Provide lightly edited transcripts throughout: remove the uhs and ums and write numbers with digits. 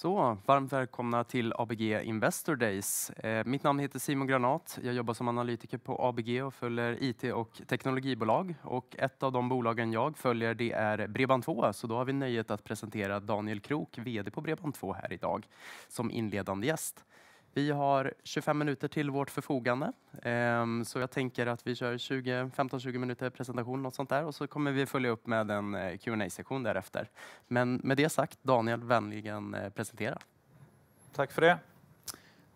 Så, varmt välkomna till ABG Investor Days. Mitt namn heter Simon Granat. Jag jobbar som analytiker på ABG och följer IT- och teknologibolag. Och ett av de bolagen jag följer det är Bredband2. Så då har vi nöjet att presentera Daniel Krook, vd på Bredband2 här idag, som inledande gäst. Vi har 25 minuter till vårt förfogande. Så jag tänker att vi kör 15-20 minuter presentation och sånt där. Och så kommer vi följa upp med en Q&A-sektion därefter. Men med det sagt, Daniel, vänligen presentera. Tack för det.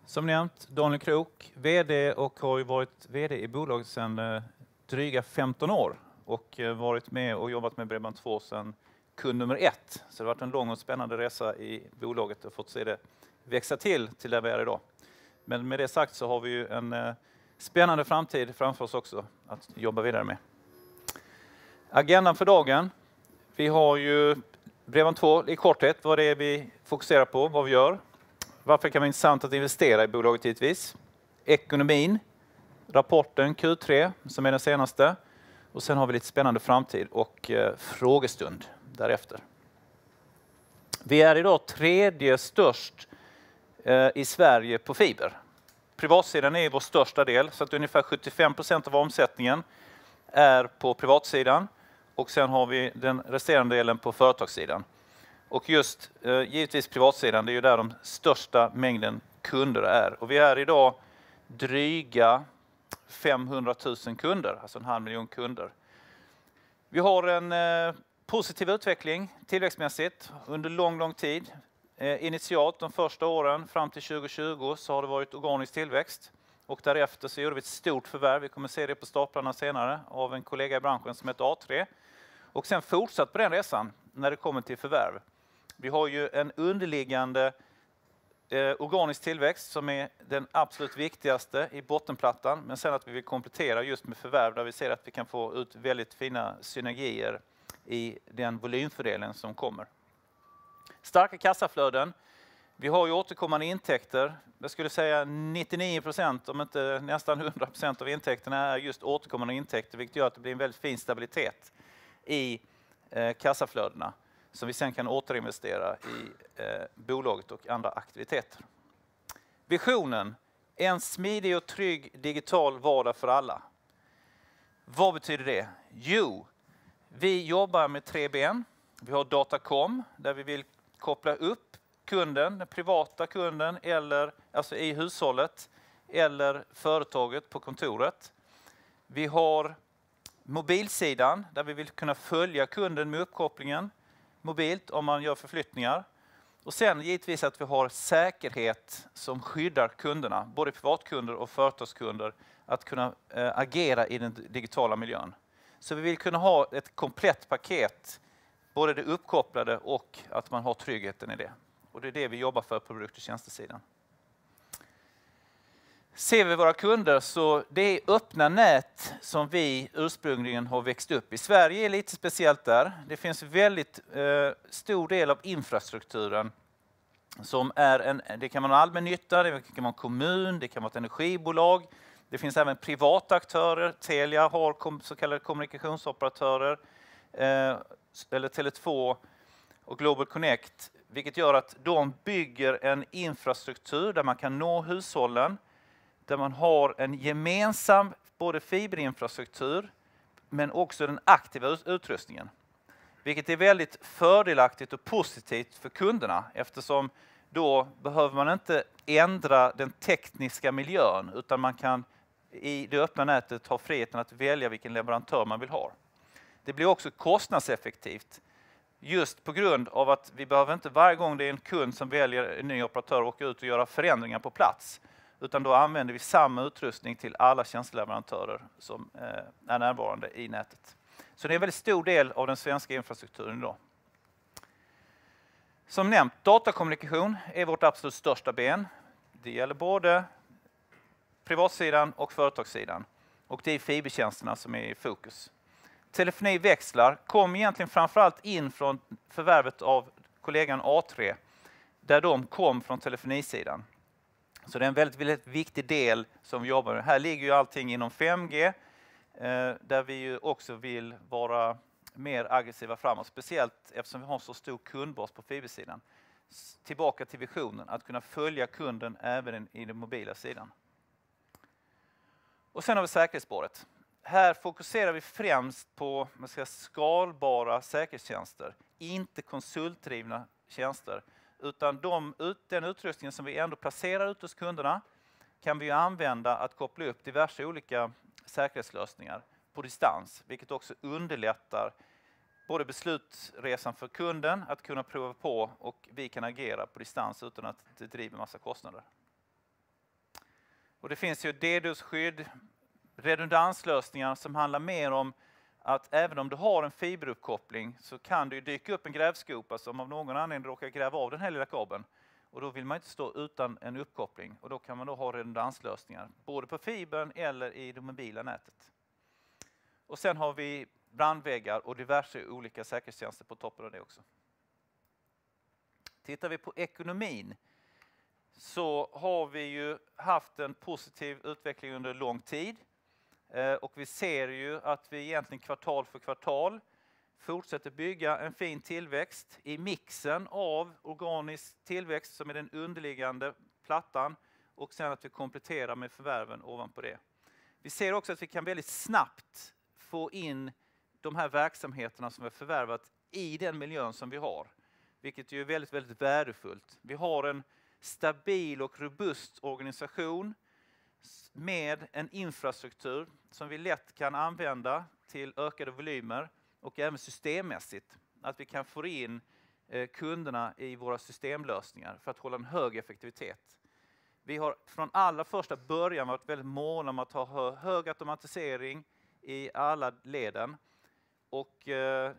Som nämnt, Daniel Krook, vd och har ju varit vd i bolaget sedan dryga 15 år. Och varit med och jobbat med Bredband2 sedan kund nummer 1. Så det har varit en lång och spännande resa i bolaget och fått se det växa till där vi är idag. Men med det sagt så har vi ju en spännande framtid framför oss också att jobba vidare med. Agendan för dagen. Vi har ju Bredband2 i korthet, vad det är vi fokuserar på, vad vi gör. Varför kan det vara intressant att investera i bolaget givetvis. Ekonomin, rapporten Q3 som är den senaste. Och sen har vi lite spännande framtid och frågestund därefter. Vi är idag tredje störst i Sverige på fiber. Privatsidan är vår största del, så att ungefär 75% av omsättningen är på privatsidan. Och sen har vi den resterande delen på företagssidan. Och just givetvis privatsidan, det är ju där de största mängden kunder är. Och vi är idag dryga 500 000 kunder, alltså 500 000 kunder. Vi har en positiv utveckling tillväxtmässigt under lång tid. Initialt de första åren fram till 2020 så har det varit organisk tillväxt. Och därefter så gjorde vi ett stort förvärv, vi kommer se det på staplarna senare, av en kollega i branschen som heter A3. Och sen fortsatt på den resan när det kommer till förvärv. Vi har ju en underliggande organisk tillväxt som är den absolut viktigaste i bottenplattan. Men sen att vi vill komplettera just med förvärv där vi ser att vi kan få ut väldigt fina synergier i den volymfördelningen som kommer. Starka kassaflöden. Vi har ju återkommande intäkter. Jag skulle säga 99% om inte nästan 100% av intäkterna är just återkommande intäkter. Vilket gör att det blir en väldigt fin stabilitet i kassaflödena. Som vi sen kan återinvestera i bolaget och andra aktiviteter. Visionen. En smidig och trygg digital vardag för alla. Vad betyder det? Jo, vi jobbar med 3 ben. Vi har Datacom där vi vill koppla upp kunden, den privata kunden eller alltså i hushållet eller företaget på kontoret. Vi har mobilsidan där vi vill kunna följa kunden med uppkopplingen mobilt om man gör förflyttningar. Och sen givetvis att vi har säkerhet som skyddar kunderna, både privatkunder och företagskunder, att kunna agera i den digitala miljön. Så vi vill kunna ha ett komplett paket, både det uppkopplade och att man har tryggheten i det. Och det är det vi jobbar för på produkt- och tjänstesidan. Ser vi våra kunder så det är öppna nät som vi ursprungligen har växt upp i. Sverige är lite speciellt där. Det finns väldigt stor del av infrastrukturen som är det kan vara en allmännytta, det kan vara en kommun, det kan vara ett energibolag. Det finns även privata aktörer. Telia har så kallade kommunikationsoperatörer eller Tele2 och Global Connect. Vilket gör att de bygger en infrastruktur där man kan nå hushållen. Där man har en gemensam både fiberinfrastruktur men också den aktiva utrustningen. Vilket är väldigt fördelaktigt och positivt för kunderna eftersom då behöver man inte ändra den tekniska miljön utan man kan i det öppna nätet ha friheten att välja vilken leverantör man vill ha. Det blir också kostnadseffektivt just på grund av att vi behöver inte varje gång det är en kund som väljer en ny operatör åka ut och göra förändringar på plats. Utan då använder vi samma utrustning till alla tjänsteleverantörer som är närvarande i nätet. Så det är en väldigt stor del av den svenska infrastrukturen idag. Som nämnt, datakommunikation är vårt absolut största ben. Det gäller både privatsidan och företagssidan. Och det är fibertjänsterna som är i fokus. Telefoniväxlar kom egentligen framförallt in från förvärvet av kollegan A3. Där de kom från telefonisidan. Så det är en väldigt viktig del som vi jobbar med. Här ligger ju allting inom 5G. Där vi ju också vill vara mer aggressiva framåt. Speciellt eftersom vi har så stor kundbas på fibersidan. tillbaka till visionen, att kunna följa kunden även i den mobila sidan. Och sen har vi säkerhetsspåret. Här fokuserar vi främst på skalbara säkerhetstjänster, inte konsultdrivna tjänster, utan den utrustningen som vi ändå placerar ut hos kunderna kan vi använda att koppla upp diverse olika säkerhetslösningar på distans, vilket också underlättar både beslutsresan för kunden att kunna prova på, och vi kan agera på distans utan att det driver massa kostnader. Och det finns ju DDoS-skydd, redundanslösningar som handlar mer om att även om du har en fiberuppkoppling så kan det ju dyka upp en grävskopa som av någon anledning råkar gräva av den här lilla kabeln. Och då vill man inte stå utan en uppkoppling, och då kan man då ha redundanslösningar både på fibern eller i det mobila nätet. Och sen har vi brandväggar och diverse olika säkerhetstjänster på toppen av det också. Tittar vi på ekonomin så har vi ju haft en positiv utveckling under lång tid. Och vi ser ju att vi egentligen kvartal för kvartal fortsätter bygga en fin tillväxt i mixen av organisk tillväxt som är den underliggande plattan, och sen att vi kompletterar med förvärven ovanpå det. Vi ser också att vi kan väldigt snabbt få in de här verksamheterna som vi har förvärvat i den miljön som vi har, vilket är väldigt, väldigt värdefullt. Vi har en stabil och robust organisation med en infrastruktur som vi lätt kan använda till ökade volymer, och även systemmässigt att vi kan få in kunderna i våra systemlösningar för att hålla en hög effektivitet. Vi har från allra första början varit väldigt måna om att ha hög automatisering i alla leden, och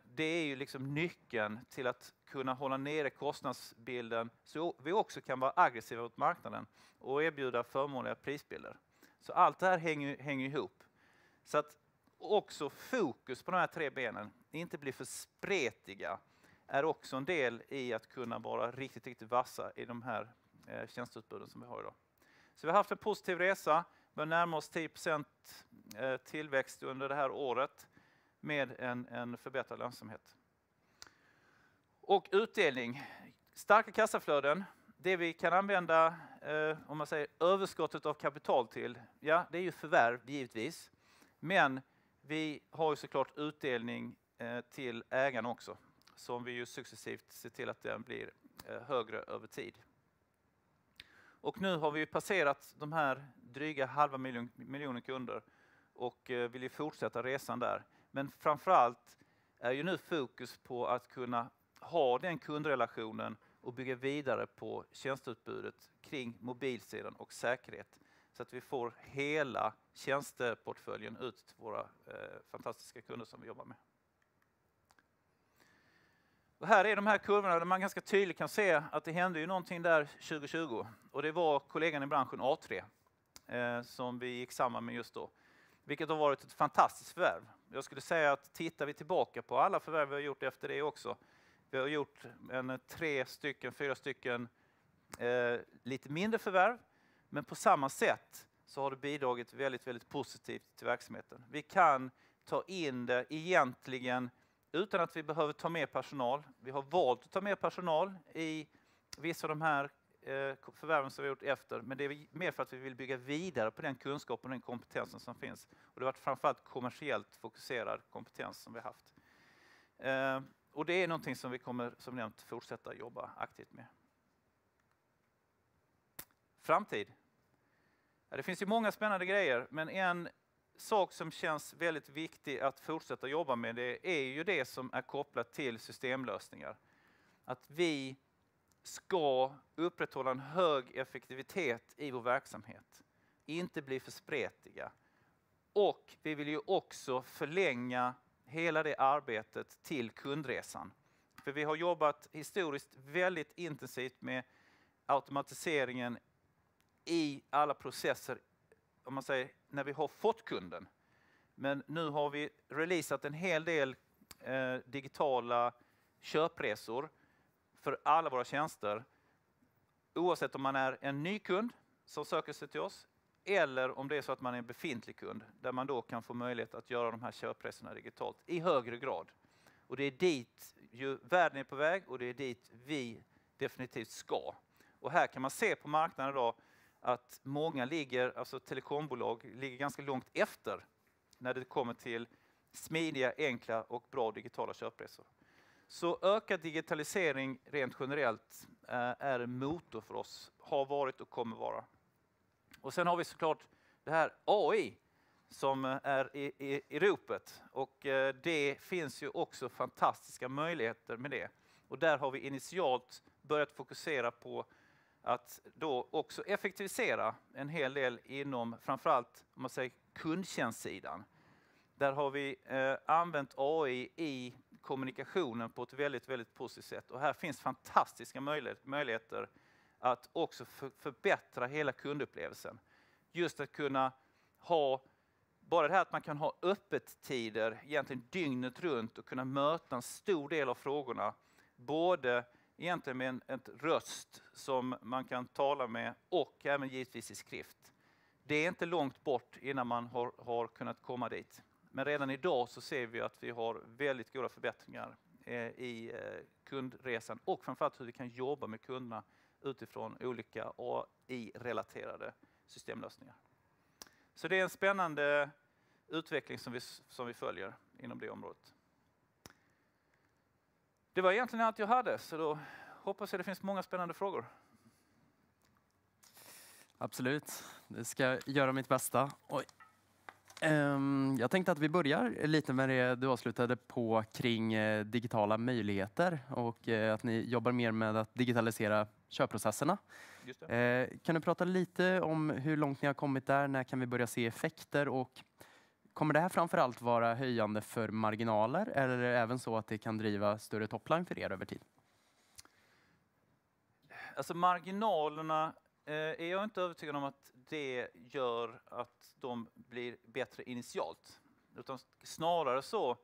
det är ju liksom nyckeln till att kunna hålla nere kostnadsbilden så vi också kan vara aggressiva mot marknaden och erbjuda förmånliga prisbilder. Så allt det här hänger ihop. Så att också fokus på de här tre benen, inte bli för spretiga, är också en del i att kunna vara riktigt, riktigt vassa i de här tjänsteutbuden som vi har idag. Så vi har haft en positiv resa, vi närmar oss 10% tillväxt under det här året med en förbättrad lönsamhet. Och utdelning, starka kassaflöden, det vi kan använda om man säger överskottet av kapital till, ja det är ju förvärv givetvis, men vi har ju såklart utdelning till ägarna också, som vi ju successivt ser till att den blir högre över tid. Och nu har vi passerat de här dryga halva miljoner kunder och vill ju fortsätta resan där. Men framförallt är ju nu fokus på att kunna ha den kundrelationen och bygga vidare på tjänsteutbudet kring mobilsidan och säkerhet. Så att vi får hela tjänsteportföljen ut till våra fantastiska kunder som vi jobbar med. Och här är de här kurvorna där man ganska tydligt kan se att det hände ju någonting där 2020. Och det var kollegan i branschen A3 som vi gick samman med just då. Vilket har varit ett fantastiskt förvärv. Jag skulle säga att tittar vi tillbaka på alla förvärv vi har gjort efter det också. Vi har gjort 4 stycken lite mindre förvärv. Men på samma sätt så har det bidragit väldigt, väldigt positivt till verksamheten. Vi kan ta in det egentligen utan att vi behöver ta mer personal. Vi har valt att ta mer personal i vissa av de här förvärven som vi har gjort efter. Men det är mer för att vi vill bygga vidare på den kunskapen och den kompetensen som finns. Och det har varit framförallt kommersiellt fokuserad kompetens som vi har haft. Och det är någonting som vi kommer, som nämnt, fortsätta jobba aktivt med. Framtid. Ja, det finns ju många spännande grejer, men en sak som känns väldigt viktig att fortsätta jobba med, det är ju det som är kopplat till systemlösningar. Att vi ska upprätthålla en hög effektivitet i vår verksamhet. Inte bli för spretiga. Och vi vill ju också förlänga hela det arbetet till kundresan. För vi har jobbat historiskt väldigt intensivt med automatiseringen i alla processer, om man säger, när vi har fått kunden. Men nu har vi releasat en hel del digitala köpresor för alla våra tjänster. Oavsett om man är en ny kund som söker sig till oss eller om det är så att man är en befintlig kund där man då kan få möjlighet att göra de här köpresorna digitalt i högre grad. Och det är dit ju världen är på väg och det är dit vi definitivt ska. Och här kan man se på marknaden idag att många alltså telekombolag ligger ganska långt efter när det kommer till smidiga, enkla och bra digitala köpresor. Så ökad digitalisering rent generellt är en motor för oss, har varit och kommer vara. Och sen har vi såklart det här AI som är i ropet, och det finns ju också fantastiska möjligheter med det. Och där har vi initialt börjat fokusera på att då också effektivisera en hel del inom framförallt om man säger kundtjänstsidan. Där har vi använt AI i kommunikationen på ett väldigt, väldigt positivt sätt. Och här finns fantastiska möjligheter att också förbättra hela kundupplevelsen. Just att kunna ha, bara det här att man kan ha öppettider egentligen dygnet runt och kunna möta en stor del av frågorna. Både egentligen med en röst som man kan tala med och även givetvis i skrift. Det är inte långt bort innan man har kunnat komma dit. Men redan idag så ser vi att vi har väldigt goda förbättringar i kundresan och framförallt hur vi kan jobba med kunderna utifrån olika AI-relaterade systemlösningar. Så det är en spännande utveckling som vi följer inom det området. Det var egentligen allt jag hade, så då hoppas jag det finns många spännande frågor. Absolut, det ska jag göra mitt bästa. Oj. Jag tänkte att vi börjar lite med det du avslutade på kring digitala möjligheter och att ni jobbar mer med att digitalisera köpprocesserna. Just det. Kan du prata lite om hur långt ni har kommit där? När kan vi börja se effekter? Och kommer det här framförallt vara höjande för marginaler eller är det även så att det kan driva större topline för er över tid? Alltså marginalerna är jag inte övertygad om att det gör att de blir bättre initialt. Utan snarare så,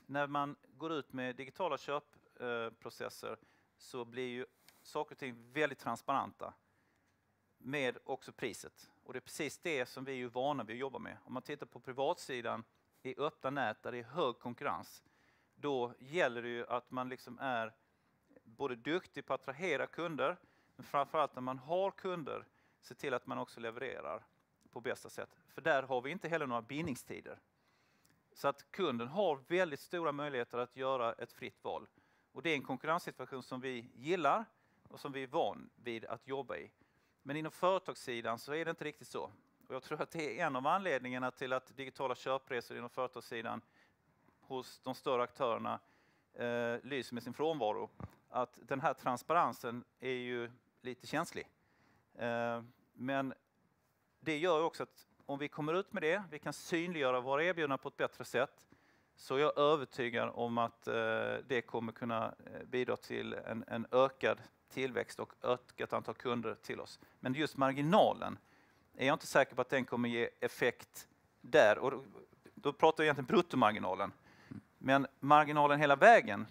när man går ut med digitala köpprocesser så blir ju saker och ting väldigt transparenta. Med också priset. Och det är precis det som vi är vana vid att jobba med. Om man tittar på privatsidan i öppna nät där det är hög konkurrens. Då gäller det ju att man liksom är både duktig på att attrahera kunder. Men framförallt när man har kunder, se till att man också levererar på bästa sätt. För där har vi inte heller några bindningstider. Så att kunden har väldigt stora möjligheter att göra ett fritt val. Och det är en konkurrenssituation som vi gillar och som vi är van vid att jobba i. Men inom företagssidan så är det inte riktigt så. Och jag tror att det är en av anledningarna till att digitala köpresor inom företagssidan hos de större aktörerna lyser med sin frånvaro. Att den här transparensen är ju lite känslig. Men det gör också att om vi kommer ut med det, vi kan synliggöra våra erbjudanden på ett bättre sätt, så är jag övertygad om att det kommer kunna bidra till en ökad tillväxt och ökat antal kunder till oss. Men just marginalen är jag inte säker på att den kommer ge effekt där. Och då pratar jag egentligen bruttomarginalen. Men marginalen hela vägen,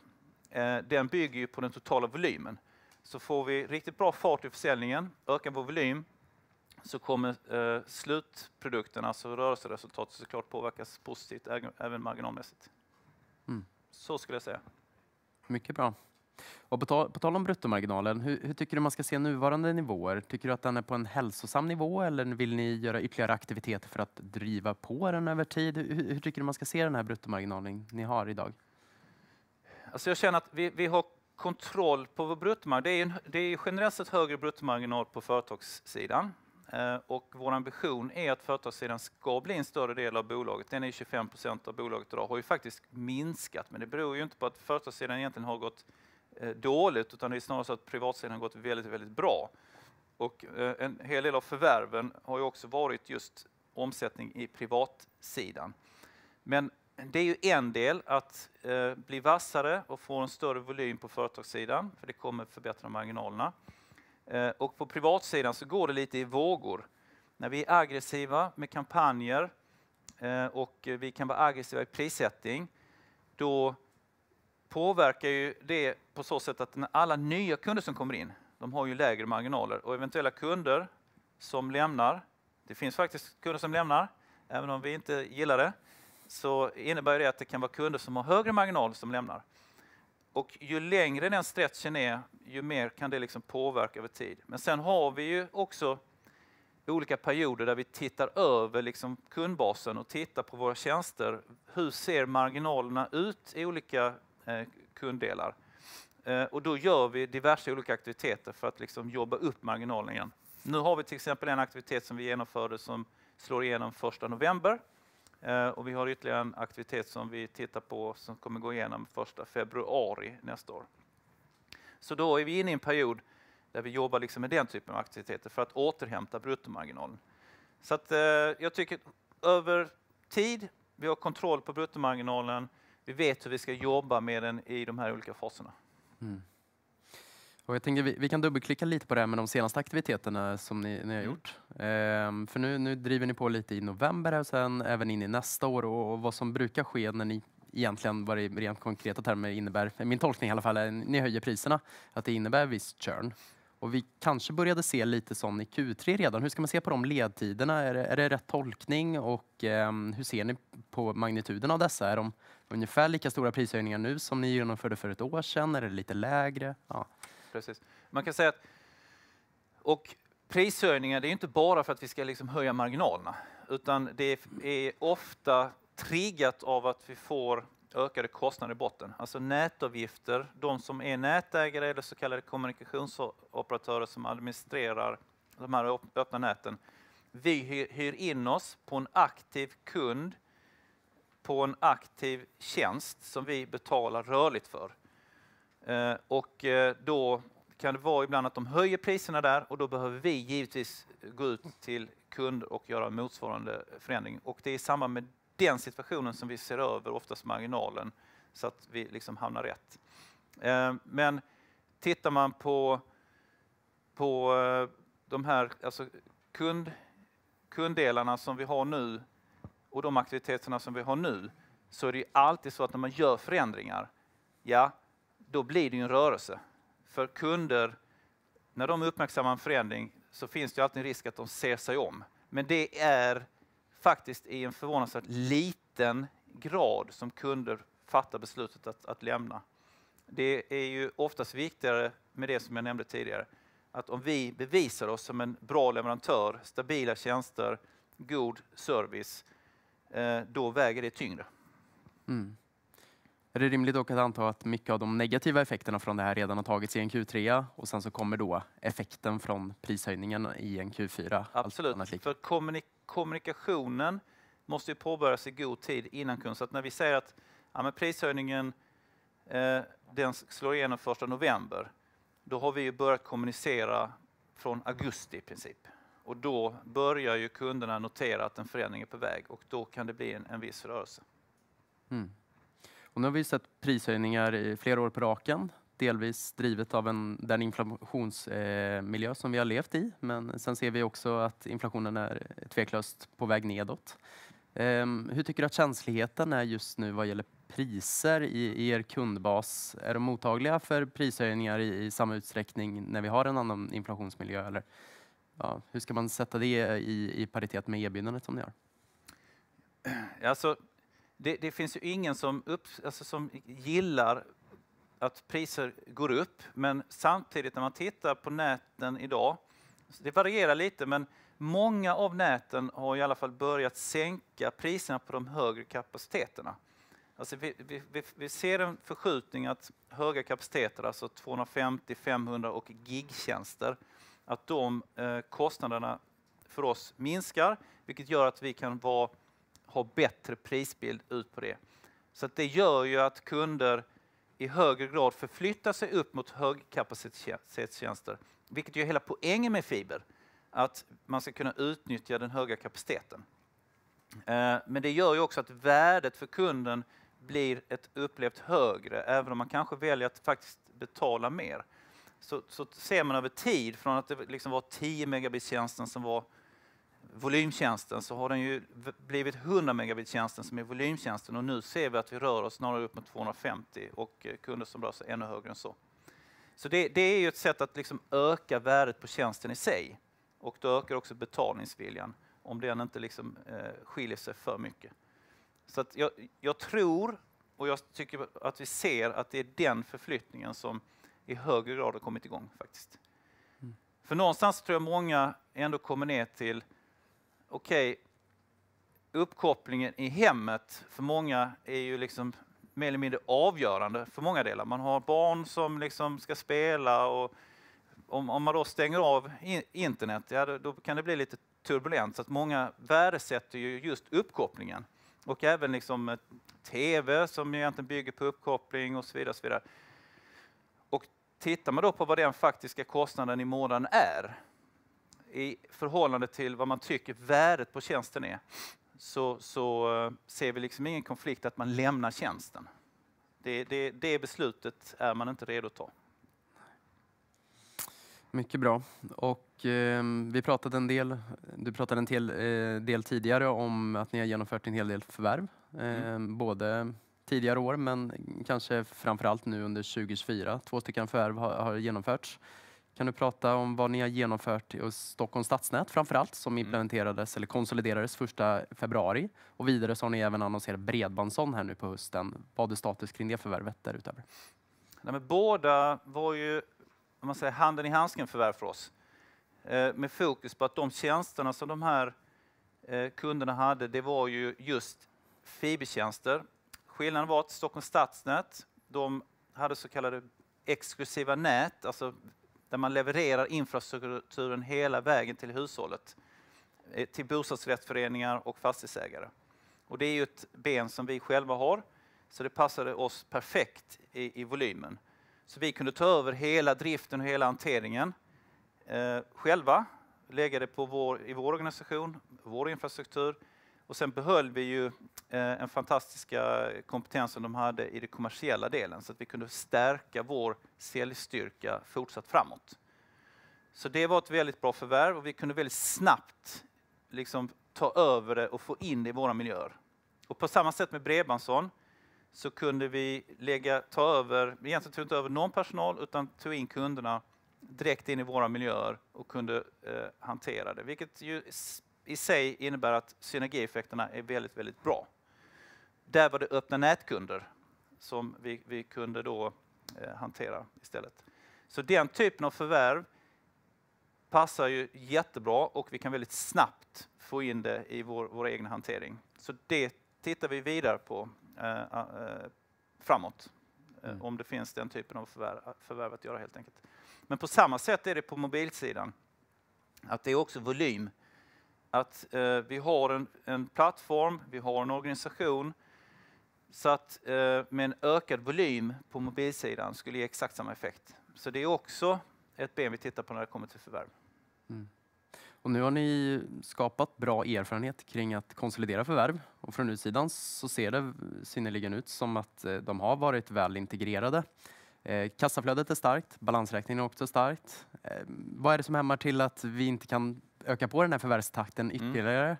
den bygger ju på den totala volymen. Så får vi riktigt bra fart i försäljningen, ökar vår volym, så kommer slutprodukten, alltså rörelseresultatet, såklart påverkas positivt även marginalmässigt. Så skulle jag säga. Mycket bra. Och på tal om bruttomarginalen, hur tycker du man ska se nuvarande nivåer? Tycker du att den är på en hälsosam nivå eller vill ni göra ytterligare aktiviteter för att driva på den över tid? Hur tycker du man ska se den här bruttomarginalen ni har idag? Alltså jag känner att vi har kontroll på vår bruttomarginal. Det är generellt sett högre bruttomarginal på företagssidan. Och vår ambition är att företagssidan ska bli en större del av bolaget. Den är 25% av bolaget idag. Har ju faktiskt minskat, men det beror ju inte på att företagssidan egentligen har gått dåligt, utan det är snarare så att privatsidan har gått väldigt, väldigt bra. Och en hel del av förvärven har ju också varit just omsättning i privatsidan. Men det är ju en del att bli vassare och få en större volym på företagssidan, för det kommer förbättra marginalerna. Och på privatsidan så går det lite i vågor. När vi är aggressiva med kampanjer och vi kan vara aggressiva i prissättning, då påverkar ju det på så sätt att alla nya kunder som kommer in, de har ju lägre marginaler. Och eventuella kunder som lämnar, det finns faktiskt kunder som lämnar, även om vi inte gillar det, så innebär det att det kan vara kunder som har högre marginal som lämnar. Och ju längre den stretchen är, ju mer kan det liksom påverka över tid. Men sen har vi ju också olika perioder där vi tittar över liksom kundbasen och tittar på våra tjänster. Hur ser marginalerna ut i olika kunddelar? Och då gör vi diverse olika aktiviteter för att liksom jobba upp marginalen igen. Nu har vi till exempel en aktivitet som vi genomförde som slår igenom 1 november. Och vi har ytterligare en aktivitet som vi tittar på som kommer gå igenom 1 februari nästa år. Så då är vi inne i en period där vi jobbar liksom med den typen av aktiviteter för att återhämta bruttomarginalen. Så att, jag tycker över tid, vi har kontroll på bruttomarginalen, vi vet hur vi ska jobba med den i de här olika faserna. Mm. Och jag tänker vi kan dubbelklicka lite på det här med de senaste aktiviteterna som ni har gjort. För nu driver ni på lite i november och sen även in i nästa år. Och vad som brukar ske när ni egentligen, vad det i rent konkreta termer innebär, min tolkning i alla fall, är ni höjer priserna, att det innebär viss churn. Och vi kanske började se lite sån i Q3 redan. Hur ska man se på de ledtiderna? Är det rätt tolkning? Och hur ser ni på magnituden av dessa? Är de ungefär lika stora prishöjningar nu som ni genomförde för ett år sedan? Är det lite lägre? Ja. Precis. Man kan säga att och prishöjningar, det är inte bara för att vi ska liksom höja marginalerna, utan det är ofta triggat av att vi får ökade kostnader i botten. Alltså nätavgifter, de som är nätägare eller så kallade kommunikationsoperatörer som administrerar de här öppna näten. Vi hyr in oss på en aktiv kund på en aktiv tjänst som vi betalar rörligt för. Och då kan det vara ibland att de höjer priserna där och då behöver vi givetvis gå ut till kund och göra motsvarande förändring. Och det är i samband med den situationen som vi ser över oftast marginalen så att vi liksom hamnar rätt. Men tittar man på de här alltså kunddelarna som vi har nu och de aktiviteterna som vi har nu, så är det ju alltid så att när man gör förändringar, ja, då blir det ju en rörelse. För kunder, när de uppmärksammar en förändring så finns det ju alltid en risk att de ser sig om. Men det är faktiskt i en förvånansvärt liten grad som kunder fattar beslutet att lämna. Det är ju oftast viktigare med det som jag nämnde tidigare. Att om vi bevisar oss som en bra leverantör, stabila tjänster, god service, då väger det tyngre. Mm. Är det rimligt dock att anta att mycket av de negativa effekterna från det här redan har tagits i en Q3 och sen så kommer då effekten från prishöjningen i en Q4? Absolut, för kommunikationen måste ju påbörjas i god tid innan kund. Så att när vi säger att men prishöjningen den slår igenom 1 november, då har vi ju börjat kommunicera från augusti i princip. Och då börjar ju kunderna notera att en förändring är på väg och då kan det bli en viss rörelse. Mm. Och nu har vi sett prishöjningar i flera år på raken, delvis drivet av den inflationsmiljö som vi har levt i. Men sen ser vi också att inflationen är tveklöst på väg nedåt. Hur tycker du att känsligheten är just nu vad gäller priser i er kundbas? Är de mottagliga för prishöjningar i samma utsträckning när vi har en annan inflationsmiljö? Eller, ja, hur ska man sätta det i paritet med erbjudandet som ni har? Alltså, det finns ju ingen som gillar att priser går upp, men samtidigt när man tittar på näten idag, det varierar lite, men många av näten har i alla fall börjat sänka priserna på de högre kapaciteterna. Alltså vi ser en förskjutning att höga kapaciteter, alltså 250, 500 och gigtjänster, att de kostnaderna för oss minskar, vilket gör att vi kan ha bättre prisbild ut på det. Så att det gör ju att kunder i högre grad förflyttar sig upp mot högkapacitetstjänster, vilket ju är hela poängen med fiber, att man ska kunna utnyttja den höga kapaciteten. Men det gör ju också att värdet för kunden blir ett upplevt högre, även om man kanske väljer att faktiskt betala mer. Så ser man över tid, från att det liksom var 10 megabit-tjänsten som var volymtjänsten, så har den ju blivit 100 megabit-tjänsten som är volymtjänsten, och nu ser vi att vi rör oss snarare upp mot 250 och kunder som rör sig ännu högre än så. Så det är ju ett sätt att liksom öka värdet på tjänsten i sig, och då ökar också betalningsviljan om den inte liksom skiljer sig för mycket. Så att jag tror Och jag tycker att vi ser att det är den förflyttningen som i högre grad har kommit igång faktiskt. För någonstans tror jag många ändå kommer ner till uppkopplingen i hemmet för många är ju liksom mer eller mindre avgörande för många delar. Man har barn som liksom ska spela och om man då stänger av internet, ja, då kan det bli lite turbulent. Så att många värdesätter ju just uppkopplingen. Och även liksom tv som egentligen bygger på uppkoppling och så vidare. Och så vidare. Och tittar man då på vad den faktiska kostnaden i månaden är i förhållande till vad man tycker värdet på tjänsten är, så ser vi liksom ingen konflikt att man lämnar tjänsten. Det beslutet är man inte redo att ta. Mycket bra. Och vi pratade du pratade en del tidigare om att ni har genomfört en hel del förvärv. Både tidigare år men kanske framförallt nu under 2024. 2 stycken förvärv har genomförts. Kan du prata om vad ni har genomfört i Stockholms stadsnät framförallt som implementerades eller konsoliderades 1 februari. Och vidare så har ni även annonserat Bredbandsson här nu på hösten. Vad är status kring det förvärvet därutöver? Nej, men båda var ju om man säger, handen i handsken förvärv för oss. Med fokus på att de tjänsterna som de här kunderna hade, det var ju just fibertjänster. Skillnaden var att Stockholms stadsnät, de hade så kallade exklusiva nät, alltså där man levererar infrastrukturen hela vägen till hushållet, till bostadsrättsföreningar och fastighetsägare. Och det är ju ett ben som vi själva har, så det passade oss perfekt i volymen. Så vi kunde ta över hela driften och hela hanteringen själva, lägga det på i vår organisation, vår infrastruktur. Och sen behöll vi ju en fantastiska kompetens som de hade i den kommersiella delen, så att vi kunde stärka vår säljstyrka fortsatt framåt. Så det var ett väldigt bra förvärv och vi kunde väldigt snabbt liksom ta över det och få in det i våra miljöer. Och på samma sätt med Bredbandsson så kunde vi egentligen tog inte över någon personal utan tog in kunderna direkt in i våra miljöer och kunde hantera det. Vilket ju i sig innebär att synergieffekterna är väldigt, väldigt bra. Där var det öppna nätkunder som vi kunde då hantera istället. Så den typen av förvärv passar ju jättebra och vi kan väldigt snabbt få in det i vår egen hantering. Så det tittar vi vidare på framåt. Om det finns den typen av förvärv att göra helt enkelt. Men på samma sätt är det på mobilsidan. Att det är också volym. Att vi har en plattform, vi har en organisation. Så att med en ökad volym på mobilsidan skulle ge exakt samma effekt. Så det är också ett ben vi tittar på när det kommer till förvärv. Och nu har ni skapat bra erfarenhet kring att konsolidera förvärv. Och från utsidan så ser det synnerligen ut som att de har varit väl integrerade. Kassaflödet är starkt, balansräkningen är också starkt. Vad är det som hämmar till att vi inte kan öka på den här förvärvstakten ytterligare?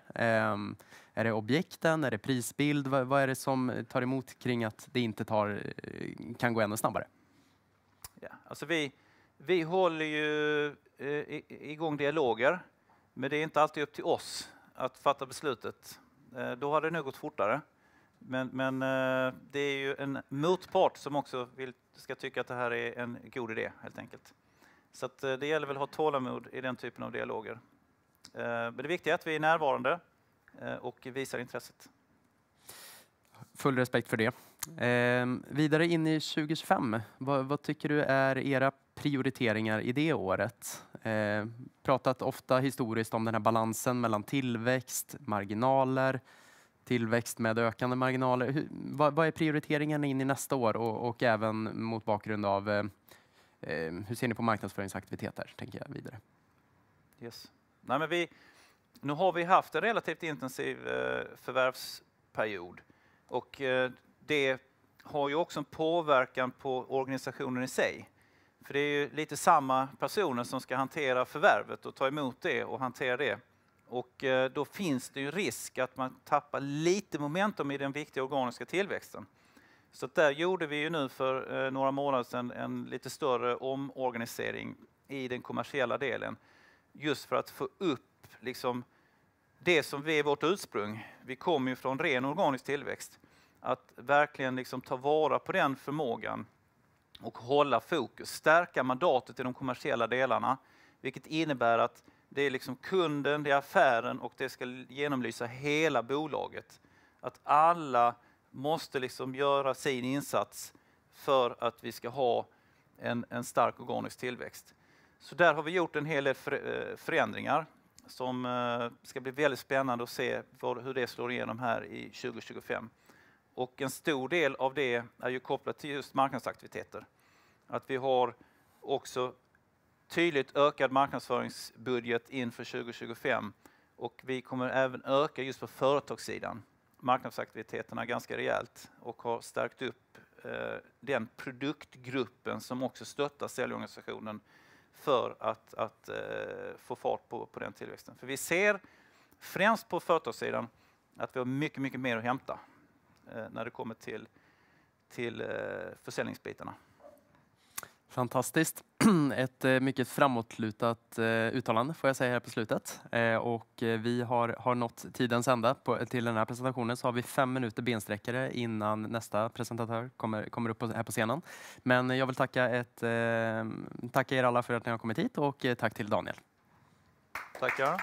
Är det objekten? Är det prisbild? Vad är det som tar emot kring att det inte kan gå ännu snabbare? Ja, alltså vi håller ju igång dialoger, men det är inte alltid upp till oss att fatta beslutet. Då har det nog gått fortare. Men det är ju en motpart som också ska tycka att det här är en god idé helt enkelt. Så att det gäller väl att ha tålamod i den typen av dialoger. Men det viktiga är att vi är närvarande och visar intresset. Full respekt för det. Vidare in i 2025, vad tycker du är era prioriteringar i det året? Pratat ofta historiskt om den här balansen mellan tillväxt, marginaler, tillväxt med ökande marginaler. Vad är prioriteringen in i nästa år och även mot bakgrund av hur ser ni på marknadsföringsaktiviteter, tänker jag vidare? Yes. Nej, men nu har vi haft en relativt intensiv förvärvsperiod och det har ju också en påverkan på organisationen i sig. För det är ju lite samma personer som ska hantera förvärvet och ta emot det och hantera det. Och då finns det ju risk att man tappar lite momentum i den viktiga organiska tillväxten. Så där gjorde vi ju nu för några månader sedan en lite större omorganisering i den kommersiella delen. Just för att få upp liksom det som är vårt ursprung. Vi kommer ju från ren organisk tillväxt. att verkligen liksom ta vara på den förmågan och hålla fokus, stärka mandatet i de kommersiella delarna, vilket innebär att det är liksom kunden, det är affären och det ska genomlysa hela bolaget. Att alla måste liksom göra sin insats för att vi ska ha en stark organisk tillväxt. Så där har vi gjort en hel del förändringar som ska bli väldigt spännande att se hur det slår igenom här i 2025. Och en stor del av det är ju kopplat till just marknadsaktiviteter. Att vi har också tydligt ökad marknadsföringsbudget inför 2025 och vi kommer även öka just på företagssidan marknadsaktiviteterna ganska rejält och har stärkt upp den produktgruppen som också stöttar säljorganisationen för att få fart på den tillväxten. För vi ser främst på företagssidan att vi har mycket, mycket mer att hämta när det kommer till försäljningsbitarna. Fantastiskt. Ett mycket framåtlutat uttalande får jag säga här på slutet. Och vi har nått tidens ända till den här presentationen. Så har vi 5 minuter bensträckare innan nästa presentatör kommer upp här på scenen. Men jag vill tacka er alla för att ni har kommit hit och tack till Daniel. Tackar.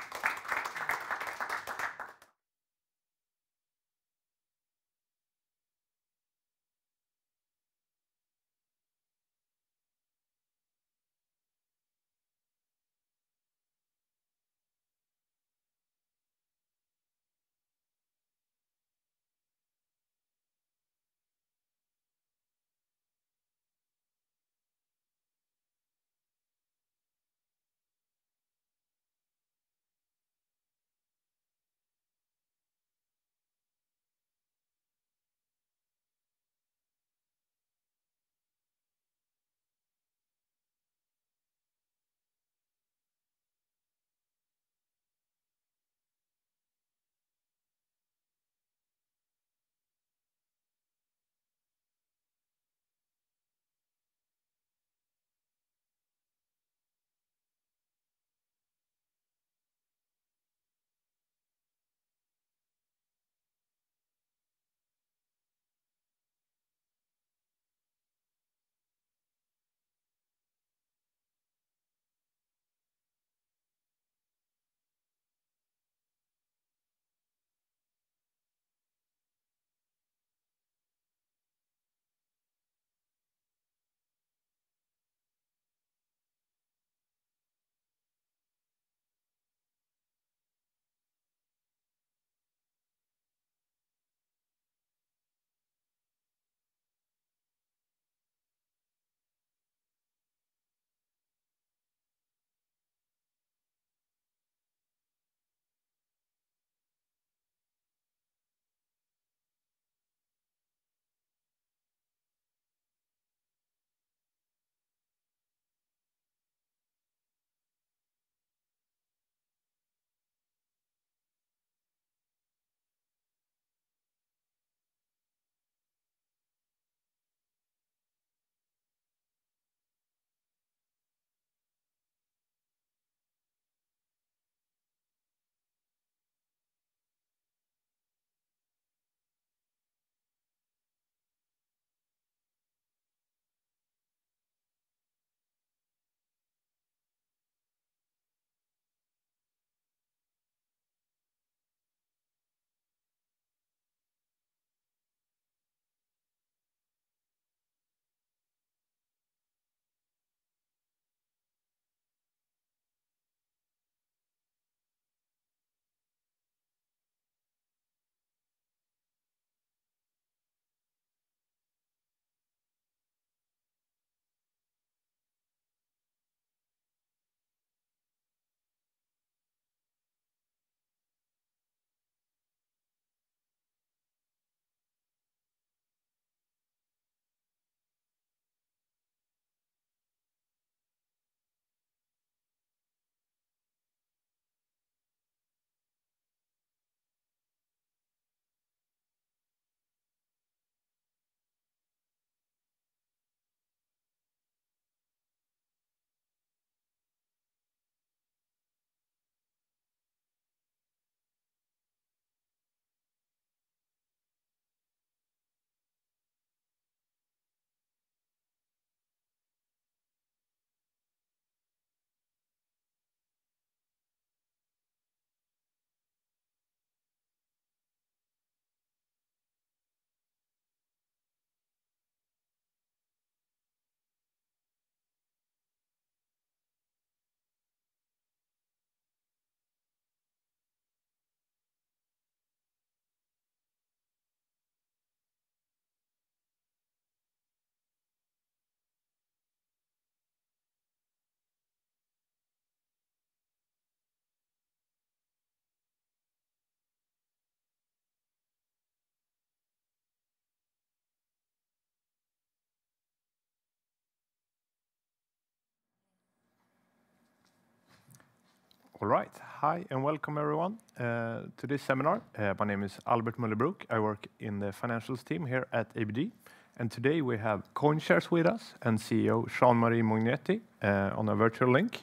All right. Hi and welcome everyone to this seminar. My name is Albert Mullerbrook. I work in the financials team here at ABG. And today we have CoinShares with us and CEO Jean-Marie Mognetti on a virtual link.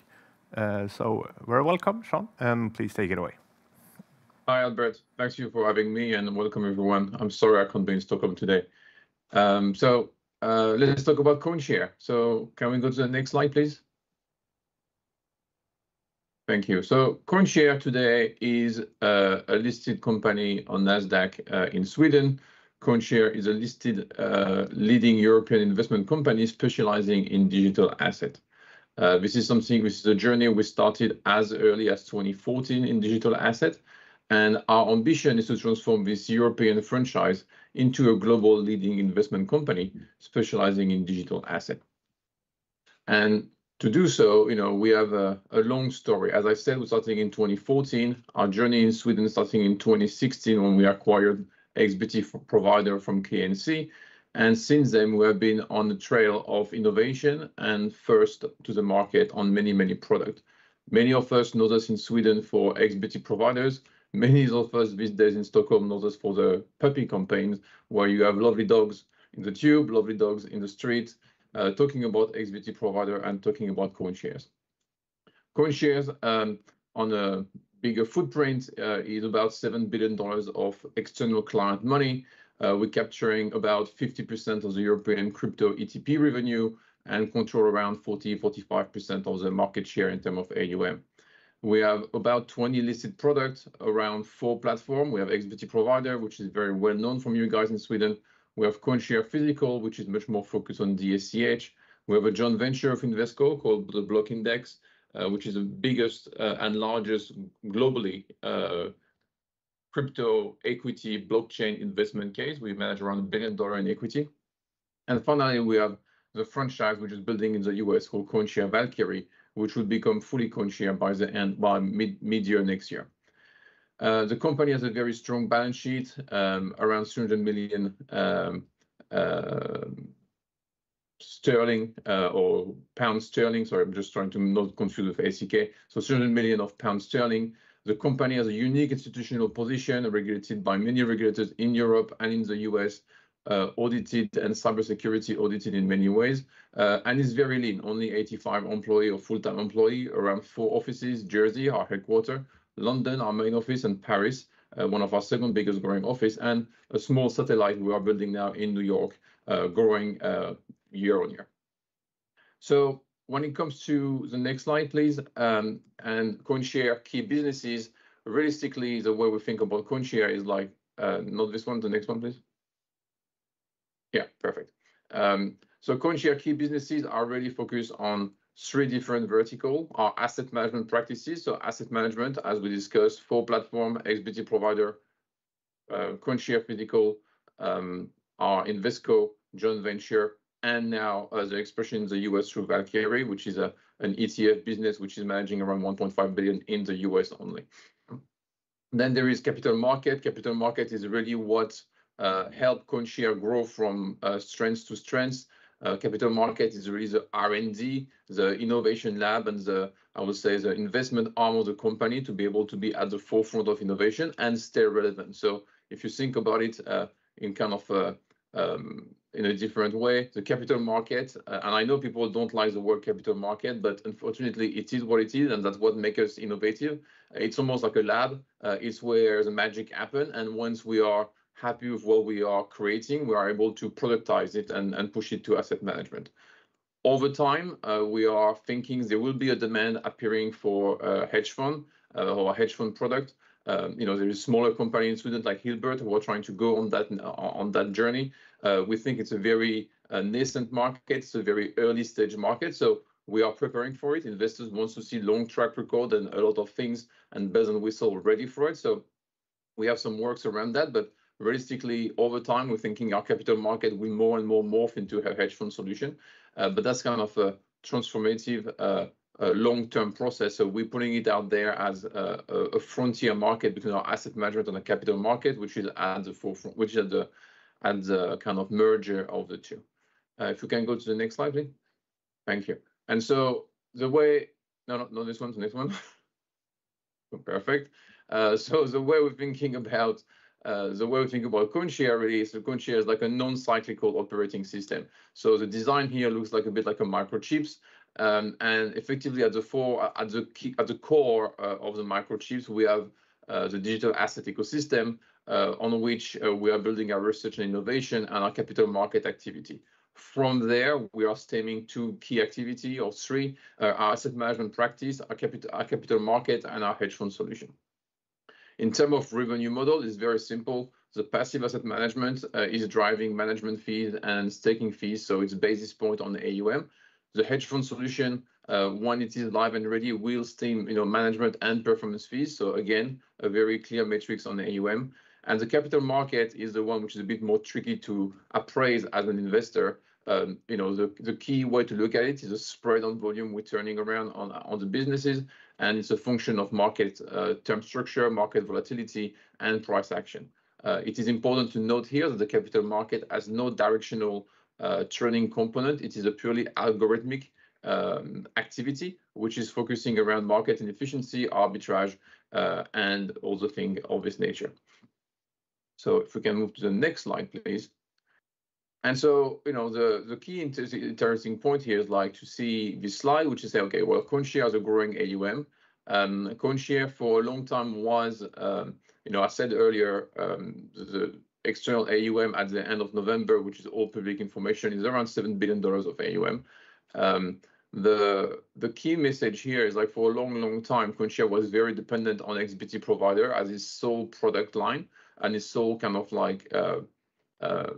So very welcome, Jean, and please take it away. Hi, Albert. Thanks you for having me and welcome everyone. I'm sorry I can't be in Stockholm today. Let's talk about CoinShare. So can we go to the next slide, please? Thank you. So CoinShare today is a listed company on NASDAQ in Sweden. CoinShare is a listed leading European investment company specializing in digital asset. This is a journey we started as early as 2014 in digital asset. And our ambition is to transform this European franchise into a global leading investment company specializing in digital asset. And to do so, we have a long story. As I said, we're starting in 2014. Our journey in Sweden starting in 2016 when we acquired XBT Provider from KNC. And since then, we have been on the trail of innovation and first to the market on many, many products. Many of us know us in Sweden for XBT Providers. Many of us these days in Stockholm know us for the puppy campaigns, where you have lovely dogs in the tube, lovely dogs in the street, talking about XBT Provider and talking about CoinShares. CoinShares, on a bigger footprint, is about $7 billion of external client money. We're capturing about 50% of the European crypto ETP revenue and control around 40-45% of the market share in terms of AUM. We have about 20 listed products around 4 platforms. We have XBT Provider, which is very well known from you guys in Sweden. We have CoinShare Physical, which is much more focused on DSCH. We have a joint venture of Invesco called the Block Index, which is the biggest and largest globally crypto equity blockchain investment case. We manage around $1 billion in equity. And finally, we have the franchise which is building in the US called CoinShare Valkyrie, which will become fully CoinShare by mid-year next year. The company has a very strong balance sheet, around 300 million sterling or pound sterling. Sorry, I'm just trying to not confuse with ACK. So 300 million of pound sterling. The company has a unique institutional position, regulated by many regulators in Europe and in the US, audited and cybersecurity audited in many ways, and is very lean, only 85 employee or full-time employee, around 4 offices, Jersey, our headquarters, London, our main office, and Paris, one of our second biggest growing office, and a small satellite we are building now in New York, growing year on year. So when it comes to the next slide, please, and CoinShare key businesses, realistically, the way we think about CoinShare is like, not this one, the next one, please. Yeah, perfect. So CoinShare key businesses are really focused on 3 different verticals. Our asset management practices, so asset management, as we discussed, 4 platform, XBT Provider, CoinShare Physical, our Invesco joint venture, and now the expression in the US through Valkyrie, which is an ETF business which is managing around 1.5 billion in the US only. Then there is capital market. Capital market is really what help CoinShare grow from strength to strength. Capital market is really the R&D, the innovation lab, and I would say the investment arm of the company to be able to be at the forefront of innovation and stay relevant. So if you think about it in kind of in a different way, the capital market, and I know people don't like the word capital market, but unfortunately it is what it is, and that's what makes us innovative. It's almost like a lab. It's where the magic happens, and once we are happy with what we are creating, we are able to productize it and push it to asset management. Over time, we are thinking there will be a demand appearing for a hedge fund or a hedge fund product. There is smaller company in Sweden like Hilbert who are trying to go on that journey. We think it's a very nascent market. It's a very early stage market. So we are preparing for it. Investors want to see long track record and a lot of things and bells and whistle ready for it. So we have some works around that, but realistically, over time, we're thinking our capital market will more and more morph into a hedge fund solution. But that's kind of a transformative long-term process. So we're putting it out there as a frontier market between our asset management and the capital market, which is at the forefront, which is at the kind of merger of the two. If you can go to the next slide, please. Thank you. And so the way, no, this one, the next one. Perfect. So the way we're thinking about CoinShare really is CoinShare is like a non-cyclical operating system. So the design here looks like a bit like a microchips, and effectively at the core of the microchips we have the digital asset ecosystem on which we are building our research and innovation and our capital market activity. From there, we are stemming two key activity or three: our asset management practice, our capital market, and our hedge fund solution. In terms of revenue model, it's very simple. The passive asset management is driving management fees and staking fees, so it's basis point on the AUM. The hedge fund solution, when it is live and ready, will stem management and performance fees. So again, a very clear metrics on the AUM. And the capital market is the one which is a bit more tricky to appraise as an investor. The key way to look at it is a spread on volume we're turning around on the businesses, and it's a function of market term structure, market volatility, and price action. It is important to note here that the capital market has no directional trading component. It is a purely algorithmic activity, which is focusing around market inefficiency, arbitrage, and also things of this nature. So if we can move to the next slide, please. And so, the key interesting point here is like to see this slide, which is say, okay, well, CoinShare has a growing AUM. CoinShare for a long time was, I said earlier, the external AUM at the end of November, which is all public information, is around $7 billion of AUM. The key message here is like for a long time, CoinShare was very dependent on XBT Provider as its sole product line and its sole kind of like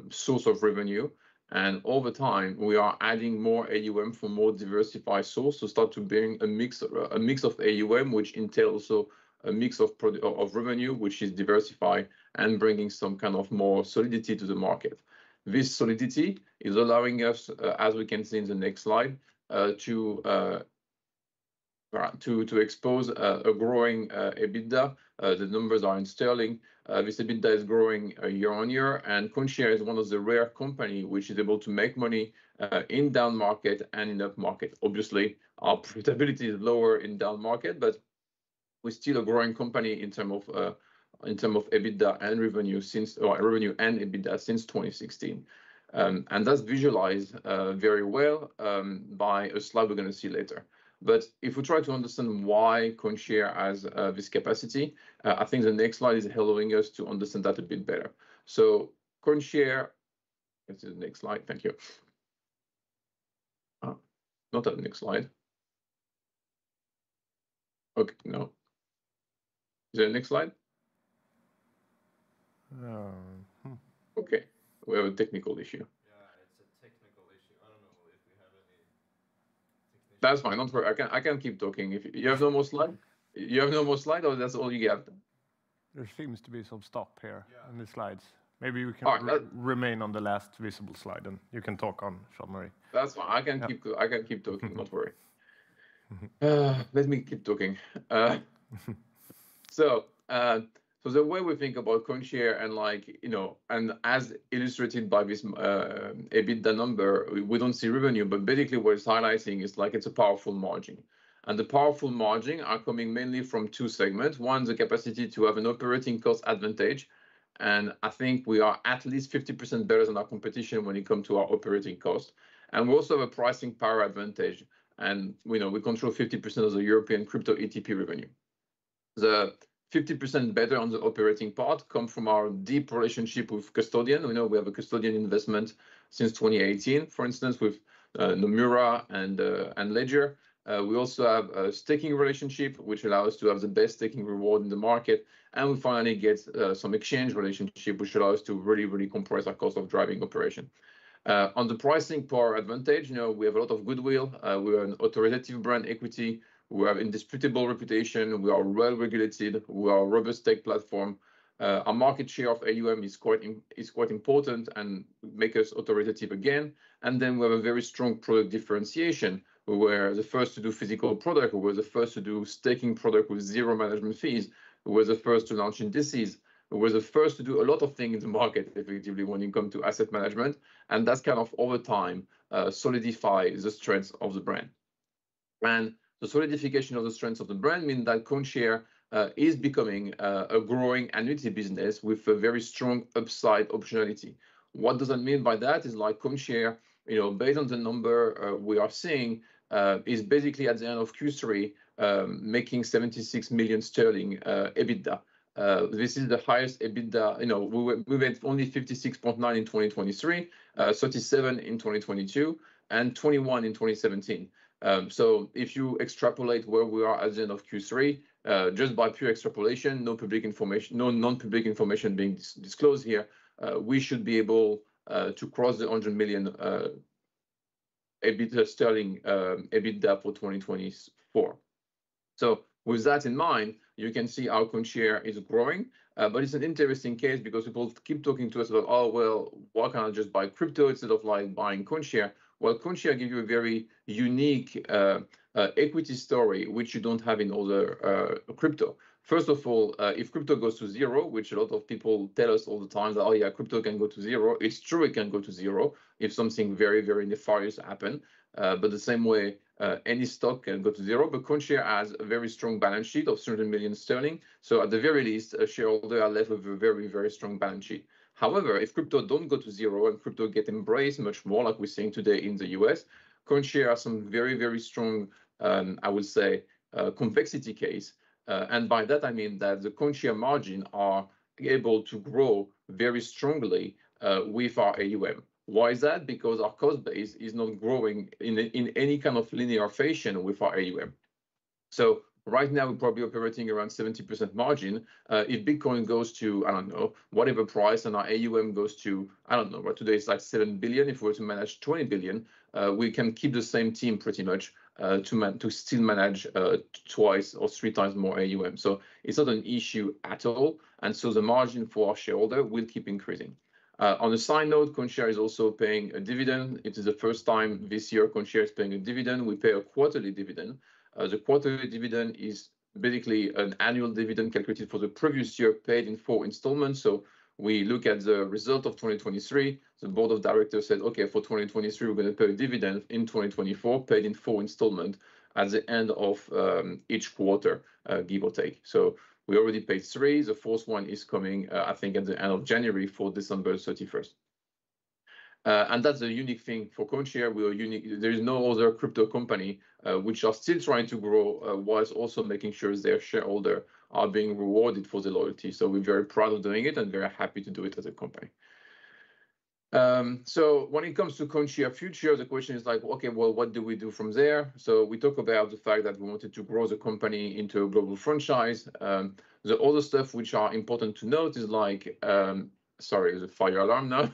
source of revenue. And over time, we are adding more AUM for more diversified source to start to bring a mix of AUM, which entails also a mix of revenue, which is diversified and bringing some kind of more solidity to the market. This solidity is allowing us, as we can see in the next slide, to expose a growing EBITDA. The numbers are in sterling. This EBITDA is growing year on year, and CoinShare is one of the rare company which is able to make money in down market and in up market. Obviously, our profitability is lower in down market, but we're still a growing company in terms of EBITDA and revenue revenue and EBITDA since 2016. And that's visualized very well by a slide we're going to see later. But if we try to understand why CoinShare has this capacity, I think the next slide is helping us to understand that a bit better. So CoinShare, let's see the next slide. Thank you. Not that next slide. Okay, no. Is there a next slide? Okay, we have a technical issue. That's fine. Don't worry. I can keep talking. If you have no more slide, or that's all you get? There seems to be some stop here in the slides. Maybe we can remain on the last visible slide, and you can talk on, Jean-Marie. That's fine. I can keep talking. Don't worry. Let me keep talking. So the way we think about CoinShare and and as illustrated by this EBITDA number, we don't see revenue, but basically what it's highlighting is like it's a powerful margin. And the powerful margin are coming mainly from two segments. One, the capacity to have an operating cost advantage. And I think we are at least 50% better than our competition when it comes to our operating cost. And we also have a pricing power advantage. And we control 50% of the European crypto ETP revenue. The 50% better on the operating part come from our deep relationship with custodian. We have a custodian investment since 2018, for instance, with Nomura and Ledger. We also have a staking relationship, which allows us to have the best staking reward in the market. And we finally get some exchange relationship, which allows us to really, really compress our cost of driving operation. On the pricing power advantage, we have a lot of goodwill. We are an authoritative brand equity. We have indisputable reputation. We are well regulated. We are a robust tech platform. Our market share of AUM is quite important and make us authoritative again. And then we have a very strong product differentiation. We're the first to do physical product. We're the first to do staking product with zero management fees. We're the first to launch indices. We're the first to do a lot of things in the market, effectively, when it comes to asset management. And that's kind of over time solidify the strengths of the brand. And the solidification of the strengths of the brand means that CoinShare is becoming a growing annuity business with a very strong upside optionality. What does that mean by that? Is like CoinShare, based on the number we are seeing, is basically at the end of Q3 making 76 million sterling EBITDA. This is the highest EBITDA. We went only 56.9 in 2023, 37 in 2022, and 21 in 2017. So if you extrapolate where we are at the end of Q3, just by pure extrapolation, no public information, no non-public information being disclosed here, we should be able to cross the 100 million EBITDA sterling EBITDA for 2024. So with that in mind, you can see our CoinShare is growing, but it's an interesting case because people keep talking to us about, oh, well, why can't I just buy crypto instead of like buying CoinShare? Well, CoinShare gives you a very unique equity story, which you don't have in other crypto. First of all, if crypto goes to zero, which a lot of people tell us all the time that, oh yeah, crypto can go to zero. It's true, it can go to zero if something very, very nefarious happens. But the same way, any stock can go to zero. But CoinShare has a very strong balance sheet of 300 million sterling. So at the very least, a shareholder are left with a very, very strong balance sheet. However, if crypto don't go to zero and crypto get embraced much more, like we're seeing today in the US, CoinShare has some very, very strong, I would say, convexity case. And by that, I mean that the CoinShare margin are able to grow very strongly with our AUM. Why is that? Because our cost base is not growing in any kind of linear fashion with our AUM. So right now, we're probably operating around 70% margin. If Bitcoin goes to, I don't know, whatever price, and our AUM goes to, I don't know, but today it's like 7 billion. If we were to manage 20 billion, we can keep the same team pretty much to still manage twice or three times more AUM. So it's not an issue at all. And so the margin for our shareholder will keep increasing. On a side note, CoinShare is also paying a dividend. It is the first time this year CoinShare is paying a dividend. We pay a quarterly dividend. The quarterly dividend is basically an annual dividend calculated for the previous year, paid in 4 installments. So we look at the result of 2023. The board of directors said, okay, for 2023, we're going to pay a dividend in 2024, paid in 4 installments at the end of each quarter, give or take. So we already paid 3. The 4th one is coming, I think, at the end of January for December 31st. And that's a unique thing for CoinShare. We are unique. There is no other crypto company which are still trying to grow whilst also making sure their shareholders are being rewarded for the loyalty. So we're very proud of doing it and very happy to do it as a company. So when it comes to CoinShare future, the question is like, okay, well, what do we do from there? So we talk about the fact that we wanted to grow the company into a global franchise. The other stuff which are important to note is like, sorry, there's a fire alarm now.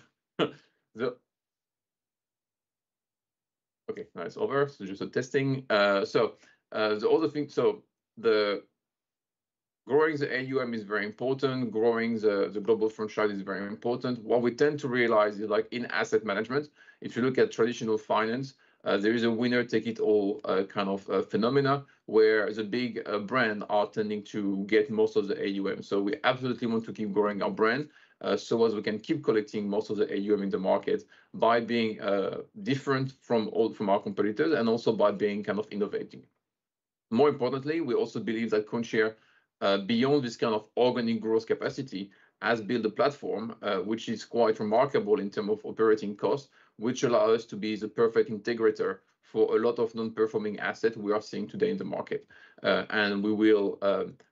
Okay, now it's over. So just a testing. The other thing, so the growing the AUM is very important. Growing the global franchise is very important. What we tend to realize is like in asset management, if you look at traditional finance, there is a winner take it all kind of phenomena where the big brand are tending to get most of the AUM. So we absolutely want to keep growing our brand so as we can keep collecting most of the AUM in the market by being different from our competitors and also by being kind of innovating. More importantly, we also believe that CoinShare, beyond this kind of organic growth capacity, has built a platform which is quite remarkable in terms of operating costs, which allow us to be the perfect integrator for a lot of non-performing assets we are seeing today in the market. And we will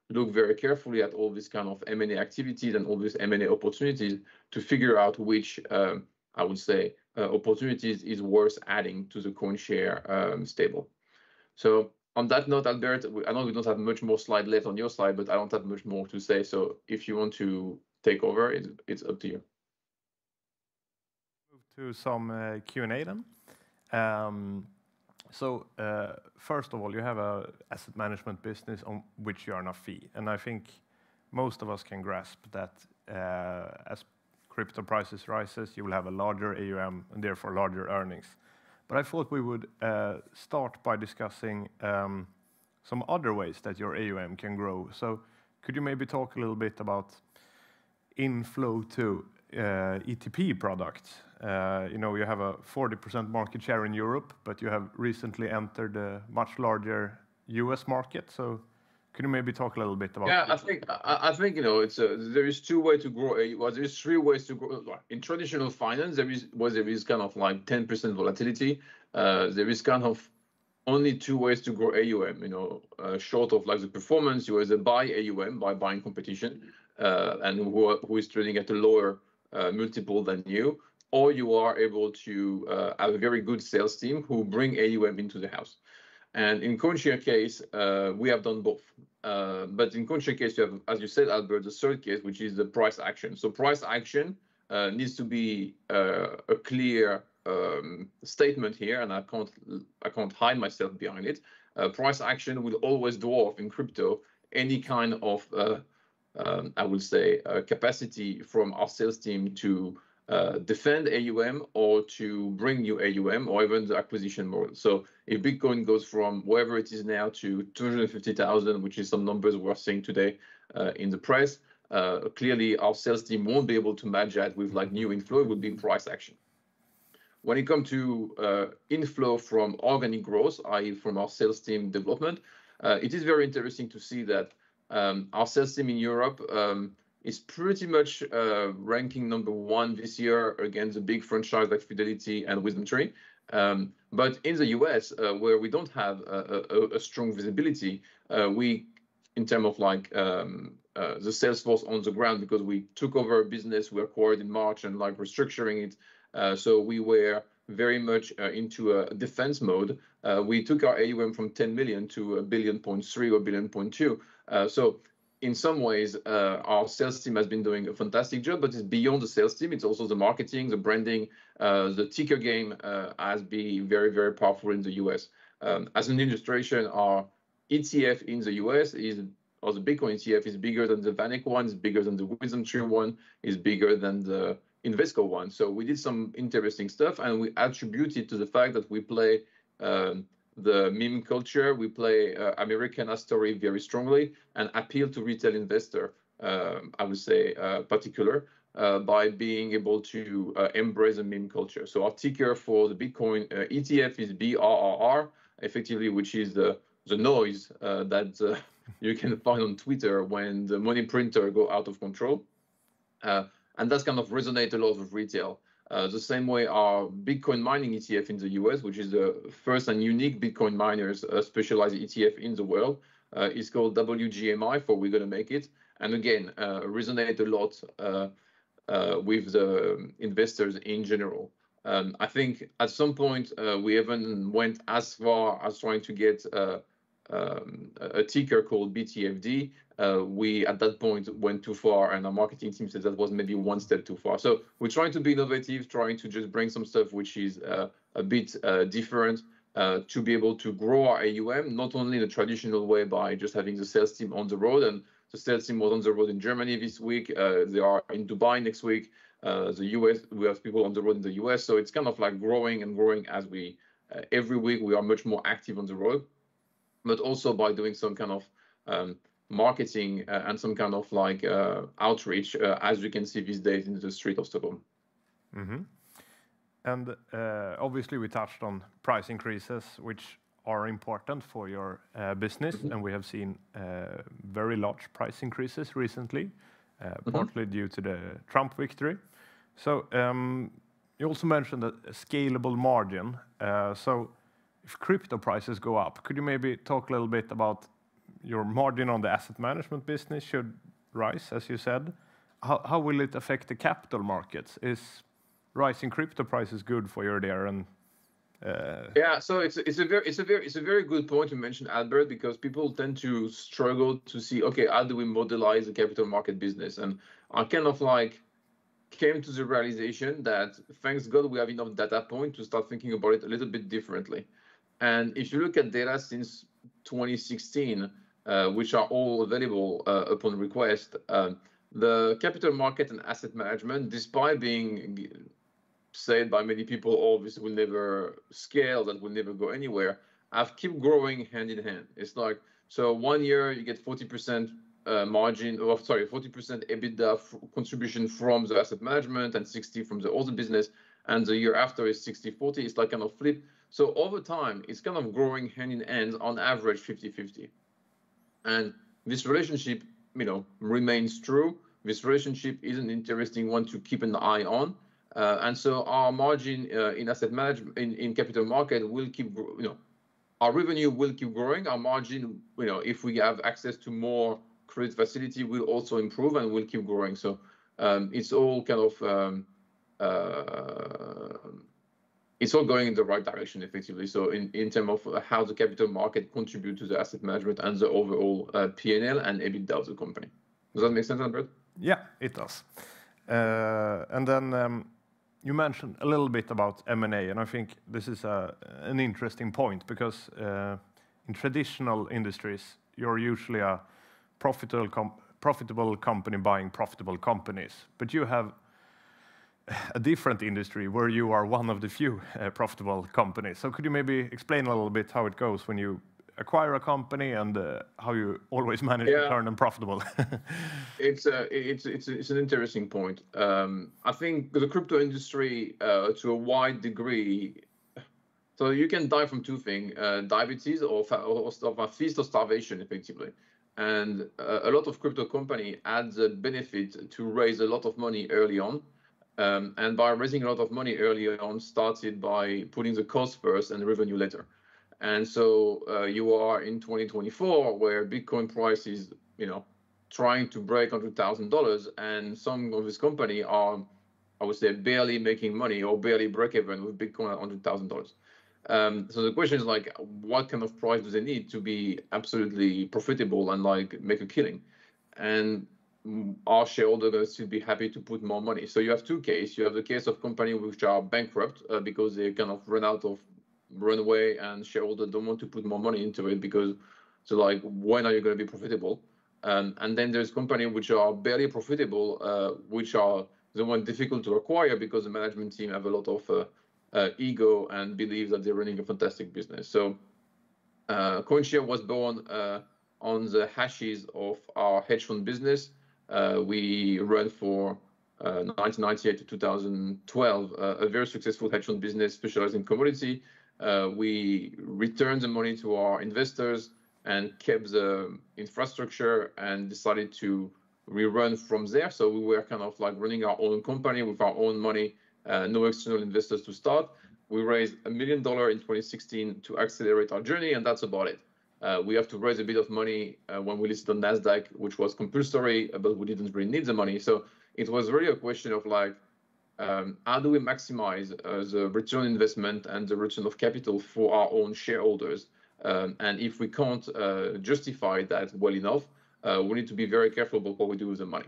look very carefully at all this kind of M&A activities and all these M&A opportunities to figure out which, I would say, opportunities is worth adding to the CoinShare stable. So on that note, Albert, I know we don't have much more slide left on your side, but I don't have much more to say. So if you want to take over, it's up to you. Move to some Q&A then. First of all, you have a asset management business on which you earn a fee. And I think most of us can grasp that as crypto prices rises, you will have a larger AUM and therefore larger earnings. But I thought we would start by discussing some other ways that your AUM can grow. So could you maybe talk a little bit about inflow to ETP products? You have a 40% market share in Europe, but you have recently entered a much larger US market. So Could you maybe talk a little bit about? Yeah, I think there is two ways to grow. Well, there is three ways to grow. In traditional finance, there is kind of like 10% volatility. There is kind of only two ways to grow AUM. Short of like the performance, you either buy AUM by buying competition, and who is trading at a lower multiple than you, or you are able to have a very good sales team who bring AUM into the house. And in CoinShare case, we have done both. But in CoinShare case, you have, as you said, Albert, the third case, which is the price action. So price action needs to be a clear statement here, and I can't hide myself behind it. Price action will always dwarf in crypto any kind of, I would say, capacity from our sales team to defend AUM or to bring new AUM or even the acquisition model. So if Bitcoin goes from wherever it is now to 250,000, which is some numbers we're seeing today in the press, clearly our sales team won't be able to match that with like new inflow. It would be price action. When it comes to inflow from organic growth, i.e. from our sales team development, it is very interesting to see that our sales team in Europe is pretty much ranking #1 this year against the big franchise like Fidelity and WisdomTree. But in the US, where we don't have a strong visibility, in terms of like the sales force on the ground, because we took over a business we acquired in March and like restructuring it. So we were very much into a defense mode. We took our AUM from 10 million to 1.3 billion or 1.2 billion. So in some ways, our sales team has been doing a fantastic job, but it's beyond the sales team. It's also the marketing, the branding, the ticker game has been very, very powerful in the US. As an illustration, our ETF in the US or the Bitcoin ETF is bigger than the VanEck one, is bigger than the WisdomTree one, is bigger than the Invesco one. So we did some interesting stuff, and we attribute it to the fact that we play the meme culture, we play Americana story very strongly and appeal to retail investor, I would say particular, by being able to embrace the meme culture. So our ticker for the Bitcoin ETF is BRRR, effectively, which is the noise that you can find on Twitter when the money printer go out of control. And that's kind of resonate a lot with retail. The same way our Bitcoin mining ETF in the US, which is the first and unique Bitcoin miners specialized ETF in the world, is called WGMI for We're Gonna Make It. And again, resonate a lot with the investors in general. I think at some point we even went as far as trying to get a ticker called BTFD. We at that point went too far, and our marketing team said that was maybe one step too far. So we're trying to be innovative, trying to just bring some stuff which is a bit different to be able to grow our AUM, not only the traditional way by just having the sales team on the road. And the sales team was on the road in Germany this week. They are in Dubai next week. The US, we have people on the road in the US. So it's kind of like growing and growing as we every week we are much more active on the road, but also by doing some kind of marketing and some kind of like outreach, as you can see these days in the street of Stockholm. Mm-hmm. And obviously we touched on price increases, which are important for your business, and we have seen very large price increases recently, partly due to the Trump victory. So you also mentioned a scalable margin. So if crypto prices go up, could you maybe talk a little bit about your margin on the asset management business should rise, as you said? How will it affect the capital markets? Is rising crypto prices good for your there? And yeah, so it's a very good point you mentioned, Albert, because people tend to struggle to see, okay, how do we modelize the capital market business? And I kind of like came to the realization that thanks God we have enough data point to start thinking about it a little bit differently. And if you look at data since 2016, which are all available upon request, the capital market and asset management, despite being said by many people, oh, this will never scale, that will never go anywhere, have kept growing hand in hand. It's like, so 1 year you get 40% margin, or sorry, 40% EBITDA contribution from the asset management and 60 from the other business, and the year after is 60-40. It's like kind of flip. So over time, it's kind of growing hand in hand on average 50-50. And this relationship, remains true. This relationship is an interesting one to keep an eye on. And so our margin in asset management, in capital market will keep, our revenue will keep growing. Our margin, if we have access to more credit facility, will also improve and will keep growing. So it's all kind of, it's all going in the right direction, effectively. So in terms of how the capital market contribute to the asset management and the overall P&L and EBITDA of the company. Does that make sense, Albert? Yeah, it does. And then you mentioned a little bit about M&A, and I think this is an interesting point because in traditional industries, you're usually a profitable company buying profitable companies, but you have a different industry where you are one of the few profitable companies. So could you maybe explain a little bit how it goes when you acquire a company and how you always manage to turn them profitable? It's an interesting point. I think the crypto industry, to a wide degree, so you can die from two things: diabetes or feast or starvation, effectively. And a lot of crypto company had the benefit to raise a lot of money early on. And by raising a lot of money early on, started by putting the cost first and the revenue later. And so you are in 2024, where Bitcoin price is, trying to break $100,000, and some of this company are, I would say, barely making money or barely break even with Bitcoin at $100,000. So the question is like, what kind of price do they need to be absolutely profitable and like make a killing? And our shareholders should be happy to put more money. So you have two cases. You have the case of companies which are bankrupt because they kind of run out of runway, and shareholders don't want to put more money into it because so like, when are you going to be profitable? And then there's companies which are barely profitable, which are the one difficult to acquire because the management team have a lot of ego and believe that they're running a fantastic business. So CoinShare was born on the hashes of our hedge fund business. We ran for 1998 to 2012 a very successful hedge fund business specialized in commodity. We returned the money to our investors and kept the infrastructure and decided to rerun from there. So we were kind of like running our own company with our own money, no external investors to start. We raised $1 million in 2016 to accelerate our journey, and that's about it. We have to raise a bit of money when we listed on NASDAQ, which was compulsory, but we didn't really need the money. So it was really a question of like, how do we maximize the return on investment and the return of capital for our own shareholders? And if we can't justify that well enough, we need to be very careful about what we do with the money.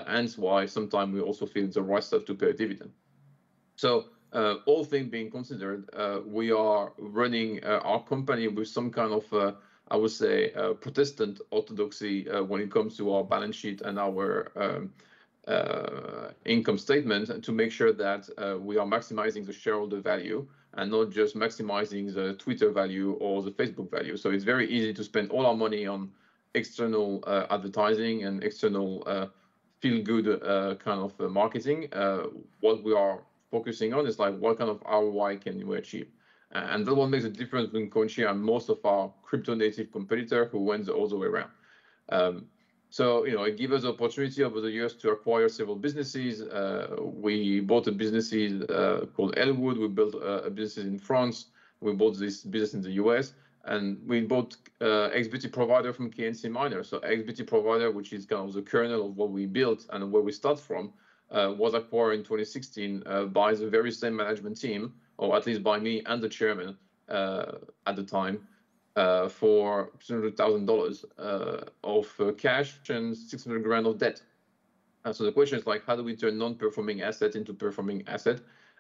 Hence why sometimes we also feel it's the right stuff to pay a dividend. So all things being considered, we are running our company with some kind of, I would say, Protestant orthodoxy when it comes to our balance sheet and our income statement, to make sure that we are maximizing the shareholder value and not just maximizing the Twitter value or the Facebook value. So it's very easy to spend all our money on external advertising and external feel-good kind of marketing. What we are focusing on is like, what kind of ROI can we achieve? And that one makes a difference between CoinShare and most of our crypto-native competitor who went the other way around. So, it gives us the opportunity over the years to acquire several businesses. We bought a business called Elwood. We built a business in France. We bought this business in the US. And we bought XBT Provider from KNC Miner. So XBT Provider, which is kind of the kernel of what we built and where we start from, was acquired in 2016 by the very same management team, or at least by me and the chairman at the time, for $200,000 of cash and 600 grand of debt. So the question is like, how do we turn non-performing asset into performing asset?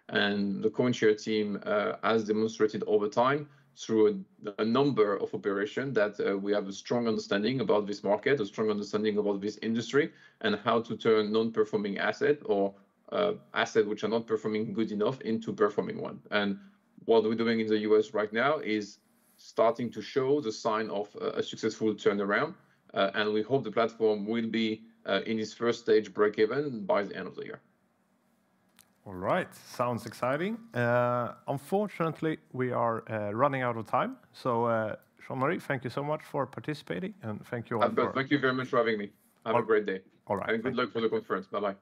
And the CoinShare team has demonstrated over time through a number of operations that we have a strong understanding about this market, a strong understanding about this industry, and how to turn non-performing asset or assets which are not performing good enough into performing one. And what we're doing in the US right now is starting to show the sign of a successful turnaround. And we hope the platform will be in its first stage break-even by the end of the year. All right, sounds exciting. Unfortunately, we are running out of time. So Jean-Marie, thank you so much for participating, and thank you all Albert, thank you very much for having me. Have a great day. All right. And good luck for the conference. Bye-bye.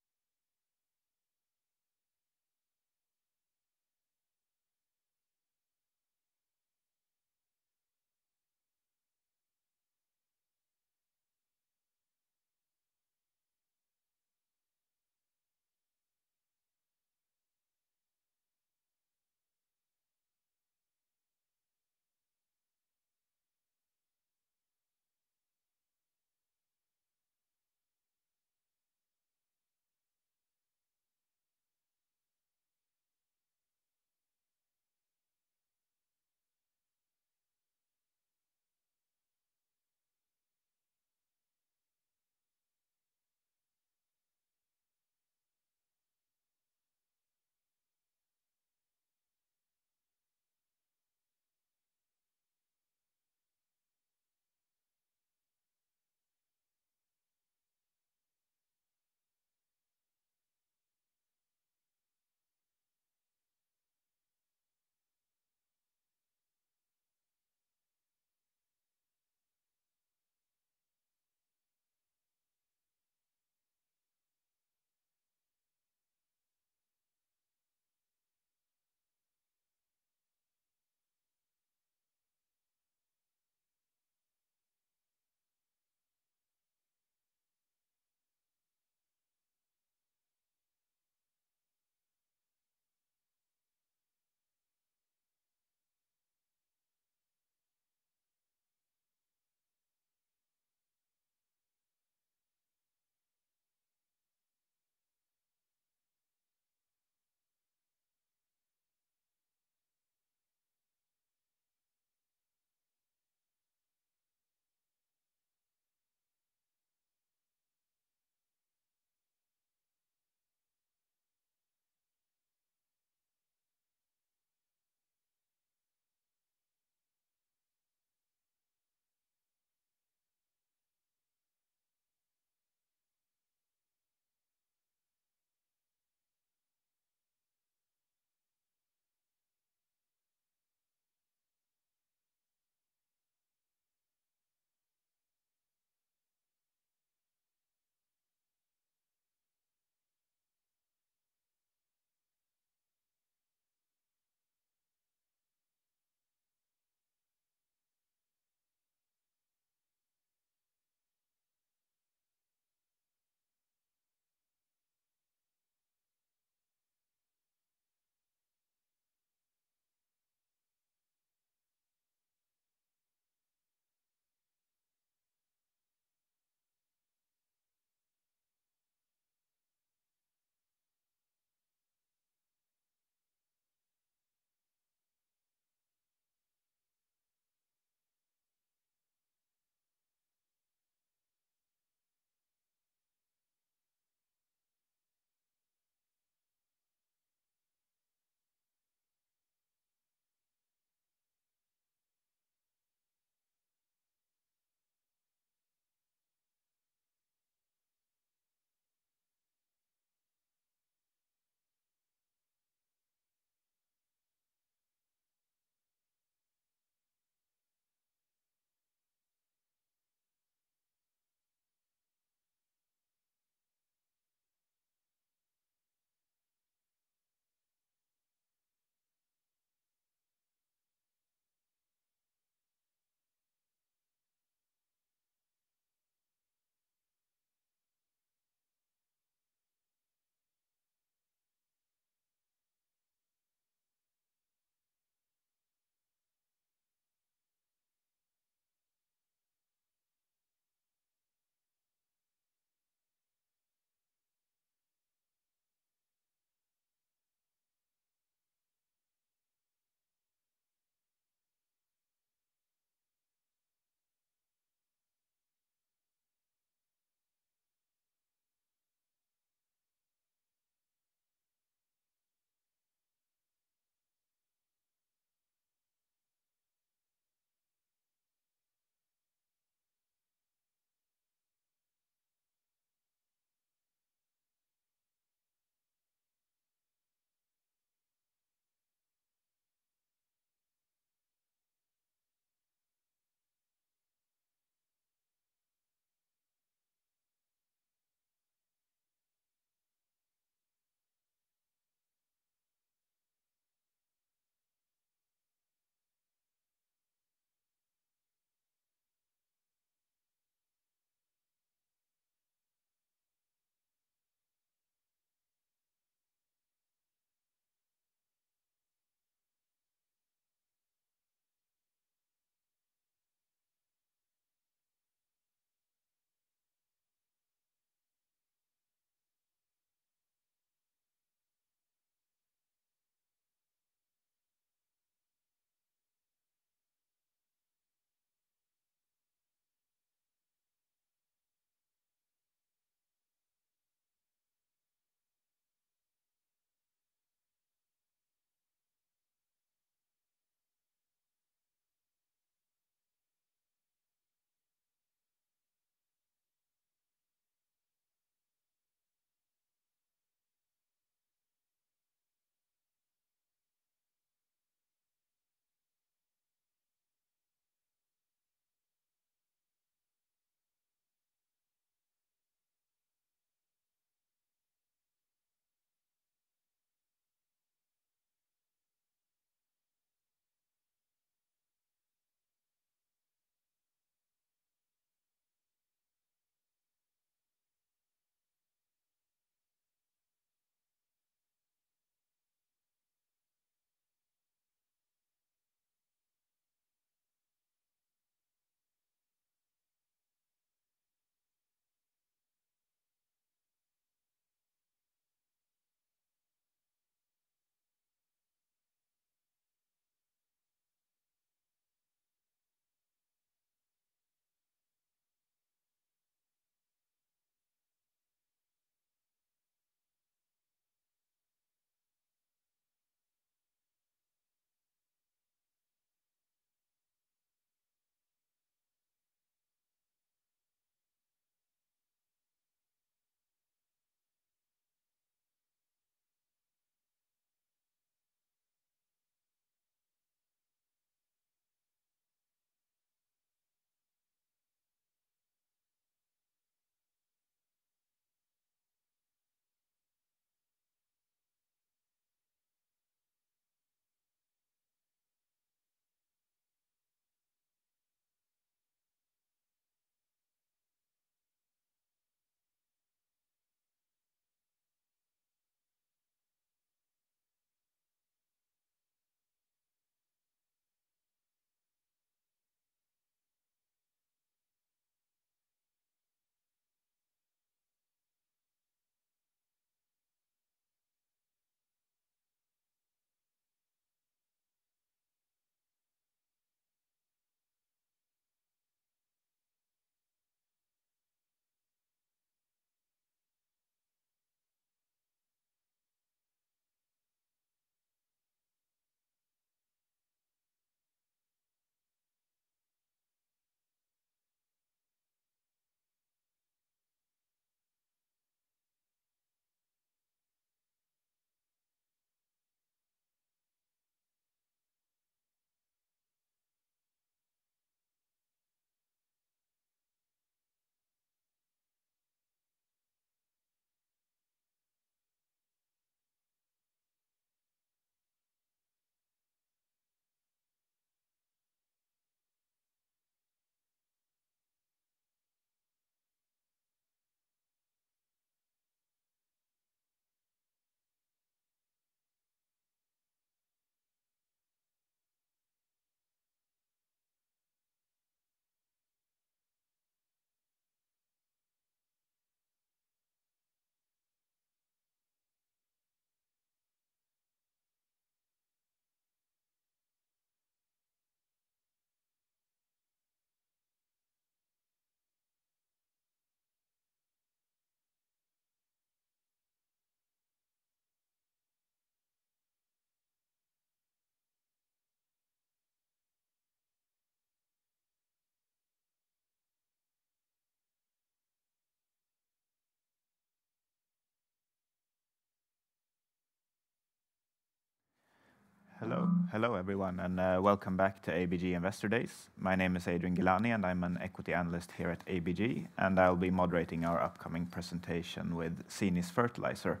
Hello, everyone, and welcome back to ABG Investor Days. My name is Adrian Gilani, and I'm an equity analyst here at ABG, and I'll be moderating our upcoming presentation with Cinis Fertilizer.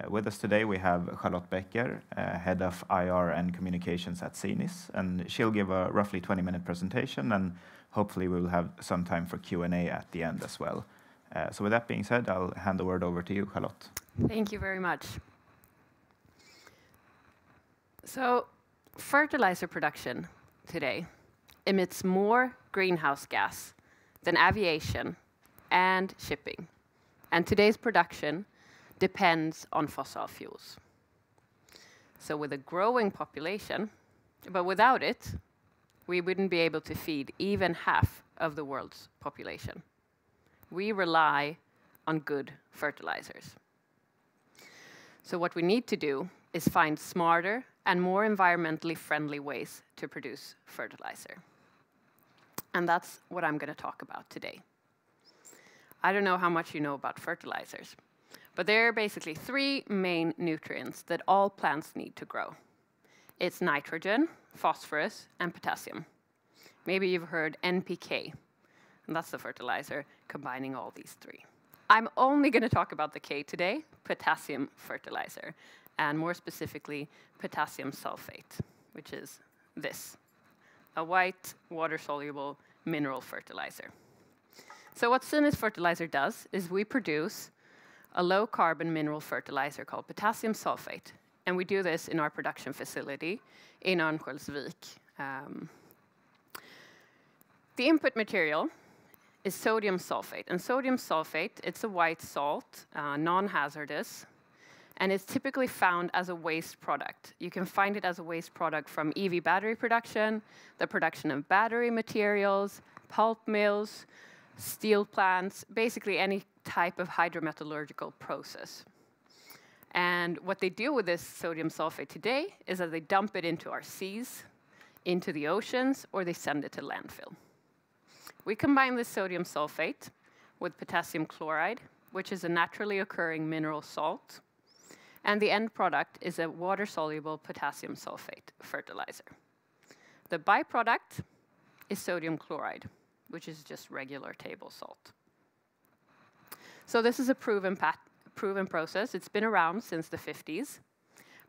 With us today, we have Charlotte Becker, Head of IR and Communications at Cinis, and she'll give a roughly 20-minute presentation, and hopefully we will have some time for Q&A at the end as well. So with that being said, I'll hand the word over to you, Charlotte. Thank you very much. So, fertilizer production today emits more greenhouse gas than aviation and shipping. And today's production depends on fossil fuels. So with a growing population, but without it, we wouldn't be able to feed even half of the world's population. We rely on good fertilizers. So what we need to do is find smarter and more environmentally friendly ways to produce fertilizer. And that's what I'm going to talk about today. I don't know how much you know about fertilizers, but there are basically three main nutrients that all plants need to grow. It's nitrogen, phosphorus, and potassium. Maybe you've heard NPK, and that's the fertilizer combining all these three. I'm only going to talk about the K today, potassium fertilizer, and more specifically, potassium sulfate, which is this, a white, water-soluble mineral fertilizer. So what Cinis Fertilizer does is we produce a low-carbon mineral fertilizer called potassium sulfate, and we do this in our production facility in Örnsköldsvik. The input material is sodium sulfate, and sodium sulfate, it's a white salt, non-hazardous, and it's typically found as a waste product. You can find it as a waste product from EV battery production, the production of battery materials, pulp mills, steel plants, basically any type of hydrometallurgical process. And what they do with this sodium sulfate today is that they dump it into our seas, into the oceans, or they send it to landfill. We combine this sodium sulfate with potassium chloride, which is a naturally occurring mineral salt, and the end product is a water-soluble potassium sulfate fertilizer. The byproduct is sodium chloride, which is just regular table salt. So this is a proven process. It's been around since the 50s,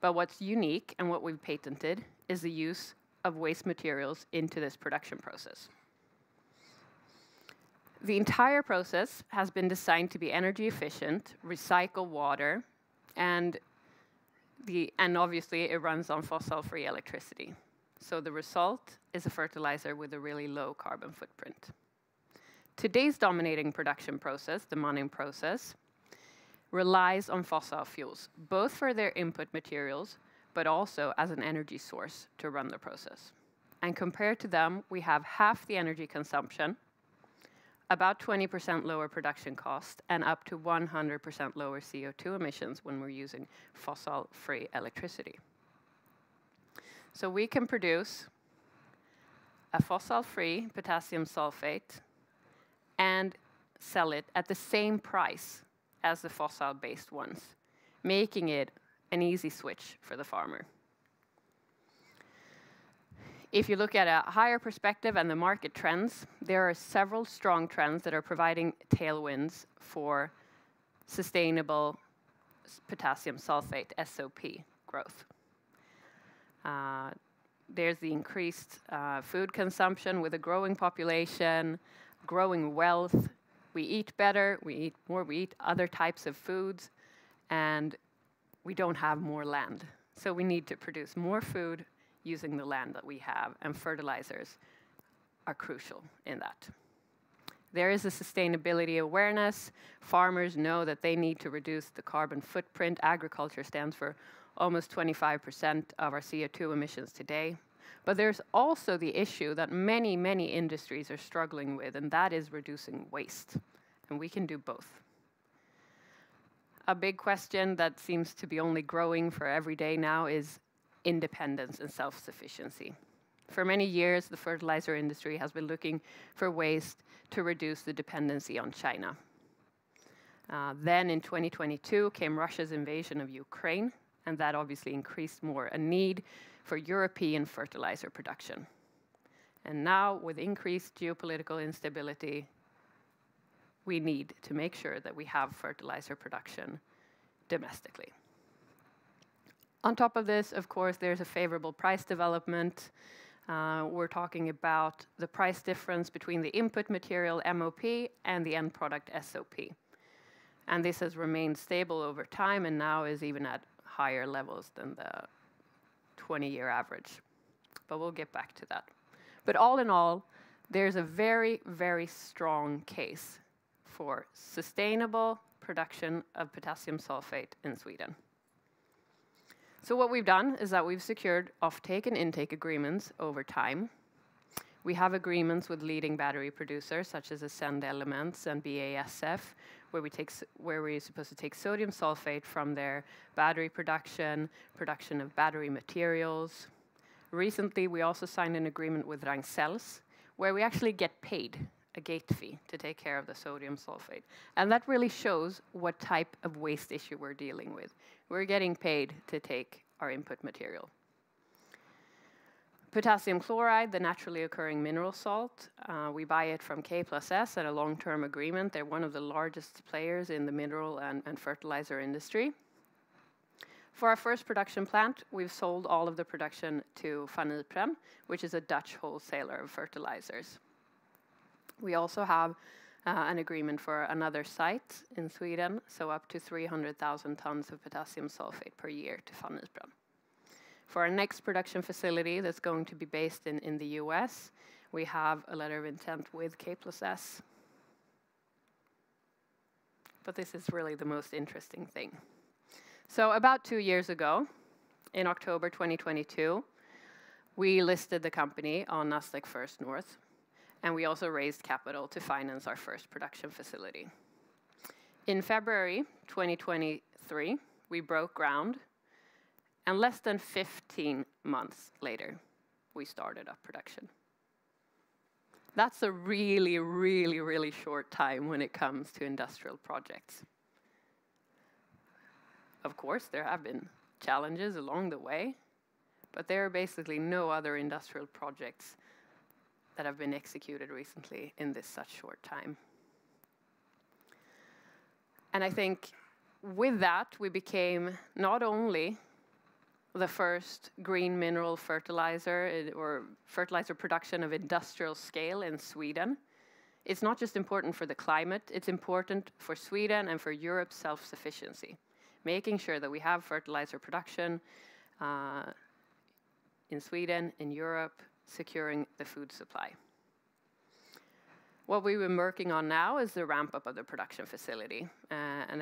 but what's unique and what we've patented is the use of waste materials into this production process. The entire process has been designed to be energy efficient, recycle water, and obviously it runs on fossil-free electricity. So the result is a fertilizer with a really low carbon footprint. Today's dominating production process, the mining process, relies on fossil fuels, both for their input materials, but also as an energy source to run the process. And compared to them, we have half the energy consumption, about 20% lower production cost, and up to 100% lower CO2 emissions when we're using fossil-free electricity. So we can produce a fossil-free potassium sulfate and sell it at the same price as the fossil-based ones, making it an easy switch for the farmer. If you look at a higher perspective and the market trends, there are several strong trends that are providing tailwinds for sustainable potassium sulfate, SOP, growth. There's the increased food consumption with a growing population, growing wealth. We eat better, we eat more, we eat other types of foods, and we don't have more land. So we need to produce more food using the land that we have, and fertilizers are crucial in that. There is a sustainability awareness. Farmers know that they need to reduce the carbon footprint. Agriculture stands for almost 25% of our CO2 emissions today. But there's also the issue that many, many industries are struggling with, and that is reducing waste. And we can do both. A big question that seems to be only growing for every day now is independence and self-sufficiency. For many years, the fertilizer industry has been looking for ways to reduce the dependency on China. Then in 2022 came Russia's invasion of Ukraine, and that obviously increased more a need for European fertilizer production. And now, with increased geopolitical instability, we need to make sure that we have fertilizer production domestically. On top of this, of course, there's a favorable price development. We're talking about the price difference between the input material MOP and the end product SOP. And this has remained stable over time and now is even at higher levels than the 20-year average. But we'll get back to that. But all in all, there's a very, very strong case for sustainable production of potassium sulfate in Sweden. So what we've done is that we've secured offtake and intake agreements over time. We have agreements with leading battery producers such as Ascend Elements and BASF, where we're supposed to take sodium sulfate from their battery production of battery materials. Recently, we also signed an agreement with Ragn-Sells, where we actually get paid a gate fee to take care of the sodium sulfate. And that really shows what type of waste issue we're dealing with. We're getting paid to take our input material. Potassium chloride, the naturally occurring mineral salt, we buy it from K+S at a long-term agreement. They're one of the largest players in the mineral and fertilizer industry. For our first production plant, we've sold all of the production to Van Iperen, which is a Dutch wholesaler of fertilizers. We also have an agreement for another site in Sweden, so up to 300,000 tons of potassium sulfate per year to Van Iperen. For our next production facility that's going to be based in the US, we have a letter of intent with K+S. But this is really the most interesting thing. So about 2 years ago, in October 2022, we listed the company on Nasdaq First North. And we also raised capital to finance our first production facility. In February 2023, we broke ground, and less than 15 months later, we started up production. That's a really, really, really short time when it comes to industrial projects. Of course, there have been challenges along the way, but there are basically no other industrial projects that have been executed recently in this such short time. And I think with that, we became not only the first green mineral fertilizer or fertilizer production of industrial scale in Sweden. It's not just important for the climate, it's important for Sweden and for Europe's self-sufficiency, making sure that we have fertilizer production in Sweden, in Europe, securing the food supply. What we've been working on now is the ramp up of the production facility, and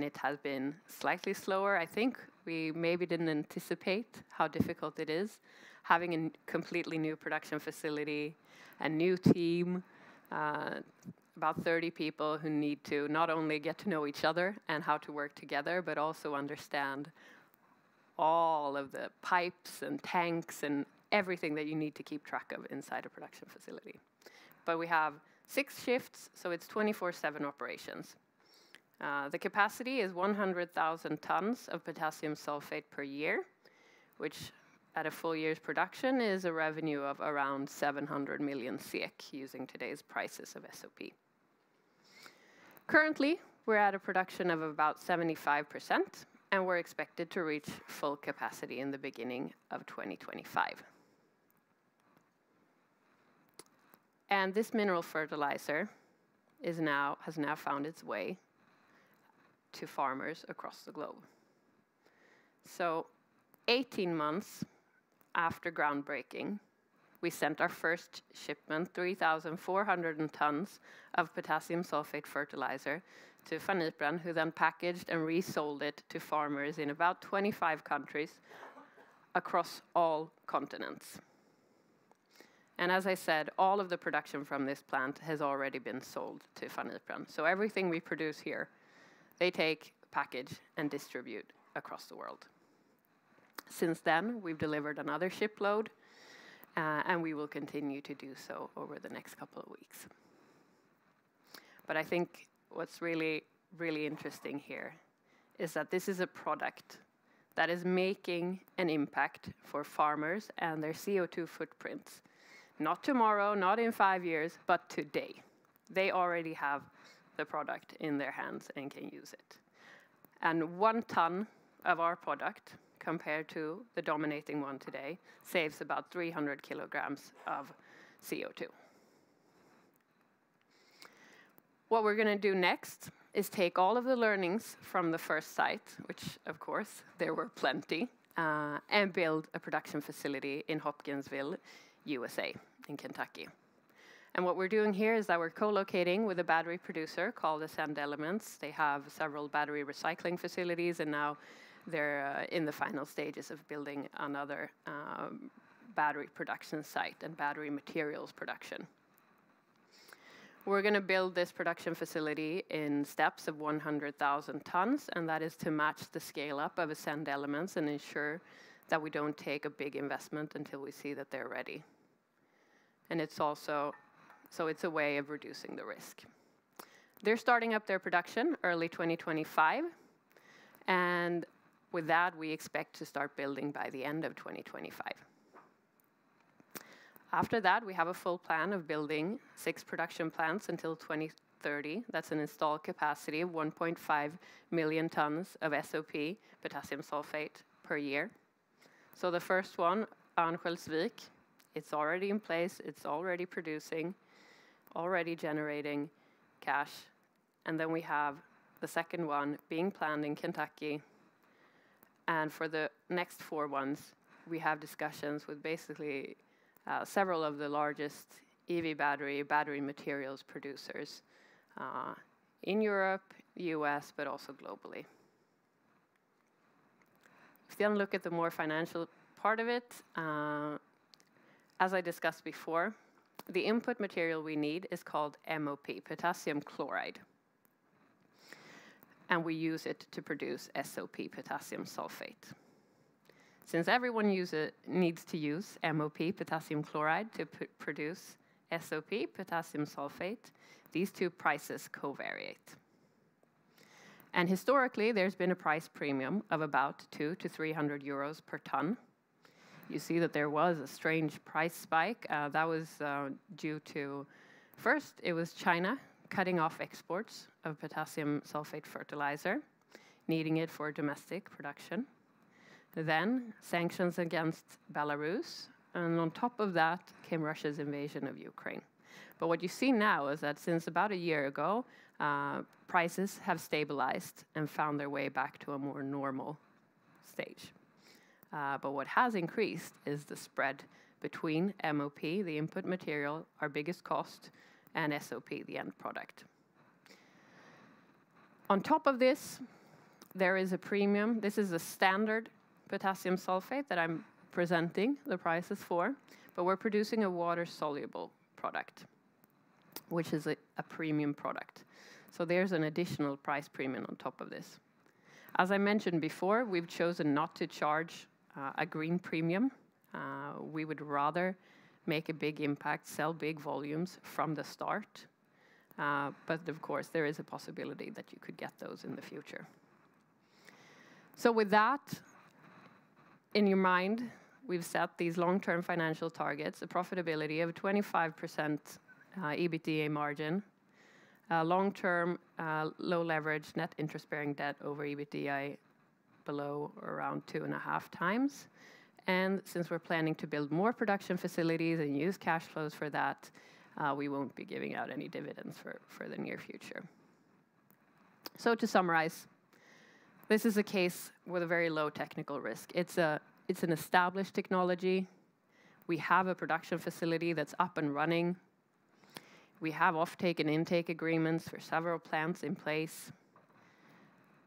it has been slightly slower. I think we maybe didn't anticipate how difficult it is, having a completely new production facility, a new team, about 30 people who need to not only get to know each other and how to work together, but also understand all of the pipes and tanks and everything that you need to keep track of inside a production facility. But we have 6 shifts, so it's 24/7 operations. The capacity is 100,000 tons of potassium sulfate per year, which at a full year's production is a revenue of around 700 million SEK using today's prices of SOP. Currently, we're at a production of about 75%, and we're expected to reach full capacity in the beginning of 2025. And this mineral fertilizer has now found its way to farmers across the globe. So 18 months after groundbreaking, we sent our first shipment, 3,400 tons of potassium sulfate fertilizer to Van Iperen, who then packaged and resold it to farmers in about 25 countries across all continents. And as I said, all of the production from this plant has already been sold to Van Iperen. So everything we produce here, they take, package, and distribute across the world. Since then, we've delivered another shipload, and we will continue to do so over the next couple of weeks. But I think what's really, really interesting here is that this is a product that is making an impact for farmers and their CO2 footprints. Not tomorrow, not in 5 years, but today. They already have the product in their hands and can use it. And 1 ton of our product, compared to the dominating one today, saves about 300 kilograms of CO2. What we're going to do next is take all of the learnings from the first site, which of course there were plenty, and build a production facility in Hopkinsville, USA, in Kentucky. And what we're doing here is that we're co-locating with a battery producer called Ascend Elements. They have several battery recycling facilities, and now they're in the final stages of building another battery production site and battery materials production. We're going to build this production facility in steps of 100,000 tons, and that is to match the scale up of Ascend Elements and ensure that we don't take a big investment until we see that they're ready. And it's also, so it's a way of reducing the risk. They're starting up their production early 2025, and with that, we expect to start building by the end of 2025. After that, we have a full plan of building 6 production plants until 2030. That's an installed capacity of 1.5 million tons of SOP, potassium sulfate, per year. So the first one, Örnsköldsvik, it's already in place, it's already producing, already generating cash. And then we have the second one being planned in Kentucky. And for the next 4 ones, we have discussions with basically several of the largest EV battery materials producers in Europe, US, but also globally. If you then look at the more financial part of it, as I discussed before, the input material we need is called MOP, potassium chloride. And we use it to produce SOP, potassium sulfate. Since everyone needs to use MOP, potassium chloride, to produce SOP, potassium sulfate, these 2 prices covariate. And historically, there's been a price premium of about 200 to 300 euros per ton. You see that there was a strange price spike. That was due to, first, it was China cutting off exports of potassium sulfate fertilizer, needing it for domestic production. Then sanctions against Belarus, and on top of that came Russia's invasion of Ukraine. But what you see now is that since about a year ago, prices have stabilized and found their way back to a more normal stage. But what has increased is the spread between MOP, the input material, our biggest cost, and SOP, the end product. On top of this, there is a premium. This is a standard potassium sulfate that I'm presenting the prices for, but we're producing a water-soluble product, which is a premium product. So there's an additional price premium on top of this. As I mentioned before, we've chosen not to charge a green premium. We would rather make a big impact, sell big volumes from the start. But of course, there is a possibility that you could get those in the future. So with that in your mind, we've set these long-term financial targets, a profitability of 25% EBITDA margin, long-term low leverage net interest-bearing debt over EBITDA below around 2.5 times. And since we're planning to build more production facilities and use cash flows for that, we won't be giving out any dividends for the near future. So to summarize, this is a case with a very low technical risk. It's an established technology. We have a production facility that's up and running. We have offtake and intake agreements for several plants in place.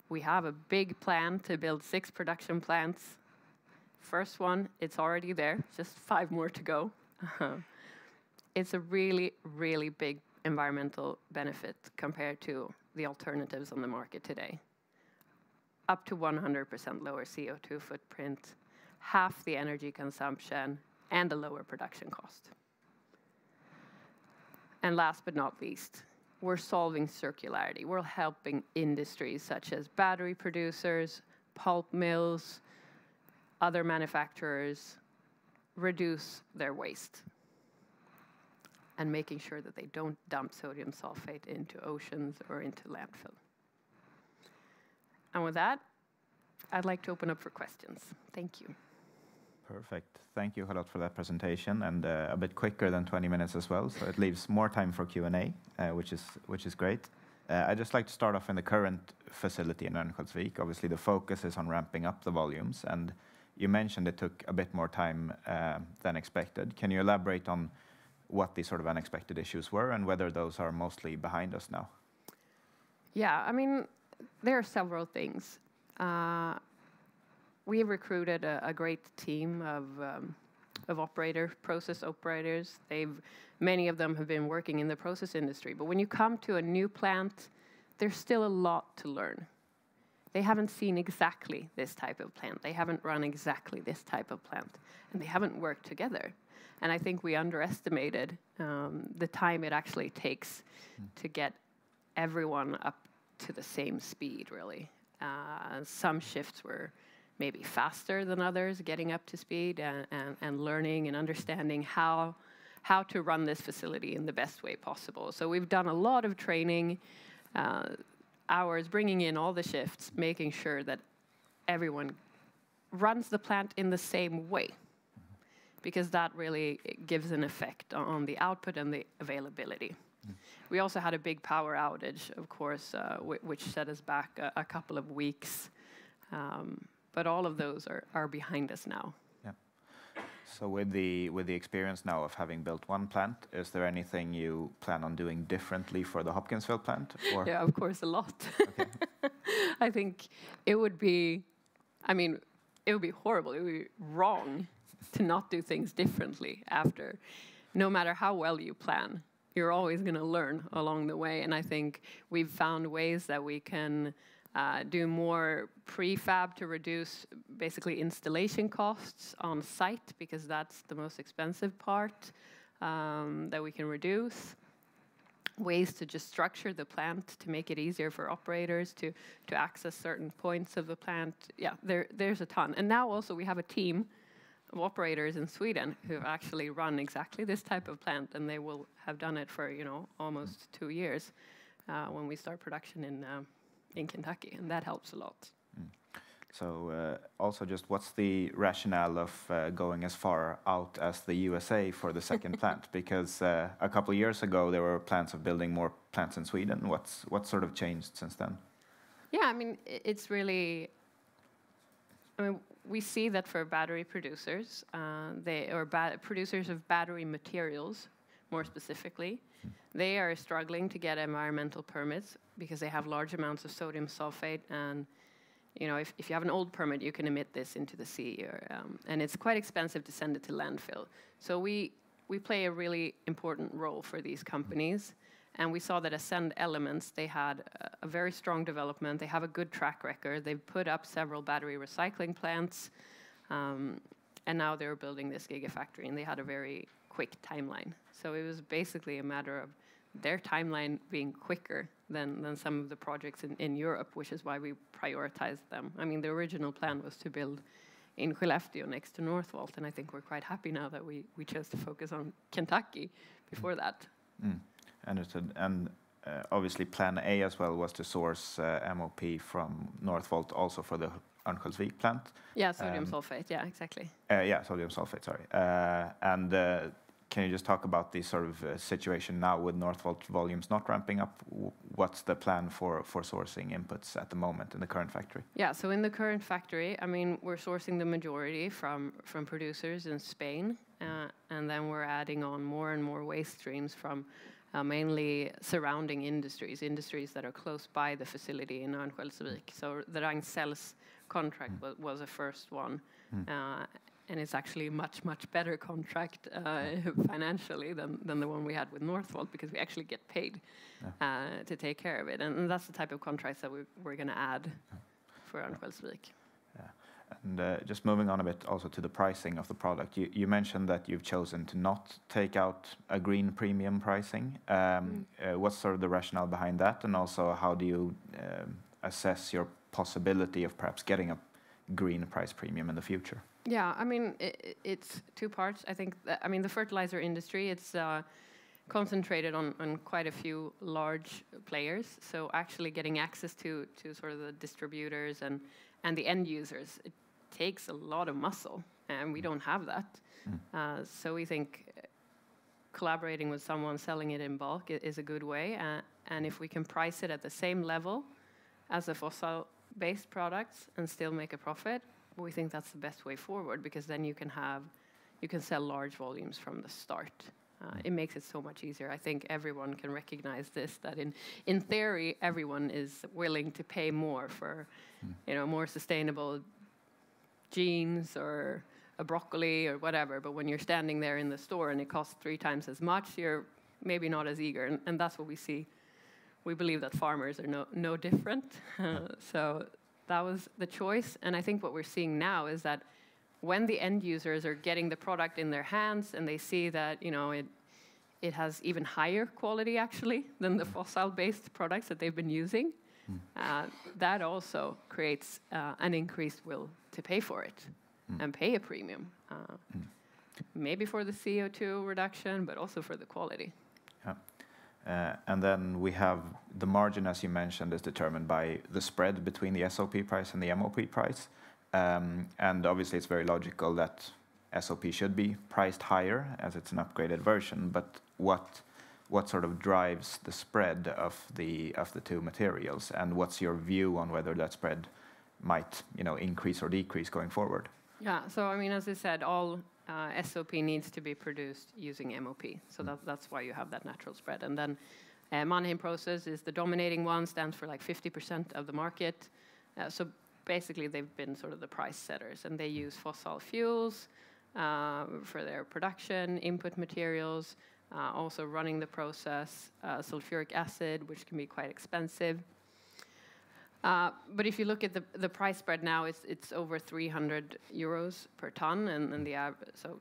We have a big plan to build 6 production plants. First one, it's already there, just 5 more to go. It's a really, really big environmental benefit compared to the alternatives on the market today. Up to 100% lower CO2 footprint, half the energy consumption, and a lower production cost. And last but not least, we're solving circularity. We're helping industries such as battery producers, pulp mills, other manufacturers reduce their waste and making sure that they don't dump sodium sulfate into oceans or into landfill. And with that, I'd like to open up for questions. Thank you. Perfect. Thank you a lot for that presentation, and a bit quicker than 20 minutes as well, so it leaves more time for Q&A, which is great. I'd just like to start off in the current facility in Örnsköldsvik. Obviously, the focus is on ramping up the volumes, and you mentioned it took a bit more time than expected. Can you elaborate on what these sort of unexpected issues were and whether those are mostly behind us now? Yeah, I mean, there are several things. We have recruited a great team of process operators. Many of them have been working in the process industry. But when you come to a new plant, there's still a lot to learn. They haven't seen exactly this type of plant. They haven't run exactly this type of plant. And they haven't worked together. And I think we underestimated the time it actually takes to get everyone up to the same speed, really. Some shifts were maybe faster than others, getting up to speed and learning and understanding how to run this facility in the best way possible. So we've done a lot of training hours, bringing in all the shifts, making sure that everyone runs the plant in the same way, because that really gives an effect on the output and the availability. We also had a big power outage, of course, which set us back a couple of weeks. But all of those are behind us now. Yeah. So with the experience now of having built one plant, is there anything you plan on doing differently for the Hopkinsville plant? Or? Yeah, of course, a lot. Okay. I think it would be horrible. It would be wrong to not do things differently after. No matter how well you plan, you're always going to learn along the way. And I think we've found ways that we can do more prefab to reduce basically installation costs on site, because that's the most expensive part that we can reduce. Ways to just structure the plant to make it easier for operators to access certain points of the plant. Yeah, there's a ton. And now also we have a team of operators in Sweden who have actually run exactly this type of plant, and they will have done it for almost 2 years when we start production in Kentucky, and that helps a lot. So also just what's the rationale of going as far out as the USA for the second plant? Because a couple of years ago there were plans of building more plants in Sweden. What's sort of changed since then? Yeah, I mean, it's really, we see that for battery producers, producers of battery materials, more specifically, they are struggling to get environmental permits because they have large amounts of sodium sulfate. And if you have an old permit, you can emit this into the sea, and it's quite expensive to send it to landfill. So we play a really important role for these companies. And we saw that Ascend Elements, they had a very strong development. They have a good track record. They've put up several battery recycling plants. And now they're building this gigafactory, and they had a very quick timeline. So it was basically a matter of their timeline being quicker than some of the projects in Europe, which is why we prioritized them. I mean, the original plan was to build in Skellefteå next to Northvolt, and I think we're quite happy now that we chose to focus on Kentucky before that. Understood. And obviously plan A as well was to source MOP from Northvolt also for the Örnsköldsvik plant. Yeah, sodium sulfate. Yeah, exactly. Yeah, sodium sulfate, sorry. And can you just talk about the sort of situation now with Northvolt volumes not ramping up? What's the plan for sourcing inputs at the moment in the current factory? Yeah, so in the current factory, I mean, we're sourcing the majority from producers in Spain, and then we're adding on more and more waste streams from mainly surrounding industries that are close by the facility in Örnsköldsvik. So the Ragn-Sells contract was the first one. And it's actually a much better contract financially than the one we had with Northvolt, because we actually get paid to take care of it. And that's the type of contracts that we're going to add for Örnsköldsvik. Yeah. And just moving on a bit also to the pricing of the product, you mentioned that you've chosen to not take out a green premium pricing. What's sort of the rationale behind that? And also how do you assess your possibility of perhaps getting a green price premium in the future? Yeah, I mean, it's two parts. I think, I mean, the fertilizer industry, it's concentrated on quite a few large players. So actually getting access to sort of the distributors and the end users, it takes a lot of muscle, and we don't have that. So we think collaborating with someone selling it in bulk is a good way. And if we can price it at the same level as the fossil-based products and still make a profit, we think that's the best way forward, because then you can sell large volumes from the start. It makes it so much easier. I think everyone can recognize this, that in theory, everyone is willing to pay more for, more sustainable jeans or a broccoli or whatever. But when you're standing there in the store and it costs 3 times as much, you're maybe not as eager. And that's what we see. We believe that farmers are no different. So that was the choice. And I think what we're seeing now is that when the end users are getting the product in their hands and they see that, it has even higher quality actually than the fossil-based products that they've been using, that also creates an increased will to pay for it and pay a premium. Maybe for the CO2 reduction, but also for the quality. And then we have the margin, as you mentioned, is determined by the spread between the SOP price and the MOP price. And obviously it's very logical that SOP should be priced higher as it's an upgraded version, but what sort of drives the spread of the two materials, and what's your view on whether that spread might increase or decrease going forward? Yeah, so I mean, as I said, all SOP needs to be produced using MOP, so that's why you have that natural spread. And then Mannheim process is the dominating one, stands for like 50% of the market. So basically they've been sort of the price setters, and they use fossil fuels for their production, input materials, also running the process, sulfuric acid, which can be quite expensive. But if you look at the price spread now, it's over 300 euros per ton, and so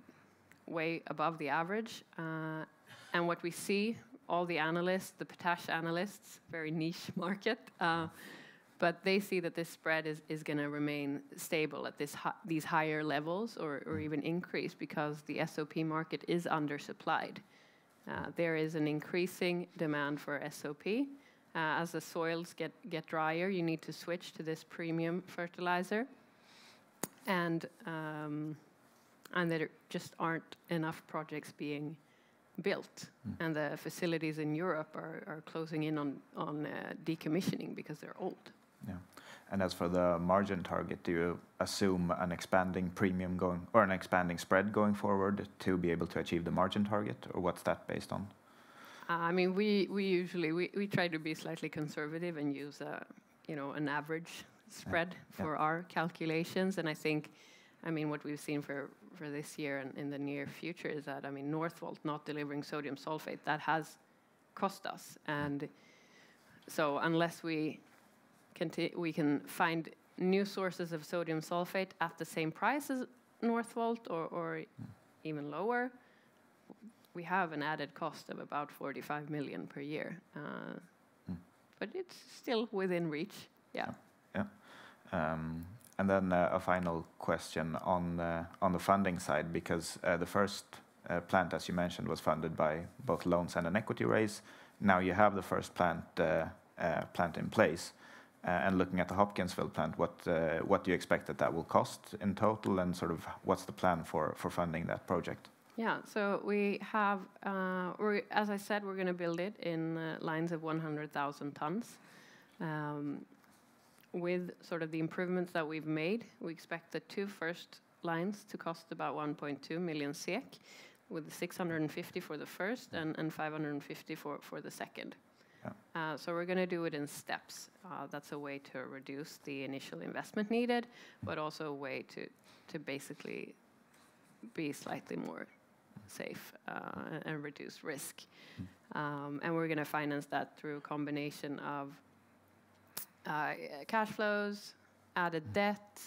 way above the average. And what we see, all the analysts, the potash analysts, very niche market, but they see that this spread is going to remain stable at these higher levels, or even increase, because the SOP market is undersupplied. There is an increasing demand for SOP. As the soils get drier, you need to switch to this premium fertilizer, and there just aren't enough projects being built, and the facilities in Europe are closing in on decommissioning because they're old. Yeah, and as for the margin target, do you assume an expanding premium or an expanding spread going forward to be able to achieve the margin target, or what's that based on? I mean, we usually try to be slightly conservative and use an average spread for our calculations. And I think, what we've seen for this year and in the near future is that, Northvolt not delivering sodium sulfate, that has cost us. And so unless we can find new sources of sodium sulfate at the same price as Northvolt or even lower, we have an added cost of about 45 million per year. But it's still within reach. Yeah. And then a final question on the funding side, because the first plant, as you mentioned, was funded by both loans and an equity raise. Now you have the first plant in place. And looking at the Hopkinsville plant, what do you expect that will cost in total, and sort of what's the plan for funding that project? Yeah, so we have, as I said, we're going to build it in lines of 100,000 tons. With sort of the improvements that we've made, we expect the 2 first lines to cost about 1.2 million SEK, with 650 for the first and 550 for the second. Yeah. So we're going to do it in steps. That's a way to reduce the initial investment needed, but also a way to basically be slightly more safe and reduce risk. And we're going to finance that through a combination of cash flows, added debt.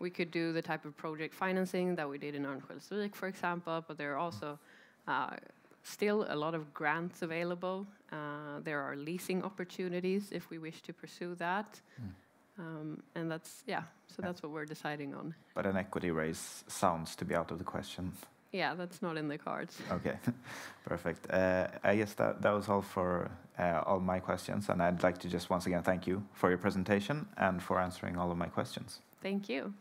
We could do the type of project financing that we did in Örnsköldsvik, for example, but there are also still a lot of grants available. There are leasing opportunities if we wish to pursue that. And that's, yeah, so that's what we're deciding on. But an equity raise sounds to be out of the question. Yeah, that's not in the cards. Okay, perfect. I guess that was all for all my questions, and I'd like to just once again thank you for your presentation and for answering all of my questions. Thank you.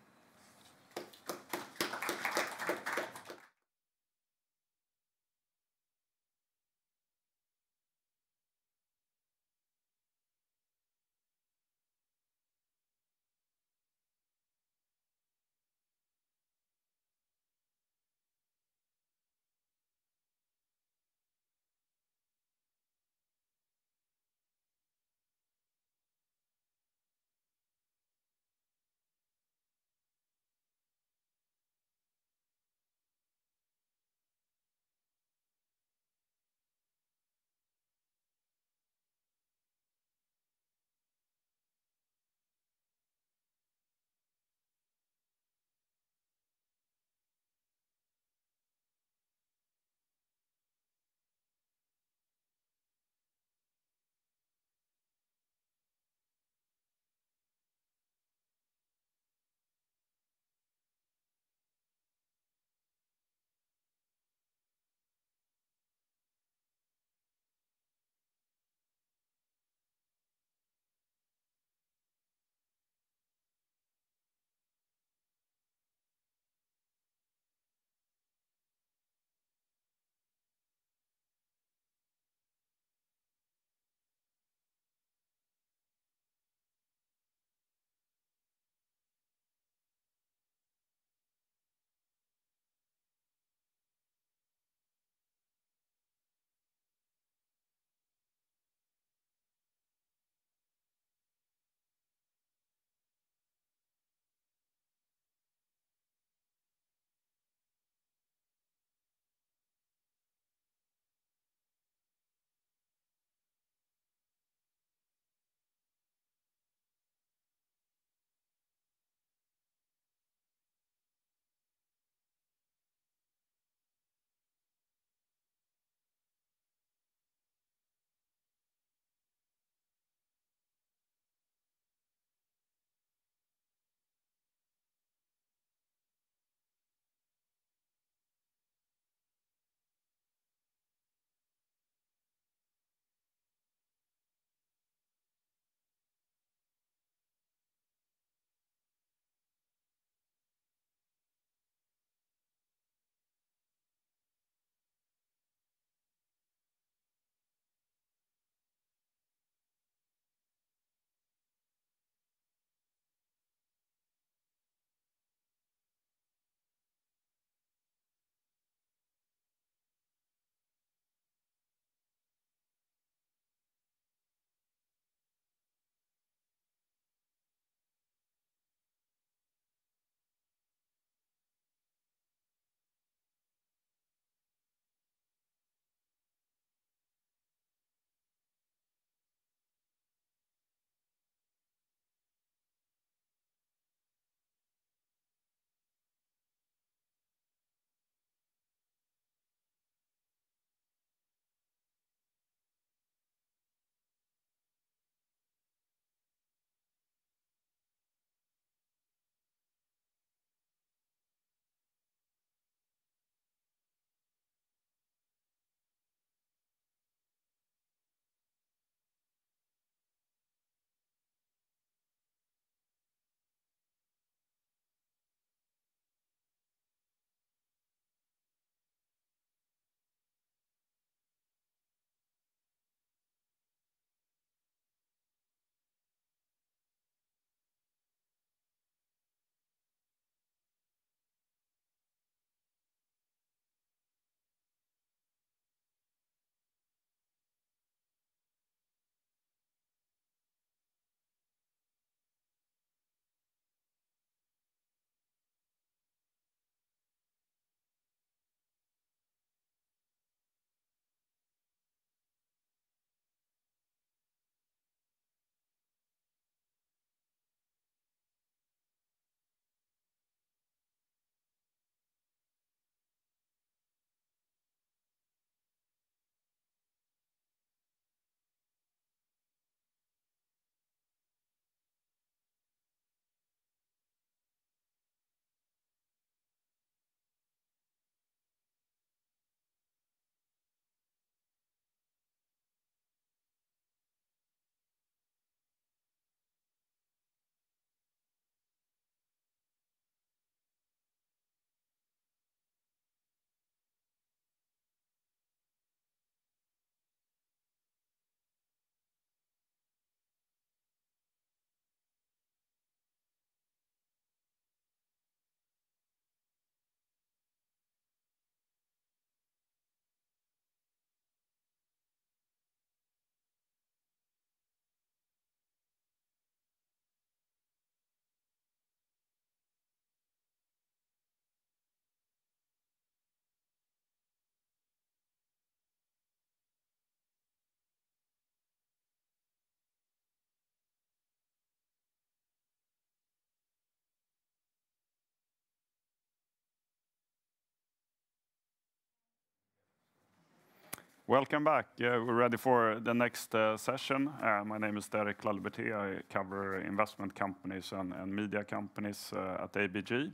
Welcome back. We're ready for the next session. My name is Derek Laliberte. I cover investment companies and media companies at ABG.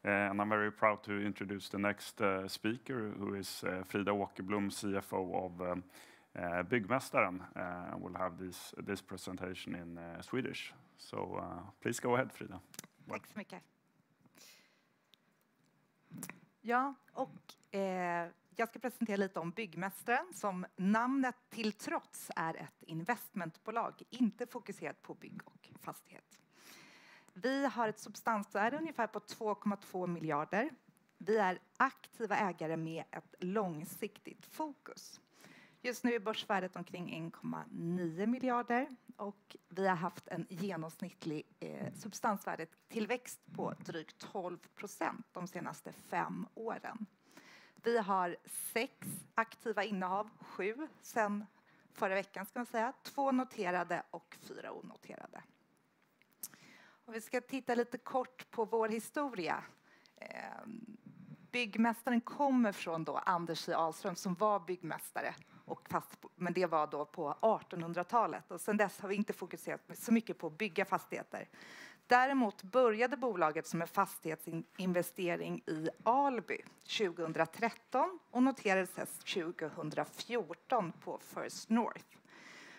And I'm very proud to introduce the next speaker, who is Frida Åkerblom, CFO of Byggmästaren. We'll have this presentation in Swedish. So please go ahead, Frida. Tack så mycket. Ja, och jag ska presentera lite om Byggmästaren, som namnet till trots är ett investmentbolag, inte fokuserat på bygg och fastighet. Vi har ett substansvärde ungefär på 2,2 miljarder. Vi är aktiva ägare med ett långsiktigt fokus. Just nu är börsvärdet omkring 1,9 miljarder och vi har haft en genomsnittlig substansvärdetillväxt på drygt 12% de senaste 5 åren. Vi har 6 aktiva innehav, 7 sedan förra veckan ska man säga, 2 noterade och 4 onoterade. Och vi ska titta lite kort på vår historia. Byggmästaren kommer från då Anders J. Ahlström som var byggmästare, men det var då på 1800-talet. Och sedan dess har vi inte fokuserat så mycket på att bygga fastigheter. Däremot började bolaget som en fastighetsinvestering i Alby 2013 och noterades 2014 på First North.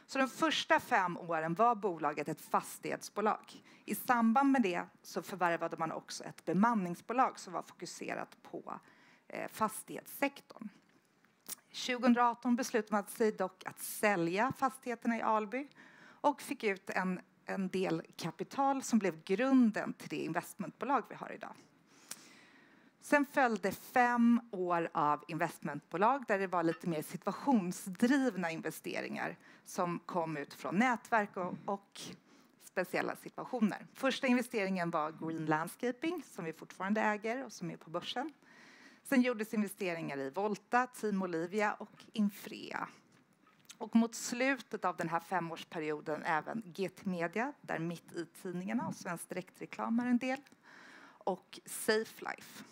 Så de första 5 åren var bolaget ett fastighetsbolag. I samband med det så förvärvade man också ett bemanningsbolag som var fokuserat på fastighetssektorn. 2018 beslutade man sig dock att sälja fastigheterna i Alby och fick ut en del kapital som blev grunden till det investmentbolag vi har idag. Sen följde 5 år av investmentbolag där det var lite mer situationsdrivna investeringar som kom ut från nätverk och speciella situationer. Första investeringen var Green Landscaping som vi fortfarande äger och som är på börsen. Sen gjordes investeringar i Volta, Team Olivia och Infrea. Och mot slutet av den här 5-årsperioden även GT Media, där Mitt i tidningarna och Svensk Direktreklam är en del, och Safe Life.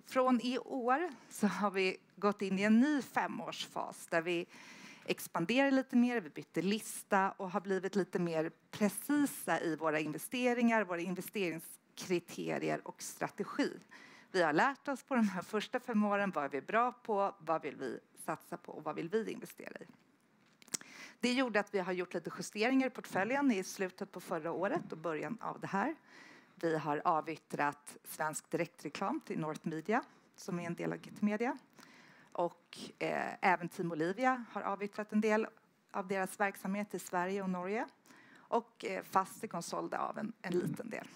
Från i år så har vi gått in i en ny 5-årsfas där vi expanderar lite mer, vi byter lista och har blivit lite mer precisa i våra investeringar, våra investeringskriterier och strategi. Vi har lärt oss på de här första 5 åren vad är vi bra på, vad vill vi satsa på och vad vill vi investera i. Det gjorde att vi har gjort lite justeringar i portföljen i slutet på förra året och början av det här. Vi har avyttrat Svensk Direktreklam till North Media som är en del av GT Media. Och även Team Olivia har avyttrat en del av deras verksamhet i Sverige och Norge. Och Fasticon sålde av en liten del.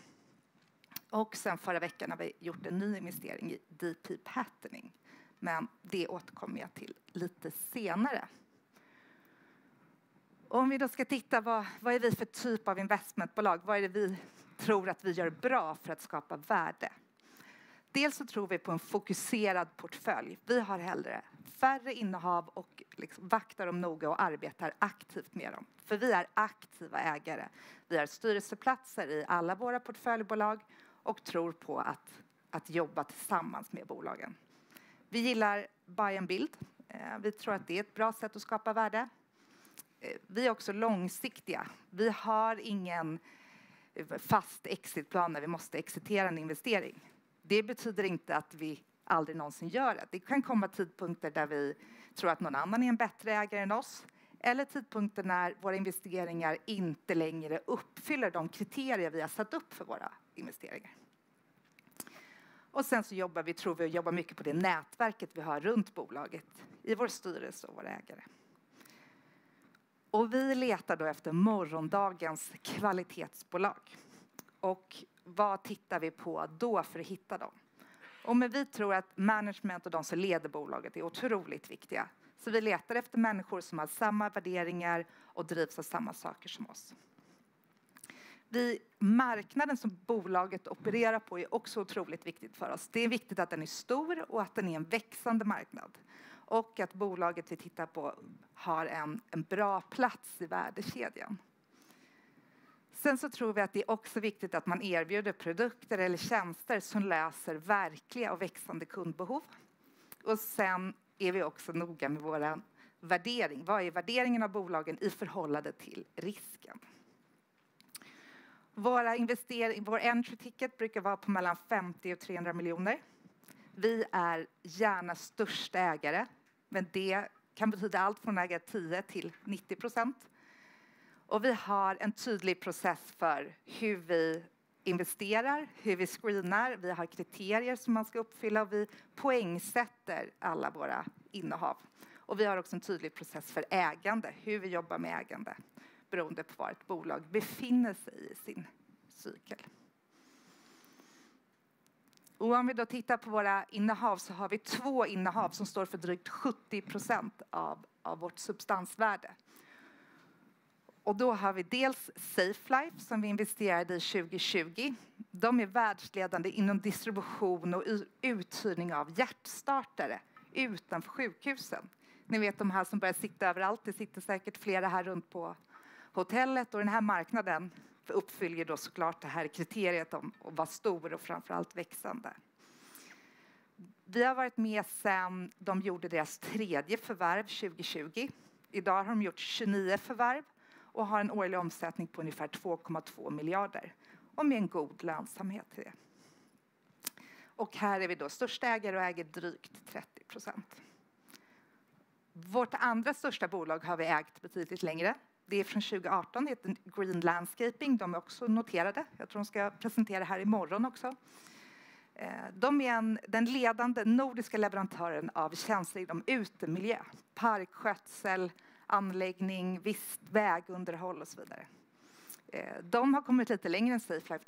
Och sen förra veckan har vi gjort en ny investering i DP Patterning. Men det återkommer jag till lite senare. Om vi då ska titta, vad är vi för typ av investmentbolag? Vad är det vi tror att vi gör bra för att skapa värde? Dels så tror vi på en fokuserad portfölj. Vi har hellre färre innehav och liksom vaktar dem noga och arbetar aktivt med dem. För vi är aktiva ägare. Vi har styrelseplatser i alla våra portföljbolag och tror på att jobba tillsammans med bolagen. Vi gillar buy and build. Vi tror att det är ett bra sätt att skapa värde. Vi är också långsiktiga. Vi har ingen fast exitplan när vi måste exitera en investering. Det betyder inte att vi aldrig någonsin gör det. Det kan komma tidpunkter där vi tror att någon annan är en bättre ägare än oss. Eller tidpunkter när våra investeringar inte längre uppfyller de kriterier vi har satt upp för våra investeringar. Och sen så tror vi jobbar mycket på det nätverket vi har runt bolaget i vår styrelse och våra ägare. Och vi letar då efter morgondagens kvalitetsbolag. Och vad tittar vi på då för att hitta dem? Och vi tror att management och de som leder bolaget är otroligt viktiga. Så vi letar efter människor som har samma värderingar och drivs av samma saker som oss. Marknaden som bolaget opererar på är också otroligt viktigt för oss. Det är viktigt att den är stor och att den är en växande marknad. Och att bolaget vi tittar på har en bra plats i värdekedjan. Sen så tror vi att det är också viktigt att man erbjuder produkter eller tjänster som löser verkliga och växande kundbehov. Och sen är vi också noga med vår värdering. Vad är värderingen av bolagen i förhållande till risken? Vår entry ticket brukar vara på mellan 50 och 300 miljoner. Vi är gärna största ägare, men det kan betyda allt från äga 10 till 90%. Och vi har en tydlig process för hur vi investerar, hur vi screenar. Vi har kriterier som man ska uppfylla och vi poängsätter alla våra innehav. Och vi har också en tydlig process för ägande, hur vi jobbar med ägande, beroende på var ett bolag befinner sig i sin cykel. Och om vi då tittar på våra innehav så har vi 2 innehav som står för drygt 70% av vårt substansvärde. Och då har vi dels Safelite som vi investerade i 2020. De är världsledande inom distribution och uthyrning av hjärtstartare utanför sjukhusen. Ni vet de här som börjar sitta överallt. Det sitter säkert flera här runt på hotellet. Och den här marknaden uppfyller då såklart det här kriteriet om att vara stor och framförallt växande. Vi har varit med sedan de gjorde deras 3:e förvärv 2020. Idag har de gjort 29 förvärv och har en årlig omsättning på ungefär 2,2 miljarder. Och med en god lönsamhet till det. Och här är vi då största ägare och äger drygt 30%. Vårt andra största bolag har vi ägt betydligt längre. Det är från 2018, det heter Green Landscaping. De är också noterade. Jag tror de ska presentera här imorgon också. De är den ledande nordiska leverantören av tjänster inom utemiljö. Parkskötsel, anläggning, visst vägunderhåll och så vidare. De har kommit lite längre än Safelite.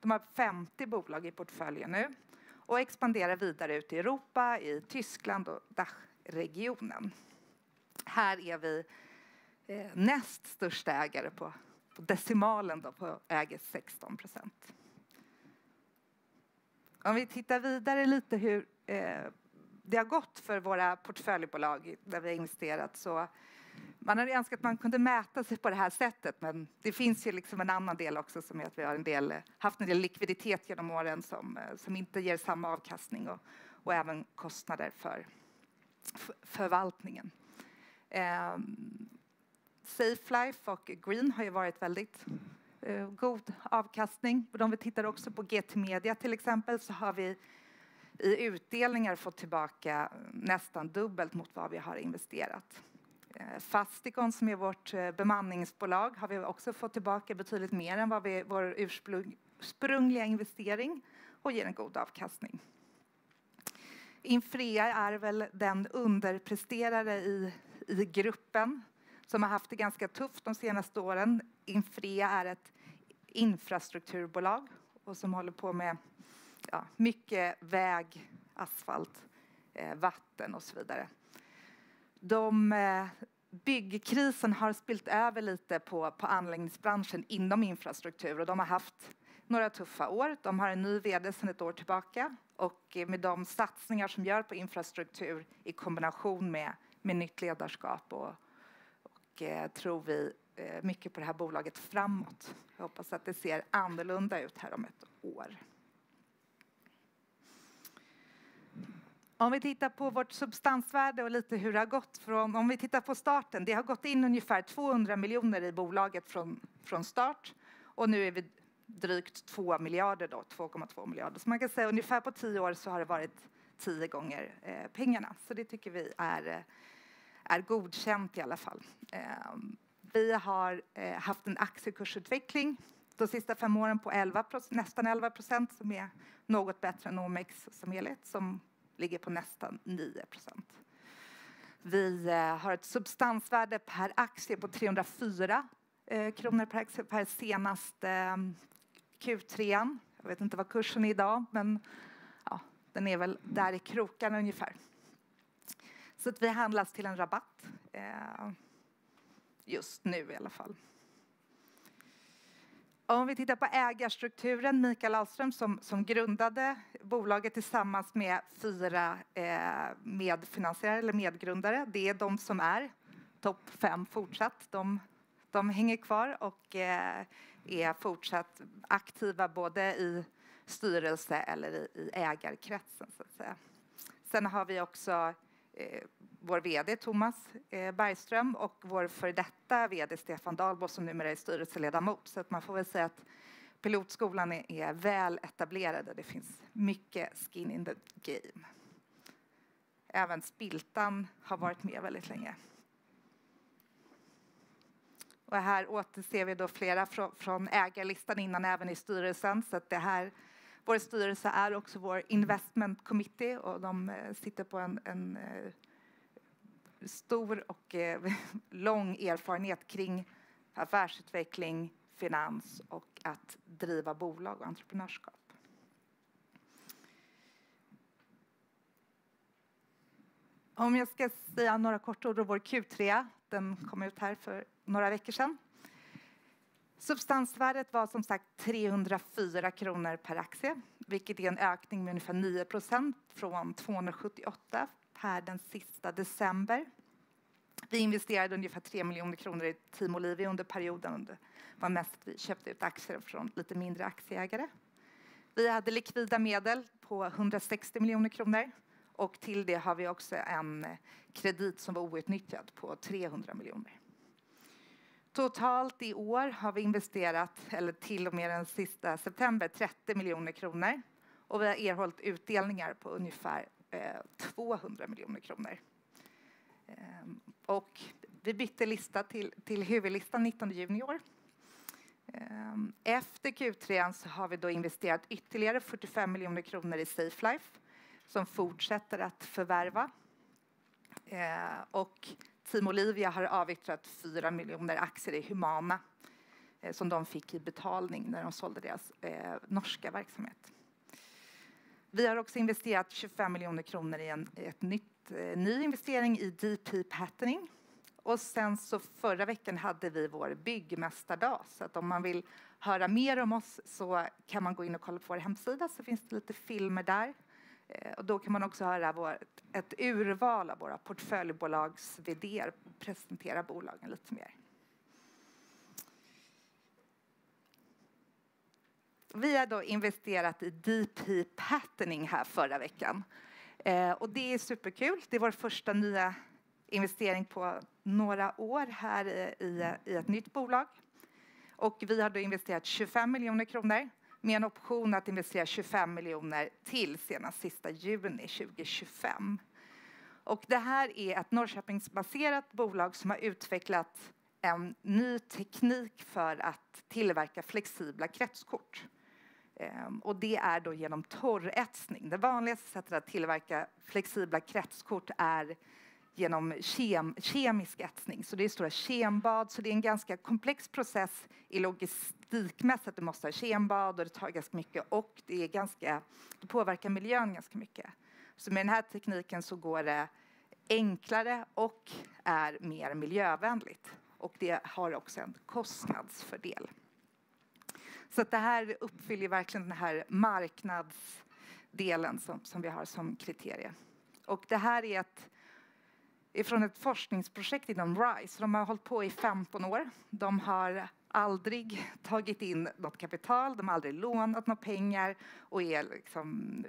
De har 50 bolag i portföljen nu. Och expanderar vidare ut i Europa, i Tyskland och Dachregionen. Här är vi näst största ägare på decimalen då, på äger 16%. Om vi tittar vidare lite hur det har gått för våra portföljbolag där vi har investerat så man hade önskat att man kunde mäta sig på det här sättet men det finns ju liksom en annan del också som är att vi har haft en del likviditet genom åren som inte ger samma avkastning och även kostnader för förvaltningen. Safelite och Green har ju varit väldigt god avkastning. Om vi tittar också på GT Media till exempel så har vi i utdelningar fått tillbaka nästan dubbelt mot vad vi har investerat. Fasticon som är vårt bemanningsbolag har vi också fått tillbaka betydligt mer än vad vår ursprungliga investering och ger en god avkastning. Infrea är väl den underpresterare i gruppen som har haft det ganska tufft de senaste åren. Infrea är ett infrastrukturbolag och som håller på med mycket väg, asfalt, vatten och så vidare. Byggkrisen har spilt över lite på anläggningsbranschen inom infrastruktur och de har haft några tuffa år. De har en ny vd sedan ett år tillbaka och med de satsningar som gör på infrastruktur i kombination med nytt ledarskap och tror vi mycket på det här bolaget framåt. Jag hoppas att det ser annorlunda ut här om ett år. Om vi tittar på vårt substansvärde och lite hur det har gått om vi tittar på starten. Det har gått in ungefär 200 miljoner i bolaget från start och nu är vi drygt 2 miljarder då, 2,2 miljarder. Så man kan säga ungefär på 10 år så har det varit 10 gånger pengarna. Så det tycker vi är godkänt i alla fall. Vi har haft en aktiekursutveckling de sista 5 åren på nästan 11% som är något bättre än OMX som helhet som ligger på nästan 9%. Vi har ett substansvärde per aktie på 304 kronor per aktie per senaste Q3. Jag vet inte vad kursen är idag men den är väl där i krokarna ungefär. Så att vi handlas till en rabatt just nu i alla fall. Om vi tittar på ägarstrukturen, Mikael Ahlström som grundade bolaget tillsammans med 4 medfinansiärer eller medgrundare. Det är de som är topp 5 fortsatt. De hänger kvar och är fortsatt aktiva både i styrelse eller i ägarkretsen så att säga. Sen har vi också vår vd Thomas Bergström och vår för detta vd Stefan Dahlbo som numera är styrelseledamot. Så att man får väl säga att pilotskolan är väl etablerad och det finns mycket skin in the game. Även Spiltan har varit med väldigt länge. Och här återser vi då flera från ägarlistan innan även i styrelsen. Så att det här, vår styrelse är också vår investment committee och de sitter på en stor och lång erfarenhet kring affärsutveckling, finans och att driva bolag och entreprenörskap. Om jag ska säga några kortord om vår Q3, den kom ut här för några veckor sedan. Substansvärdet var som sagt 304 kronor per aktie, vilket är en ökning med ungefär 9% från 278 per den sista december. Vi investerade ungefär 3 miljoner kronor i Team Olivia under perioden. Det var mest att vi köpte ut aktier från lite mindre aktieägare. Vi hade likvida medel på 160 miljoner kronor. Och till det har vi också en kredit som var outnyttjad på 300 miljoner. Totalt i år har vi investerat, eller till och med den sista september, 30 miljoner kronor. Och vi har erhållit utdelningar på ungefär 200 miljoner kronor. Och vi bytte lista till huvudlistan 19 juni i år. Efter Q3 så har vi då investerat ytterligare 45 miljoner kronor i SafeLife som fortsätter att förvärva. Och Team Olivia har avyttrat 4 miljoner aktier i Humana som de fick i betalning när de sålde deras norska verksamhet. Vi har också investerat 25 miljoner kronor i ny investering i DP Patterning. Och sen så förra veckan hade vi vår byggmästardag. Så att om man vill höra mer om oss så kan man gå in och kolla på vår hemsida så finns det lite filmer där. Och då kan man också höra ett urval av våra portföljbolags vd:ar presentera bolagen lite mer. Vi har då investerat i DP Patterning här förra veckan. Och det är superkul. Det är vår första nya investering på några år här i ett nytt bolag. Och vi har då investerat 25 miljoner kronor med en option att investera 25 miljoner till senast sista juni 2025. Och det här är ett Norrköpingsbaserat bolag som har utvecklat en ny teknik för att tillverka flexibla kretskort. Och det är då genom torretsning. Det vanligaste sättet att tillverka flexibla kretskort är genom kemisk etsning. Så det är stora kembad, så det är en ganska komplex process i logistikmässigt. Du måste ha kembad och det tar ganska mycket och det påverkar miljön ganska mycket. Så med den här tekniken så går det enklare och är mer miljövänligt. Och det har också en kostnadsfördel. Så att det här uppfyller verkligen den här marknadsdelen som vi har som kriterie. Och det här är från ett forskningsprojekt inom RISE. De har hållit på i 15 år. De har aldrig tagit in något kapital. De har aldrig lånat några pengar. Och är liksom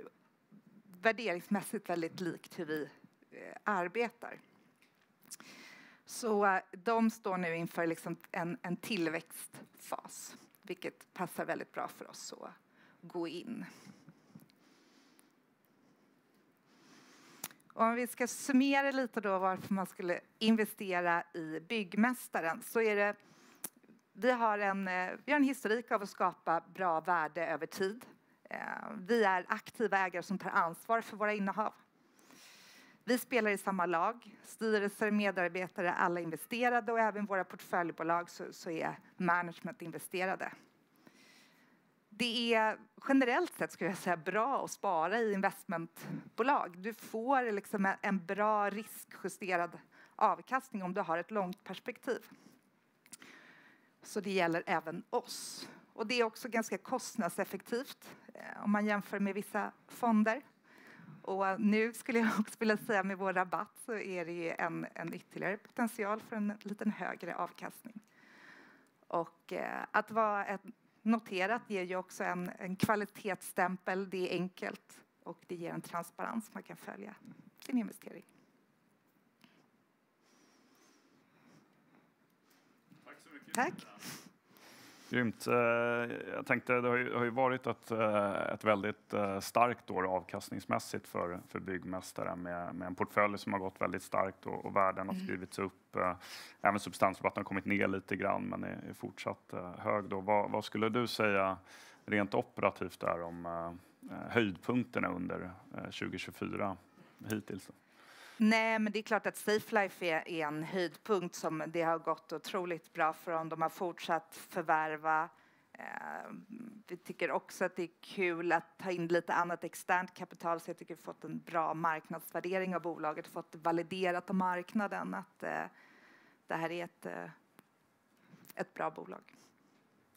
värderingsmässigt väldigt likt hur vi arbetar. Så de står nu inför liksom en tillväxtfas. Vilket passar väldigt bra för oss att gå in. Om vi ska summera lite då varför man skulle investera i Byggmästaren så är det vi har en historik av att skapa bra värde över tid. Vi är aktiva ägare som tar ansvar för våra innehav. Vi spelar i samma lag. Styrelser, medarbetare, alla investerade och även våra portföljbolag så är management investerade. Det är generellt sett skulle jag säga bra att spara i investmentbolag. Du får liksom en bra riskjusterad avkastning om du har ett långt perspektiv. Så det gäller även oss. Och det är också ganska kostnadseffektivt om man jämför med vissa fonder. Och nu skulle jag också vilja säga med vår rabatt så är det en ytterligare potential för en liten högre avkastning. Och att vara noterat ger ju också en kvalitetsstämpel. Det är enkelt och det ger en transparens man kan följa sin investering. Tack. Grymt. Jag tänkte, det har ju varit ett väldigt starkt år avkastningsmässigt för byggmästare med en portfölj som har gått väldigt starkt och värden har skrivits upp. Även substansrabatten har kommit ner lite grann men är fortsatt hög. Då. Vad skulle du säga rent operativt där om höjdpunkterna under 2024 hittills? Nej, men det är klart att Safelite är en höjdpunkt som det har gått otroligt bra för dem. De har fortsatt förvärva. Vi tycker också att det är kul att ta in lite annat externt kapital, så jag tycker vi har fått en bra marknadsvärdering av bolaget, fått validerat av marknaden att det här är ett bra bolag.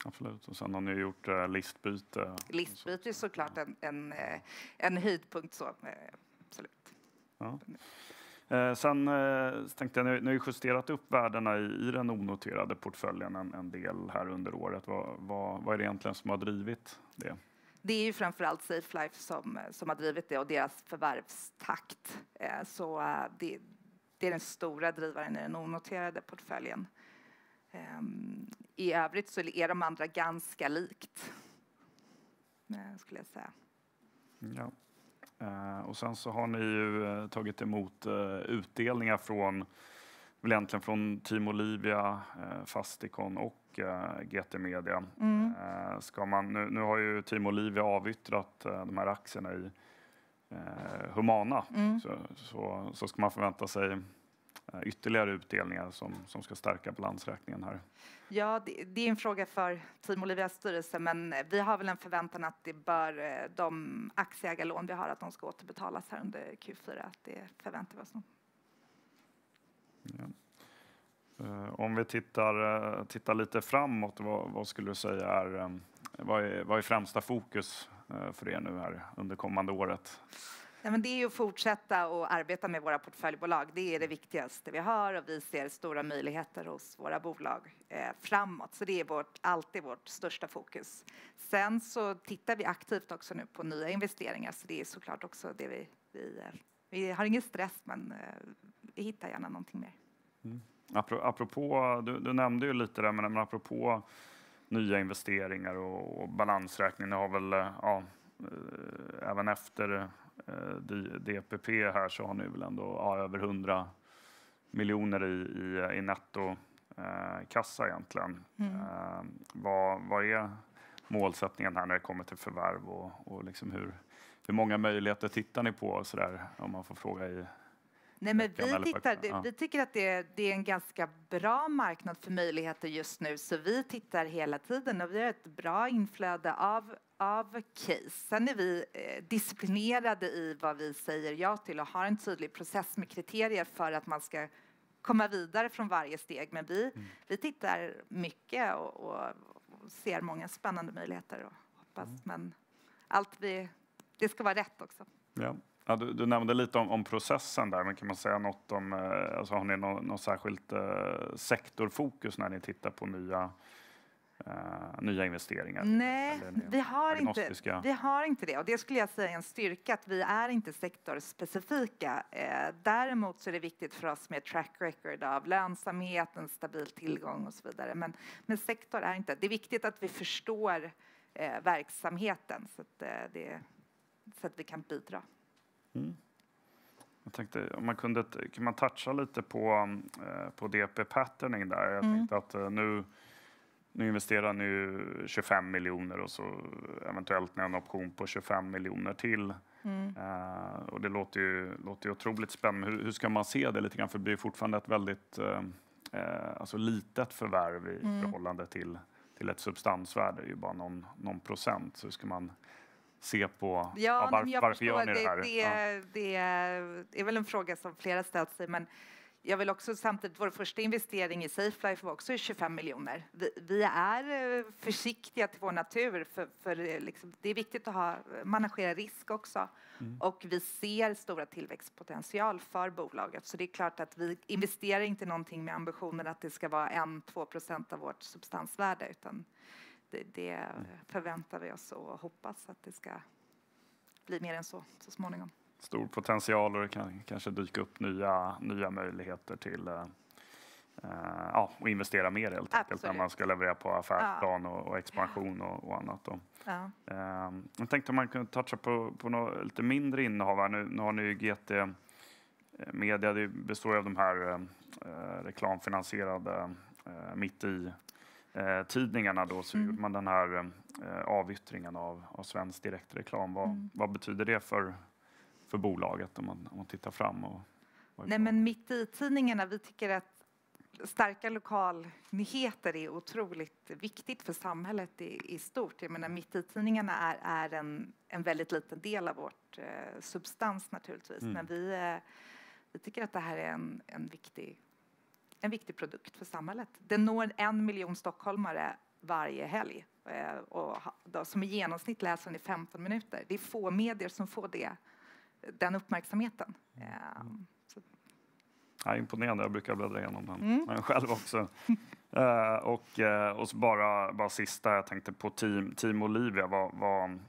Absolut, och sen har ni gjort listbyte. Listbyte är såklart en höjdpunkt, så absolut. Ja. Sen tänkte jag, ni har justerat upp värdena i den onoterade portföljen en del här under året. Vad är det egentligen som har drivit det? Det är ju framförallt Safelite som har drivit det och deras förvärvstakt. Så det är den stora drivaren i den onoterade portföljen. I övrigt så är de andra ganska likt, skulle jag säga. Ja. Och sen så har ni ju tagit emot utdelningar från Team Olivia, Fasticon och GT Media. Nu har ju Team Olivia avyttrat de här aktierna i Humana. Så ska man förvänta sig ytterligare utdelningar som ska stärka balansräkningen här. Ja, det är en fråga för Team Olivias styrelse, men vi har väl en förväntan att de aktieägarlån vi har, att de ska återbetalas här under Q4. Att det förväntar vi oss nog. Ja. Om vi tittar lite framåt, vad skulle du säga vad är främsta fokus för er nu här under kommande året? Ja, men det är ju att fortsätta att arbeta med våra portföljbolag. Det är det viktigaste vi har och vi ser stora möjligheter hos våra bolag framåt. Så det är alltid vårt största fokus. Sen så tittar vi aktivt också nu på nya investeringar. Så det är såklart också det vi har ingen stress, men vi hittar gärna någonting mer. Apropå, du nämnde ju lite där, men apropå nya investeringar och balansräkningen har väl även efter DPP här så har ni väl ändå över 100 miljoner i netto kassa egentligen. Vad är målsättningen här när det kommer till förvärv och liksom hur många möjligheter tittar ni på så där, om man får fråga i? Nej, men vi tycker att det är en ganska bra marknad för möjligheter just nu, så vi tittar hela tiden och vi har ett bra inflöde av case. Sen är vi disciplinerade i vad vi säger ja till och har en tydlig process med kriterier för att man ska komma vidare från varje steg. Men vi tittar mycket och ser många spännande möjligheter och hoppas, men det ska vara rätt också. Ja. Ja, du nämnde lite om processen där, men kan man säga något om, alltså har ni något särskilt sektorfokus när ni tittar på nya investeringar? Nej, vi har inte det, och det skulle jag säga är en styrka, att vi är inte sektorspecifika. Däremot så är det viktigt för oss med track record av lönsamhet, en stabil tillgång och så vidare. Men sektor är inte, det är viktigt att vi förstår verksamheten så att vi kan bidra. Jag tänkte om kan man toucha lite på DP patterning där. Jag tänkte att nu investerar ni 25 miljoner och så eventuellt en option på 25 miljoner till. Och det låter ju otroligt spännande. Hur ska man se det lite grann? För det blir fortfarande ett väldigt litet förvärv i förhållande till ett substansvärde. Det är ju bara någon procent. Så ska man se på varför gör ni det här? Det är väl en fråga som flera ställt sig, men jag vill också samtidigt, vår första investering i Safelite var också 25 miljoner. Vi är försiktiga till vår natur, för liksom, det är viktigt att managera risk också. Och vi ser stora tillväxtpotential för bolaget. Så det är klart att vi investerar inte någonting med ambitionen att det ska vara 1-2% av vårt substansvärde, utan det förväntar vi oss och hoppas att det ska bli mer än så småningom. Stor potential och det kan kanske dyka upp nya möjligheter till och investera mer helt enkelt när man ska leverera på affärsplan och expansion och annat. Då. Ja. Jag tänkte om man kunde toucha på något lite mindre innehav här. Nu har ni ju GT Media, det består av de här reklamfinansierade mitt i tidningarna då, så gjorde man den här avyttringen av svensk direktreklam. Vad betyder det för bolaget om man tittar fram? Nej, men mitt i tidningarna, vi tycker att starka lokalnyheter är otroligt viktigt för samhället i stort. Jag menar, mitt i tidningarna är en väldigt liten del av vårt substans naturligtvis. Men vi tycker att det här är en viktig produkt för samhället. Det når 1 miljon stockholmare varje helg och som i genomsnitt läser den i 15 minuter. Det är få medier som får den uppmärksamheten. Ja, imponerande, jag brukar bläddra igenom den själv också. Och så bara sista, jag tänkte på Team Olivia,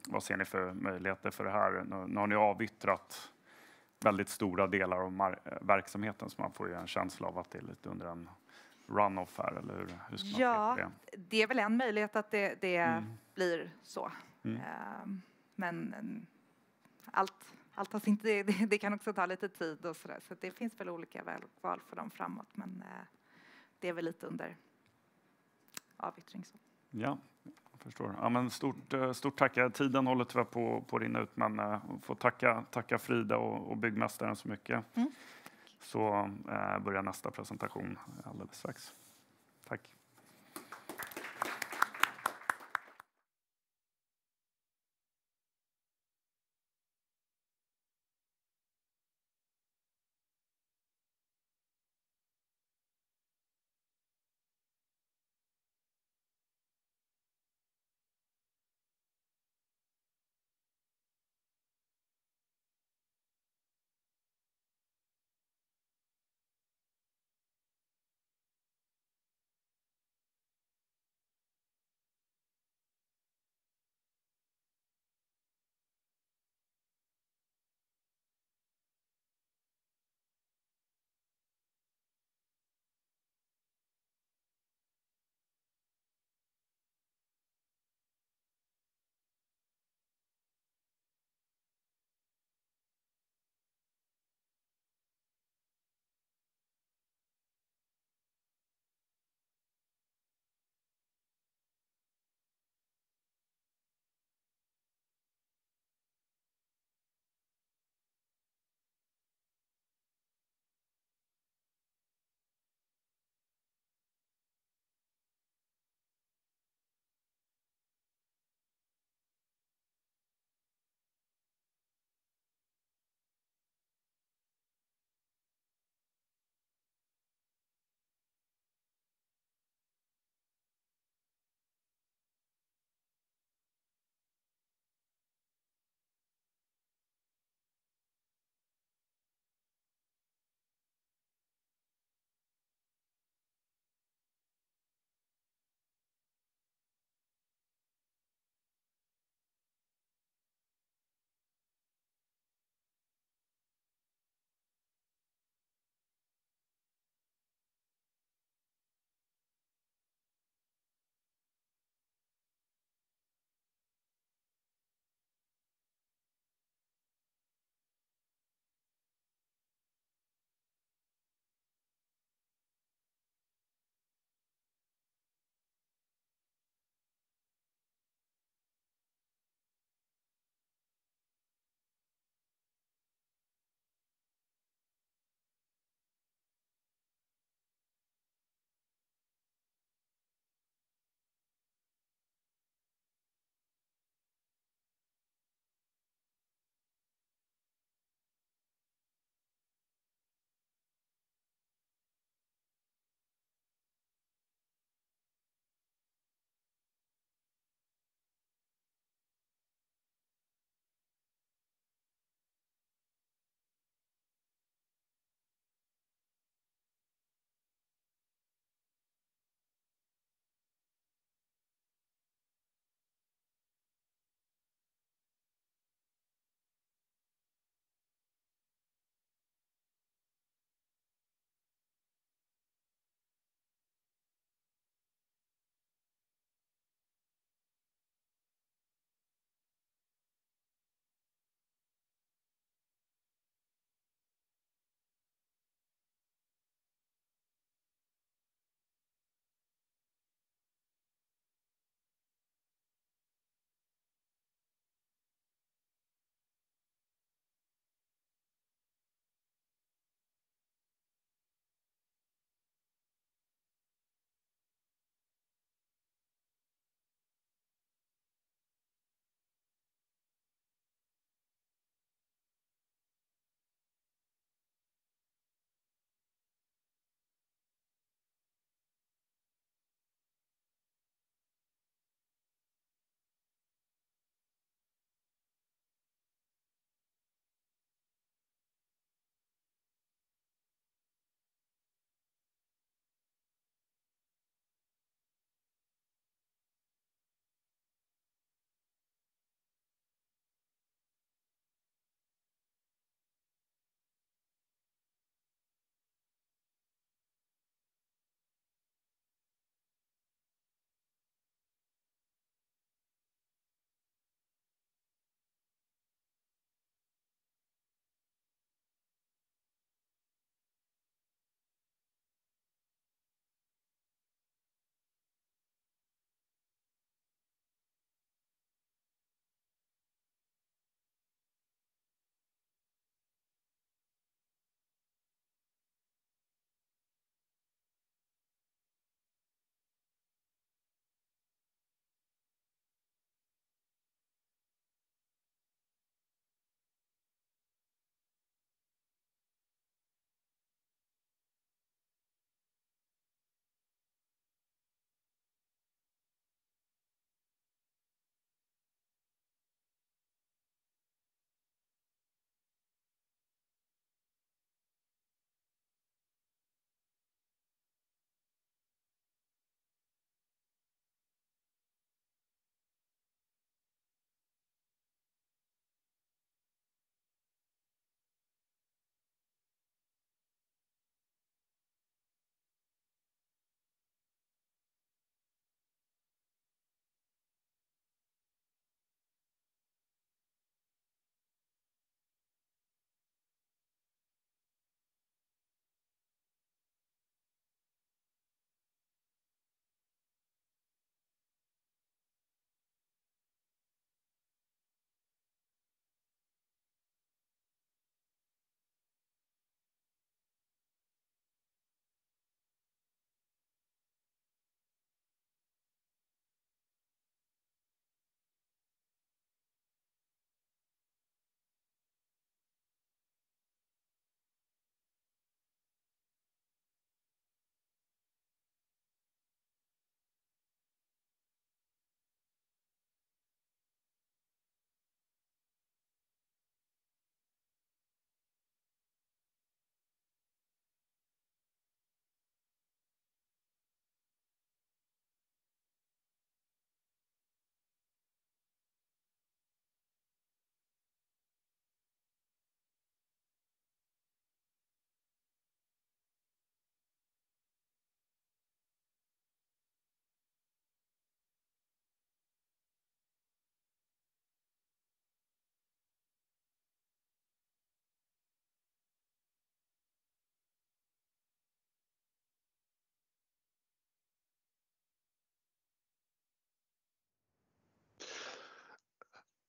vad ser ni för möjligheter för det här? Nu har ni avyttrat väldigt stora delar av verksamheten, så man får ju en känsla av att det är lite under en run-off här, eller hur ska man se på det? Det är väl en möjlighet att det blir så. Men allt har inte, det kan också ta lite tid och sådär. Så det finns väl olika vägval för dem framåt. Men det är väl lite under avyttring. Så. Ja, jag förstår. Ja, men stort tack. Tiden håller tyvärr på att rinna ut. Men får tacka Frida och byggmästaren så mycket. Så börjar nästa presentation alldeles strax. Tack.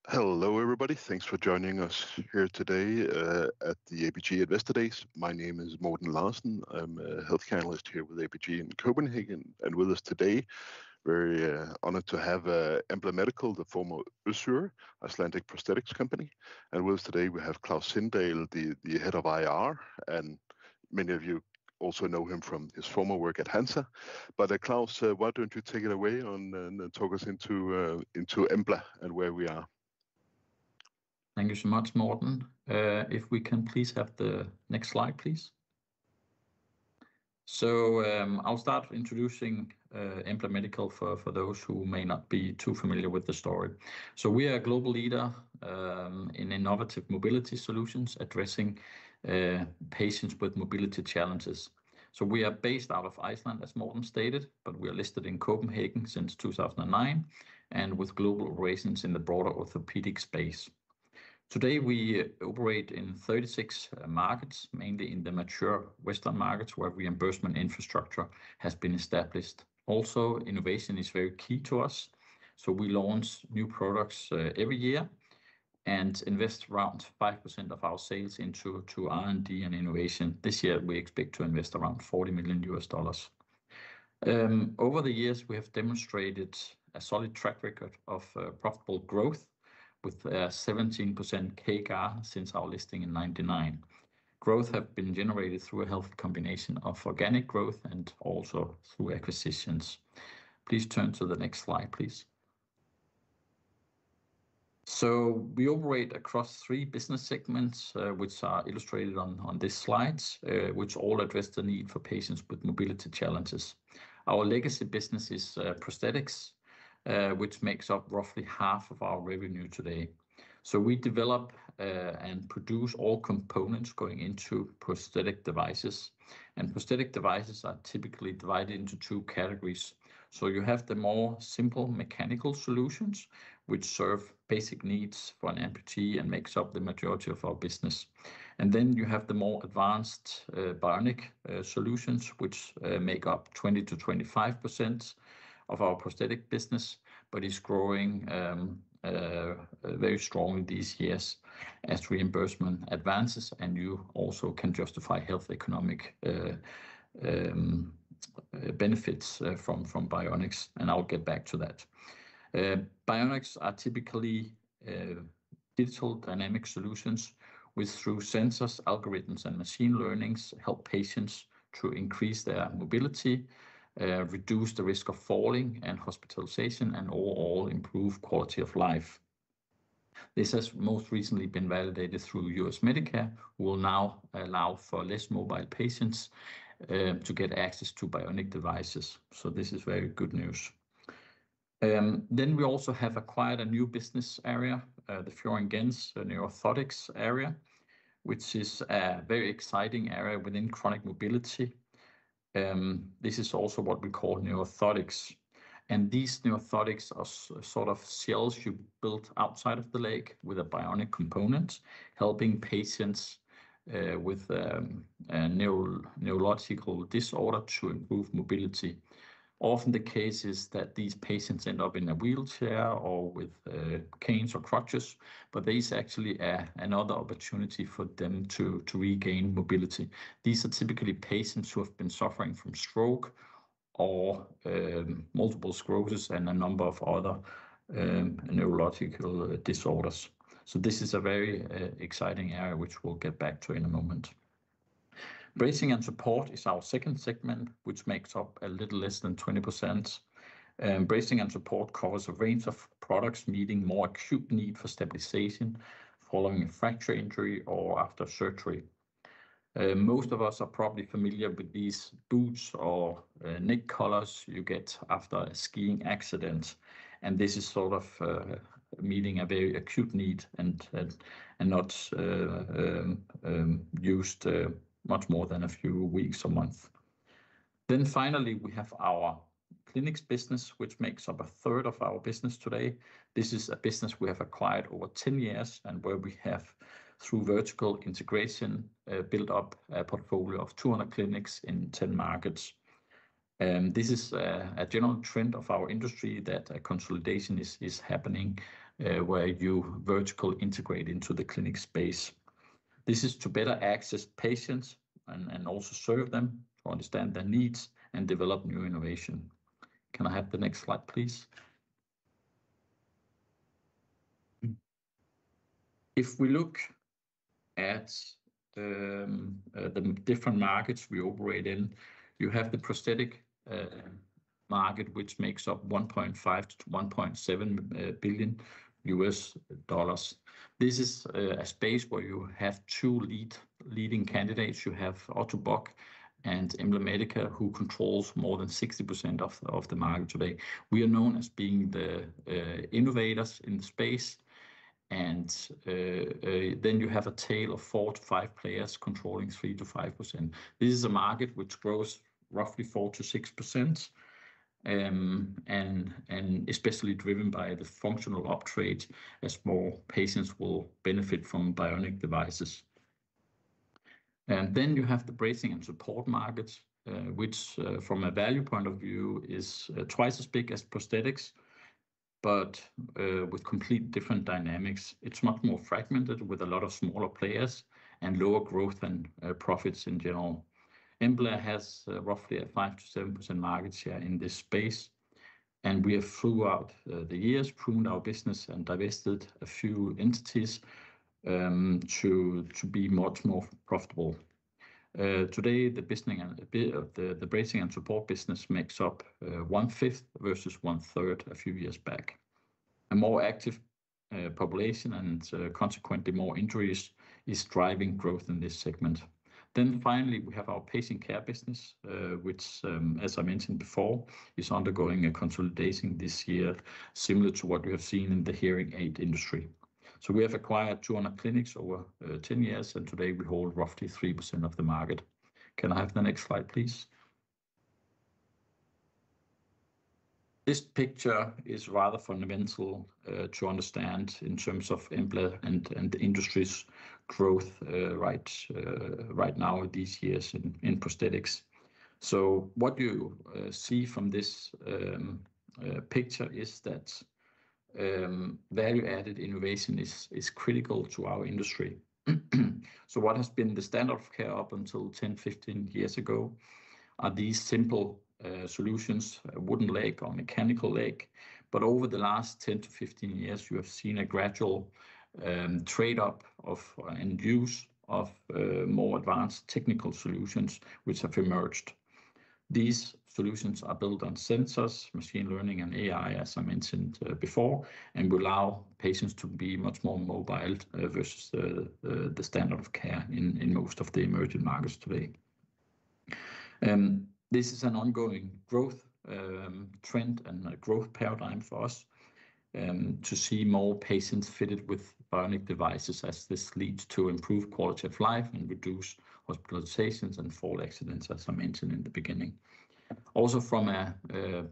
Hello, everybody. Thanks for joining us here today at the ABG Investor Days. My name is Morten Larsen. I'm a healthcare analyst here with ABG in Copenhagen. And with us today, very honored to have Embla Medical, the former Össur, Icelandic prosthetics company. And with us today, we have Klaus Sindahl, the head of IR. And many of you also know him from his former work at Hansa. But Klaus, why don't you take it away and talk us into Embla and where we are? Thank you so much, Morten. If we can please have the next slide, please. So I'll start introducing Embla Medical for those who may not be too familiar with the story. So we are a global leader in innovative mobility solutions addressing patients with mobility challenges. So we are based out of Iceland, as Morten stated, but we are listed in Copenhagen since 2009 and with global operations in the broader orthopedic space. Today, we operate in 36 markets, mainly in the mature Western markets where reimbursement infrastructure has been established. Also, innovation is very key to us. So we launch new products every year and invest around 5% of our sales into R&D and innovation. This year, we expect to invest around $40 million. Over the years, we have demonstrated a solid track record of profitable growth with a 17% CAGR since our listing in 1999. Growth has been generated through a healthy combination of organic growth and also through acquisitions. Please turn to the next slide, please. So we operate across 3 business segments, which are illustrated on this slide, which all address the need for patients with mobility challenges. Our legacy business is prosthetics, which makes up roughly half of our revenue today. So we develop and produce all components going into prosthetic devices. And prosthetic devices are typically divided into 2 categories. So you have the more simple mechanical solutions, which serve basic needs for an amputee and makes up the majority of our business. And then you have the more advanced bionic solutions, which make up 20 to 25% of our prosthetic business, but is growing very strongly these years as reimbursement advances, and you also can justify health economic benefits from bionics, and I'll get back to that. Bionics are typically digital dynamic solutions which through sensors, algorithms, and machine learnings help patients to increase their mobility, reduce the risk of falling and hospitalization, and overall improve quality of life. This has most recently been validated through US Medicare, who will now allow for less mobile patients to get access to bionic devices. So this is very good news. Then we also have acquired a new business area, the Fior & Gentz neuro-orthotics area, which is a very exciting area within chronic mobility. This is also what we call neuro-orthotics. And these neuro-orthotics are sort of shells you build outside of the leg with a bionic component, helping patients with a neurological disorder to improve mobility. Often the case is that these patients end up in a wheelchair or with canes or crutches, but there is actually another opportunity for them to regain mobility. These are typically patients who have been suffering from stroke or multiple sclerosis and a number of other neurological disorders. So this is a very exciting area, which we'll get back to in a moment. Bracing and support is our second segment, which makes up a little less than 20%. Bracing and support covers a range of products meeting more acute need for stabilization following a fracture injury or after surgery. Most of us are probably familiar with these boots or neck collars you get after a skiing accident. And this is sort of meeting a very acute need and not used much more than a few weeks or months. Then finally, we have our clinics business, which makes up a third of our business today. This is a business we have acquired over 10 years and where we have, through vertical integration, built up a portfolio of 200 clinics in 10 markets. This is a general trend of our industry that consolidation is happening where you vertically integrate into the clinic space. This is to better access patients and also serve them, to understand their needs and develop new innovation. Can I have the next slide, please? If we look at the different markets we operate in, you have the prosthetic market, which makes up 1.5 to 1.7 billion US dollars. This is a space where you have two leading candidates. You have Ottobock and Emblemedica, who controls more than 60% of the market today. We are known as being the innovators in the space. And then you have a tail of 4 to 5 players controlling 3 to 5%. This is a market which grows roughly 4 to 6%, and especially driven by the functional uptrade, as more patients will benefit from bionic devices. And then you have the bracing and support markets, which from a value point of view is twice as big as prosthetics, but with complete different dynamics. It's much more fragmented with a lot of smaller players and lower growth and profits in general. Embla has roughly a 5 to 7% market share in this space, and we have throughout the years pruned our business and divested a few entities to be much more profitable. Today, the bracing and support business makes up 1/5 versus 1/3 a few years back. A more active population and consequently more injuries is driving growth in this segment. Then finally, we have our patient care business, which, as I mentioned before, is undergoing a consolidation this year, similar to what we have seen in the hearing aid industry. So we have acquired 200 clinics over 10 years, and today we hold roughly 3% of the market. Can I have the next slide, please? This picture is rather fundamental to understand in terms of Embla and the industry's growth right now these years in prosthetics. So what you see from this picture is that value-added innovation is critical to our industry. So what has been the standard of care up until 10, 15 years ago are these simple solutions, a wooden leg or mechanical leg. But over the last 10 to 15 years, you have seen a gradual trade-up of and use of more advanced technical solutions which have emerged. These solutions are built on sensors, machine learning, and AI, as I mentioned before, and will allow patients to be much more mobile versus the standard of care in most of the emerging markets today. This is an ongoing growth trend and a growth paradigm for us to see more patients fitted with bionic devices, as this leads to improved quality of life and reduce hospitalizations and fall accidents, as I mentioned in the beginning. Also, from a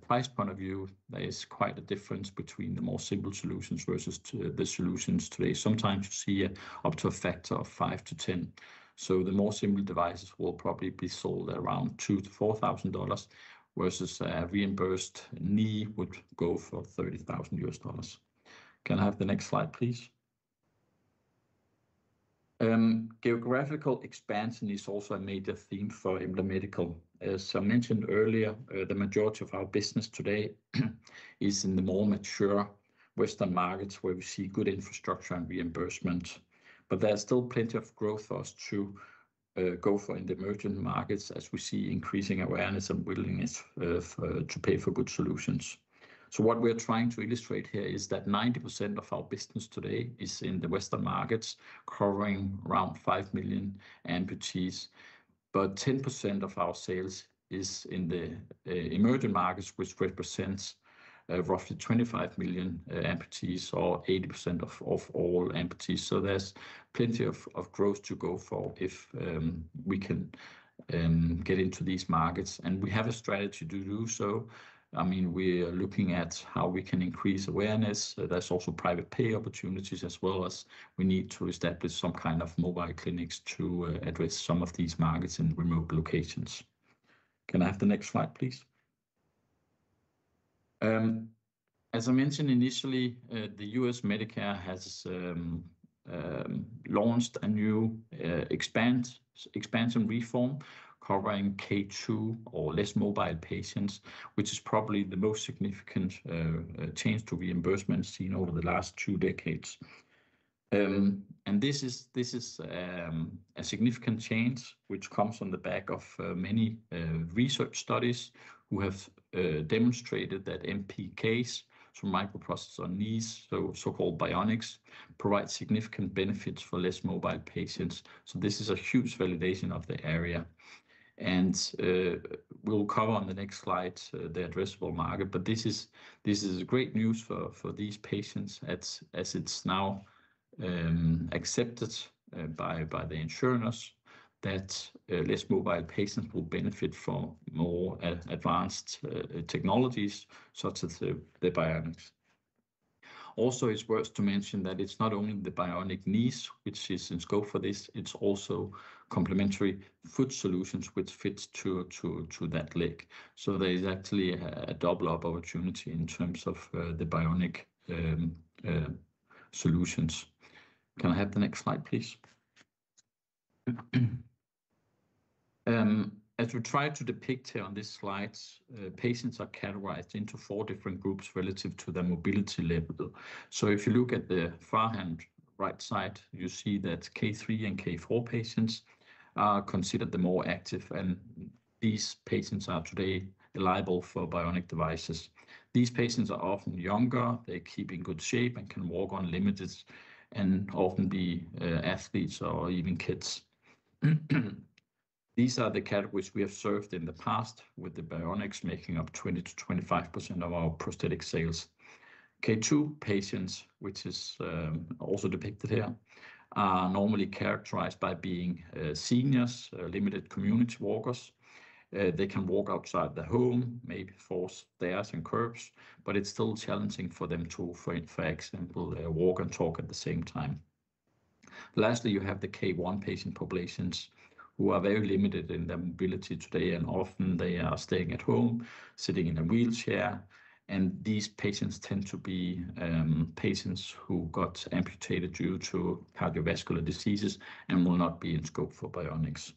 price point of view, there is quite a difference between the more simple solutions versus the solutions today. Sometimes you see up to a factor of 5 to 10. So the more simple devices will probably be sold at around $2,000 to $4,000, versus a reimbursed knee would go for $30,000. Can I have the next slide, please? Geographical expansion is also a major theme for Embla Medical. As I mentioned earlier, the majority of our business today is in the more mature Western markets where we see good infrastructure and reimbursement. But there's still plenty of growth for us to go for in the emerging markets, as we see increasing awareness and willingness to pay for good solutions. So what we're trying to illustrate here is that 90% of our business today is in the Western markets, covering around 5 million amputees. But 10% of our sales is in the emerging markets, which represents roughly 25 million amputees, or 80% of all amputees. So there's plenty of growth to go for if we can get into these markets. And we have a strategy to do so. I mean, we're looking at how we can increase awareness. There's also private pay opportunities, as well as we need to establish some kind of mobile clinics to address some of these markets in remote locations. Can I have the next slide, please? As I mentioned initially, the US Medicare has launched a new expansion reform covering K2 or less mobile patients, which is probably the most significant change to reimbursement seen over the last 2 decades. And this is a significant change which comes on the back of many research studies who have demonstrated that MPKs, so microprocessor knees, so-called bionics, provide significant benefits for less mobile patients. So this is a huge validation of the area. And we'll cover on the next slide the addressable market. But this is great news for these patients as it's now accepted by the insurers that less mobile patients will benefit from more advanced technologies such as the bionics. Also, it's worth to mention that it's not only the bionic knees which is in scope for this, it's also complementary foot solutions which fits to that leg. So there is actually a double up opportunity in terms of the bionic solutions. Can I have the next slide, please? As we try to depict here on this slide, patients are categorized into 4 different groups relative to their mobility level. So if you look at the far-hand right side, you see that K3 and K4 patients are considered the more active, and these patients are today eligible for bionic devices. These patients are often younger, they keep in good shape and can walk unlimited and often be athletes or even kids. These are the categories we have served in the past, with the bionics making up 20 to 25% of our prosthetic sales. K2 patients, which is also depicted here, are normally characterized by being seniors, limited community walkers. They can walk outside the home, maybe force stairs and curbs, but it's still challenging for them to, for example, walk and talk at the same time. Lastly, you have the K1 patient populations who are very limited in their mobility today, and often they are staying at home, sitting in a wheelchair. And these patients tend to be patients who got amputated due to cardiovascular diseases and will not be in scope for bionics.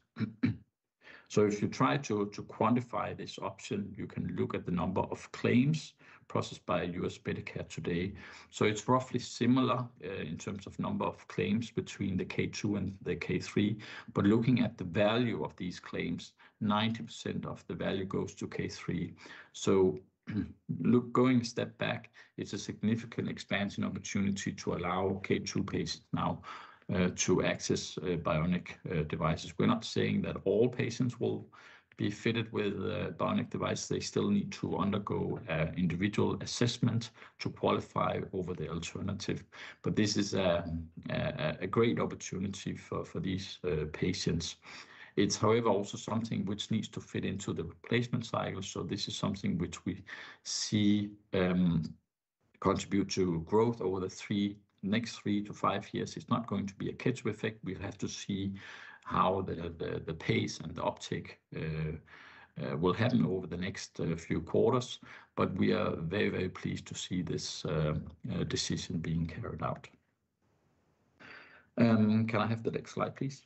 So if you try to quantify this option, you can look at the number of claims processed by US Medicare today. So it's roughly similar in terms of number of claims between the K2 and the K3. But looking at the value of these claims, 90% of the value goes to K3. So going a step back, it's a significant expansion opportunity to allow K2 patients now to access bionic devices. We're not saying that all patients will be fitted with bionic devices. They still need to undergo individual assessment to qualify over the alternative. But this is a great opportunity for these patients. It's, however, also something which needs to fit into the replacement cycle. So this is something which we see contribute to growth over the next 3 to 5 years. It's not going to be a catch-up effect. We'll have to see how the pace and the uptake will happen over the next few quarters. But we are very, very pleased to see this decision being carried out. Can I have the next slide, please?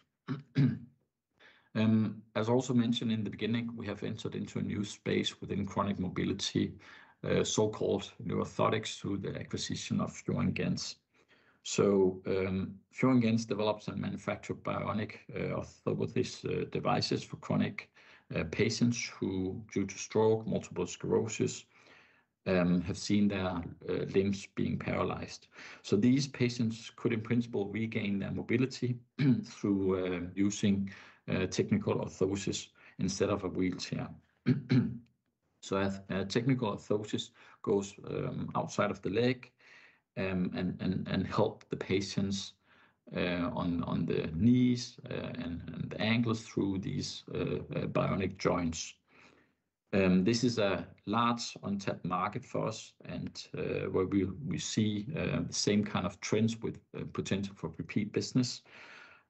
As also mentioned in the beginning, we have entered into a new space within chronic mobility, so-called neuro-orthotics, through the acquisition of FIOR & GENTZ. So FIOR & GENTZ develops and manufactures bionic orthopedic devices for chronic patients who, due to stroke, multiple sclerosis, have seen their limbs being paralyzed. So these patients could, in principle, regain their mobility through using technical orthosis instead of a wheelchair. So a technical orthosis goes outside of the leg and help the patients on the knees and the ankles through these bionic joints. This is a large untapped market for us, and where we see the same kind of trends with potential for repeat business.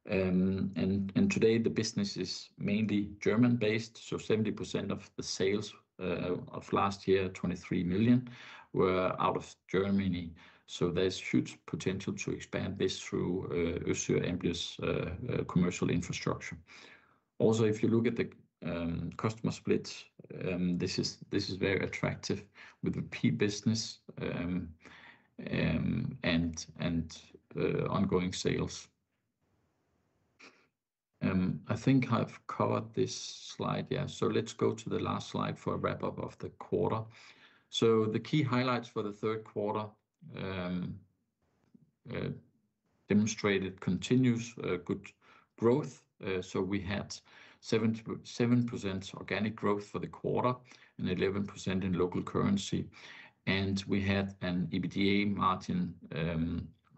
And today the business is mainly German-based, so 70% of the sales of last year, 23 million, were out of Germany. So there's huge potential to expand this through Embla's commercial infrastructure. Also, if you look at the customer split, this is very attractive with repeat business and ongoing sales. I think I've covered this slide. Yeah, so let's go to the last slide for a wrap up of the quarter. So the key highlights for the third quarter demonstrated continuous good growth. So we had 7% organic growth for the quarter and 11% in local currency. And we had an EBITDA margin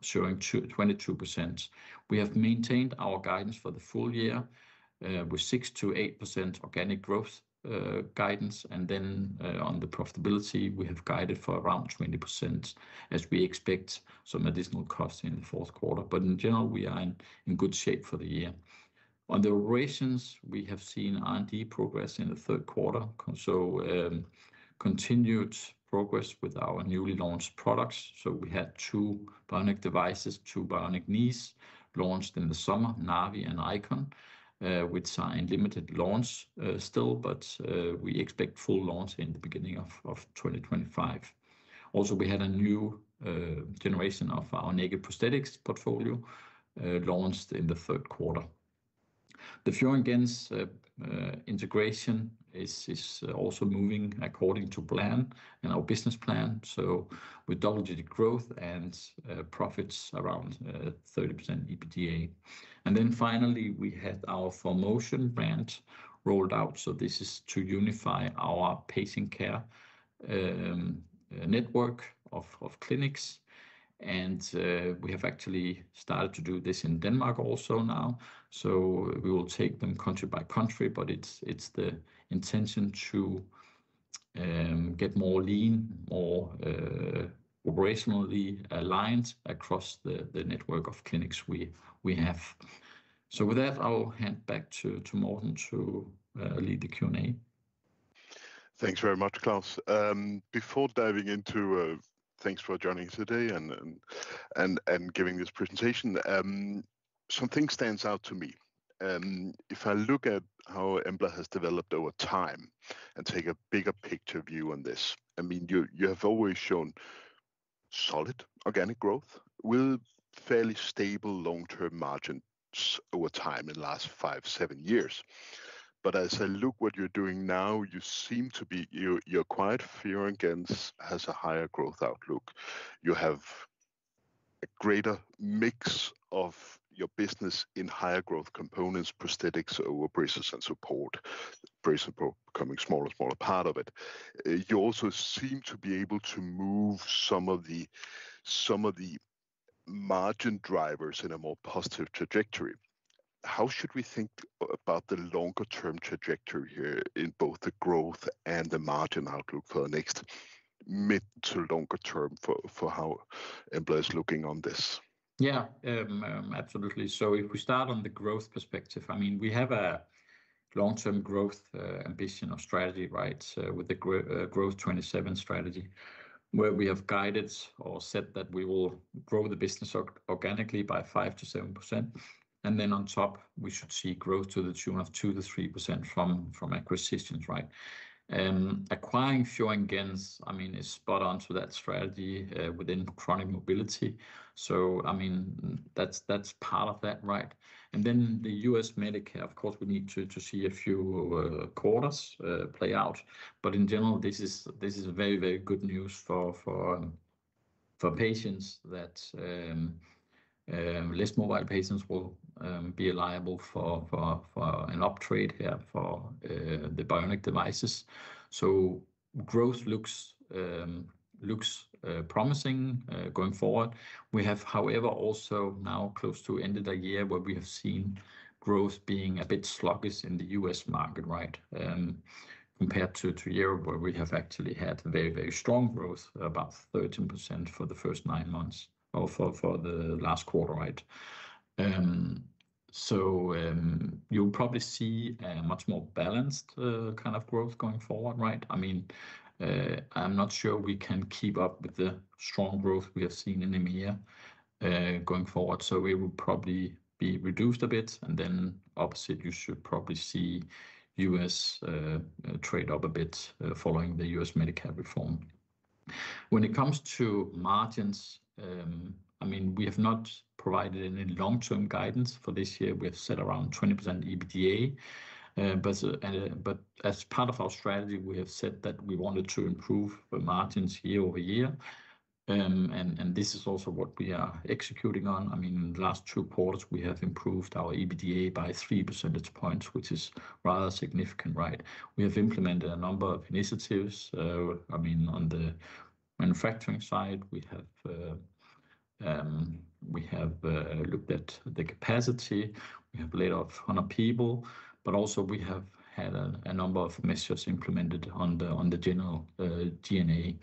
showing 22%. We have maintained our guidance for the full year with 6 to 8% organic growth guidance. And then on the profitability, we have guided for around 20% as we expect some additional costs in the fourth quarter. But in general, we are in good shape for the year. On the operations, we have seen R&D progress in the third quarter. So continued progress with our newly launched products. So we had 2 bionic devices, 2 bionic knees launched in the summer, Navi and Icon, which are in limited launch still, but we expect full launch in the beginning of 2025. Also, we had a new generation of our naked prosthetics portfolio launched in the third quarter. The Fior & Gentz integration is also moving according to plan and our business plan. So with double-digit growth and profits around 30% EBITDA. And then finally, we had our ForMotion brand rolled out. So this is to unify our pacing care network of clinics. And we have actually started to do this in Denmark also now. So we will take them country by country, but it's the intention to get more lean, more operationally aligned across the network of clinics we have. So with that, I'll hand back to Morten to lead the Q&A. Thanks very much, Claus. Before diving into thanks for joining us today and giving this presentation. Something stands out to me. If I look at how Embla has developed over time and take a bigger picture view on this, I mean, you have always shown solid organic growth with fairly stable long-term margins over time in the last 5-7 years. But as I look what you're doing now, you seem to be, you acquired Fior & Gentz has a higher growth outlook. You have a greater mix of your business in higher growth components, prosthetics over braces and support, brace support becoming smaller part of it. You also seem to be able to move some of the margin drivers in a more positive trajectory. How should we think about the longer term trajectory here in both the growth and the margin outlook for the next mid to longer term for how Embla is looking on this? Yeah, absolutely. So if we start on the growth perspective, I mean, we have a long-term growth ambition or strategy, right, with the Growth 27 strategy, where we have guided or said that we will grow the business organically by 5 to 7%. And then on top, we should see growth to the tune of 2 to 3% from acquisitions, right? Acquiring Fior & Gentz, I mean, is spot on to that strategy within chronic mobility. So, I mean, that's part of that, right? And then the US Medicare, of course, we need to see a few quarters play out. But in general, this is very, very good news for patients that less mobile patients will be liable for an uptrade here for the bionic devices. So growth looks promising going forward. We have, however, also now close to end of the year where we have seen growth being a bit sluggish in the US market, right? Compared to Europe, where we have actually had very, very strong growth, about 13% for the first 9 months. Or for the last quarter, right? So you'll probably see a much more balanced kind of growth going forward, right? I mean, I'm not sure we can keep up with the strong growth we have seen in EMEA going forward. So it will probably be reduced a bit, and then opposite, you should probably see US trade up a bit following the US Medicare reform. When it comes to margins, I mean, we have not provided any long-term guidance for this year. We have set around 20% EBITDA. But as part of our strategy, we have said that we wanted to improve the margins year over year. And this is also what we are executing on. I mean, in the last 2 quarters, we have improved our EBITDA by 3 percentage points, which is rather significant, right? We have implemented a number of initiatives. I mean, on the manufacturing side, we have looked at the capacity. We have laid off 100 people, but also we have had a number of measures implemented on the general G&A.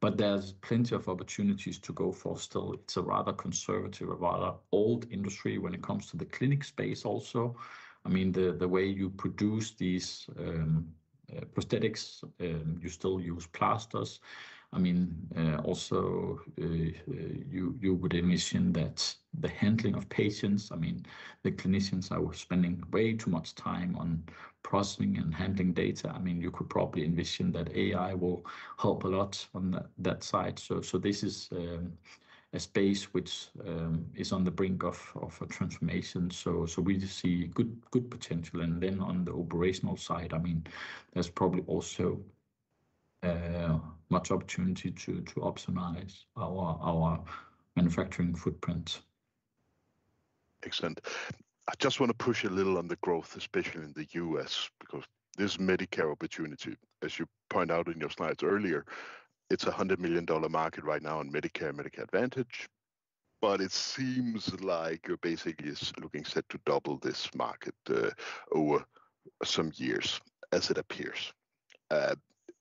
But there's plenty of opportunities to go for still. It's a rather conservative, a rather old industry when it comes to the clinic space also. I mean, the way you produce these prosthetics, you still use plasters. I mean, also you would envision that the handling of patients, I mean, the clinicians are spending way too much time on processing and handling data. I mean, you could probably envision that AI will help a lot on that side. So this is a space which is on the brink of a transformation. So we see good potential. And then on the operational side, I mean, there's probably also much opportunity to optimize our manufacturing footprint. Excellent. I just want to push a little on the growth, especially in the US, because this Medicare opportunity, as you point out in your slides earlier, it's a $100 million market right now on Medicare, Medicare Advantage, but it seems like you're basically looking set to double this market over some years, as it appears.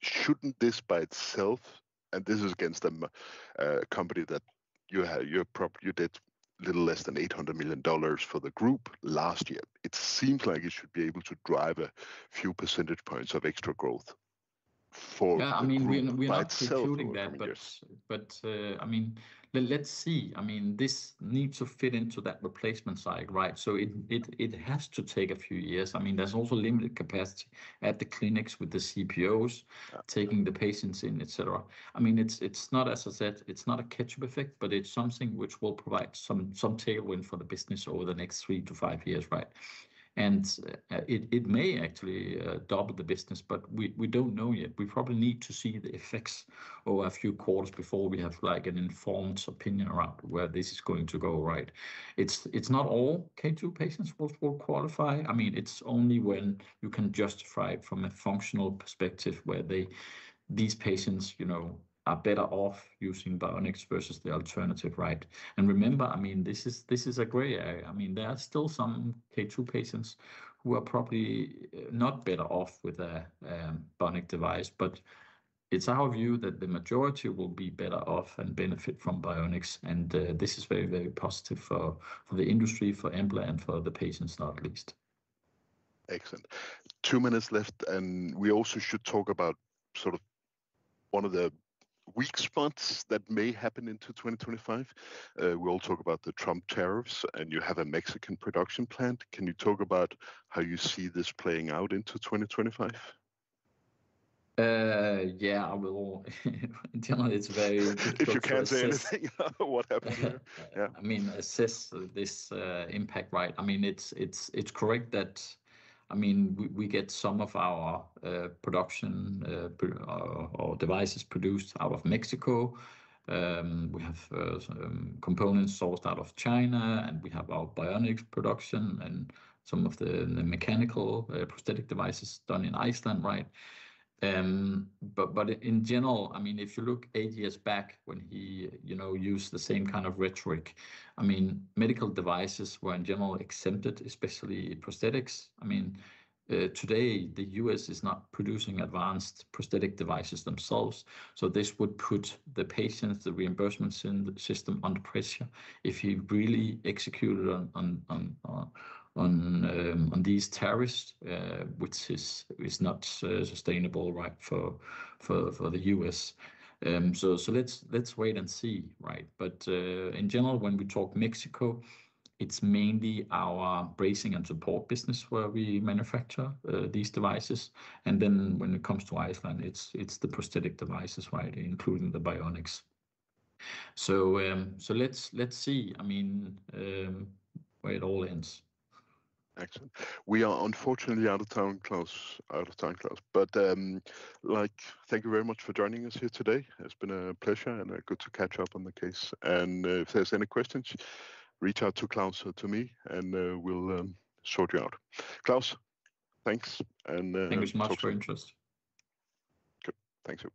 Shouldn't this by itself, and this is against a company that you did little less than $800 million for the group last year, it seems like it should be able to drive a few percentage points of extra growth for I the mean, group we're by not itself precluding over that, coming years. but I mean, let's see. I mean, this needs to fit into that replacement cycle, right? So it has to take a few years. I mean, there's also limited capacity at the clinics with the CPOs taking the patients in, etc. I mean, it's not, as I said, it's not a catch-up effect, but it's something which will provide some tailwind for the business over the next 3 to 5 years, right? And it may actually double the business, but we don't know yet. We probably need to see the effects over a few quarters before we have like an informed opinion around where this is going to go, right? It's not all K2 patients will qualify. I mean, it's only when you can justify it from a functional perspective where these patients, you know, are better off using bionics versus the alternative, right? And remember, I mean, this is a gray area. I mean, there are still some K2 patients who are probably not better off with a bionic device, but it's our view that the majority will be better off and benefit from bionics. And this is very, very positive for the industry, for Embla, and for the patients, not least. Excellent. 2 minutes left, and we also should talk about sort of one of the weak spots that may happen into 2025. We all talk about the Trump tariffs, and you have a Mexican production plant. Can you talk about how you see this playing out into 2025? Yeah, I will. In general, it's very difficult if you can't to say assess. anything, what happens there? Yeah. I mean, assess this impact, right? I mean, it's correct that, I mean, we get some of our production or devices produced out of Mexico. We have some components sourced out of China, and we have our bionics production and some of the mechanical prosthetic devices done in Iceland, right? But in general, I mean, if you look 8 years back when he, you know, used the same kind of rhetoric, I mean, medical devices were in general exempted, especially prosthetics. I mean, Today, the US is not producing advanced prosthetic devices themselves, so this would put the patients, the reimbursement system under pressure if he really executed on these tariffs, which is not sustainable, right, for the US. So let's wait and see, right? But in general, when we talk Mexico, it's mainly our bracing and support business where we manufacture these devices, and then when it comes to Iceland, it's the prosthetic devices, right, including the bionics. So let's see. I mean, where it all ends. Excellent. We are unfortunately out of time, Klaus. But thank you very much for joining us here today. It's been a pleasure and good to catch up on the case. And if there's any questions, reach out to Klaus or to me, and we'll sort you out. Klaus, thanks. And thank you so much for interest. Good. Thanks you.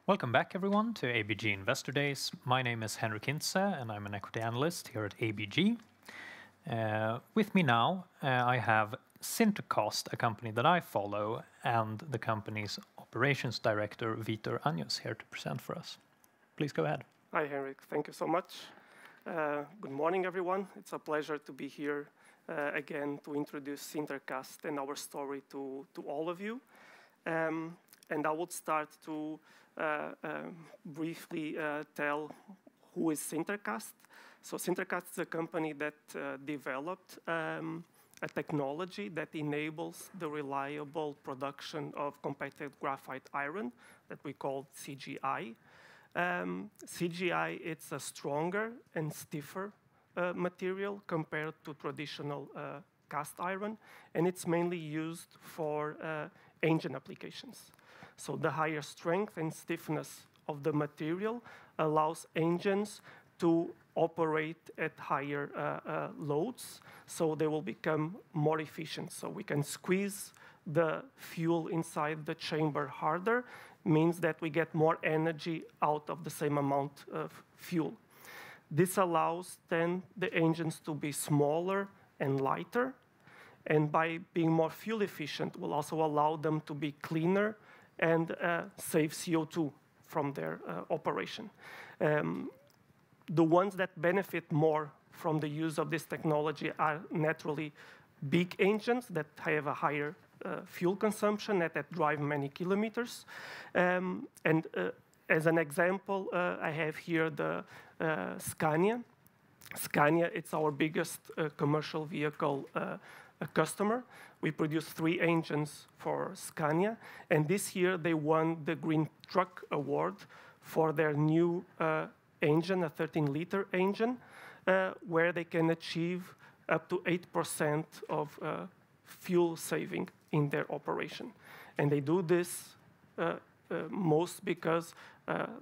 Welcome back, everyone, to ABG Investor Days. My name is Henrik Hintze, and I'm an equity analyst here at ABG. With me now, I have SinterCast, a company that I follow, and the company's operations director, Vitor Anjos, here to present for us. Please go ahead. Hi, Henrik. Thank you so much. Good morning, everyone. It's a pleasure to be here again to introduce SinterCast and our story to all of you. And I would start to briefly tell who is SinterCast. So SinterCast is a company that developed a technology that enables the reliable production of compacted graphite iron that we call CGI. CGI, it's a stronger and stiffer material compared to traditional cast iron, and it's mainly used for engine applications. So the higher strength and stiffness of the material allows engines to operate at higher loads, so they will become more efficient. So we can squeeze the fuel inside the chamber harder, means that we get more energy out of the same amount of fuel. This allows then the engines to be smaller and lighter, and by being more fuel efficient will also allow them to be cleaner and save CO2 from their operation. The ones that benefit more from the use of this technology are naturally big engines that have a higher fuel consumption that drive many kilometers. As an example, I have here the Scania. Scania, it's our biggest commercial vehicle customer. We produce 3 engines for Scania, and this year they won the Green Truck Award for their new engine, a 13-liter engine, where they can achieve up to 8% of fuel saving in their operation. And they do this most because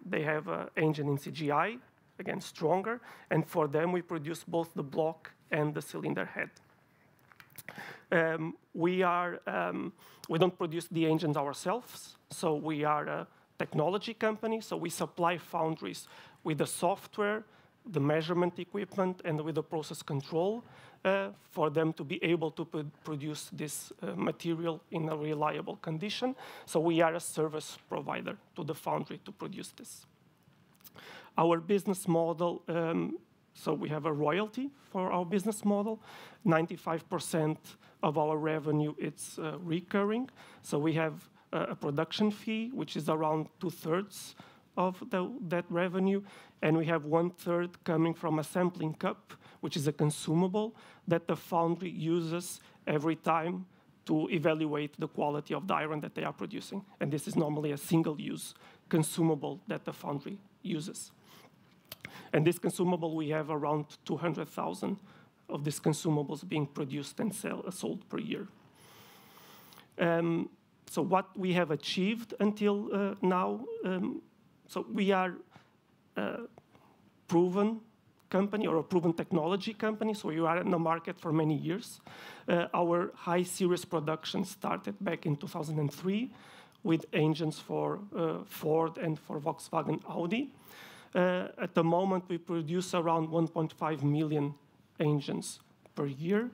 they have an engine in CGI, again, stronger, and for them we produce both the block and the cylinder head. We don't produce the engines ourselves, so we are a technology company, so we supply foundries with the software, the measurement equipment, and with the process control for them to be able to produce this material in a reliable condition. So we are a service provider to the foundry to produce this. Our business model, so we have a royalty for our business model. 95% of our revenue, it's recurring. So we have a production fee, which is around 2/3 of that revenue, and we have 1/3 coming from a sampling cup, which is a consumable that the foundry uses every time to evaluate the quality of the iron that they are producing. And this is normally a single-use consumable that the foundry uses. And this consumable, we have around 200,000 of these consumables being produced and sold per year. So what we have achieved until now, so we are a proven company or a proven technology company, so we are in the market for many years. Our high series production started back in 2003 with engines for Ford and for Volkswagen Audi. At the moment, we produce around 1.5 million engines per year.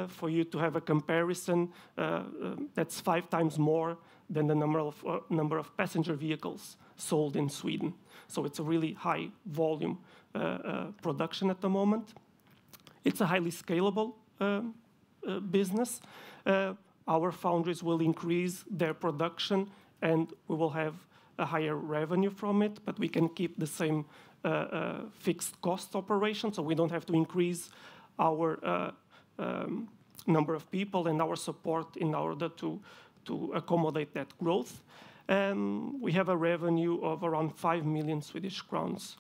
For you to have a comparison, that's 5 times more than the number of passenger vehicles sold in Sweden. So it's a really high volume production at the moment. It's a highly scalable business. Our foundries will increase their production and we will have a higher revenue from it, but we can keep the same fixed cost operation, so we don't have to increase our number of people and our support in order to accommodate that growth. We have a revenue of around 5 million Swedish crowns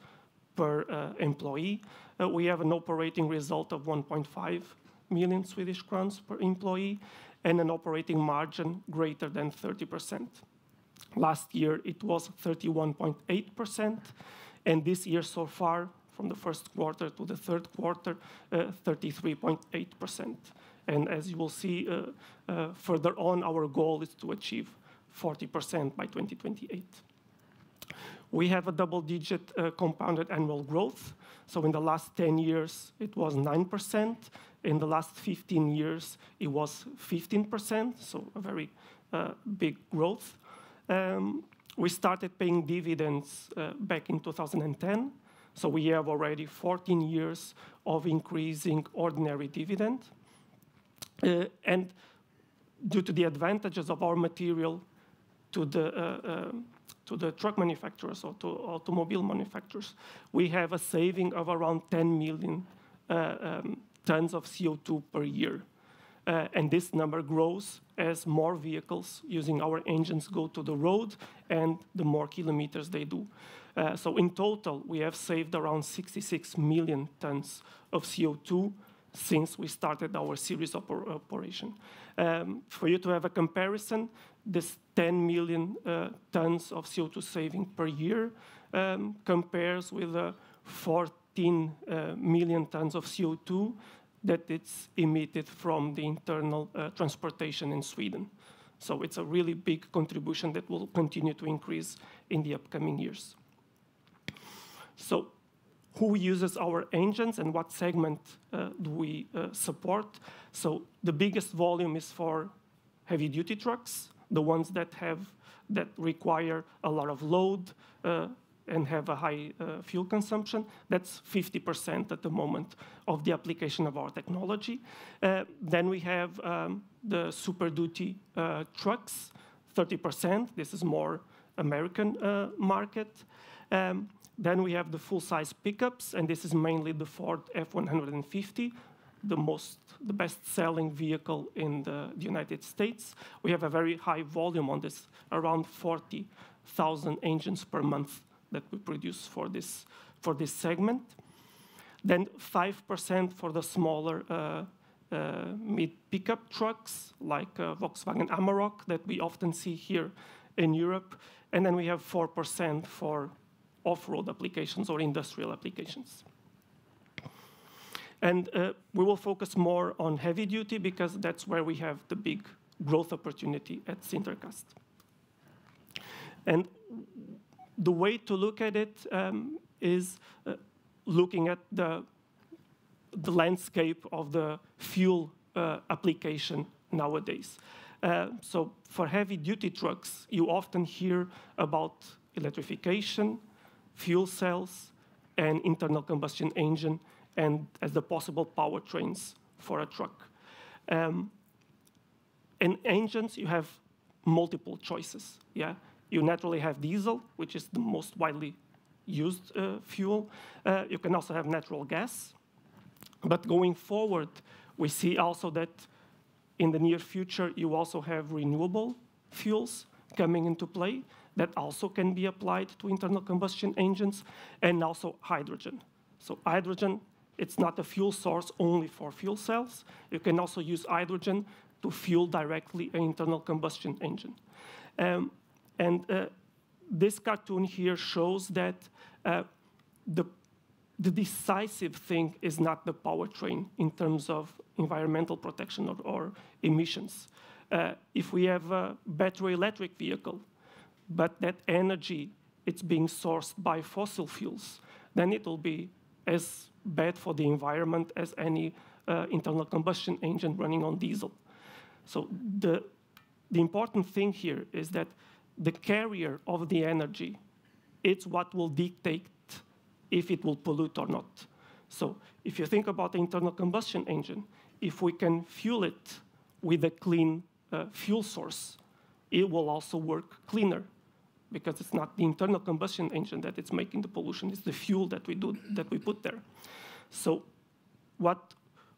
per employee. We have an operating result of 1.5 million Swedish crowns per employee and an operating margin greater than 30%. Last year, it was 31.8%, and this year so far, from the first quarter to the third quarter, 33.8%. And as you will see further on, our goal is to achieve 40% by 2028. We have a double-digit compounded annual growth. So in the last 10 years, it was 9%. In the last 15 years, it was 15%, so a very big growth. We started paying dividends back in 2010. So we have already 14 years of increasing ordinary dividend. And due to the advantages of our material to the truck manufacturers or to automobile manufacturers, we have a saving of around 10 million tons of CO2 per year. And this number grows as more vehicles using our engines go to the road and the more kilometers they do. So in total, we have saved around 66 million tons of CO2 since we started our series of operation. For you to have a comparison, this 10 million tons of CO2 saving per year compares with 14 million tons of CO2 that it's emitted from the internal transportation in Sweden. So it's a really big contribution that will continue to increase in the upcoming years. So who uses our engines and what segment do we support? So the biggest volume is for heavy-duty trucks, the ones that require a lot of load and have a high fuel consumption. That's 50% at the moment of the application of our technology. Then we have the super-duty trucks, 30%. This is more American market. Then we have the full-size pickups, and this is mainly the Ford F-150, the best-selling vehicle in the United States. We have a very high volume on this, around 40,000 engines per month that we produce for this segment. Then 5% for the smaller mid-pickup trucks, like Volkswagen Amarok, that we often see here in Europe. And then we have 4% for off-road applications or industrial applications. And we will focus more on heavy duty because that's where we have the big growth opportunity at SinterCast. And the way to look at it is looking at the landscape of the fuel application nowadays. So for heavy-duty trucks, you often hear about electrification, fuel cells, and internal combustion engine, and as the possible powertrains for a truck. In engines, you have multiple choices. Yeah, you naturally have diesel, which is the most widely used fuel. You can also have natural gas. But going forward, we see also that in the near future, you also have renewable fuels coming into play that also can be applied to internal combustion engines, and also hydrogen. So hydrogen, it's not a fuel source only for fuel cells. You can also use hydrogen to fuel directly an internal combustion engine. This cartoon here shows that the decisive thing is not the powertrain in terms of environmental protection or emissions. If we have a battery electric vehicle, but that energy, it's being sourced by fossil fuels, then it will be as bad for the environment as any internal combustion engine running on diesel. So the important thing here is that the carrier of the energy, it's what will dictate if it will pollute or not. So if you think about the internal combustion engine, if we can fuel it with a clean fuel source, it will also work cleaner, because it's not the internal combustion engine that it's making the pollution, it's the fuel that we put there. So what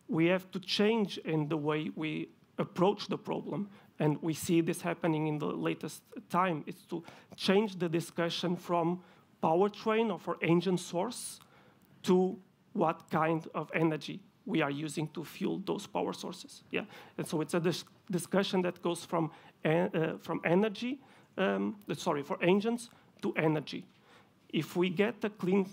we have to change in the way we approach the problem, and we see this happening in the latest time, is to change the discussion from powertrain or for engine source to what kind of energy we are using to fuel those power sources. Yeah, and so it's a discussion that goes from energy, for engines to energy. If we get a clean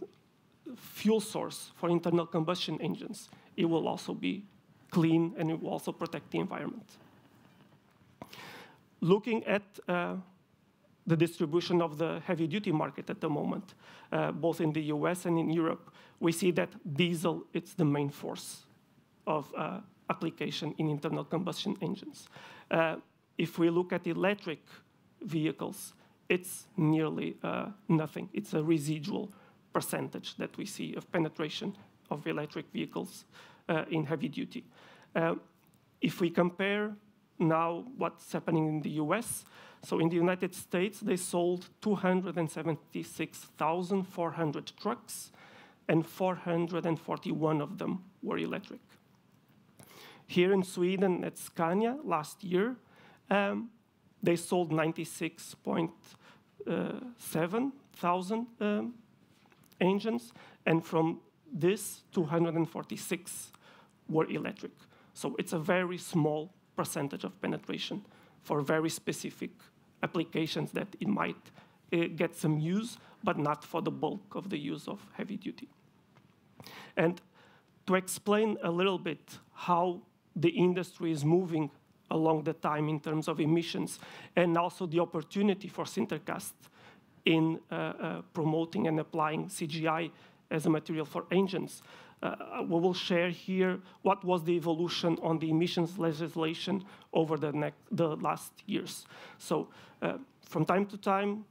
fuel source for internal combustion engines, it will also be clean and it will also protect the environment. Looking at the distribution of the heavy-duty market at the moment, both in the US and in Europe, we see that diesel is the main force of application in internal combustion engines. If we look at electric vehicles, it's nearly nothing. It's a residual percentage that we see of penetration of electric vehicles in heavy duty. If we compare now what's happening in the US, so in the United States, they sold 276,400 trucks, and 441 of them were electric. Here in Sweden, at Scania, last year, they sold 96.7 thousand engines, and from this, 246 were electric. So it's a very small percentage of penetration for very specific applications that it might get some use, but not for the bulk of the use of heavy duty. And to explain a little bit how the industry is moving along the time in terms of emissions, and also the opportunity for SinterCast in promoting and applying CGI as a material for engines, we will share here what was the evolution on the emissions legislation over the last years. So from time to time,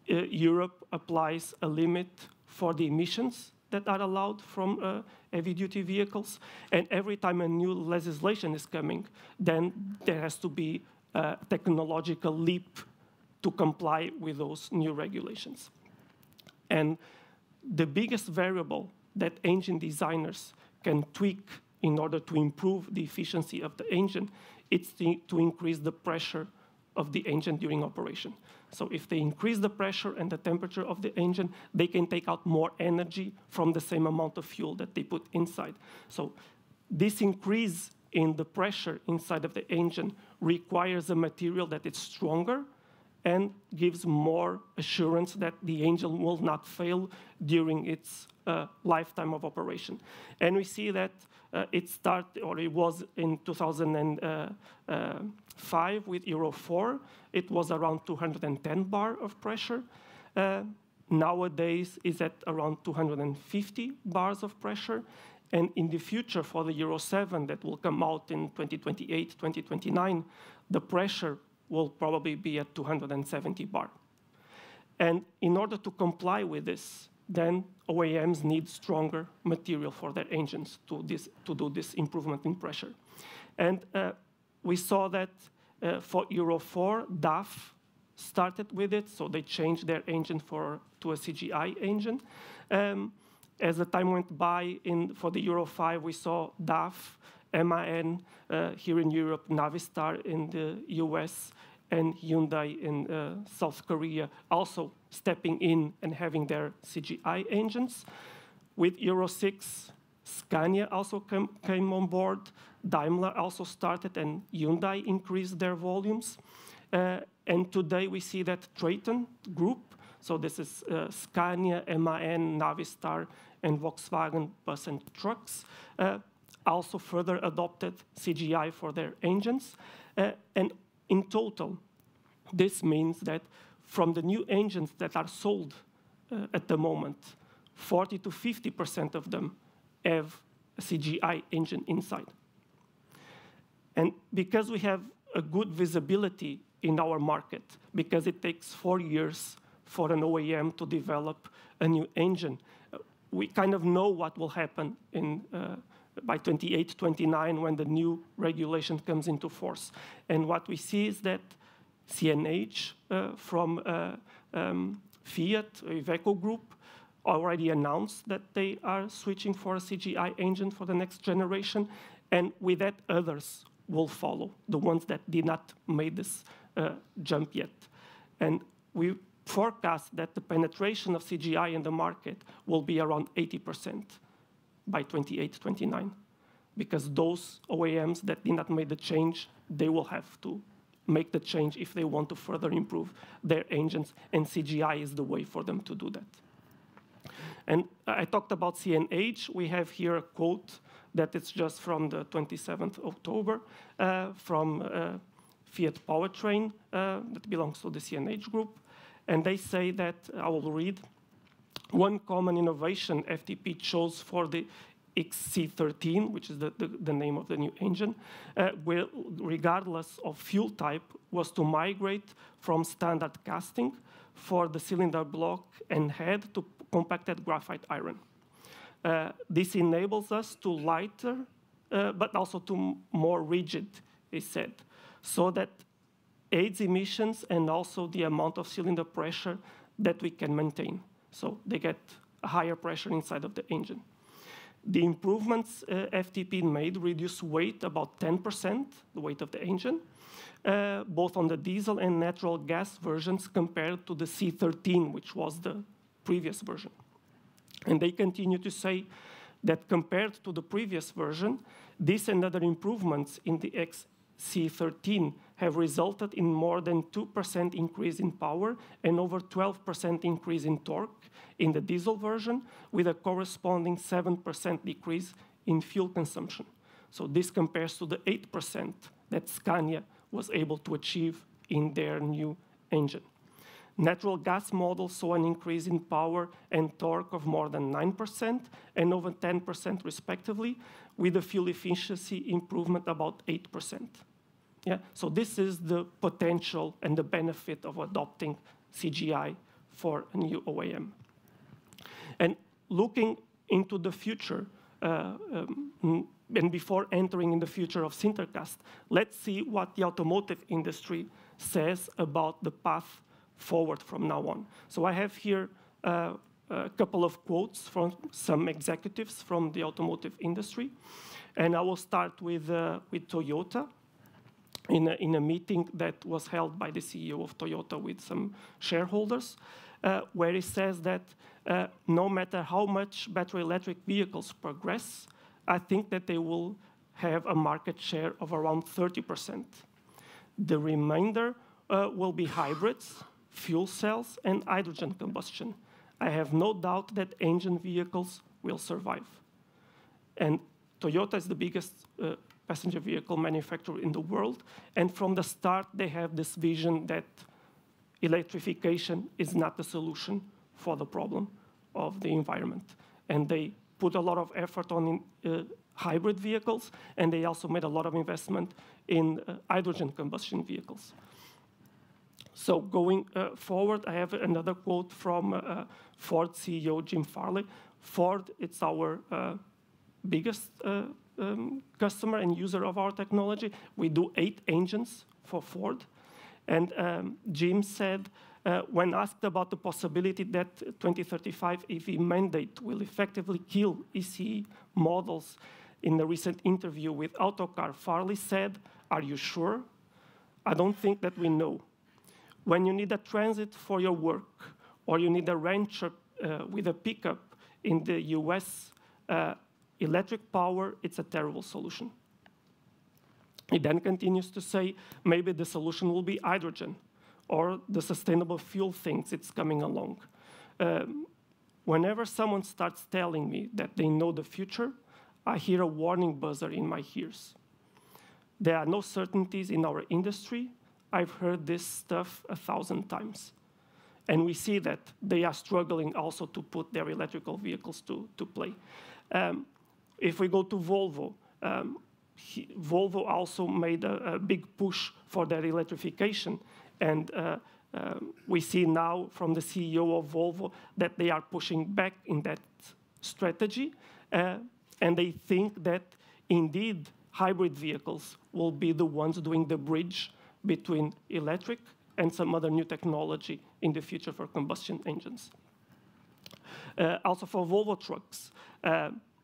Europe applies a limit for the emissions that are allowed from heavy-duty vehicles. And every time a new legislation is coming, then there has to be a technological leap to comply with those new regulations. And the biggest variable that engine designers can tweak in order to improve the efficiency of the engine, it's to increase the pressure of the engine during operation. So if they increase the pressure and the temperature of the engine, they can take out more energy from the same amount of fuel that they put inside. So this increase in the pressure inside of the engine requires a material that is stronger and gives more assurance that the engine will not fail during its lifetime of operation. And we see that it was in 2005 with Euro 4. It was around 210 bar of pressure. Nowadays, it's at around 250 bars of pressure. And in the future, for the Euro 7 that will come out in 2028, 2029, the pressure will probably be at 270 bar. And in order to comply with this, then OEMs need stronger material for their engines to do this improvement in pressure. And we saw that for Euro 4, DAF started with it, so they changed their engine to a CGI engine. As the time went by, for the Euro 5, we saw DAF, MAN here in Europe, Navistar in the US, and Hyundai in South Korea also stepping in and having their CGI engines. With Euro 6, Scania also came on board. Daimler also started, and Hyundai increased their volumes. And today we see that Traton Group, so this is Scania, MAN, Navistar, and Volkswagen Bus and Trucks, also further adopted CGI for their engines. And in total, this means that from the new engines that are sold at the moment, 40 to 50% of them have a CGI engine inside. And because we have a good visibility in our market, because it takes 4 years for an OEM to develop a new engine, we kind of know what will happen by 28, 29 when the new regulation comes into force. And what we see is that CNH from Fiat, Iveco Group, already announced that they are switching for a CGI engine for the next generation, and with that others will follow, the ones that did not make this jump yet. And we forecast that the penetration of CGI in the market will be around 80% by 28, 29, because those OEMs that did not make the change, they will have to make the change if they want to further improve their engines, and CGI is the way for them to do that. And I talked about CNH. We have here a quote that it's just from the 27th October from Fiat Powertrain that belongs to the CNH Group. And they say that, I will read, one common innovation FTP chose for the XC13, which is the name of the new engine, regardless of fuel type, was to migrate from standard casting for the cylinder block and head to compacted graphite iron. This enables us to lighter, but also to more rigid, he said, so that aids emissions and also the amount of cylinder pressure that we can maintain. So they get a higher pressure inside of the engine. The improvements FTP made reduce weight about 10%, the weight of the engine, both on the diesel and natural gas versions compared to the C13, which was the previous version. And they continue to say that compared to the previous version, this and other improvements in the XC13 have resulted in more than 2% increase in power and over 12% increase in torque in the diesel version, with a corresponding 7% decrease in fuel consumption. So this compares to the 8% that Scania was able to achieve in their new engine. Natural gas models saw an increase in power and torque of more than 9% and over 10% respectively, with a fuel efficiency improvement about 8%. Yeah? So this is the potential and the benefit of adopting CGI for a new OEM. And looking into the future, and before entering in the future of Sintercast, let's see what the automotive industry says about the path forward from now on. So I have here a couple of quotes from some executives from the automotive industry. And I will start with Toyota in a meeting that was held by the CEO of Toyota with some shareholders, where he says that no matter how much battery electric vehicles progress, I think that they will have a market share of around 30%. The remainder will be hybrids, fuel cells, and hydrogen combustion. I have no doubt that engine vehicles will survive. And Toyota is the biggest passenger vehicle manufacturer in the world. And from the start, they have this vision that electrification is not the solution for the problem of the environment. And they put a lot of effort on hybrid vehicles, and they also made a lot of investment in hydrogen combustion vehicles. So going forward, I have another quote from Ford CEO Jim Farley. Ford, it's our biggest customer and user of our technology. We do 8 engines for Ford. And Jim said, when asked about the possibility that 2035 EV mandate will effectively kill ECE models in a recent interview with Autocar, Farley said, "Are you sure? I don't think that we know. When you need a transit for your work, or you need a rancher with a pickup in the US, electric power, it's a terrible solution." He then continues to say, maybe the solution will be hydrogen, or the sustainable fuel thinks it's coming along. Whenever someone starts telling me that they know the future, I hear a warning buzzer in my ears. There are no certainties in our industry. I've heard this stuff 1,000 times. And we see that they are struggling also to put their electrical vehicles to play. If we go to Volvo, Volvo also made a big push for their electrification. And we see now from the CEO of Volvo that they are pushing back in that strategy. And they think that indeed hybrid vehicles will be the ones doing the bridge between electric and some other new technology in the future for combustion engines. Also for Volvo Trucks,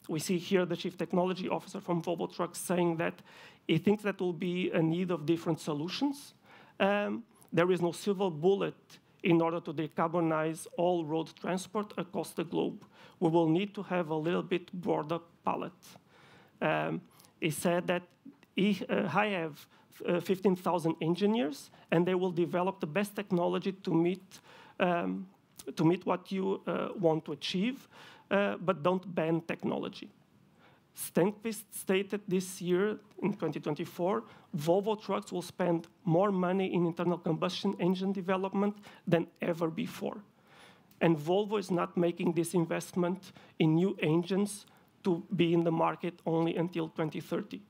we see here the chief technology officer from Volvo Trucks saying that he thinks that will be a need of different solutions. There is no silver bullet in order to decarbonize all road transport across the globe. We will need to have a little bit broader palette. He said that I have 15,000 engineers, and they will develop the best technology to meet what you want to achieve, but don't ban technology. Stenqvist stated this year, in 2024, Volvo Trucks will spend more money in internal combustion engine development than ever before. And Volvo is not making this investment in new engines to be in the market only until 2030.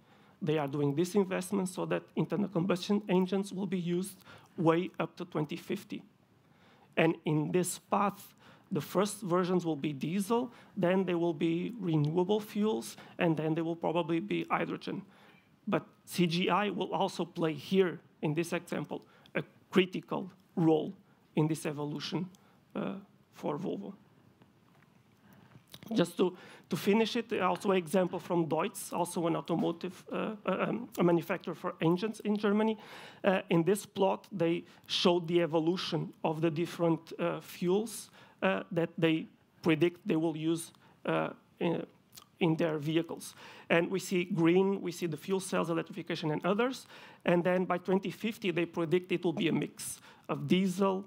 They are doing this investment so that internal combustion engines will be used way up to 2050. And in this path, the first versions will be diesel, then they will be renewable fuels, and then they will probably be hydrogen. But CGI will also play here, in this example, a critical role in this evolution for Volvo. Just to finish it, also an example from Deutz, also an automotive a manufacturer for engines in Germany. In this plot, they showed the evolution of the different fuels that they predict they will use in their vehicles. And we see green, we see the fuel cells, electrification, and others. And then by 2050, they predict it will be a mix of diesel,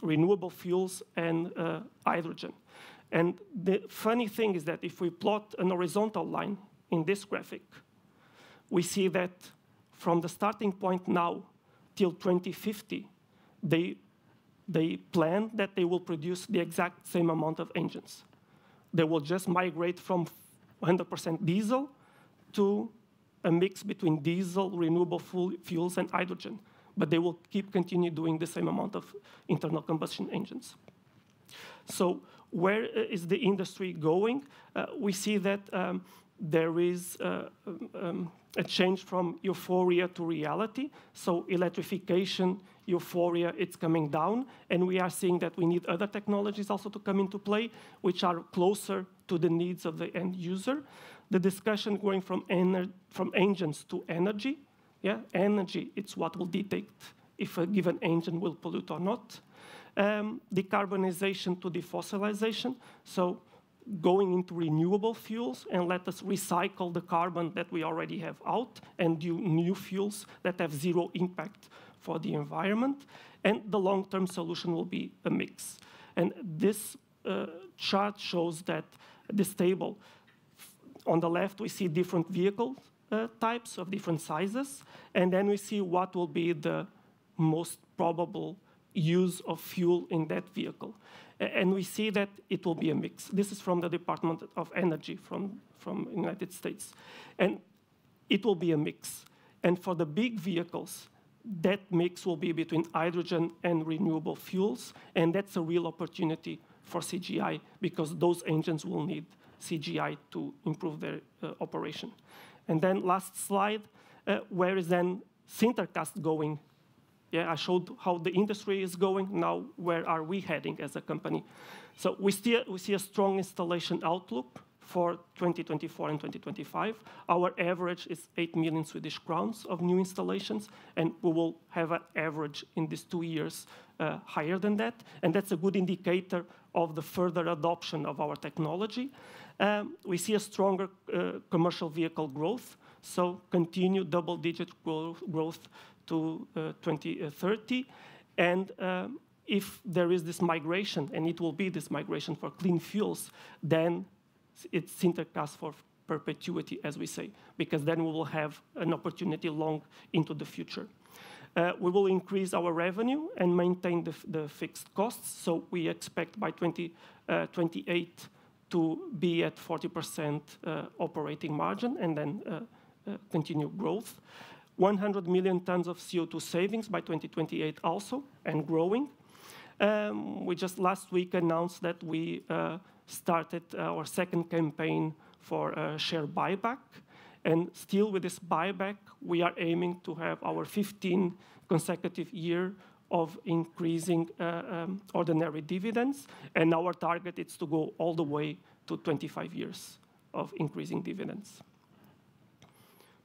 renewable fuels, and hydrogen. And the funny thing is that if we plot an horizontal line in this graphic, we see that from the starting point now till 2050, they plan that they will produce the exact same amount of engines. They will just migrate from 100% diesel to a mix between diesel, renewable fuels, and hydrogen. But they will continue doing the same amount of internal combustion engines. So where is the industry going? We see that there is a change from euphoria to reality. So electrification, euphoria, it's coming down. And we are seeing that we need other technologies also to come into play, which are closer to the needs of the end user. The discussion going from engines to energy. Yeah, energy, it's what will dictate if a given engine will pollute or not. Decarbonization to defossilization. So going into renewable fuels and let us recycle the carbon that we already have out and do new fuels that have zero impact for the environment. And the long-term solution will be a mix. And this chart shows that this table, on the left, we see different vehicle types of different sizes. And then we see what will be the most probable use of fuel in that vehicle. And we see that it will be a mix. This is from the Department of Energy from the United States. And it will be a mix. And for the big vehicles, that mix will be between hydrogen and renewable fuels. And that's a real opportunity for CGI because those engines will need CGI to improve their operation. And then last slide, where is then Sintercast going? Yeah, I showed how the industry is going. Now, where are we heading as a company? So we see a strong installation outlook for 2024 and 2025. Our average is 8 million Swedish crowns of new installations, and we will have an average in these 2 years higher than that. And that's a good indicator of the further adoption of our technology. We see a stronger commercial vehicle growth, so continued double-digit growth to 2030. And if there is this migration, and it will be this migration for clean fuels, then it's Sintercast for perpetuity, as we say, because then we will have an opportunity long into the future. We will increase our revenue and maintain the fixed costs. So we expect by 2028 to be at 40% operating margin and then continue growth. 100 million tons of CO2 savings by 2028 also, and growing. We just last week announced that we started our second campaign for share buyback. And still with this buyback, we are aiming to have our 15 consecutive year of increasing ordinary dividends. And our target is to go all the way to 25 years of increasing dividends.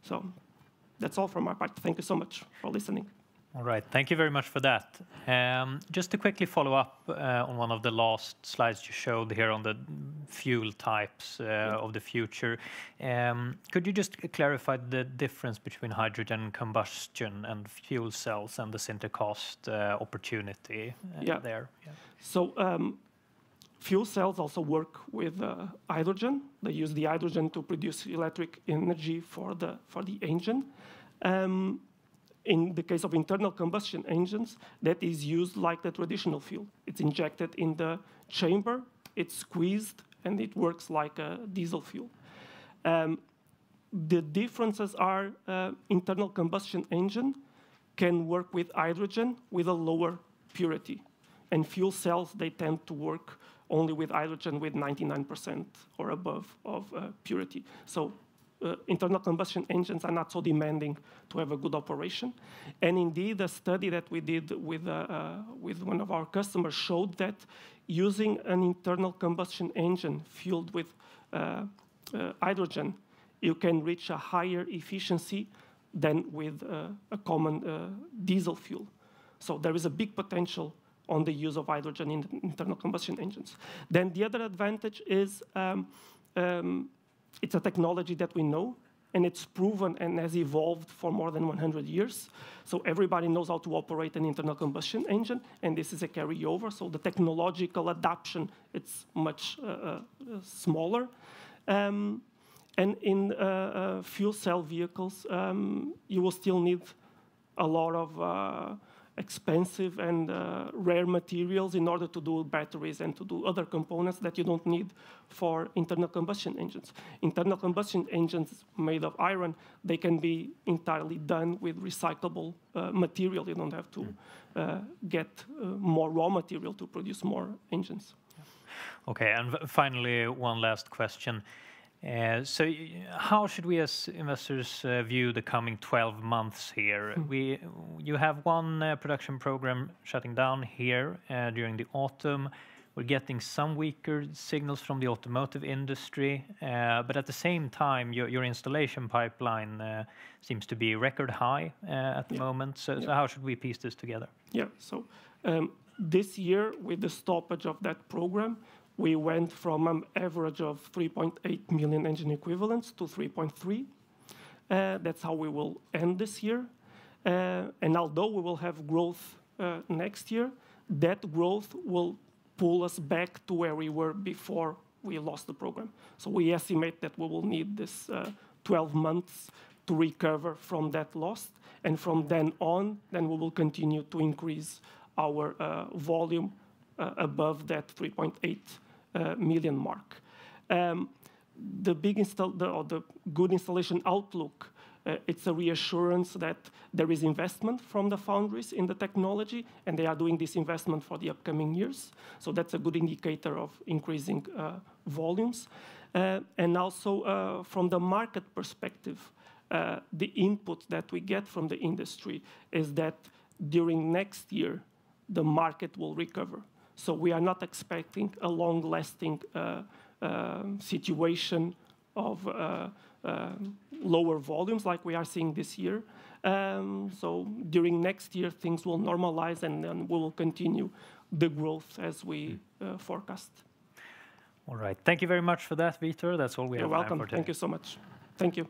So that's all from my part. Thank you so much for listening. All right, thank you very much for that. Just to quickly follow up on one of the last slides you showed here on the fuel types of the future, could you just clarify the difference between hydrogen combustion and fuel cells and the Sintercast opportunity there? Yeah. So Fuel cells also work with hydrogen. They use the hydrogen to produce electric energy for the engine. In the case of internal combustion engines, that is used like the traditional fuel. It's injected in the chamber, it's squeezed, and it works like a diesel fuel. The differences are internal combustion engine can work with hydrogen with a lower purity. And fuel cells, they tend to work only with hydrogen with 99% or above of purity. So internal combustion engines are not so demanding to have a good operation. And indeed, a study that we did with one of our customers showed that using an internal combustion engine fueled with hydrogen, you can reach a higher efficiency than with a common diesel fuel. So there is a big potential on the use of hydrogen in internal combustion engines. Then the other advantage is it's a technology that we know, and it's proven and has evolved for more than 100 years. So everybody knows how to operate an internal combustion engine, and this is a carryover. So the technological adoption, it's much smaller. And in fuel cell vehicles, you will still need a lot of expensive and rare materials in order to do batteries and to do other components that you don't need for internal combustion engines. Internal combustion engines made of iron, they can be entirely done with recyclable material. You don't have to get more raw material to produce more engines. Okay, and finally, one last question. So how should we as investors view the coming 12 months here? You have one production program shutting down here during the autumn. We're getting some weaker signals from the automotive industry, but at the same time, your installation pipeline seems to be record high at the moment. So how should we piece this together? Yeah, so this year, with the stoppage of that program, we went from an average of 3.8 million engine equivalents to 3.3. That's how we will end this year. And although we will have growth next year, that growth will pull us back to where we were before we lost the program. So we estimate that we will need this 12 months to recover from that loss. And from then on, then we will continue to increase our volume above that 3.8 million mark. The good installation outlook, it's a reassurance that there is investment from the foundries in the technology, and they are doing this investment for the upcoming years. So that's a good indicator of increasing volumes. And also from the market perspective, the input that we get from the industry is that during next year, the market will recover. So we are not expecting a long-lasting situation of lower volumes like we are seeing this year. So during next year, things will normalize, and then we will continue the growth as we forecast. All right. Thank you very much for that, Vitor. That's all we have time for today. You're welcome. Thank you so much. Thank you.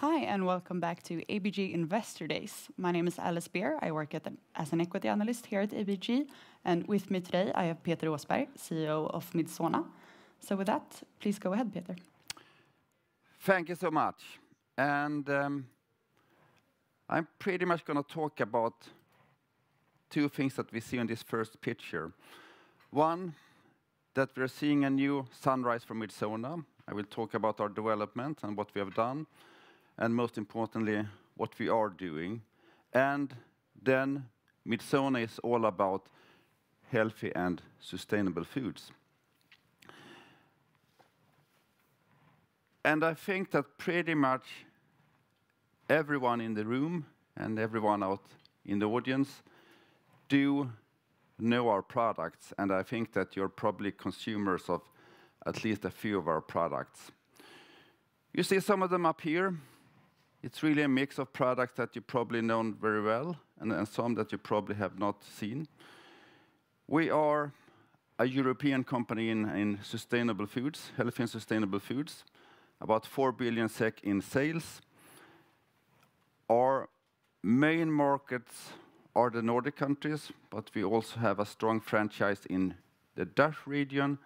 Hi, and welcome back to ABG Investor Days. My name is Alice Beer. I work as an equity analyst here at ABG. And with me today, I have Peter Åsberg, CEO of Midsona. So with that, please go ahead, Peter. Thank you so much. And I'm pretty much going to talk about two things that we see in this first picture. One, that we're seeing a new sunrise for Midsona. I will talk about our development and what we have done, and most importantly, what we are doing. And then Midsona is all about healthy and sustainable foods. And I think that pretty much everyone in the room and everyone out in the audience do know our products, and I think that you're probably consumers of at least a few of our products. You see some of them up here. It's really a mix of products that you probably know very well, and some that you probably have not seen. We are a European company in sustainable foods, healthy and sustainable foods, about 4 billion SEK in sales. Our main markets are the Nordic countries, but we also have a strong franchise in the Dutch region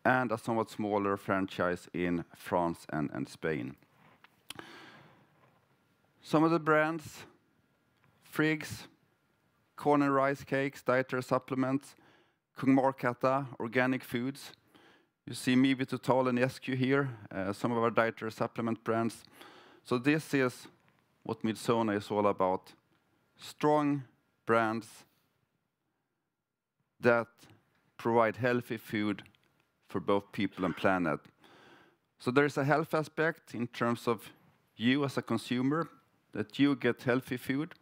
and a somewhat smaller franchise in France and Spain. Some of the brands: Friggs, corn and rice cakes, dietary supplements, Kung Markatta, organic foods. You see Mivit Total and SQ here, some of our dietary supplement brands. So this is what Midsona is all about. Strong brands that provide healthy food for both people and planet. So there is a health aspect in terms of you as a consumer, that you get healthy food,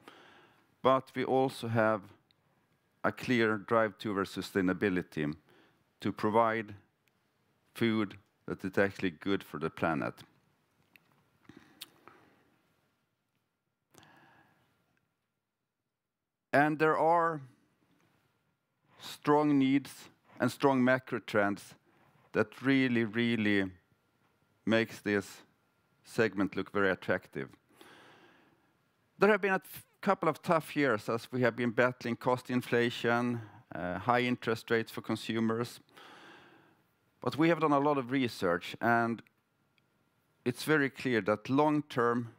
but we also have a clear drive towards sustainability to provide food that is actually good for the planet. And there are strong needs and strong macro trends that really makes this segment look very attractive. There have been a couple of tough years as we have been battling cost inflation, high interest rates for consumers. But we have done a lot of research, and it's very clear that long-term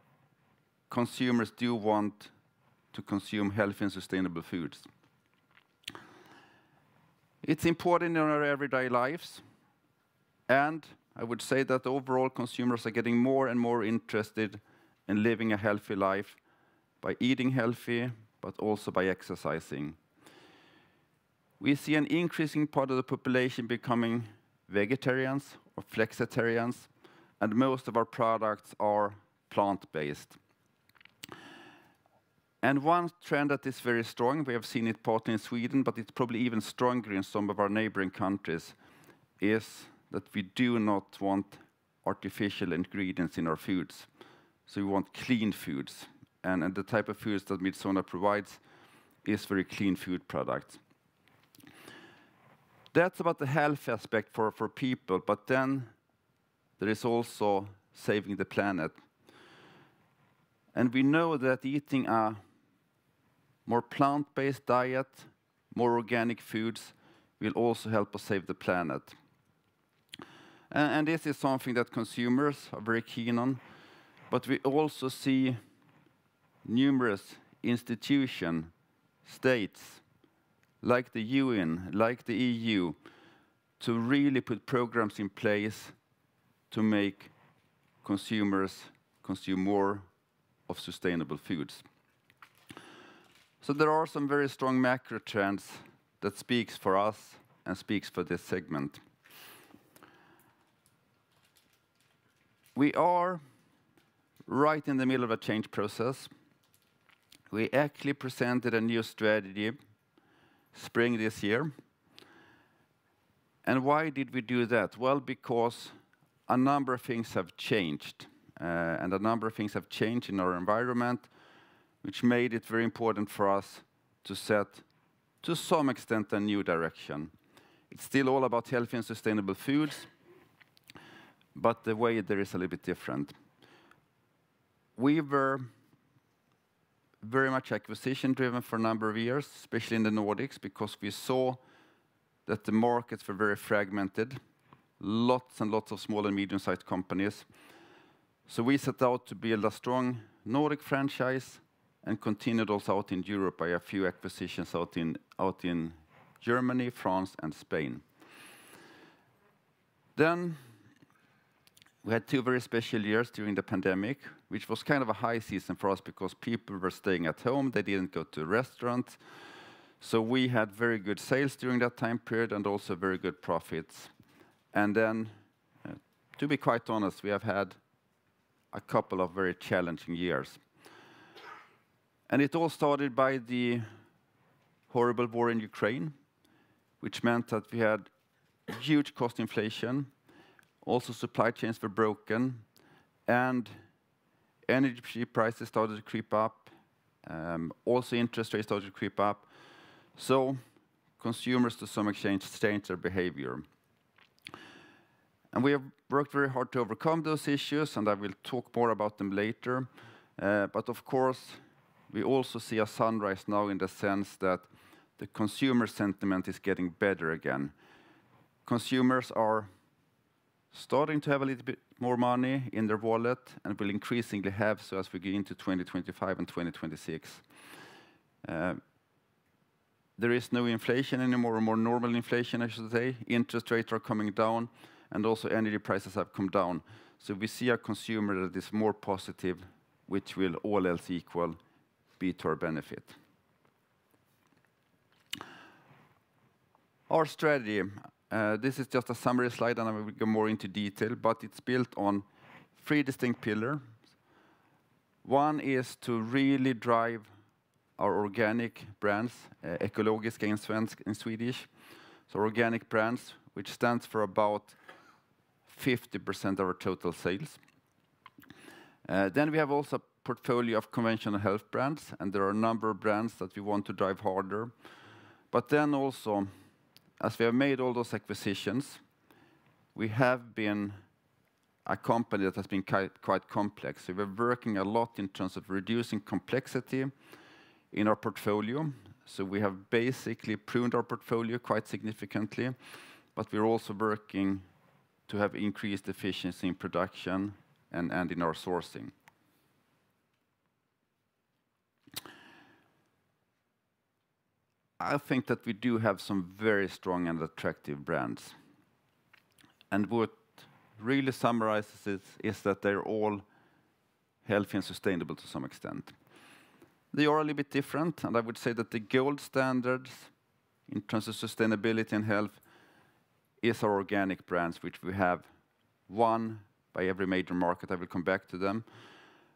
consumers do want to consume healthy and sustainable foods. It's important in our everyday lives, and I would say that overall consumers are getting more and more interested in living a healthy life by eating healthy, but also by exercising. We see an increasing part of the population becoming vegetarians or flexitarians, and most of our products are plant-based. And one trend that is very strong, we have seen it partly in Sweden, but it's probably even stronger in some of our neighboring countries, is that we do not want artificial ingredients in our foods. So we want clean foods. And the type of foods that Midsona provides is very clean food products. That's about the health aspect for people, but then there is also saving the planet. And we know that eating a more plant-based diet, more organic foods, will also help us save the planet. And this is something that consumers are very keen on, but we also see numerous institutions, states, like the UN, like the EU, to really put programs in place to make consumers consume more of sustainable foods. So there are some very strong macro trends that speaks for us and speaks for this segment. We are right in the middle of a change process. We actually presented a new strategy spring this year. And why did we do that? Well, because a number of things have changed. And a number of things have changed in our environment, which made it very important for us to set, to some extent, a new direction. It's still all about healthy and sustainable foods, but the way there is a little bit different. We were very much acquisition-driven for a number of years, especially in the Nordics, because we saw that the markets were very fragmented, lots and lots of small and medium-sized companies. So we set out to build a strong Nordic franchise and continued also out in Europe by a few acquisitions out in Germany, France, and Spain. Then we had 2 very special years during the pandemic, which was kind of a high season for us because people were staying at home, they didn't go to restaurants. So we had very good sales during that time period and also very good profits. And then, to be quite honest, we have had a couple of very challenging years. And it all started by the horrible war in Ukraine, which meant that we had huge cost inflation. Also, supply chains were broken, and energy prices started to creep up. Also, interest rates started to creep up. So, consumers, to some extent, changed their behavior. And we have worked very hard to overcome those issues, and I will talk more about them later. But of course, we also see a sunrise now in the sense that the consumer sentiment is getting better again. Consumers are starting to have a little bit more money in their wallet and will increasingly have so as we get into 2025 and 2026. There is no inflation anymore, or more normal inflation, I should say. Interest rates are coming down, and also energy prices have come down. So we see a consumer that is more positive, which will, all else equal, be to our benefit. Our strategy, this is just a summary slide, and I will go more into detail, but it's built on 3 distinct pillars. One is to really drive our organic brands, ekologiska in Swedish. So organic brands, which stands for about 50% of our total sales. Then we have also a portfolio of conventional health brands, and there are a number of brands that we want to drive harder. But then also, as we have made all those acquisitions, we have been a company that has been quite complex. So we're working a lot in terms of reducing complexity in our portfolio. So we have basically pruned our portfolio quite significantly, but we're also working to have increased efficiency in production and in our sourcing. I think that we do have some very strong and attractive brands. And what really summarizes it is that they're all healthy and sustainable to some extent. They are a little bit different, and I would say that the gold standards in terms of sustainability and health is our organic brands, which we have won by every major market. I will come back to them.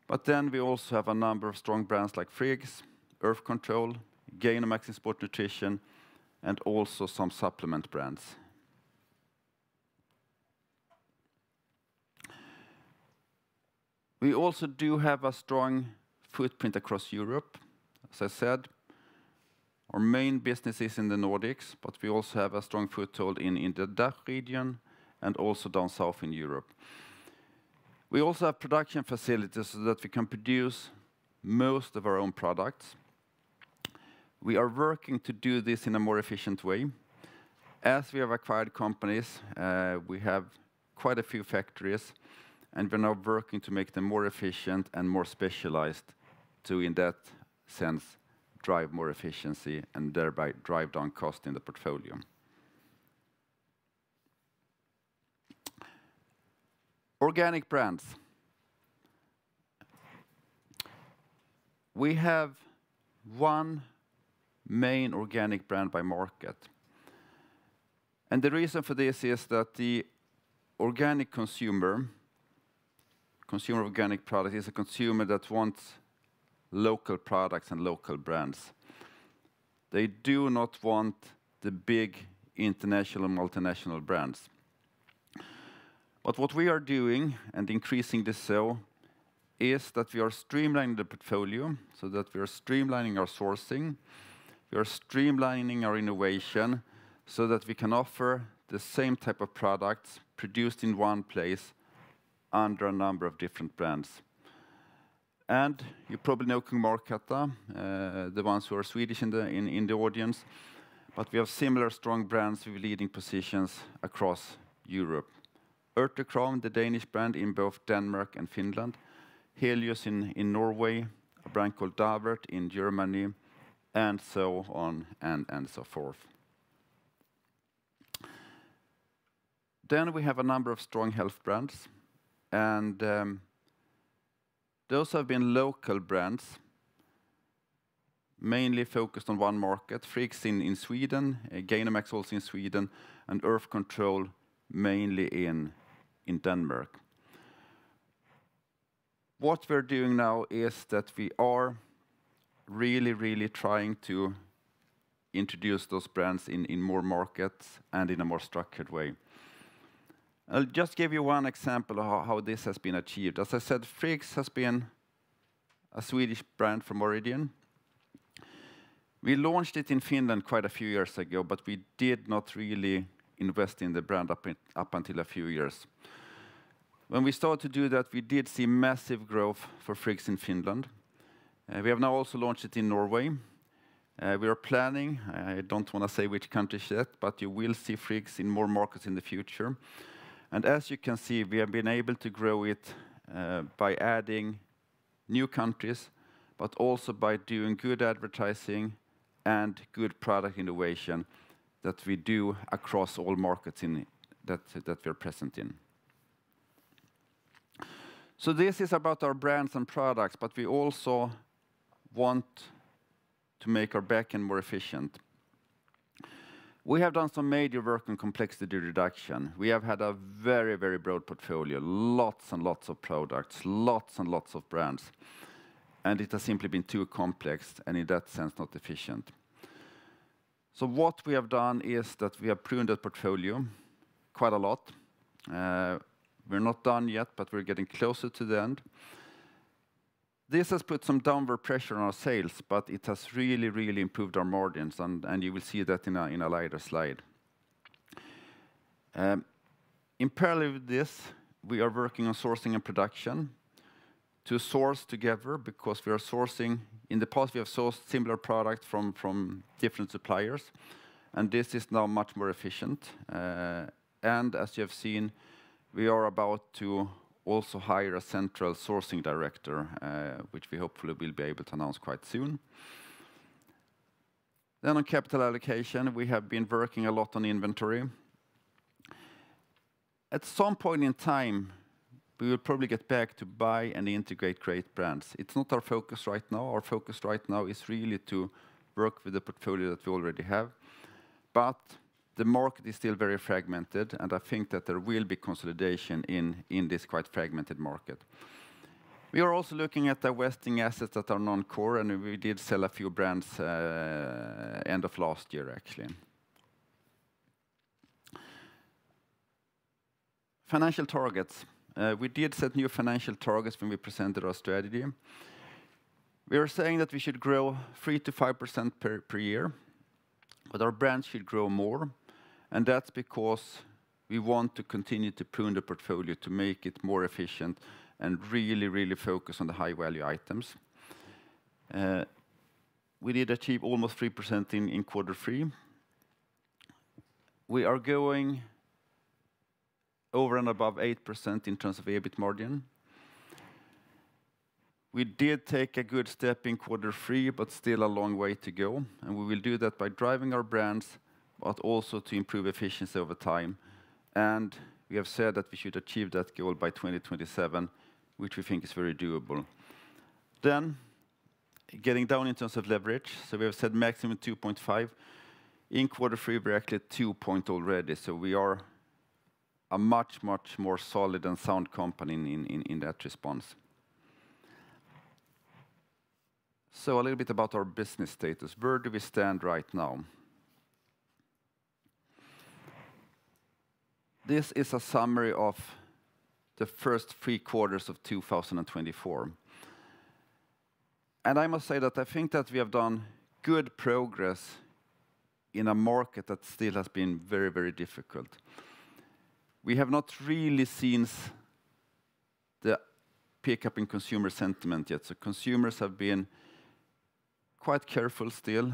But then we also have a number of strong brands like Friggs, Earth Control, Gainomax in sport nutrition, and also some supplement brands. We also do have a strong footprint across Europe. As I said, our main business is in the Nordics, but we also have a strong foothold in the DACH region and also down south in Europe. We also have production facilities so that we can produce most of our own products. We are working to do this in a more efficient way. As we have acquired companies, we have quite a few factories, and we're now working to make them more efficient and more specialized to, in that sense, drive more efficiency and thereby drive down cost in the portfolio. Organic brands. We have one main organic brand by market. And the reason for this is that the organic consumer of organic product is a consumer that wants local products and local brands. They do not want the big international multinational brands. But what we are doing, and increasingly so, is that we are streamlining the portfolio so that we are streamlining our sourcing, we are streamlining our innovation so that we can offer the same type of products produced in one place under a number of different brands. And you probably know Kung Markatta, the ones who are Swedish in the audience. But we have similar strong brands with leading positions across Europe. Urtekram, the Danish brand in both Denmark and Finland. Helios in Norway, a brand called Davert in Germany, and so on and so forth. Then we have a number of strong health brands, and those have been local brands, mainly focused on one market. Friggs in Sweden, Gainomax also in Sweden, and Earth Control mainly in Denmark. What we're doing now is that we are really trying to introduce those brands in more markets and in a more structured way. I'll just give you one example of how this has been achieved. As I said, Friggs has been a Swedish brand from origin. We launched it in Finland quite a few years ago, but we did not really invest in the brand up until a few years. When we started to do that, we did see massive growth for Friggs in Finland. We have now also launched it in Norway. We are planning, I don't want to say which countries yet, but you will see Friggs in more markets in the future. And as you can see, we have been able to grow it by adding new countries, but also by doing good advertising and good product innovation that we do across all markets that we're present in. So this is about our brands and products, but we also want to make our backend more efficient. We have done some major work on complexity reduction. We have had a very broad portfolio, lots and lots of products, lots and lots of brands. And it has simply been too complex and in that sense not efficient. So what we have done is that we have pruned that portfolio quite a lot. We're not done yet, but we're getting closer to the end. This has put some downward pressure on our sales, but it has really improved our margins, and you will see that in a later slide. In parallel with this, we are working on sourcing and production to source together, because we are sourcing. In the past, we have sourced similar products from different suppliers, and this is now much more efficient. And as you have seen, we are about to also hire a central sourcing director, which we hopefully will be able to announce quite soon. Then on capital allocation, we have been working a lot on inventory. At some point in time, we will probably get back to buy and integrate great brands. It's not our focus right now. Our focus right now is really to work with the portfolio that we already have. But the market is still very fragmented, and I think that there will be consolidation in this quite fragmented market. We are also looking at divesting assets that are non-core, and we did sell a few brands end of last year, actually. Financial targets. We did set new financial targets when we presented our strategy. We are saying that we should grow 3 to 5% per year, but our brands should grow more. And that's because we want to continue to prune the portfolio to make it more efficient and really focus on the high-value items. We did achieve almost 3% in quarter 3. We are going over and above 8% in terms of EBIT margin. We did take a good step in quarter 3, but still a long way to go. And we will do that by driving our brands, but also to improve efficiency over time. And we have said that we should achieve that goal by 2027, which we think is very doable. Then, getting down in terms of leverage, so we have said maximum 2.5. In quarter 3, we're actually at 2 point already, so we are a much more solid and sound company in that response. So a little bit about our business status. Where do we stand right now? This is a summary of the first 3 quarters of 2024. And I must say that I think that we have done good progress in a market that still has been very difficult. We have not really seen the pickup in consumer sentiment yet. So consumers have been quite careful still,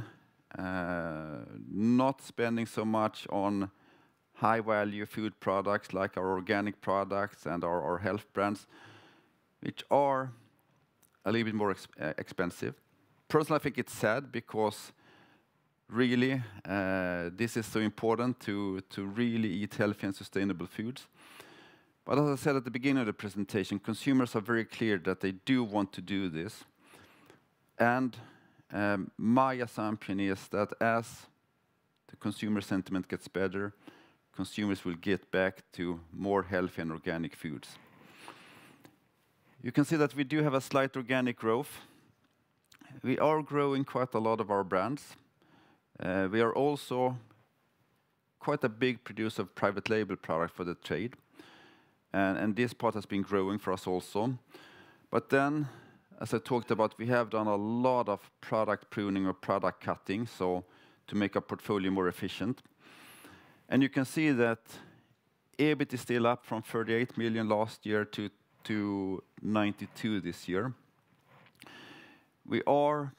not spending so much on high-value food products like our organic products and our health brands, which are a little bit more expensive. Personally, I think it's sad because really this is so important to really eat healthy and sustainable foods. But as I said at the beginning of the presentation, consumers are very clear that they do want to do this. And my assumption is that as the consumer sentiment gets better, consumers will get back to more healthy and organic foods. You can see that we do have a slight organic growth. We are growing quite a lot of our brands. We are also quite a big producer of private label products for the trade. And this part has been growing for us also. But then, as I talked about, we have done a lot of product pruning or product cutting, so to make our portfolio more efficient. And you can see that EBIT is still up from 38 million last year to 92 this year. We are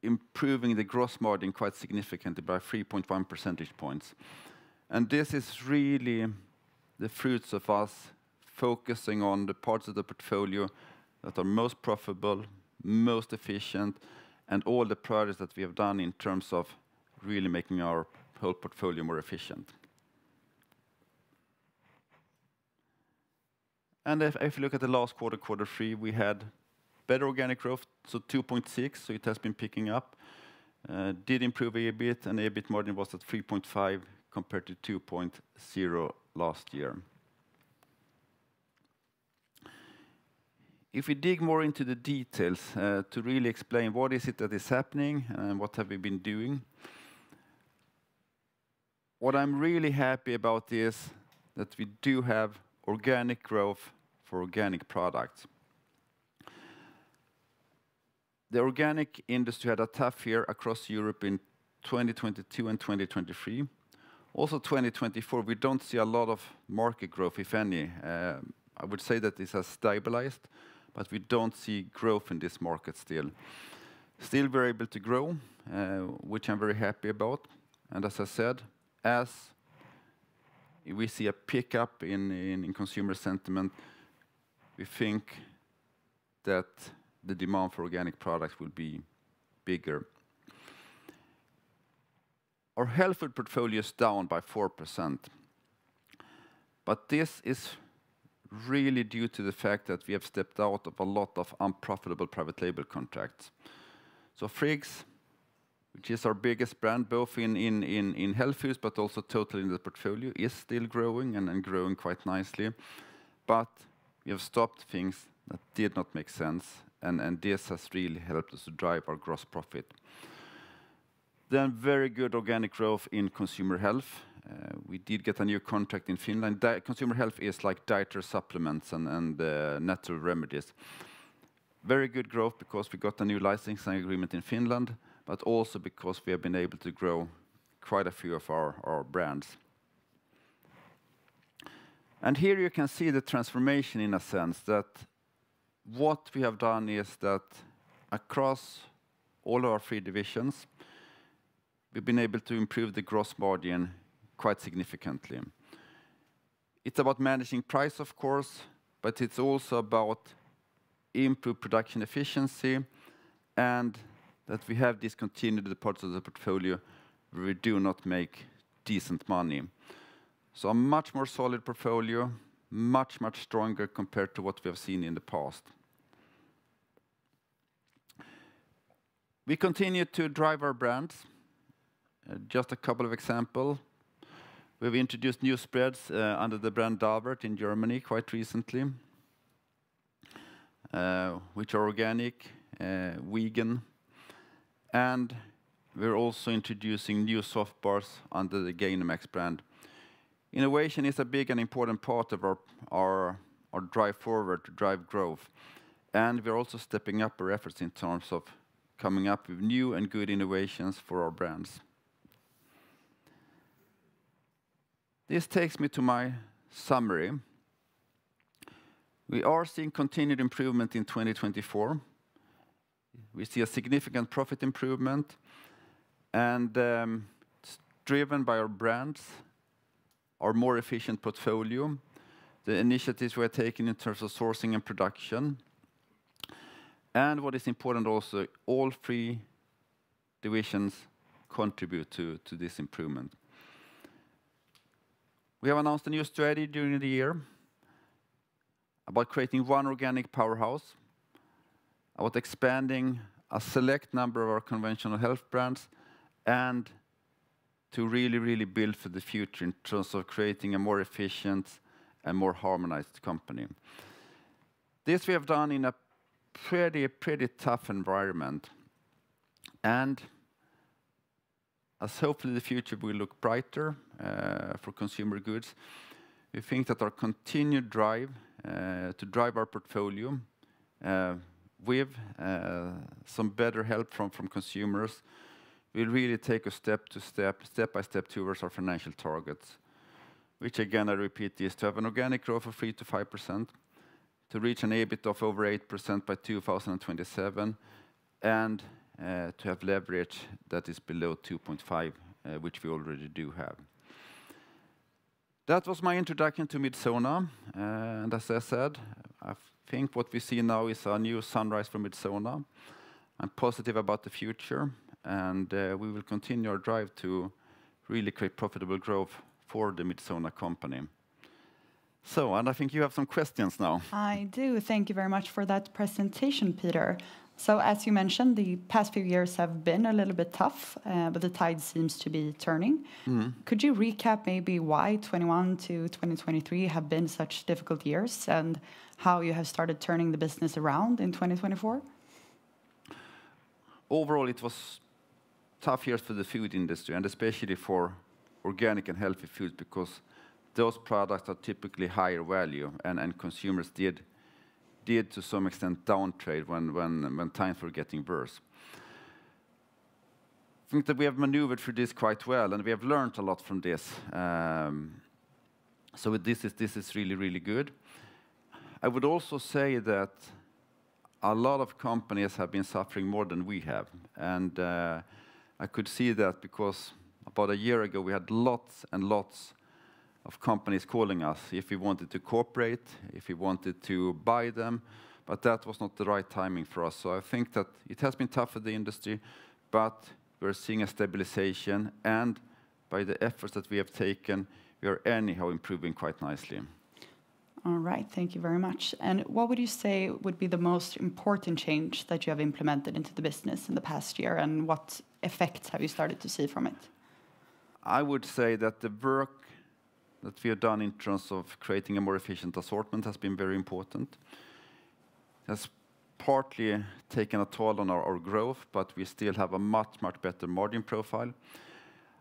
improving the gross margin quite significantly by 3.1 percentage points. And this is really the fruits of us focusing on the parts of the portfolio that are most profitable, most efficient, and all the projects that we have done in terms of really making our whole portfolio more efficient. And if you look at the last quarter, quarter three, we had better organic growth, so 2.6, so it has been picking up. Did improve EBIT, and EBIT margin was at 3.5 compared to 2.0 last year. If we dig more into the details to really explain what is it that is happening and what have we been doing, what I'm really happy about is that we do have organic growth for organic products. The organic industry had a tough year across Europe in 2022 and 2023. Also 2024, we don't see a lot of market growth, if any. I would say that this has stabilized, but we don't see growth in this market still. Still we're able to grow, which I'm very happy about. And as I said, as we see a pickup in consumer sentiment, we think that the demand for organic products will be bigger. Our health food portfolio is down by 4%. But this is really due to the fact that we have stepped out of a lot of unprofitable private label contracts. So Friggs, which is our biggest brand, both in health foods, but also totally in the portfolio, is still growing and growing quite nicely. But we have stopped things that did not make sense, and this has really helped us to drive our gross profit. Then very good organic growth in consumer health. We did get a new contract in Finland. Consumer health is like dietary supplements and natural remedies. Very good growth because we got a new licensing agreement in Finland, but also because we have been able to grow quite a few of our brands. And here you can see the transformation in a sense that what we have done is that across all our three divisions, we've been able to improve the gross margin quite significantly. It's about managing price, of course, but it's also about improved production efficiency and that we have discontinued the parts of the portfolio where we do not make decent money. So a much more solid portfolio, much stronger compared to what we have seen in the past. We continue to drive our brands. Just a couple of examples. We've introduced new spreads under the brand Davert in Germany quite recently, which are organic, vegan, and we're also introducing new soft bars under the Gainomax brand. Innovation is a big and important part of our drive forward to drive growth, and we're also stepping up our efforts in terms of coming up with new and good innovations for our brands. This takes me to my summary. We are seeing continued improvement in 2024. We see a significant profit improvement, and it's driven by our brands, our more efficient portfolio, the initiatives we are taking in terms of sourcing and production, and what is important also, all three divisions contribute to this improvement. We have announced a new strategy during the year about creating one organic powerhouse, about expanding a select number of our conventional health brands, and to really build for the future in terms of creating a more efficient and more harmonized company. This we have done in a pretty tough environment, and as hopefully the future will look brighter for consumer goods, we think that our continued drive to drive our portfolio with some better help from consumers will really take us step by step towards our financial targets, which again, I repeat, is to have an organic growth of 3 to 5%, to reach an EBIT of over 8% by 2027, and to have leverage that is below 2.5, which we already do have. That was my introduction to Midsona, and as I said, I think what we see now is a new sunrise for Midsona. I'm positive about the future, and we will continue our drive to really create profitable growth for the Midsona company. So, and I think you have some questions now. I do. Thank you very much for that presentation, Peter. So as you mentioned, the past few years have been a little bit tough, but the tide seems to be turning. Could you recap maybe why 21 to 2023 have been such difficult years and how you have started turning the business around in 2024? Overall, it was tough years for the food industry, and especially for organic and healthy foods, because those products are typically higher value, and consumers did to some extent downtrade when times were getting worse. I think that we have maneuvered through this quite well, and we have learned a lot from this. So this is really good. I would also say that a lot of companies have been suffering more than we have, and I could see that because about a year ago we had lots and lots of companies calling us if we wanted to cooperate, if we wanted to buy them, but that was not the right timing for us. So I think that it has been tough for the industry, but we're seeing a stabilization, and by the efforts that we have taken, we are anyhow improving quite nicely. All right, thank you very much. And what would you say would be the most important change that you have implemented into the business in the past year, and what effects have you started to see from it? I would say that the work that we have done in terms of creating a more efficient assortment has been very important. It has partly taken a toll on our growth, but we still have a much better margin profile.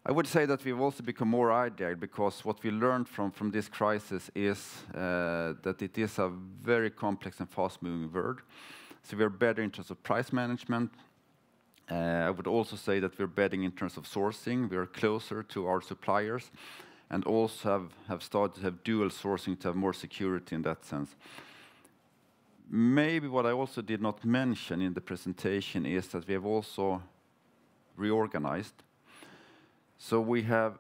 I would say that we've also become more agile, because what we learned from this crisis is that it is a very complex and fast-moving world. So we're better in terms of price management. I would also say that we're better in terms of sourcing. We are closer to our suppliers, and also have started to have dual sourcing to have more security in that sense. Maybe what I also did not mention in the presentation is that we have also reorganized. So we have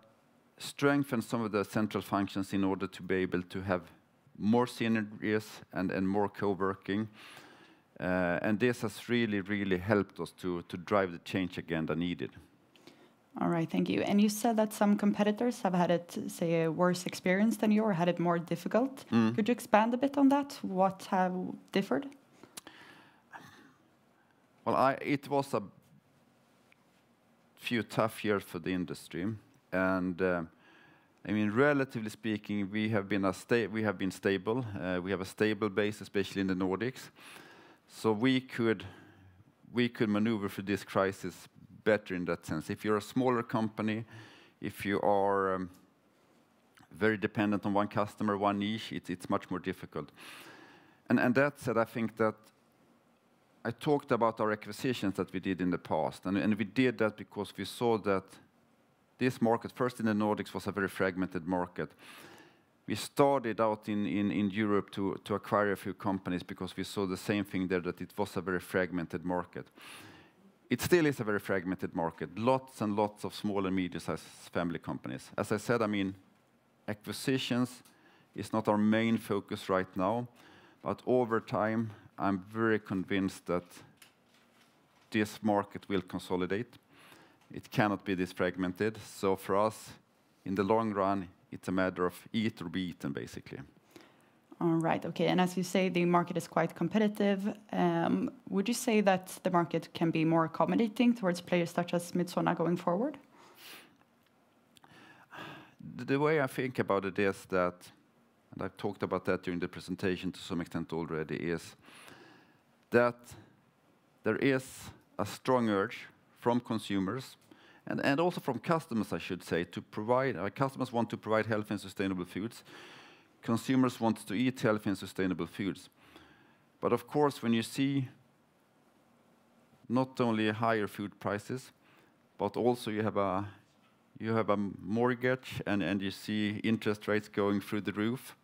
strengthened some of the central functions in order to be able to have more synergies and more co-working. And this has really helped us to drive the change agenda needed. All right, thank you. And you said that some competitors have had it, say, a worse experience than you, or had it more difficult. Could you expand a bit on that? What have differed? Well, it was a few tough years for the industry, and I mean, relatively speaking, we have been stable. We have a stable base, especially in the Nordics. So we could maneuver through this crisis better in that sense. If you're a smaller company, if you are very dependent on one customer, one niche, it's much more difficult. And that said, I think that I talked about our acquisitions that we did in the past, and we did that because we saw that this market, first in the Nordics, was a very fragmented market. we started out in Europe to acquire a few companies because we saw the same thing there, that it was a very fragmented market. It still is a very fragmented market, lots and lots of small and medium-sized family companies. As I said, I mean, acquisitions is not our main focus right now, but over time, I'm very convinced that this market will consolidate. It cannot be this fragmented. So for us, in the long run, it's a matter of eat or be eaten, basically. All right, okay. And as you say, the market is quite competitive. Would you say that the market can be more accommodating towards players such as Midsona going forward? The way I think about it is that, and I've talked about that during the presentation to some extent already, is that there is a strong urge from consumers and also from customers, I should say, to provide, customers want to provide healthy and sustainable foods. Consumers want to eat healthy and sustainable foods. But of course, when you see not only higher food prices, but also you have a mortgage and you see interest rates going through the roof.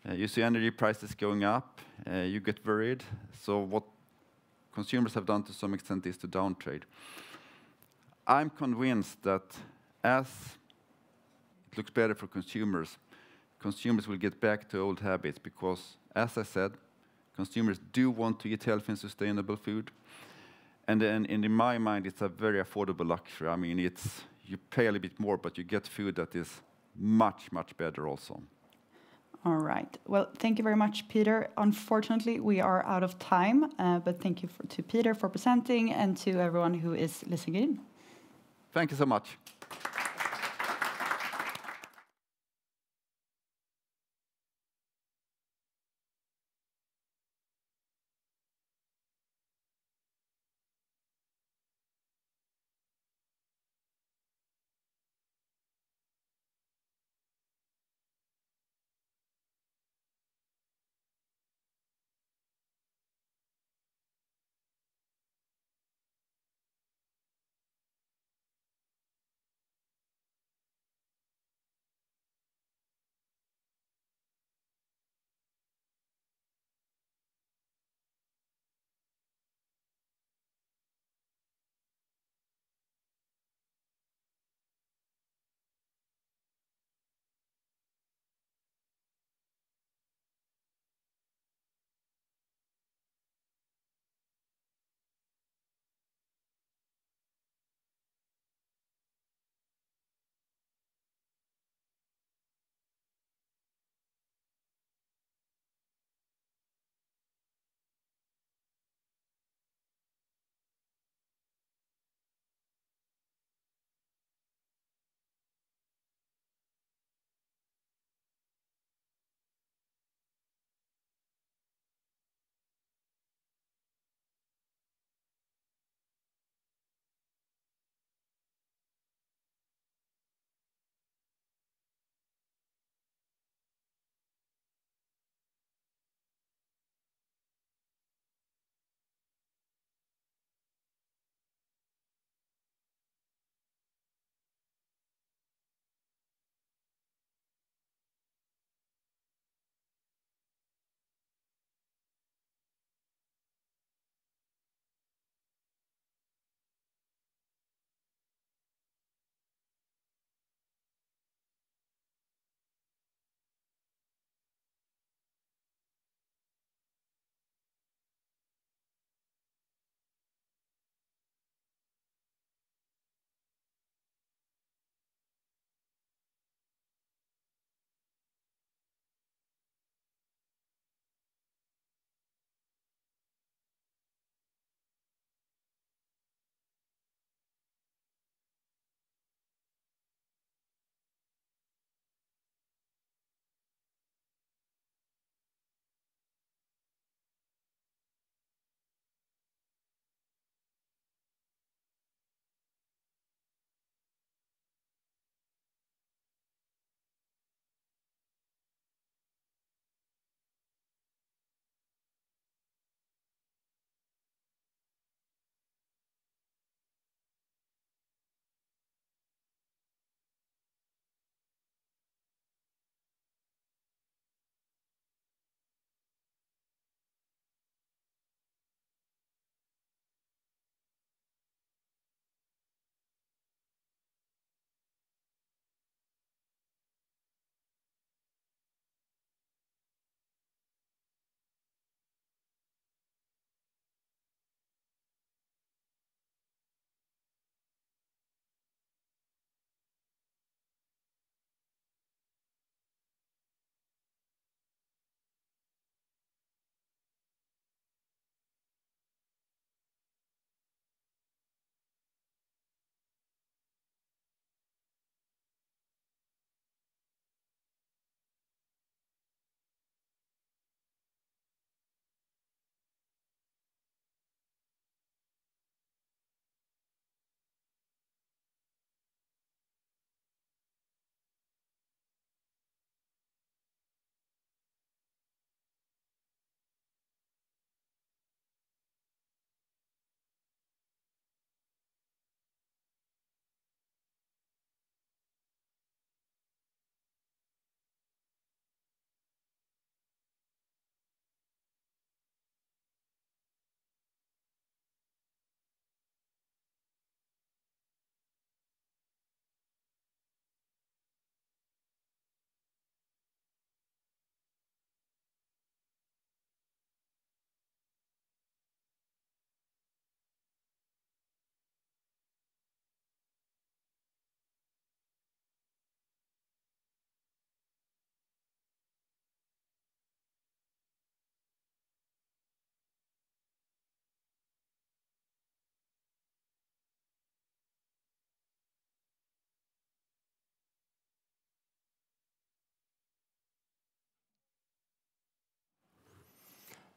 You see energy prices going up, you get worried. So what consumers have done to some extent is to downtrade. I'm convinced that as it looks better for consumers, consumers will get back to old habits because, as I said, consumers do want to eat healthy and sustainable food. And in my mind, it's a very affordable luxury. I mean, you pay a little bit more, but you get food that is much, much better also. All right. Well, thank you very much, Peter. Unfortunately, we are out of time, but thank you to Peter for presenting and to everyone who is listening in. Thank you so much.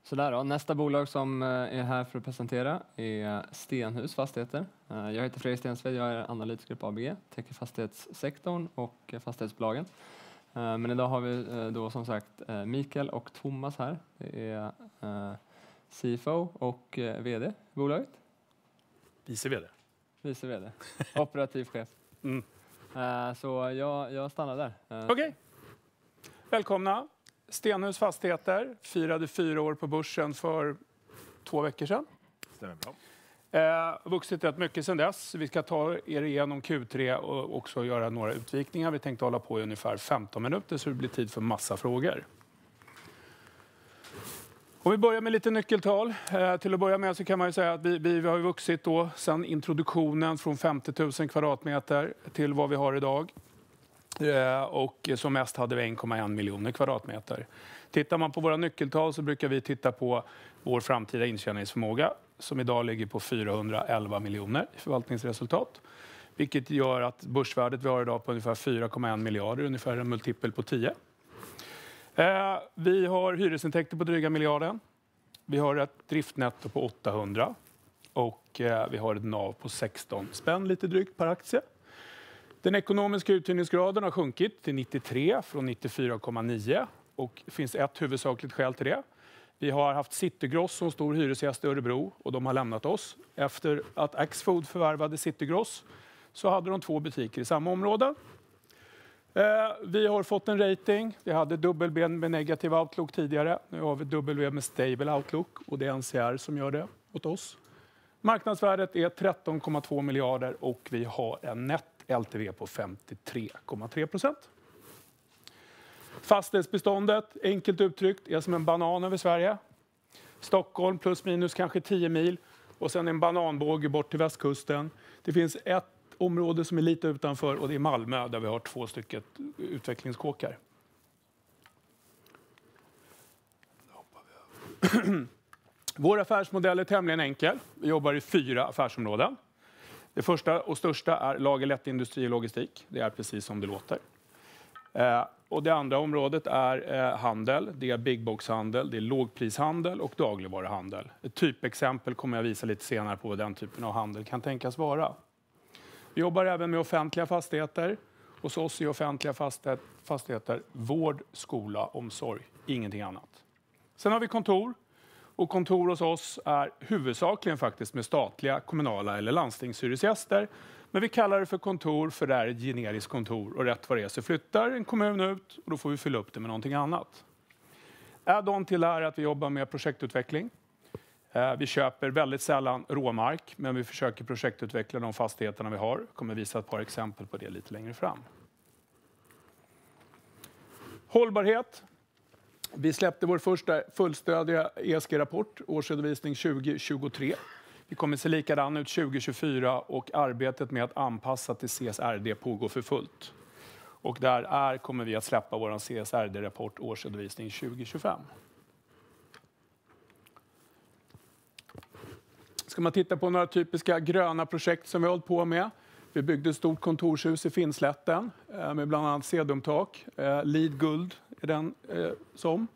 Sådär då. Nästa bolag som är här för att presentera är Stenhus Fastigheter. Jag heter Fredrik Stensved, jag är analytiker på ABG, täcker fastighetssektorn och fastighetsbolagen. Men idag har vi då som sagt Mikael och Thomas här. Det är CFO och VD i bolaget. Vice VD. Vice VD. Operativ chef. Så jag stannar där. Okej. Välkomna. Stenhus Fastigheter firade 4 år på börsen för 2 veckor sedan. Stämmer bra. Vuxit rätt mycket sedan dess. Vi ska ta er igenom Q3 och också göra några utvikningar. Vi tänkte hålla på i ungefär 15 minuter så det blir tid för massa frågor. Om vi börjar med lite nyckeltal. Till att börja med så kan man ju säga att vi har vuxit då sedan introduktionen från 50 000 kvadratmeter till vad vi har idag. Och som mest hade vi 1,1 miljoner kvadratmeter. Tittar man på våra nyckeltal så brukar vi titta på vår framtida intjäningsförmåga som idag ligger på 411 miljoner i förvaltningsresultat. Vilket gör att börsvärdet vi har idag på ungefär 4,1 miljarder, ungefär en multipel på 10. Vi har hyresintäkter på dryga miljarden. Vi har ett driftnetto på 800 och vi har ett NAV på 16 spänn lite drygt per aktie. Den ekonomiska uthyrningsgraden har sjunkit till 93 från 94,9 och det finns ett huvudsakligt skäl till det. Vi har haft Citygross som stor hyresgäst i Örebro och de har lämnat oss. Efter att Axfood förvärvade Citygross så hade de 2 butiker i samma område. Vi har fått en rating. Vi hade WB med negativ outlook tidigare. Nu har vi W med stable outlook och det är NCR som gör det åt oss. Marknadsvärdet är 13,2 miljarder och vi har en net LTV på 53,3%. Fastighetsbeståndet, enkelt uttryckt, är som en banan över Sverige. Stockholm plus minus kanske 10 mil och sen en bananbåge bort till västkusten. Det finns ett område som är lite utanför och det är Malmö där vi har 2 stycken utvecklingskåkar. Vår affärsmodell är tämligen enkel. Vi jobbar i 4 affärsområden. Det första och största är lager, lättindustri och logistik. Det är precis som det låter. Och det andra området är handel. Det är big box-handel, det är lågprishandel och dagligvaruhandel. Ett typexempel kommer jag visa lite senare på vad den typen av handel kan tänkas vara. Vi jobbar även med offentliga fastigheter. Hos oss är offentliga fastigheter vård, skola, omsorg, ingenting annat. Sen har vi kontor. Och kontor hos oss är huvudsakligen faktiskt med statliga, kommunala eller landstingshyresgäster. Men vi kallar det för kontor för det är ett generiskt kontor. Och rätt vad det är så flyttar en kommun ut och då får vi fylla upp det med någonting annat. Add-on till det här är att vi jobbar med projektutveckling. Vi köper väldigt sällan råmark men vi försöker projektutveckla de fastigheterna vi har. Jag kommer visa ett par exempel på det lite längre fram. Hållbarhet. Vi släppte vår första fullstödiga ESG-rapport, årsredovisning 2023. Vi kommer se likadan ut 2024 och arbetet med att anpassa till CSRD pågår för fullt. Och där kommer vi att släppa vår CSRD-rapport, årsredovisning 2025. Ska man titta på några typiska gröna projekt som vi har hållit på med. Vi byggde ett stort kontorshus i Finnslätten med bland annat sedumtak. LEED Guld är den som.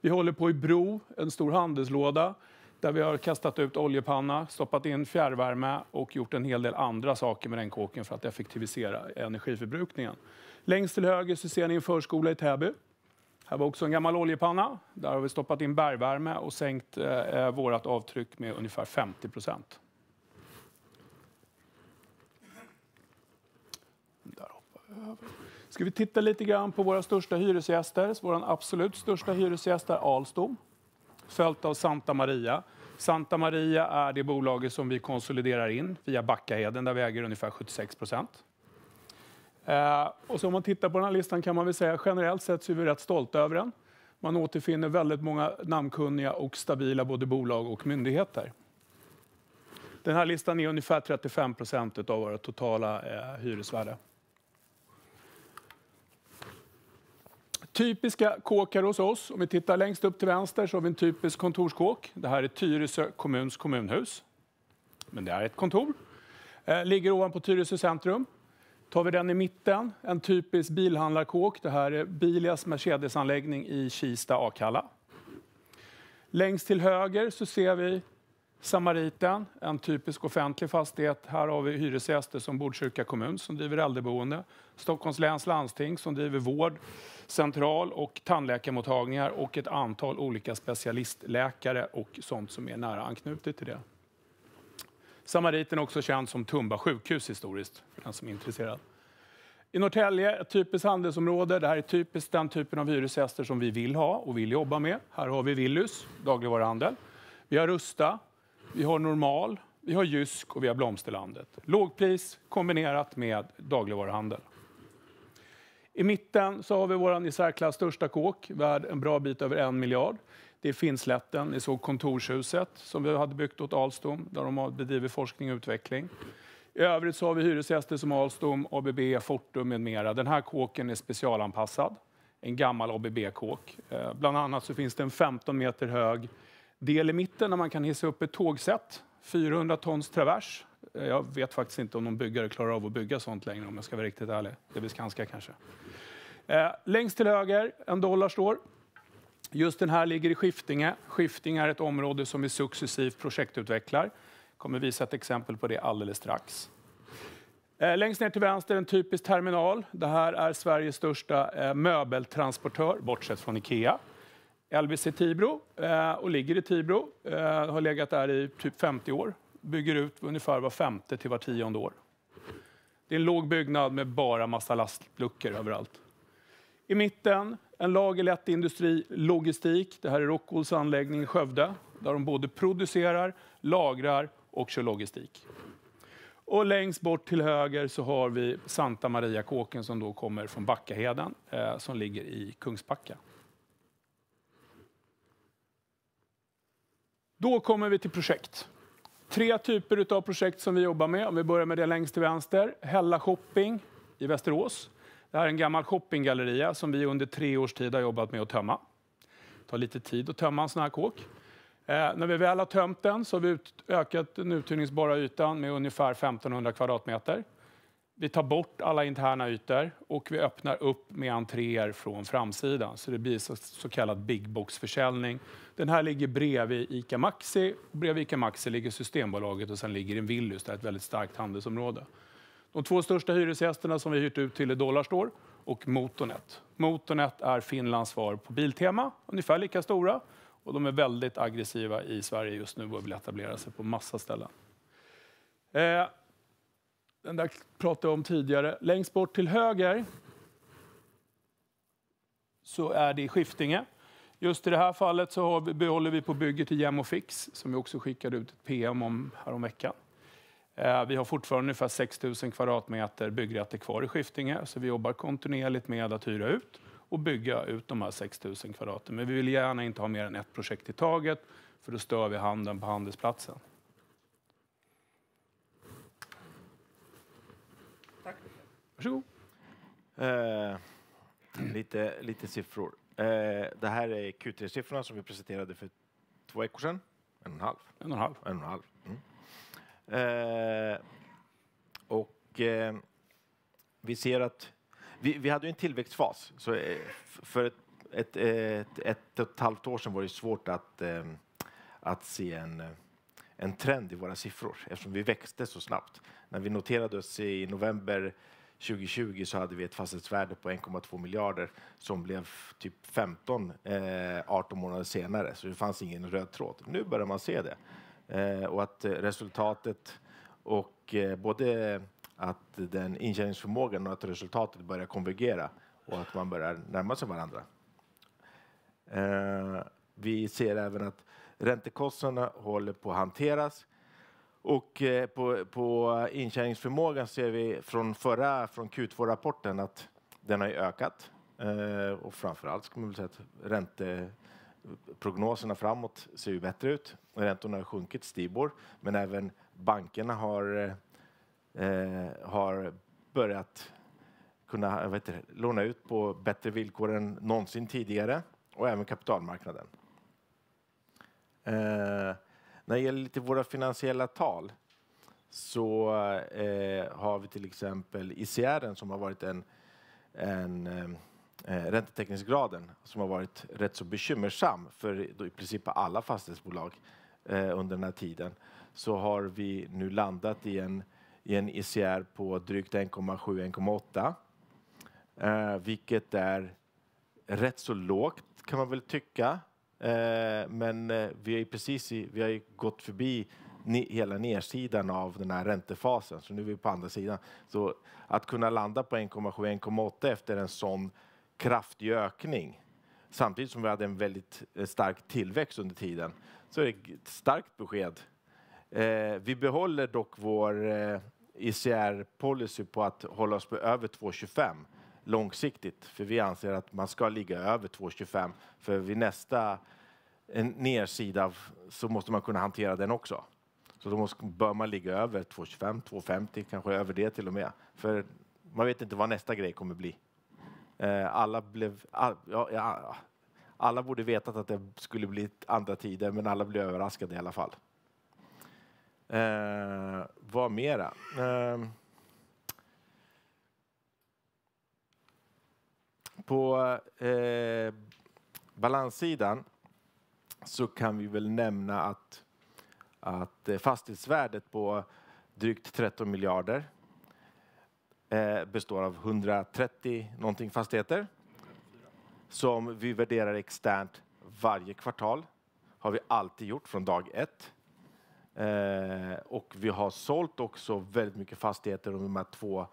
Vi håller på i Bro, en stor handelslåda där vi har kastat ut oljepanna, stoppat in fjärrvärme och gjort en hel del andra saker med den kåken för att effektivisera energiförbrukningen. Längst till höger så ser ni en förskola i Täby. Här var också en gammal oljepanna. Där har vi stoppat in bergvärme och sänkt vårt avtryck med ungefär 50%. Där hoppar vi över. Ska vi titta lite grann på våra största hyresgäster. Vår absolut största hyresgäst är Alstom, följt av Santa Maria. Santa Maria är det bolaget som vi konsoliderar in via Backaheden där vi äger ungefär 76%. Och så om man tittar på den här listan kan man väl säga generellt sett så är vi rätt stolta över den. Man återfinner väldigt många namnkunniga och stabila både bolag och myndigheter. Den här listan är ungefär 35% av våra totala hyresvärde. Typiska kåkar hos oss. Om vi tittar längst upp till vänster så har vi en typisk kontorskåk. Det här är Tyresö kommuns kommunhus. Men det är ett kontor. Ligger ovanpå Tyresö centrum. Tar vi den i mitten, en typisk bilhandlarkåk. Det här är Bilias Mercedes-anläggning i Kista, Akalla. Längst till höger så ser vi Samariten, en typisk offentlig fastighet. Här har vi hyresgäster som Botkyrka kommun som driver äldreboende. Stockholms läns landsting som driver vård, central- och tandläkarmottagningar och ett antal olika specialistläkare och sånt som är nära anknutet till det. Samariten är också känd som Tumba sjukhus historiskt, för den som är intresserad. I Norrtälje, ett typiskt handelsområde. Det här är typiskt den typen av hyresgäster som vi vill ha och vill jobba med. Här har vi Willys, dagligvaruhandel. Vi har Rusta, vi har Normal, vi har Jysk och vi har Blomsterlandet. Lågpris kombinerat med dagligvaruhandel. I mitten så har vi vår i särklass största kåk, värd en bra bit över 1 miljard. Det är Finnslätten, ni såg kontorshuset som vi hade byggt åt Alstom, där de bedriver forskning och utveckling. I övrigt så har vi hyresgäster som Alstom, ABB, Fortum med mera. Den här kåken är specialanpassad, en gammal ABB-kåk. Bland annat så finns det en 15 meter hög del i mitten där man kan hissa upp ett tågsätt, 400 tons travers. Jag vet faktiskt inte om någon byggare klarar av att bygga sånt längre om jag ska vara riktigt ärlig. Det blir Skanska kanske. Längst till höger, en Dollarstore. Just den här ligger i Skiftinge. Skiftinge är ett område som vi successivt projektutvecklar. Kommer visa ett exempel på det alldeles strax. Längst ner till vänster en typisk terminal. Det här är Sveriges största möbeltransportör, bortsett från Ikea. LVC Tibro och ligger i Tibro. Har legat där i typ 50 år. Bygger ut ungefär var 5:e till var 10:e år. Det är en låg byggnad med bara massa lastluckor överallt. I mitten en lagerlätt industri logistik. Det här är Rockwools anläggning i Skövde. Där de både producerar, lagrar och kör logistik. Och längst bort till höger så har vi Santa Maria-kåken som då kommer från Backaheden. Som ligger i Kungsbacka. Då kommer vi till projekt. 3 typer av projekt som vi jobbar med. Om vi börjar med det längst till vänster. Hälla Shopping i Västerås. Det här är en gammal shoppinggalleria som vi under 3 års tid har jobbat med att tömma. Det tar lite tid att tömma en sån här kåk. När vi väl har tömt den så har vi ökat den uthyrningsbara ytan med ungefär 1500 kvadratmeter. Vi tar bort alla interna ytor och vi öppnar upp med entréer från framsidan. Så det blir så kallad big box-försäljning. Den här ligger bredvid ICA Maxi. Bredvid ICA Maxi ligger Systembolaget och sen ligger en Willys, där ett väldigt starkt handelsområde. De 2 största hyresgästerna som vi hyrt ut till är Dollarstore och Motornet. Motornet är Finlands svar på Biltema, ungefär lika stora. Och de är väldigt aggressiva i Sverige just nu och vill etablera sig på massa ställen. Den där pratade jag om tidigare. Längst bort till höger så är det i Skiftinge. Just i det här fallet så behåller vi på bygget till Gem och Fix som vi också skickade ut ett PM om häromveckan. Vi har fortfarande ungefär 6 000 kvadratmeter byggrätter kvar i Skiftinge. Så vi jobbar kontinuerligt med att hyra ut och bygga ut de här 6 000 kvadratmeter. Men vi vill gärna inte ha mer än ett projekt i taget för då stör vi handeln på handelsplatsen. Tack. Varsågod. Lite siffror. Det här är Q3-siffrorna som vi presenterade för 2 veckor sedan. 1,5. Vi ser att vi hade en tillväxtfas. Så för ett och ett halvt år sedan var det svårt att se en trend i våra siffror eftersom vi växte så snabbt. När vi noterade oss i november 2020 så hade vi ett fastighetsvärde på 1,2 miljarder som blev typ 18 månader senare. Så det fanns ingen röd tråd. Nu börjar man se det. Och att resultatet och både att den intjäningsförmågan och att resultatet börjar konvergera och att man börjar närma sig varandra. Vi ser även att räntekostnaderna håller på att hanteras. Och på intjäningsförmågan ser vi från Q2-rapporten att den har ökat. Och framförallt ska man väl säga att ränteprognoserna framåt ser ju bättre ut. Räntorna har sjunkit, Stibor, men även bankerna har börjat kunna låna ut på bättre villkor än någonsin tidigare och även kapitalmarknaden. När det gäller lite våra finansiella tal så har vi till exempel ICR som har varit räntetäckningsgraden som har varit rätt så bekymmersam för då i princip alla fastighetsbolag under den här tiden, så har vi nu landat i en ICR på drygt 1,7-1,8, vilket är rätt så lågt kan man väl tycka. Men vi har ju gått förbi hela nedsidan av den här räntefasen, så nu är vi på andra sidan. Så att kunna landa på 1,7-1,8 efter en sån kraftig ökning, samtidigt som vi hade en väldigt stark tillväxt under tiden, så är det ett starkt besked. Vi behåller dock vår ICR-policy på att hålla oss på över 2,25 långsiktigt, för vi anser att man ska ligga över 2,25, för vid nästa nedsida så måste man kunna hantera den också. Så då bör man ligga över 2,25, 2,50, kanske över det till och med. För man vet inte vad nästa grej kommer bli. Alla borde vetat att det skulle bli andra tider, men alla blev överraskade i alla fall. Vad mera? På balanssidan så kan vi väl nämna att fastighetsvärdet på drygt 13 miljarder består av 130 någonting fastigheter som vi värderar externt varje kvartal. Har vi alltid gjort från dag 1. Och vi har sålt också väldigt mycket fastigheter under de här 2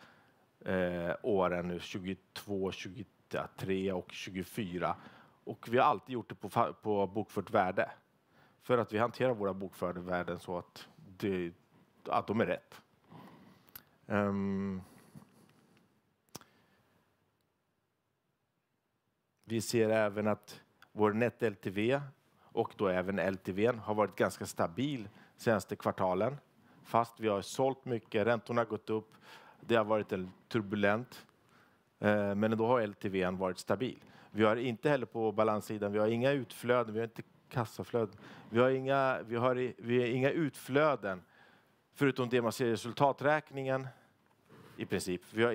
åren nu, 22, 23 och 24. Och vi har alltid gjort det på bokfört värde. För att vi hanterar våra bokförda värden så att de är rätt. Vi ser även att vår net LTV och då även LTV har varit ganska stabil senaste kvartalen. Fast vi har sålt mycket, räntorna har gått upp, det har varit turbulent. Men då har LTV varit stabil. Vi har inte heller på balanssidan, vi har inga utflöden, vi har inte kassaflöden. Vi har inga utflöden förutom det man ser i resultaträkningen i princip. Vi har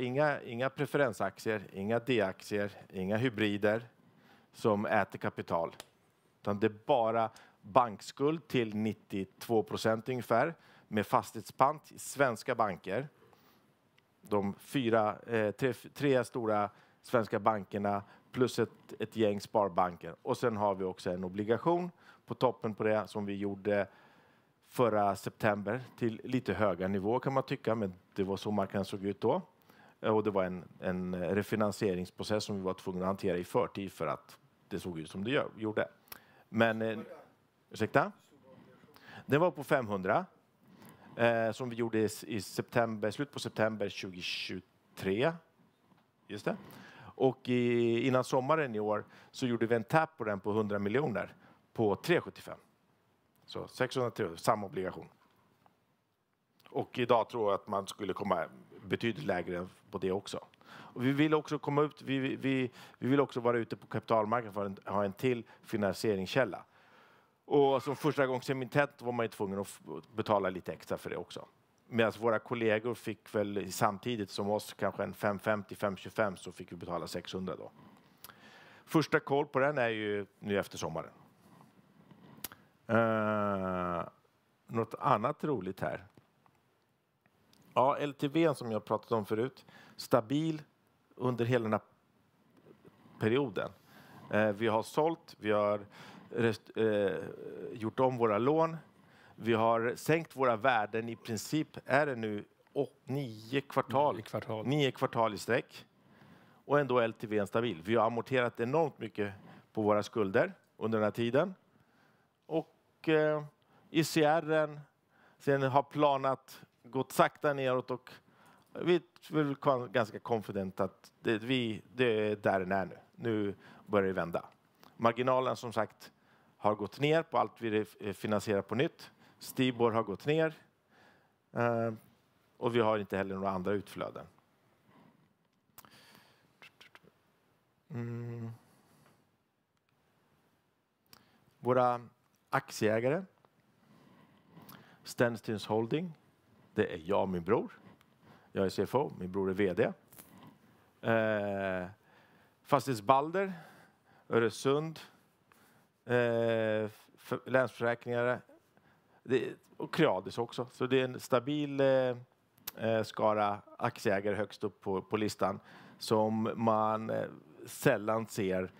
inga preferensaktier, inga D-aktier, inga hybrider som äter kapital. Utan det är bara bankskuld till 92% ungefär med fastighetspant i svenska banker. De tre stora svenska bankerna plus ett gäng sparbanker. Och sen har vi också en obligation på toppen på det som vi gjorde förra september till lite höga nivå kan man tycka, men det var så marknaden såg ut då. Och det var en refinansieringsprocess som vi var tvungna att hantera i förtid för att det såg ut som det gjorde. Men, ursäkta? Det var på 500 som vi gjorde i september, slut på september 2023. Just det. Och innan sommaren i år så gjorde vi en tap på den på 100 miljoner på 3,75. Så 603, samma obligation. Och idag tror jag att man skulle komma betydligt lägre på det också. Och vi vill också komma ut, vi vill också vara ute på kapitalmarknaden för att ha en till finansieringskälla. Och som första gångs emittent var man ju tvungen att betala lite extra för det också. Medan våra kollegor fick väl samtidigt som oss kanske en 550-525 så fick vi betala 600 då. Första koll på den är ju nu efter sommaren. Något annat roligt här. Ja, LTV som jag pratat om förut. Stabil under hela den här perioden. Vi har sålt, vi har gjort om våra lån. Vi har sänkt våra värden i princip, är det nu 9 kvartal i sträck. Och ändå är LTV stabil. Vi har amorterat enormt mycket på våra skulder under den här tiden. Och ICR:en sen har planat, gått sakta neråt och vi är ganska confident att det är där den är nu. Nu börjar det vända. Marginalen som sagt har gått ner på allt vi finansierar på nytt. Stibor har gått ner. Och vi har inte heller några andra utflöden. Våra aktieägare. Stenstins Holding. Det är jag och min bror. Jag är CFO, min bror är VD. Fastighetsbalder, Öresund, Länsförsäkringar och Creades också. Så det är en stabil skara aktieägare högst upp på listan som man sällan ser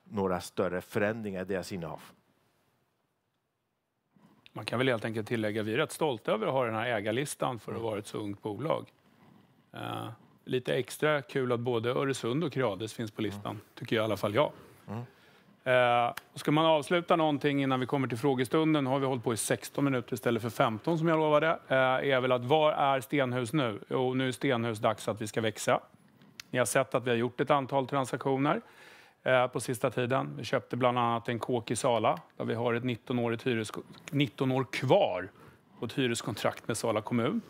några större förändringar i deras innehav. Man kan väl helt enkelt tillägga att vi är rätt stolta över att ha den här ägarlistan för att vara ett så ungt bolag. Lite extra kul att både Öresund och Creades finns på listan, tycker jag i alla fall jag. Ska man avsluta någonting innan vi kommer till frågestunden, har vi hållit på i 16 minuter istället för 15 som jag lovade, är väl att var är Stenhus nu? Jo, nu är Stenhus dags att vi ska växa. Ni har sett att vi har gjort ett antal transaktioner på sista tiden. Vi köpte bland annat en kåk i Sala där vi har ett 19 år kvar på ett hyreskontrakt med Sala kommun.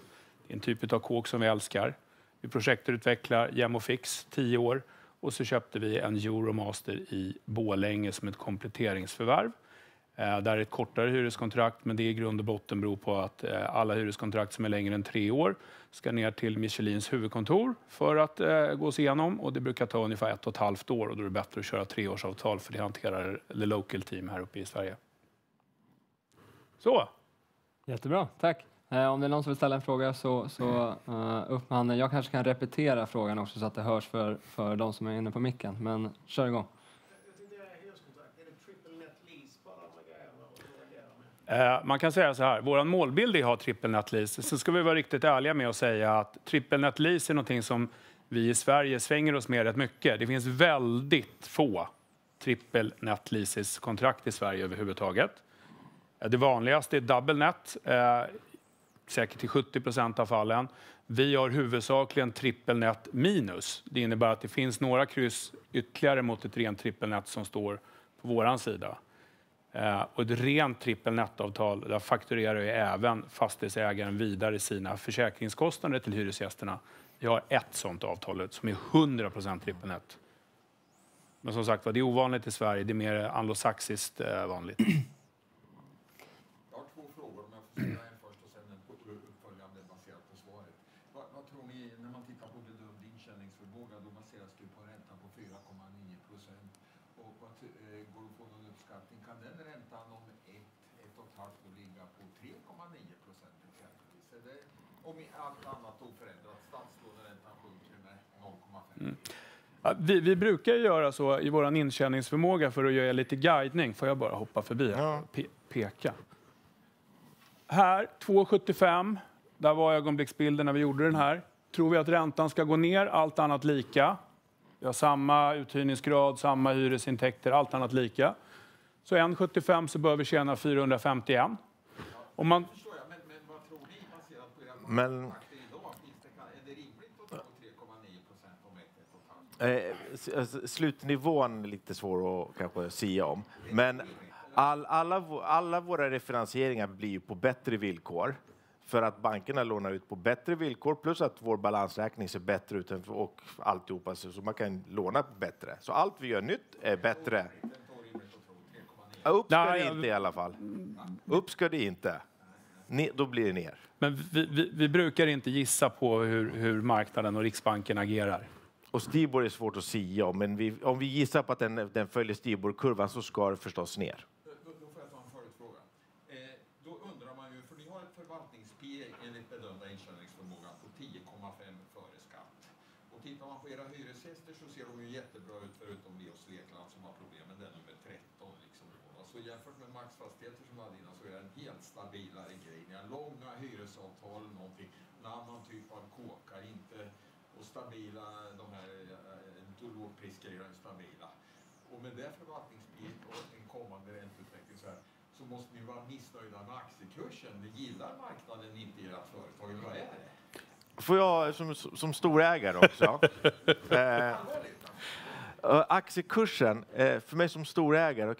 Det är en typ av kåk som vi älskar. Vi projektutvecklar Gemofix 10 år och så köpte vi en Euromaster i Borlänge som ett kompletteringsförvärv. Där är ett kortare hyreskontrakt, men det i grund och botten beror på att alla hyreskontrakt som är längre än 3 år ska ner till Michelins huvudkontor för att gås igenom, och det brukar ta ungefär 1,5 år, och då är det bättre att köra 3-årsavtal för det hanterar the local team här uppe i Sverige. Så! Jättebra, tack. Om det är någon som vill ställa en fråga så upp med handen. Jag kanske kan repetera frågan också så att det hörs för de som är inne på micken, men kör igång. Man kan säga så här, vår målbild är att ha triple net lease. Sen ska vi vara riktigt ärliga med att säga att triple net lease är någonting som vi i Sverige svänger oss med rätt mycket. Det finns väldigt få triple net leases kontrakt i Sverige överhuvudtaget. Det vanligaste är double net, säkert till 70% av fallen. Vi har huvudsakligen triple net minus. Det innebär att det finns några kryss ytterligare mot ett rent triple net som står på våran sida. Och ett rent trippelnettavtal, där fakturerar ju även fastighetsägaren vidare sina försäkringskostnader till hyresgästerna. Vi har ett sådant avtal som är 100% trippelnett. Men som sagt, det är ovanligt i Sverige, det är mer anglosaxiskt vanligt. Jag har 2 frågor, men jag får ställa en först och sen en uppföljande baserat på svaret. Vad tror ni, när man tittar på bedömd intjäningsförmåga, då baseras det på räntan på 4,9%. Och vad går det på någon uppskattning? Kan den räntan om 1,5 år ligga på 3,9% exempelvis? Eller om allt annat oförändrat, statslåneräntan sjunker med 0,5%? Ja, vi brukar göra så i vår intjäningsförmåga för att göra lite guidning. Får jag bara hoppa förbi och peka. Här, 2,75. Där var ögonblicksbilden när vi gjorde den här. Tror vi att räntan ska gå ner, allt annat lika. Vi har samma uthyrningsgrad, samma hyresintäkter, allt annat lika. Så 1,75 så bör vi tjäna 451. Om man... Men vad tror ni baserat på era Men... Slutnivån är lite svår att kanske sia om. Men alla våra refinansieringar blir på bättre villkor. För att bankerna lånar ut på bättre villkor. Plus att vår balansräkning ser bättre ut och alltihopa. Så man kan låna bättre. Så allt vi gör nytt är bättre. Upp ska det inte i alla fall. Upp ska det inte. Då blir det ner. Men vi brukar inte gissa på hur marknaden och Riksbanken agerar. Och Stibor är svårt att sia om, men om vi gissar på att den följer Stibor-kurvan så ska det förstås ner. Då får jag ta en följdfråga. Då undrar man ju, för ni har ett förvaltnings-PE enligt bedömda intjäningsförmåga på 10,5 före skatt. Och tittar man på era hyresgäster så ser de ju jättebra ut förutom Leo Svekland som har problem med den nummer 13. Liksom. Så jämfört med Max Fastigheter som hade innan så är det en helt stabilare grej. Ni har långa hyresavtal, någonting, en annan typ av kåkar, inte och stabila, de här lågprisgrejerna är stabila. Och med det förvaltningsbit och en kommande ränteutveckling så måste ni vara missnöjda med aktiekursen. Ni gillar marknaden inte i ert företag, eller vad är det? Får jag som storägare också? Aktiekursen, för mig som storägare,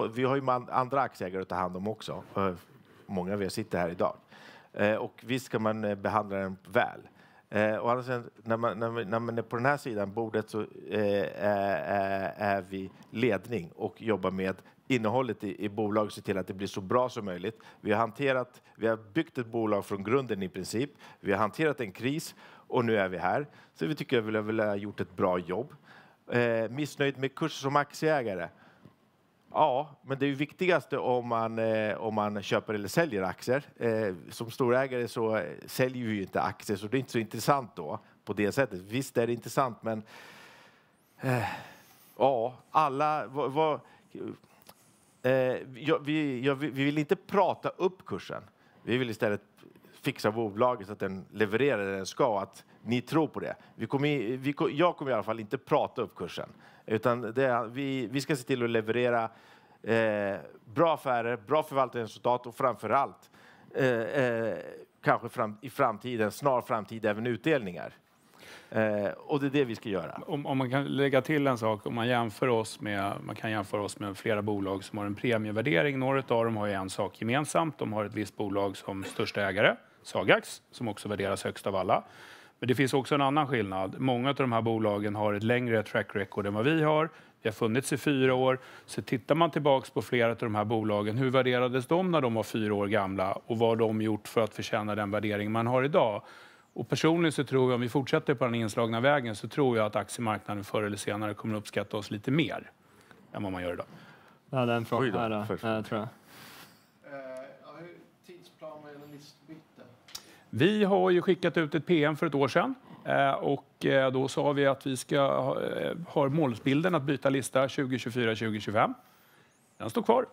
vi har ju andra aktieägare att ta hand om också. Många av er sitter här idag. Och visst ska man behandla den väl. Och alltså, när man är på den här sidan bordet så är vi ledning och jobbar med innehållet i bolag och se till att det blir så bra som möjligt. Vi har byggt ett bolag från grunden i princip. Vi har hanterat en kris och nu är vi här. Så vi tycker att vi har gjort ett bra jobb. Missnöjd med kurs som aktieägare? Ja, men det är ju viktigaste om man köper eller säljer aktier. Som storägare så säljer vi ju inte aktier, så det är inte så intressant då på det sättet. Visst är det intressant, men ja, alla... vi vill inte prata upp kursen. Vi vill istället fixa bolaget så att den levererar det den ska, att ni tror på det. Jag kommer i alla fall inte prata upp kursen. Utan vi ska se till att leverera bra affärer, bra förvaltningsresultat och framförallt kanske i framtiden, snar framtid, även utdelningar. Och det är det vi ska göra. Om man kan lägga till en sak, om man kan jämföra oss med flera bolag som har en premievärdering. Några av dem har ju en sak gemensamt. De har ett visst bolag som största ägare, Sagax, som också värderas högst av alla. Men det finns också en annan skillnad. Många av de här bolagen har ett längre track record än vad vi har. Vi har funnits i 4 år. Så tittar man tillbaks på flera av de här bolagen, hur värderades de när de var 4 år gamla? Och vad har de gjort för att förtjäna den värdering man har idag? Och personligen så tror jag, om vi fortsätter på den inslagna vägen, så tror jag att aktiemarknaden förr eller senare kommer att uppskatta oss lite mer än vad man gör idag. Ja, den frågan här tror jag. Hur tidsplan med en listbyte? Vi har ju skickat ut ett PM för ett år sedan. Och då sa vi att vi ska ha målbilden att byta lista 2024-2025. Den står kvar.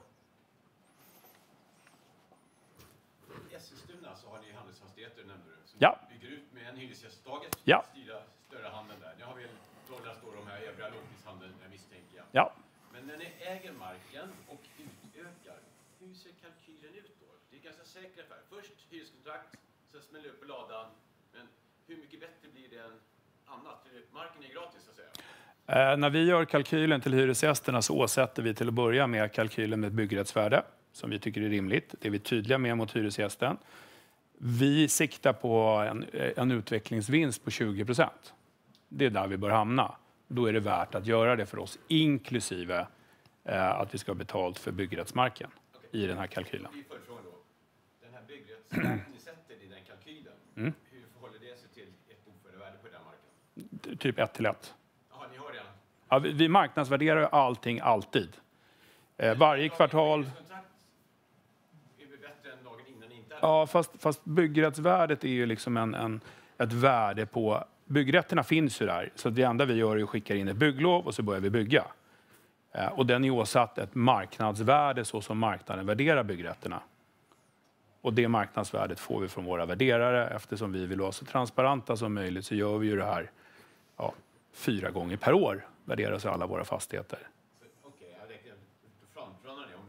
I Eskilstuna så har ni handelsfastigheter, nämnde du. Så ja. Ni bygger ut med en hyresgästdaget för ja. att styra större handeln där. Nu har vi några står de här övriga lågprishandeln, jag misstänker. Ja. Men när ni äger marken och utökar, hur ser kalkylen ut då? Det är ganska säkert affär. Först hyreskontrakt, sen smäller upp på ladan. Men hur mycket bättre blir det än annat? Marken är gratis så att säga. När vi gör kalkylen till hyresgästerna så åsätter vi till att börja med kalkylen med ett byggrättsvärde som vi tycker är rimligt. Det är vi tydliga med mot hyresgästen. Vi siktar på en utvecklingsvinst på 20%. Det är där vi bör hamna. Då är det värt att göra det för oss, inklusive att vi ska ha betalt för byggrättsmarken i den här kalkylen. Vi föreslår då, den här byggrättsvärdet ni sätter i den kalkylen, hur förhåller det sig till ett bokföringsvärde på den marken? Typ 1:1. Ja, ni har det. Ja, vi marknadsvärderar allting alltid. Varje kvartal. Ja, fast byggrättsvärdet är ju liksom ett värde på... Byggrätterna finns ju där. Så det enda vi gör är att skicka in ett bygglov och så börjar vi bygga. Och den är åsatt ett marknadsvärde så som marknaden värderar byggrätterna. Och det marknadsvärdet får vi från våra värderare. Eftersom vi vill vara så transparenta som möjligt så gör vi ju det här 4 gånger per år. Värderas alla våra fastigheter. Okej, jag räknar framförhållande. Om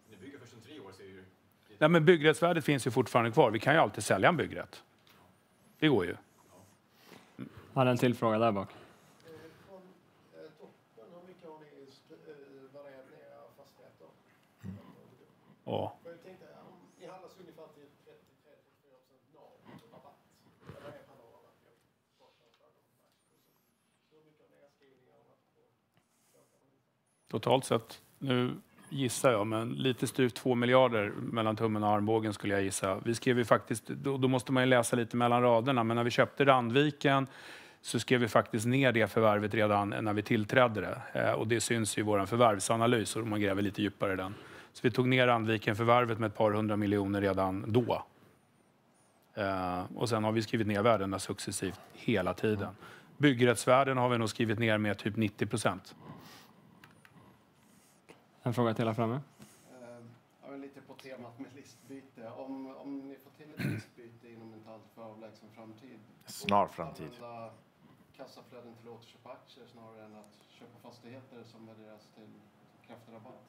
ni bygger först om 3 år så är ju... Nej, men byggrättsvärdet finns ju fortfarande kvar. Vi kan ju alltid sälja en byggrätt. Det går ju. Har en till fråga där bak. Från toppen, hur mycket har ni värderat ner era fastigheter? Ja. Jag tänkte, ni handlas ungefär till 33-34% rabatt. Eller är det rabatt? Hur mycket av nedskrivningar har varit på? Totalt sett, nu gissar jag, men lite styvt 2 miljarder mellan tummen och armbågen skulle jag gissa. Vi skrev ju faktiskt, då måste man ju läsa lite mellan raderna, men när vi köpte Randviken så skrev vi faktiskt ner det förvärvet redan när vi tillträdde det. Och det syns ju i vår förvärvsanalys och man gräver lite djupare i den. Så vi tog ner Randviken-förvärvet med ett par 100 miljoner redan då. Och sen har vi skrivit ner värdena successivt hela tiden. Byggrättsvärden har vi nog skrivit ner med typ 90%. En fråga till här framme. Ja, lite på temat med listbyte. Om ni får till ett listbyte inom en alltför avlägsen framtid. Snar framtid. Använda kassaflöden till att återköpa aktier snarare än att köpa fastigheter som värderas till kraftig rabatt?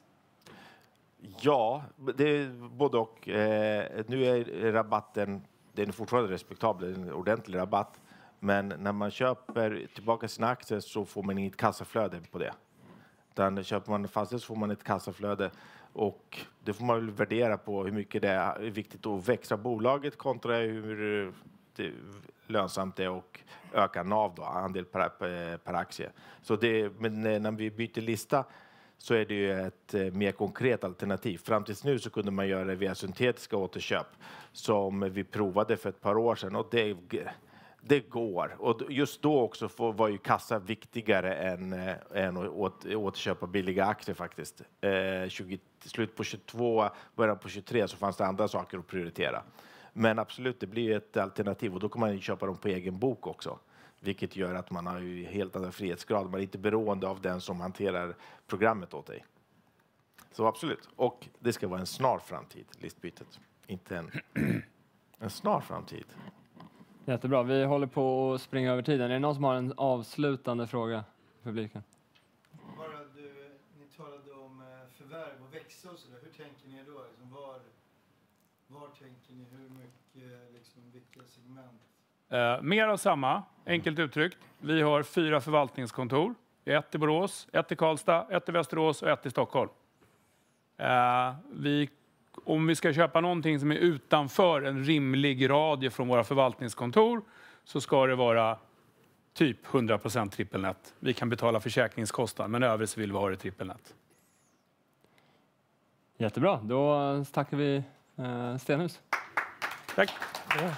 Ja, det är både och. Nu är rabatten, den är fortfarande respektabel, en ordentlig rabatt. Men när man köper tillbaka sina aktier så får man inget kassaflöde på det. Utan köper man fastighet så får man ett kassaflöde. Och det får man väl värdera på hur mycket det är viktigt att växa bolaget kontra hur lönsamt det är och öka NAV då, andel per aktie. Så men när vi byter lista så är det ju ett mer konkret alternativ. Fram tills nu så kunde man göra det via syntetiska återköp som vi provade för ett par år sedan. Och det går. Och just då också var ju kassa viktigare än att återköpa billiga aktier faktiskt. Slut på 22, början på 23 så fanns det andra saker att prioritera. Men absolut, det blir ett alternativ och då kan man ju köpa dem på egen bok också. Vilket gör att man har ju helt annan frihetsgrad. Man är inte beroende av den som hanterar programmet åt dig. Så absolut. Och det ska vara en snar framtid, listbytet. Inte en snar framtid. Jättebra. Vi håller på att springa över tiden. Är det någon som har en avslutande fråga för publiken? Ni talade om förvärv och växa och sådär. Hur tänker ni då? Liksom var tänker ni? Hur mycket, liksom, vilka segment? Mer av samma, enkelt uttryckt. Vi har 4 förvaltningskontor. 1 i Borås, 1 i Karlstad, 1 i Västerås och 1 i Stockholm. Om vi ska köpa någonting som är utanför en rimlig radie från våra förvaltningskontor så ska det vara typ 100% trippelnät. Vi kan betala försäkringskostnad, men övrigt så vill vi ha det trippelnät. Jättebra, då tackar vi Stenhus. Tack. Ja.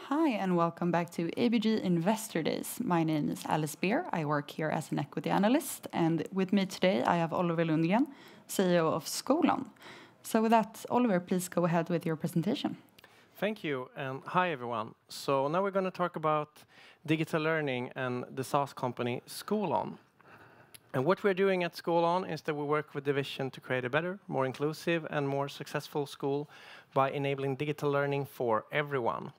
Hi, and welcome back to ABG Investor Days. My name is Alice Beer. I work here as an equity analyst, and with me today I have Oliver Lundgren, CEO of Skolon. So with that, Oliver, please go ahead with your presentation. Thank you, and hi everyone. So now we're going to talk about digital learning and the SaaS company Skolon. And what we're doing at Skolon is that we work with the vision to create a better, more inclusive and more successful school by enabling digital learning for everyone.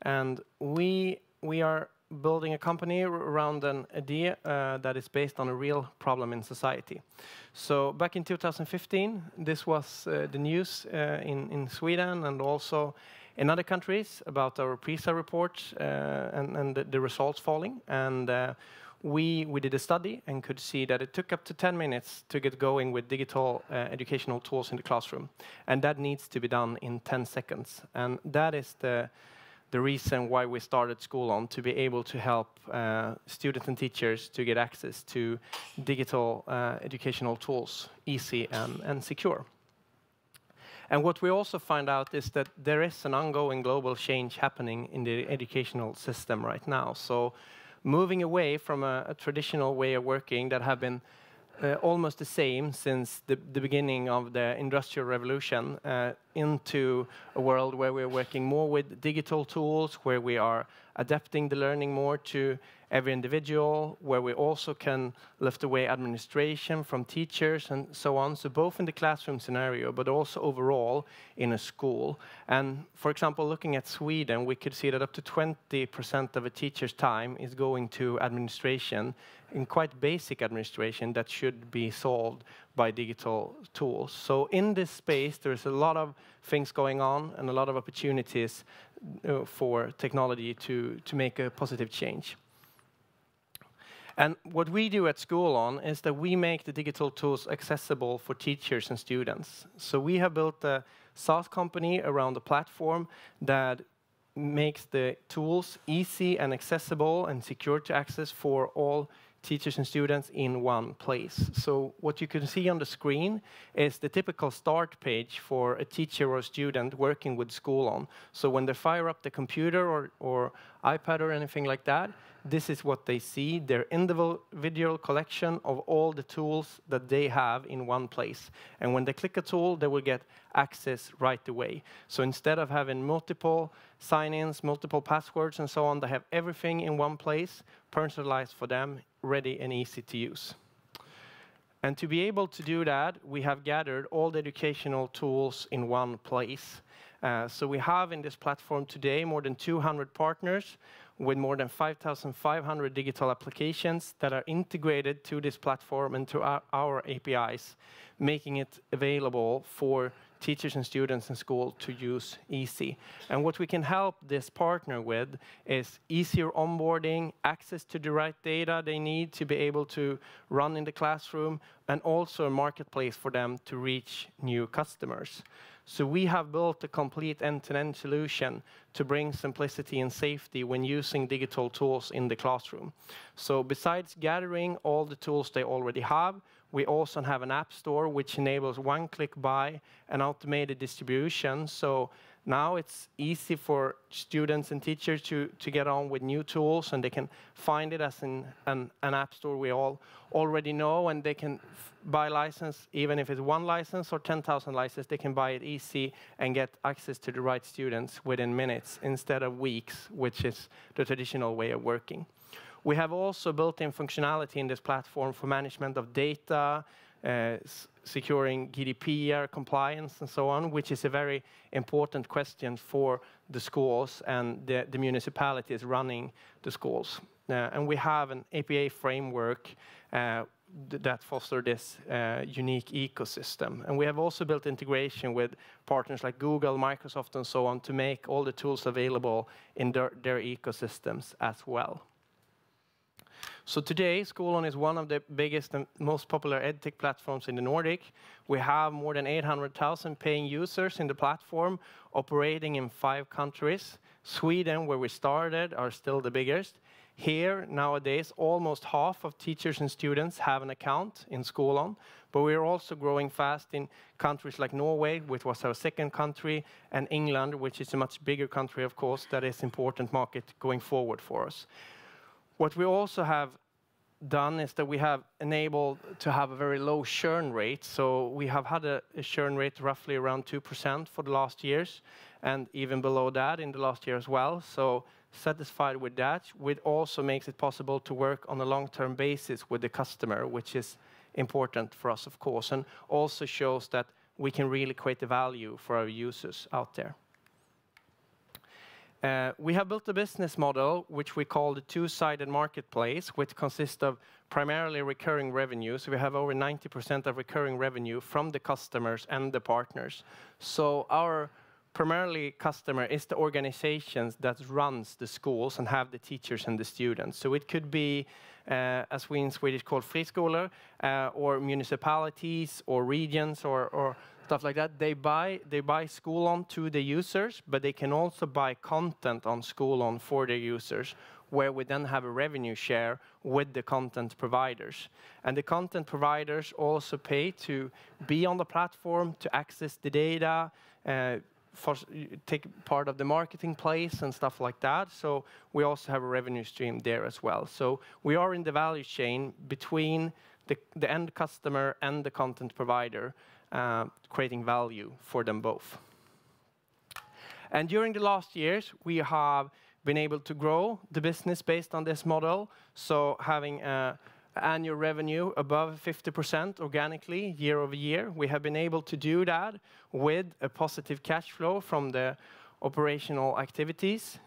And we are building a company around an idea that is based on a real problem in society. So back in 2015, this was the news in Sweden and also in other countries about our PISA report and the results falling. And we did a study and could see that it took up to 10 minutes to get going with digital educational tools in the classroom. And that needs to be done in 10 seconds. And that is the reason why we started Skolon, to be able to help students and teachers to get access to digital educational tools, easy and secure. And what we also find out is that there is an ongoing global change happening in the educational system right now. So moving away from a traditional way of working that have been almost the same since the beginning of the Industrial Revolution into a world where we're working more with digital tools, where we are adapting the learning more to every individual, where we also can lift away administration from teachers and so on. So both in the classroom scenario, but also overall in a school. And for example, looking at Sweden, we could see that up to 20% of a teacher's time is going to administration, in quite basic administration that should be solved by digital tools. So in this space, there's a lot of things going on and a lot of opportunities for technology to make a positive change. And what we do at Skolon is that we make the digital tools accessible for teachers and students. So we have built a SaaS company around the platform that makes the tools easy and accessible and secure to access for all teachers and students in one place. So what you can see on the screen is the typical start page for a teacher or student working with Skolon. So when they fire up the computer or iPad or anything like that, this is what they see, their individual collection of all the tools that they have in one place. And when they click a tool, they will get access right away. So instead of having multiple sign-ins, multiple passwords and so on, they have everything in one place, personalized for them, ready and easy to use. And to be able to do that, we have gathered all the educational tools in one place. So we have in this platform today more than 200 partners with more than 5,500 digital applications that are integrated to this platform and to our APIs, making it available for teachers and students in school to use easy. And what we can help this partner with is easier onboarding, access to the right data they need to be able to run in the classroom, and also a marketplace for them to reach new customers. So we have built a complete end-to-end solution to bring simplicity and safety when using digital tools in the classroom. So besides gathering all the tools they already have, we also have an app store which enables one-click buy and automated distribution. So now it's easy for students and teachers to get on with new tools, and they can find it as in an app store we all already know, and they can buy license, even if it's one license or 10,000 licenses, they can buy it easy and get access to the right students within minutes instead of weeks, which is the traditional way of working. We have also built-in functionality in this platform for management of data, securing GDPR compliance and so on, which is a very important question for the schools and the municipalities running the schools. And we have an API framework that foster this unique ecosystem. And we have also built integration with partners like Google, Microsoft, and so on to make all the tools available in their ecosystems as well. So today, Skolon is one of the biggest and most popular edtech platforms in the Nordic. We have more than 800,000 paying users in the platform, operating in 5 countries. Sweden, where we started, are still the biggest. Here, nowadays, almost half of teachers and students have an account in Skolon, but we're also growing fast in countries like Norway, which was our second country, and England, which is a much bigger country, of course, that is an important market going forward for us. What we also have done is that we have enabled to have a very low churn rate. So we have had a churn rate roughly around 2% for the last years, and even below that in the last year as well. So satisfied with that. It also makes it possible to work on a long-term basis with the customer, which is important for us, of course, and also shows that we can really create the value for our users out there. We have built a business model which we call the two-sided marketplace, which consists of primarily recurring revenue. So we have over 90% of recurring revenue from the customers and the partners. So our primarily customer is the organizations that runs the schools and have the teachers and the students. So it could be, as we in Swedish call friskolor, or municipalities or regions or stuff like that. They buy Skolon to the users, but they can also buy content on Skolon for their users, where we then have a revenue share with the content providers. And the content providers also pay to be on the platform, to access the data, take part of the marketing place and stuff like that. So we also have a revenue stream there as well. So we are in the value chain between the end customer and the content provider, creating value for them both. And during the last years, we have been able to grow the business based on this model. So having annual revenue above 50% organically year over year. We have been able to do that with a positive cash flow from the operational activities.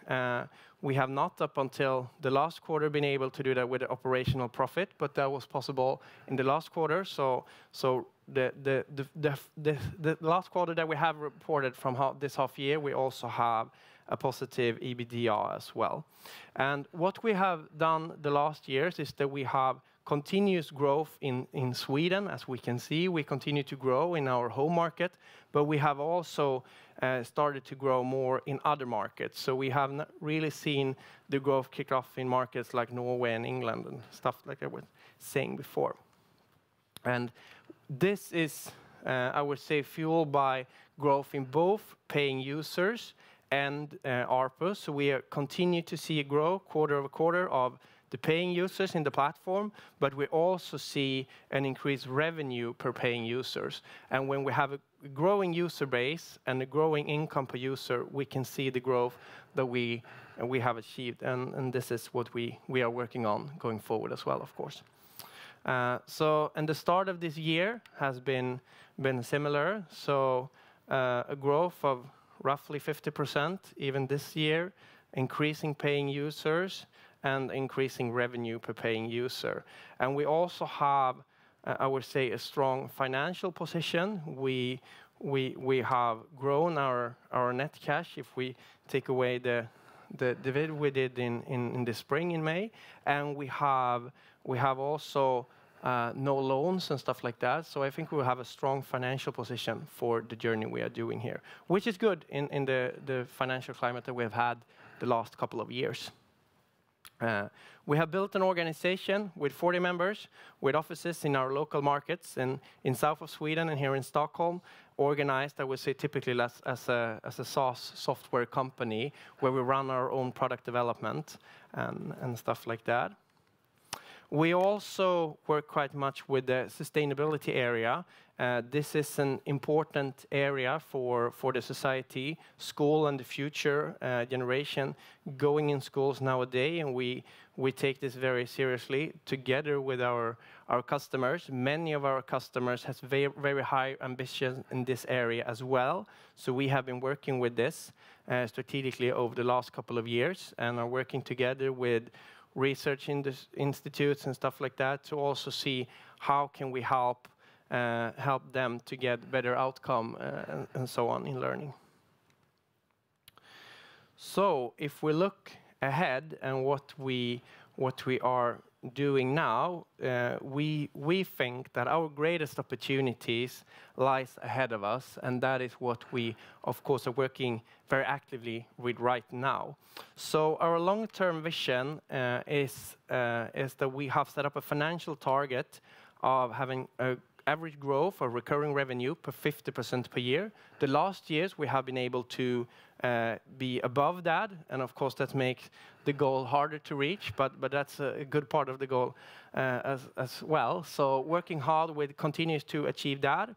We have not, up until the last quarter, been able to do that with the operational profit, but that was possible in the last quarter. So the last quarter that we have reported from this half year, we also have a positive EBITDA as well. And what we have done the last years is that we have continuous growth in Sweden. As we can see, we continue to grow in our home market, but we have also started to grow more in other markets. So we have not really seen the growth kick off in markets like Norway and England and stuff like I was saying before. And this is, I would say, fueled by growth in both paying users and ARPU. So we continue to see a growth quarter over quarter of the paying users in the platform, but we also see an increased revenue per paying users. And when we have a growing user base and a growing income per user, we can see the growth that we have achieved. And this is what we are working on going forward as well, of course. And the start of this year has been similar. So a growth of roughly 50% even this year, increasing paying users, and increasing revenue per paying user. And we also have, I would say, a strong financial position. We have grown our net cash if we take away the dividend we did in the spring in May, and we have also no loans and stuff like that. So I think we will have a strong financial position for the journey we are doing here, which is good in the financial climate that we have had the last couple of years. We have built an organization with 40 members, with offices in our local markets in south of Sweden and here in Stockholm, organized, I would say, typically as a SaaS software company, where we run our own product development and stuff like that. We also work quite much with the sustainability area. This is an important area for the society, school and the future generation going in schools nowadays, and we take this very seriously together with our customers. Many of our customers have very, very high ambitions in this area as well. So we have been working with this strategically over the last couple of years and are working together with research institutes and stuff like that to also see how can we help them to get better outcome and so on in learning. So if we look ahead and what we are doing now, we think that our greatest opportunities lies ahead of us, and that is what we, of course, are working very actively with right now. So our long-term vision is that we have set up a financial target of having a average growth of recurring revenue per 50% per year. The last years we have been able to be above that, and of course that makes the goal harder to reach, but that's a good part of the goal as well. So working hard with continues to achieve that,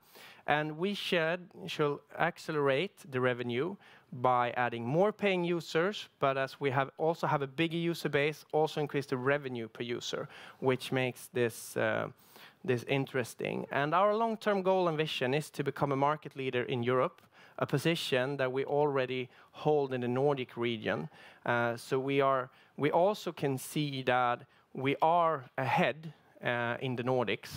and we shall accelerate the revenue by adding more paying users, but as we also have a bigger user base, also increase the revenue per user, which makes this interesting. And our long-term goal and vision is to become a market leader in Europe, a position that we already hold in the Nordic region. So we also can see that we are ahead in the Nordics.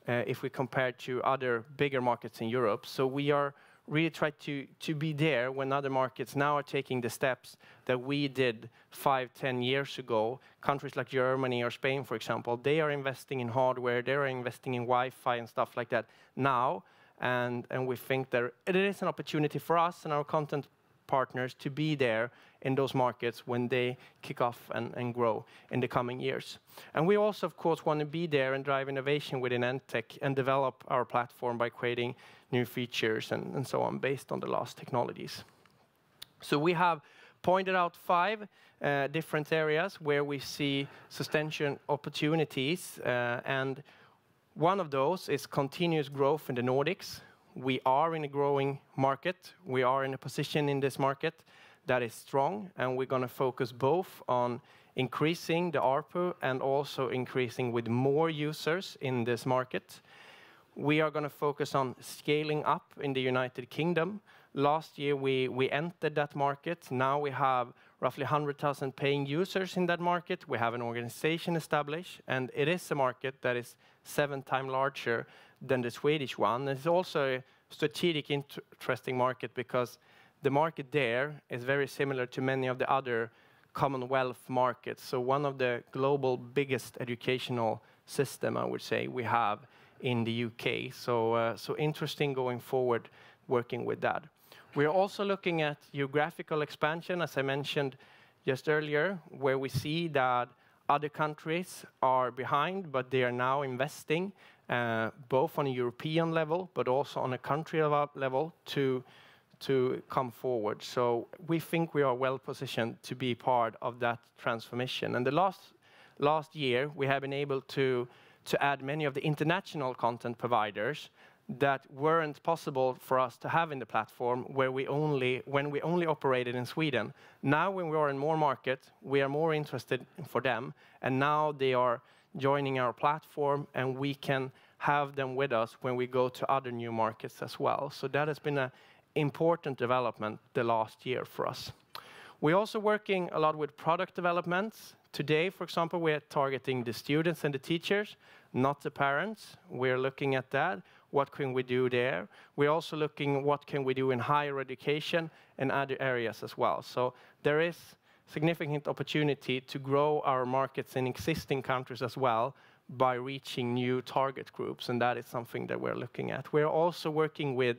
If we compare to other bigger markets in Europe, so we are really try to be there when other markets now are taking the steps that we did 5-10 years ago. Countries like Germany or Spain, for example, they are investing in hardware, they are investing in Wi-Fi and stuff like that now, and we think that it is an opportunity for us and our content partners to be there in those markets when they kick off and grow in the coming years. And we also, of course, want to be there and drive innovation within EdTech and develop our platform by creating new features and so on based on the last technologies. So we have pointed out 5 different areas where we see substantial opportunities, and one of those is continuous growth in the Nordics. We are in a growing market. We are in a position in this market that is strong, and we're going to focus both on increasing the ARPU and also increasing with more users in this market. We are going to focus on scaling up in the United Kingdom. Last year, we entered that market. Now we have roughly 100,000 paying users in that market. We have an organization established, and it is a market that is 7 times larger than the Swedish one. It's also a strategic interesting market because the market there is very similar to many of the other Commonwealth markets. So one of the global biggest educational system, I would say, we have in the UK. So interesting going forward working with that. We're also looking at geographical expansion, as I mentioned just earlier, where we see that other countries are behind, but they are now investing both on a European level, but also on a country level to come forward. So we think we are well positioned to be part of that transformation. And the last year, we have been able to add many of the international content providers that weren't possible for us to have in the platform when we only operated in Sweden. Now, when we are in more markets, we are more interested for them, and now they are joining our platform, and we can have them with us when we go to other new markets as well. So that has been an important development the last year for us. We're also working a lot with product developments. Today, for example, we are targeting the students and the teachers, not the parents. We're looking at that. What can we do there? We're also looking what can we do in higher education and other areas as well. So there is significant opportunity to grow our markets in existing countries as well by reaching new target groups, and that is something that we're looking at. We're also working with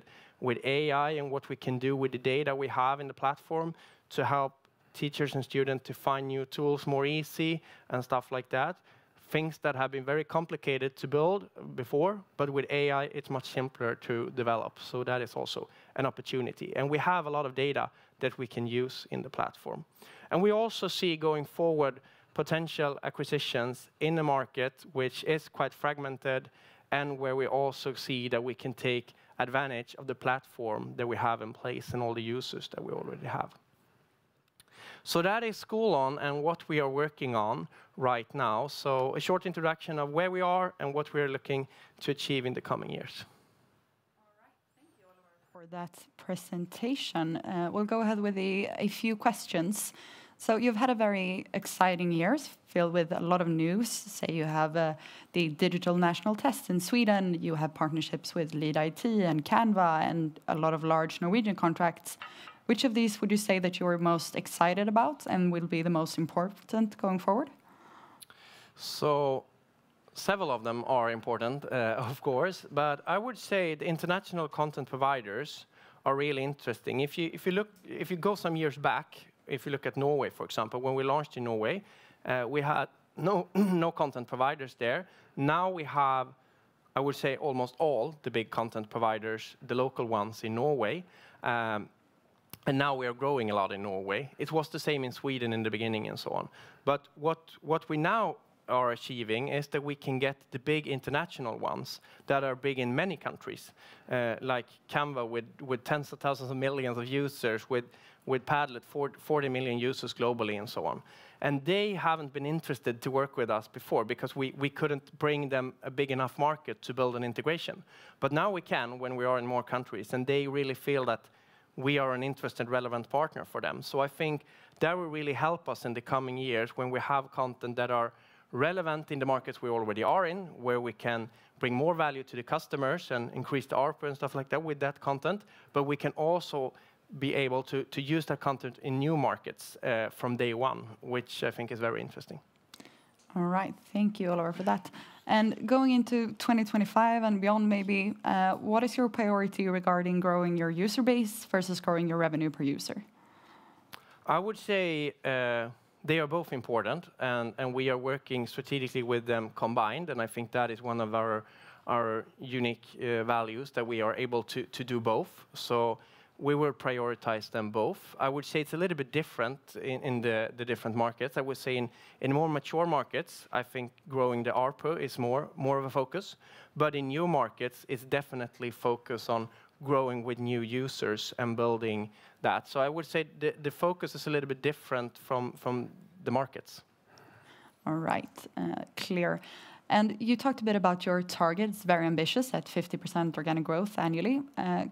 AI and what we can do with the data we have in the platform to help teachers and students to find new tools more easy and stuff like that. Things that have been very complicated to build before, but with AI, it's much simpler to develop. So that is also an opportunity. And we have a lot of data that we can use in the platform. And we also see going forward potential acquisitions in the market, which is quite fragmented, and where we also see that we can take advantage of the platform that we have in place and all the users that we already have. So that is Skolon and what we are working on right now. So a short introduction of where we are and what we're looking to achieve in the coming years. All right, thank you, Oliver, for that presentation. We'll go ahead with a few questions. So you've had a very exciting year filled with a lot of news. Say you have the digital national test in Sweden, you have partnerships with Lead IT and Canva, and a lot of large Norwegian contracts. Which of these would you say that you are most excited about and will be the most important going forward? So several of them are important, of course, but I would say the international content providers are really interesting. If you go some years back, if you look at Norway, for example, when we launched in Norway, we had no content providers there. Now we have, I would say, almost all the big content providers, the local ones in Norway. And now we are growing a lot in Norway. It was the same in Sweden in the beginning and so on. But what we now are achieving is that we can get the big international ones that are big in many countries, like Canva with tens of thousands of millions of users, with Padlet 40 million users globally and so on. And they haven't been interested to work with us before because we couldn't bring them a big enough market to build an integration. But now we can when we are in more countries, and they really feel that we are an interested, relevant partner for them. So I think that will really help us in the coming years when we have content that are relevant in the markets we already are in, where we can bring more value to the customers and increase the ARPU and stuff like that with that content. But we can also be able to use that content in new markets from day one, which I think is very interesting. All right, thank you, Oliver, for that. And going into 2025 and beyond, maybe, what is your priority regarding growing your user base versus growing your revenue per user? I would say they are both important, and we are working strategically with them combined, and I think that is one of our unique values, that we are able to do both. So we will prioritize them both. I would say it's a little bit different in the different markets. I would say in more mature markets, I think growing the ARPU is more of a focus. But in new markets, it's definitely focus on growing with new users and building that. So I would say the focus is a little bit different from the markets. All right, clear. And you talked a bit about your targets, very ambitious at 50% organic growth annually.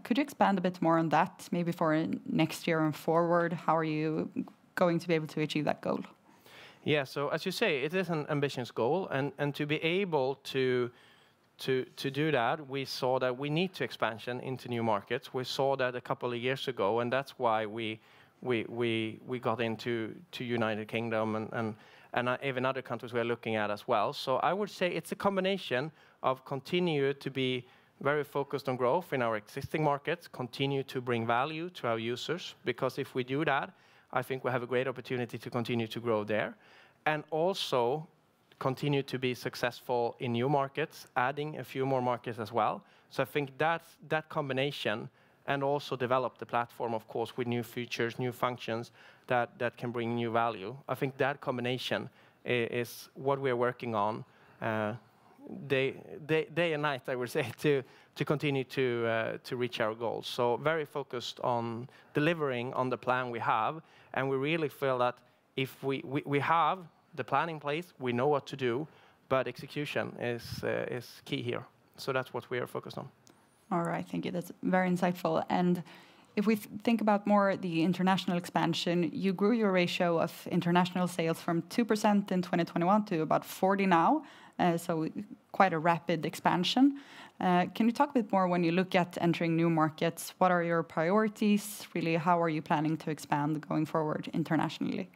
Could you expand a bit more on that, maybe for next year and forward? How are you going to be able to achieve that goal? Yeah, so as you say, it is an ambitious goal. And to be able to do that, we saw that we need to expansion into new markets. We saw that a couple of years ago, and that's why we got into United Kingdom and even other countries we are looking at as well. So I would say it's a combination of continue to be very focused on growth in our existing markets, continue to bring value to our users, because if we do that, I think we have a great opportunity to continue to grow there, and also continue to be successful in new markets, adding a few more markets as well. So I think that combination, and also develop the platform, of course, with new features, new functions that can bring new value. I think that combination is what we are working on day and night, I would say, to continue to reach our goals. So very focused on delivering on the plan we have, and we really feel that if we have the plan in place, we know what to do, but execution is key here. So that's what we are focused on. All right, thank you. That's very insightful. And if we think about more the international expansion, you grew your ratio of international sales from 2% in 2021 to about 40 now, so quite a rapid expansion. Can you talk a bit more when you look at entering new markets? What are your priorities? Really, how are you planning to expand going forward internationally?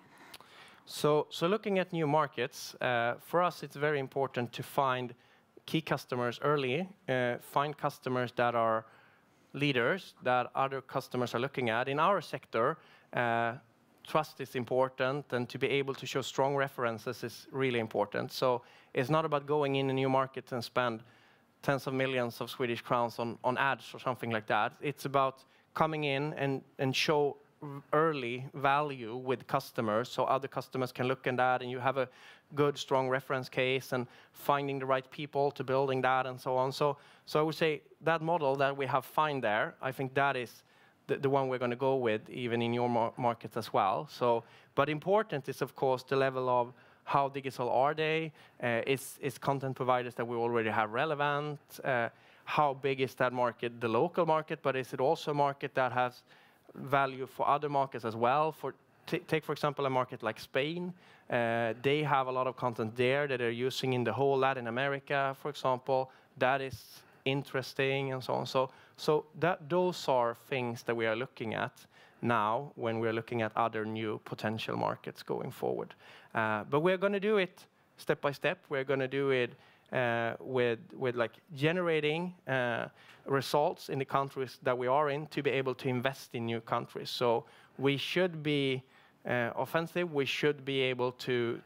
So looking at new markets, for us, it's very important to find key customers early, find customers that are leaders that other customers are looking at. In our sector, trust is important, and to be able to show strong references is really important. So it's not about going in a new market and spend tens of millions of Swedish crowns on ads or something like that. It's about coming in and show early value with customers, so other customers can look at that, and you have a good, strong reference case, and finding the right people to building that, and so on. So I would say that model that we have found there, I think that is the one we're going to go with, even in your market as well. So, but important is, of course, the level of how digital are they? Is content providers that we already have relevant? How big is that market, the local market, but is it also a market that has value for other markets as well? Take, for example, a market like Spain. They have a lot of content there that they're using in the whole Latin America, for example. That is interesting, and so on. So those are things that we are looking at now when we're looking at other new potential markets going forward. But we're going to do it step by step. We're going to do it with like generating results in the countries that we are in to be able to invest in new countries. So we should be offensive. We should be able to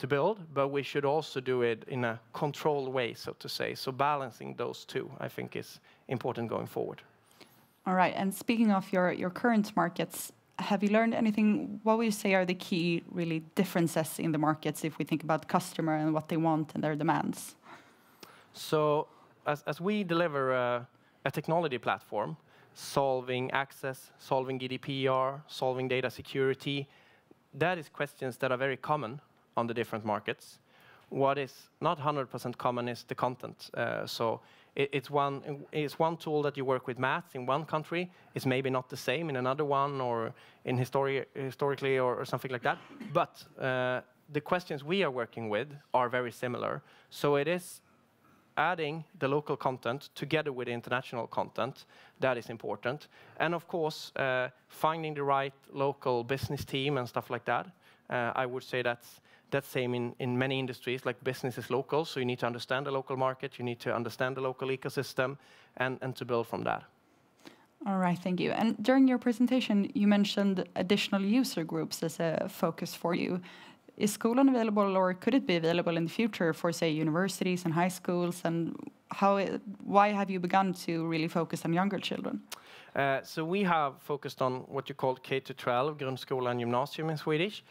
build, but we should also do it in a controlled way, so to say. So balancing those two, I think, is important going forward. All right. And speaking of your current markets, have you learned anything? What would you say are the key really differences in the markets if we think about customer and what they want and their demands? So as we deliver a technology platform, solving access, solving GDPR, solving data security, that is questions that are very common on the different markets. What is not 100% common is the content. So it's one tool that you work with math in one country is maybe not the same in another one, or in historically or something like that. But the questions we are working with are very similar. So it is adding the local content together with the international content that is important. And of course, finding the right local business team and stuff like that. I would say that's same in many industries, like business is local, so you need to understand the local market, you need to understand the local ecosystem, and to build from that. All right, thank you. And during your presentation, you mentioned additional user groups as a focus for you. Is Skolon available, or could it be available in the future for, say, universities and high schools? And why have you begun to really focus on younger children? So we have focused on what you call K-12, grundskola and gymnasium in Swedish.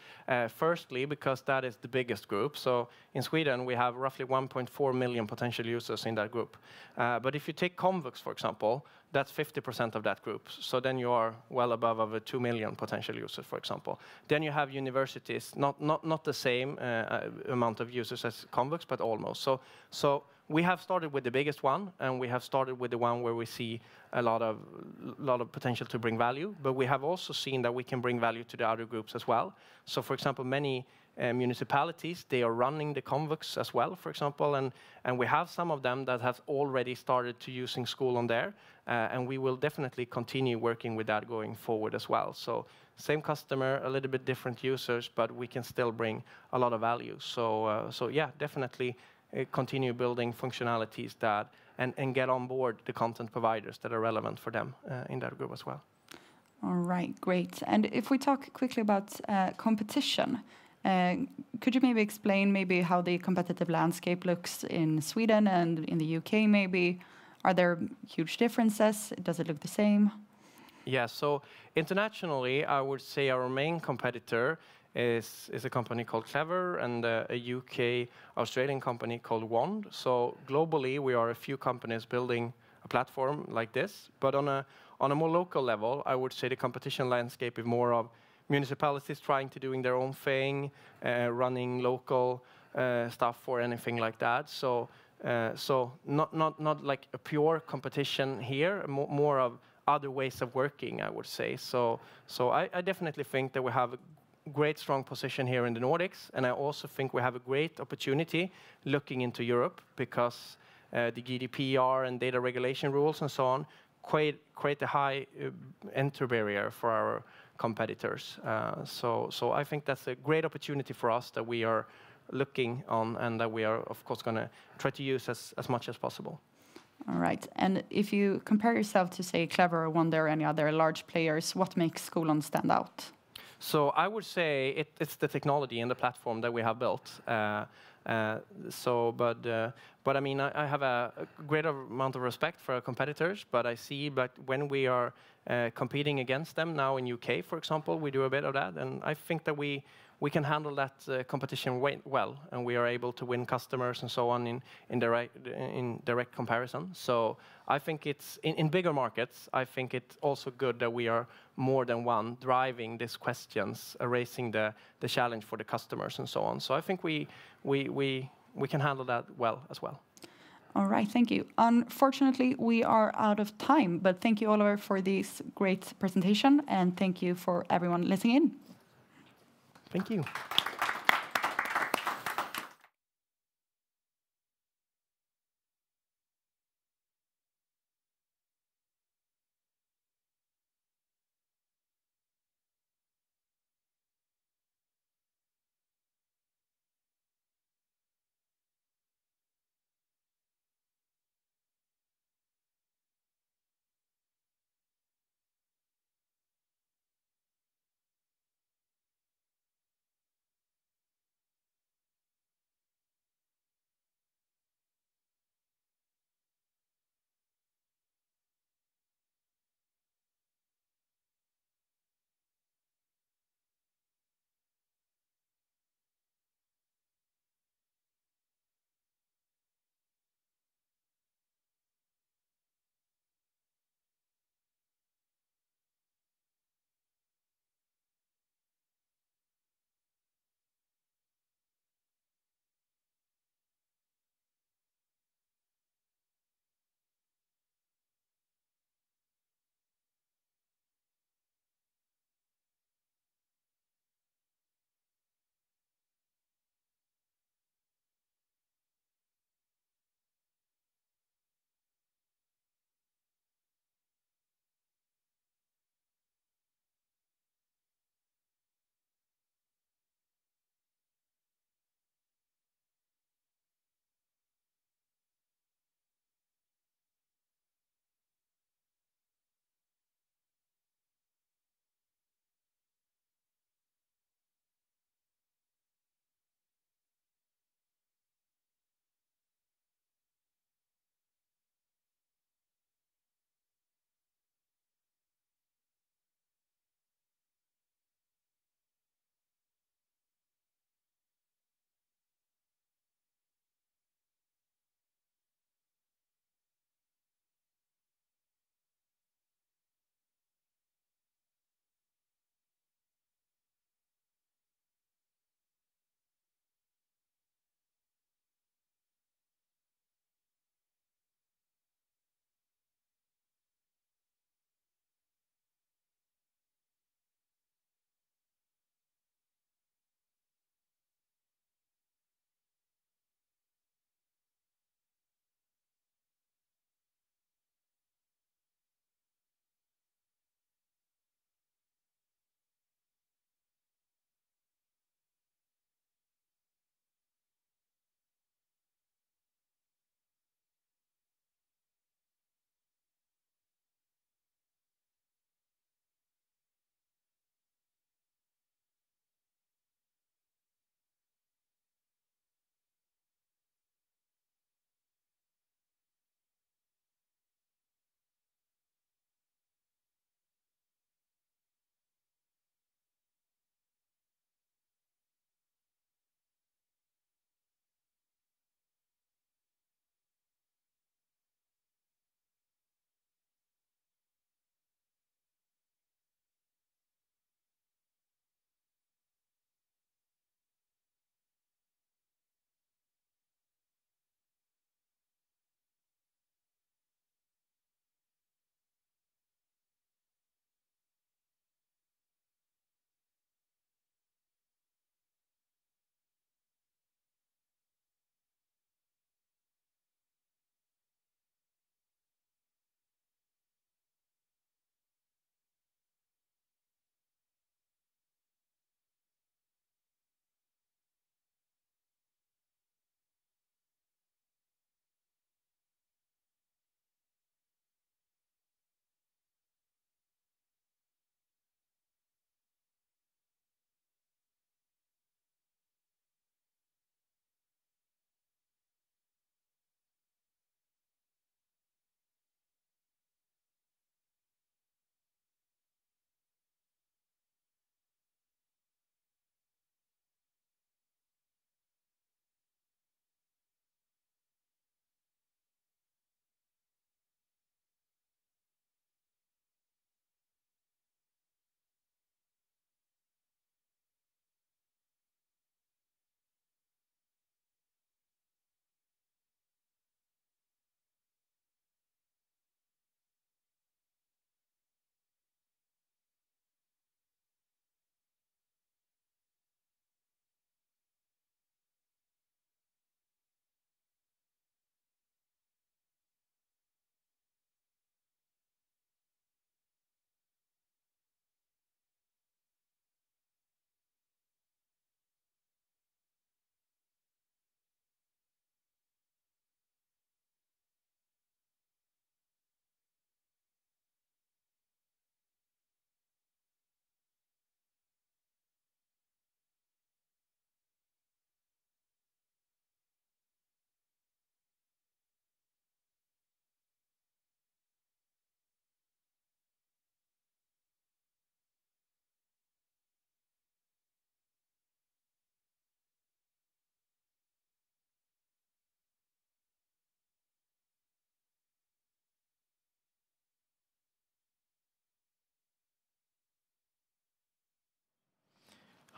Firstly, because that is the biggest group. So in Sweden, we have roughly 1.4 million potential users in that group. But if you take Komvux, for example, that's 50% of that group. So then you are well above over 2 million potential users, for example. Then you have universities, not the same amount of users as Komvux, but almost. So we have started with the biggest one, and we have started with the one where we see a lot of potential to bring value. But we have also seen that we can bring value to the other groups as well. So, for example, many municipalities, they are running the Komvux as well, for example, and we have some of them that have already started to using Skolon there, and we will definitely continue working with that going forward as well. So same customer, a little bit different users, but we can still bring a lot of value. So yeah, definitely continue building functionalities that and get on board the content providers that are relevant for them in that group as well. All right, great. And if we talk quickly about competition, could you maybe explain maybe how the competitive landscape looks in Sweden and in the UK maybe? Are there huge differences? Does it look the same? Yeah, so internationally, I would say our main competitor is a company called Clever and a UK-Australian company called Wand. So globally, we are a few companies building a platform like this. But on a more local level, I would say the competition landscape is more of municipalities trying to doing their own thing, running local stuff or anything like that. So not like a pure competition here, more of other ways of working, I would say. So I definitely think that we have a great, strong position here in the Nordics, and I also think we have a great opportunity looking into Europe, because the GDPR and data regulation rules and so on create a high entry barrier for our competitors. So I think that's a great opportunity for us that we are looking on, and that we are, of course, going to try to use as much as possible. All right. And if you compare yourself to, say, Clever or Wand or any other large players, what makes Skolon stand out? So I would say it's the technology and the platform that we have built. But I mean, I have a great amount of respect for our competitors, but I see that when we are competing against them now in UK, for example, we do a bit of that, and I think that we can handle that competition well, and we are able to win customers and so on in direct comparison. So I think it's in bigger markets. I think it's also good that we are more than one driving these questions, raising the challenge for the customers and so on. So I think we can handle that well as well. All right, thank you. Unfortunately, we are out of time, but thank you, Oliver, for this great presentation, and thank you for everyone listening in. Thank you.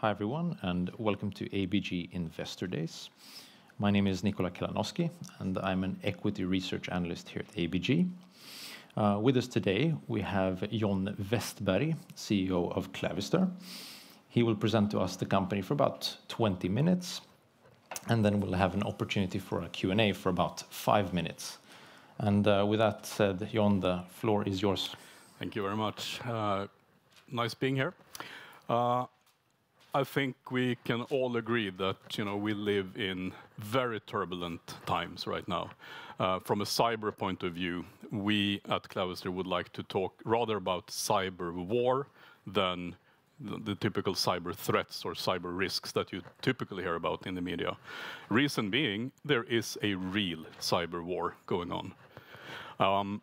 Hi everyone, and welcome to ABG Investor Days. My name is Nikola Kalanowski, and I'm an equity research analyst here at ABG. With us today, we have John Westberg, CEO of Clavister. He will present to us the company for about 20 minutes, and then we'll have an opportunity for a Q&A for about 5 minutes. And with that said, John, the floor is yours. Thank you very much. Nice being here. I think we can all agree that we live in very turbulent times right now. From a cyber point of view, we at Clavister would like to talk rather about cyber war than the typical cyber threats or cyber risks that you typically hear about in the media. Reason being, there is a real cyber war going on.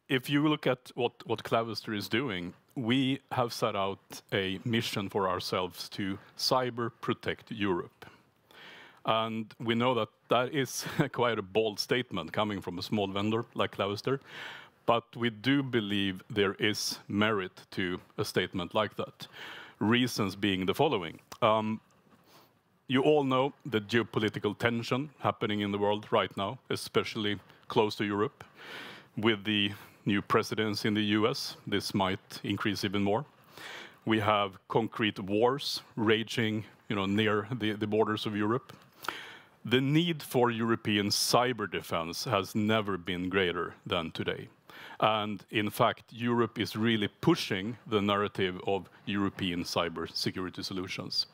If you look at what Clavister is doing, we have set out a mission for ourselves to cyber protect Europe. And we know that that is quite a bold statement coming from a small vendor like Clavister, but we do believe there is merit to a statement like that. Reasons being the following. You all know the geopolitical tension happening in the world right now, especially close to Europe. With the new presidency in the US, this might increase even more. We have concrete wars raging near the borders of Europe. The need for European cyber defense has never been greater than today. And in fact, Europe is really pushing the narrative of European cyber security solutions.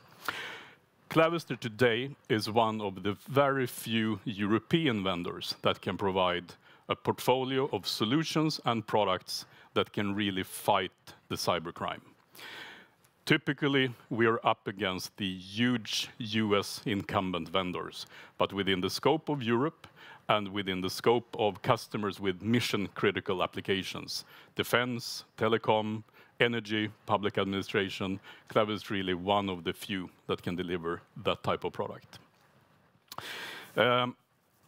Clavister today is one of the very few European vendors that can provide a portfolio of solutions and products that can really fight the cybercrime. Typically, we are up against the huge US incumbent vendors, but within the scope of Europe and within the scope of customers with mission-critical applications, defense, telecom, energy, public administration, Clavister is really one of the few that can deliver that type of product.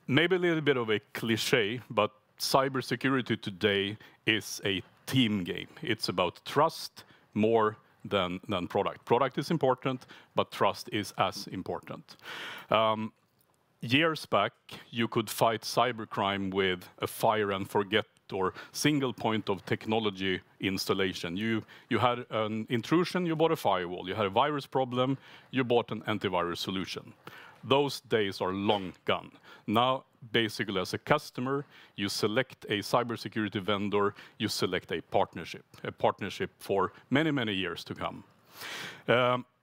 Maybe a little bit of a cliche, but cybersecurity today is a team game. It's about trust more than product. Product is important, but trust is as important. Years back, you could fight cybercrime with a fire and forget or single point of technology installation. You had an intrusion, you bought a firewall. You had a virus problem, you bought an antivirus solution. Those days are long gone. Now, basically, as a customer, you select a cybersecurity vendor, you select a partnership for many, many years to come.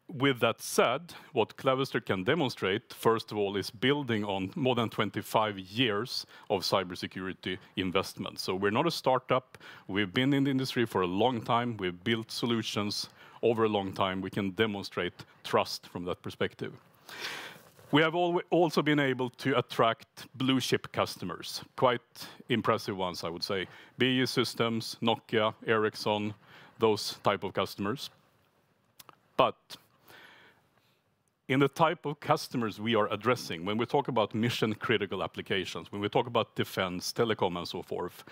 With that said, what Clavister can demonstrate, first of all, is building on more than 25 years of cybersecurity investment. So we're not a startup. We've been in the industry for a long time. We've built solutions over a long time. We can demonstrate trust from that perspective. We have also been able to attract blue chip customers, quite impressive ones, I would say. BAE Systems, Nokia, Ericsson, those type of customers. But in the type of customers we are addressing, when we talk about mission-critical applications, when we talk about defense, telecom, and so forth,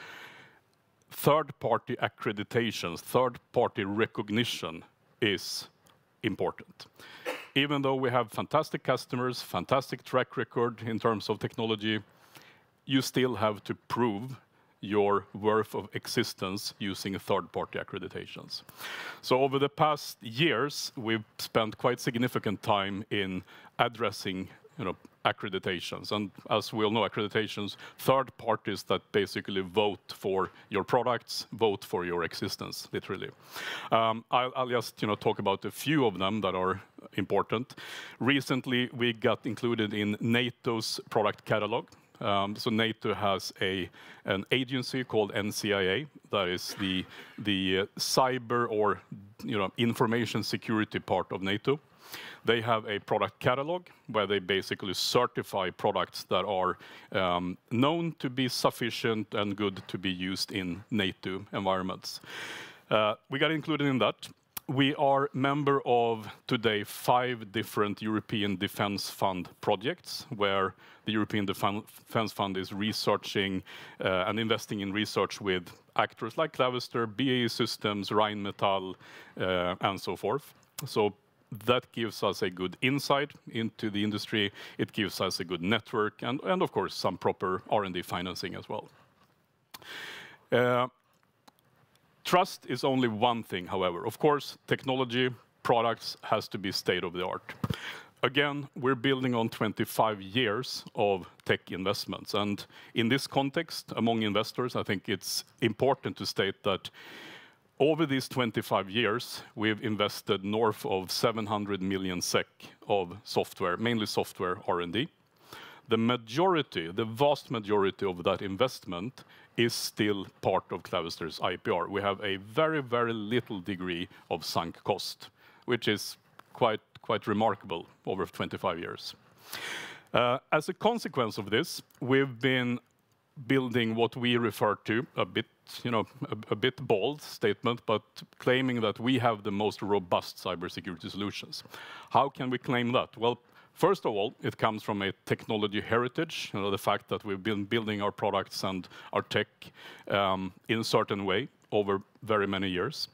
third-party accreditations, third-party recognition is important. Even though we have fantastic customers, fantastic track record in terms of technology, you still have to prove your worth of existence using third-party accreditations. So over the past years, we've spent quite significant time in addressing accreditations. And as we all know, accreditations, third parties that basically vote for your products, vote for your existence, literally. I'll just talk about a few of them that are important. Recently, we got included in NATO's product catalog. So NATO has an agency called NCIA, that is the cyber or information security part of NATO. They have a product catalog where they basically certify products that are known to be sufficient and good to be used in NATO environments. We got included in that. We are member of today 5 different European Defence Fund projects, where the European Defence Fund is researching and investing in research with actors like Clavister, BAE Systems, Rheinmetall, and so forth. So that gives us a good insight into the industry. It gives us a good network and of course, some proper R&D financing as well. Trust is only one thing, however. Of course, technology, products has to be state of the art. Again, we're building on 25 years of tech investments. And in this context, among investors, I think it's important to state that over these 25 years, we've invested north of 700 million SEK of software, mainly software R&D. The vast majority of that investment is still part of Clavister's IPR. We have a very, very little degree of sunk cost, which is quite remarkable over 25 years. As a consequence of this, we've been building what we refer to a bit bold statement, but claiming that we have the most robust cybersecurity solutions. How can we claim that? Well, first of all, it comes from a technology heritage, the fact that we've been building our products and our tech in a certain way over very many years.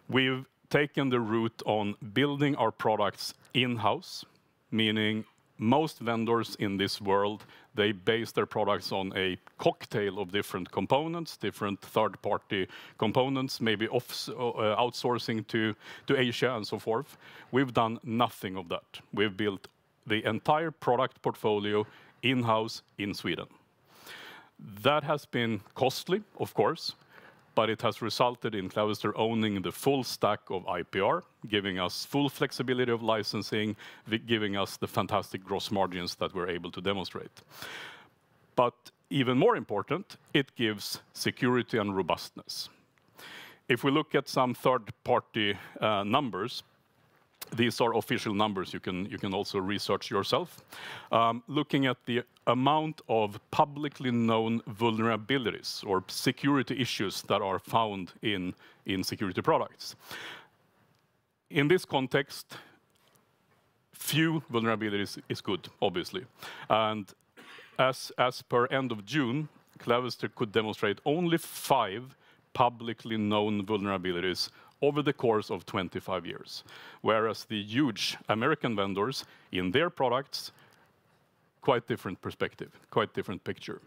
We've taken the route on building our products in-house, meaning most vendors in this world, they base their products on a cocktail of different components, different third-party components, maybe outsourcing to Asia and so forth. We've done nothing of that. We've built the entire product portfolio in-house in Sweden. That has been costly, of course, but it has resulted in Clavister owning the full stack of IPR, giving us full flexibility of licensing, giving us the fantastic gross margins that we're able to demonstrate. But even more important, it gives security and robustness. If we look at some third-party numbers, these are official numbers. You can also research yourself. Looking at the amount of publicly known vulnerabilities or security issues that are found in security products. In this context, few vulnerabilities is good, obviously. And as per end of June, Clavister could demonstrate only 5 publicly known vulnerabilities over the course of 25 years, whereas the huge American vendors in their products, quite different perspective, quite different picture.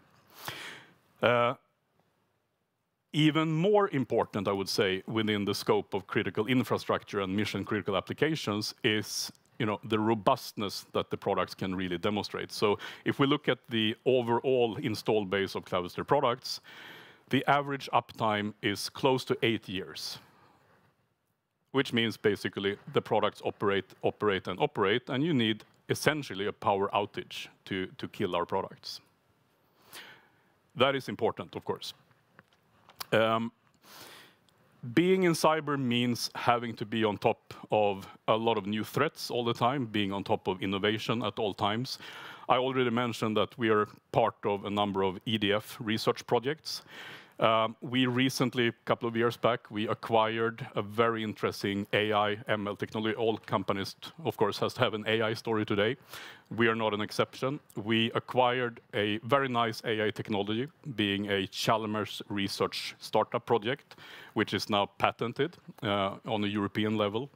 Even more important, I would say, within the scope of critical infrastructure and mission-critical applications is the robustness that the products can really demonstrate. So if we look at the overall install base of Clavister products, the average uptime is close to 8 years. Which means basically the products operate, and you need essentially a power outage to kill our products. That is important, of course. Being in cyber means having to be on top of a lot of new threats all the time, being on top of innovation at all times. I already mentioned that we are part of a number of EDF research projects. We recently, a couple of years back, we acquired a very interesting AI, ML technology. All companies, of course, has to have an AI story today. We are not an exception. We acquired a very nice AI technology, being a Chalmers research startup project, which is now patented on a European level.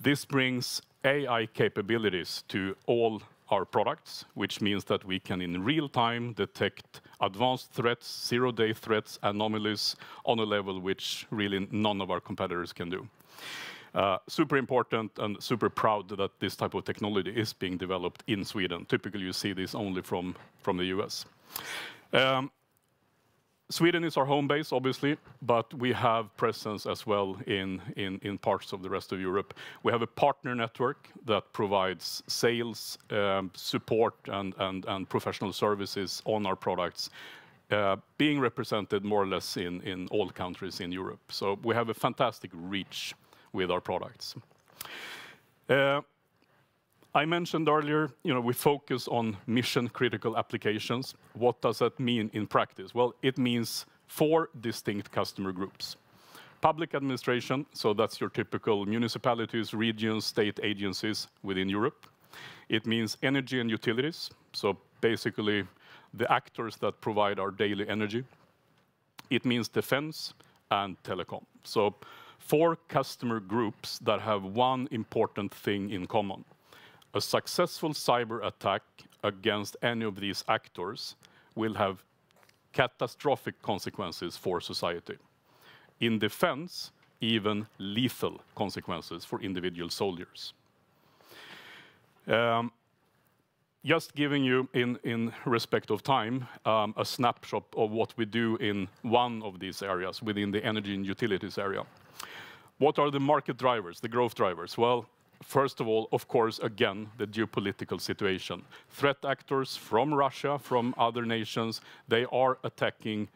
This brings AI capabilities to all our products, which means that we can in real time detect advanced threats, zero-day threats, anomalies on a level which really none of our competitors can do. Super important and super proud that this type of technology is being developed in Sweden. Typically, you see this only from the US. Sweden is our home base, obviously, but we have presence as well in parts of the rest of Europe. We have a partner network that provides sales, support, and professional services on our products, being represented more or less in all countries in Europe. So we have a fantastic reach with our products. I mentioned earlier, we focus on mission-critical applications. What does that mean in practice? Well, it means 4 distinct customer groups. Public administration, so that's your typical municipalities, regions, state agencies within Europe. It means energy and utilities, so basically the actors that provide our daily energy. It means defense and telecom. So 4 customer groups that have one important thing in common. A successful cyber attack against any of these actors will have catastrophic consequences for society. In defense, even lethal consequences for individual soldiers. Just giving you, in respect of time, a snapshot of what we do in one of these areas within the energy and utilities area. What are the market drivers, the growth drivers? Well, first of all, of course, again, the geopolitical situation. Threat actors from Russia, from other nations, they are attacking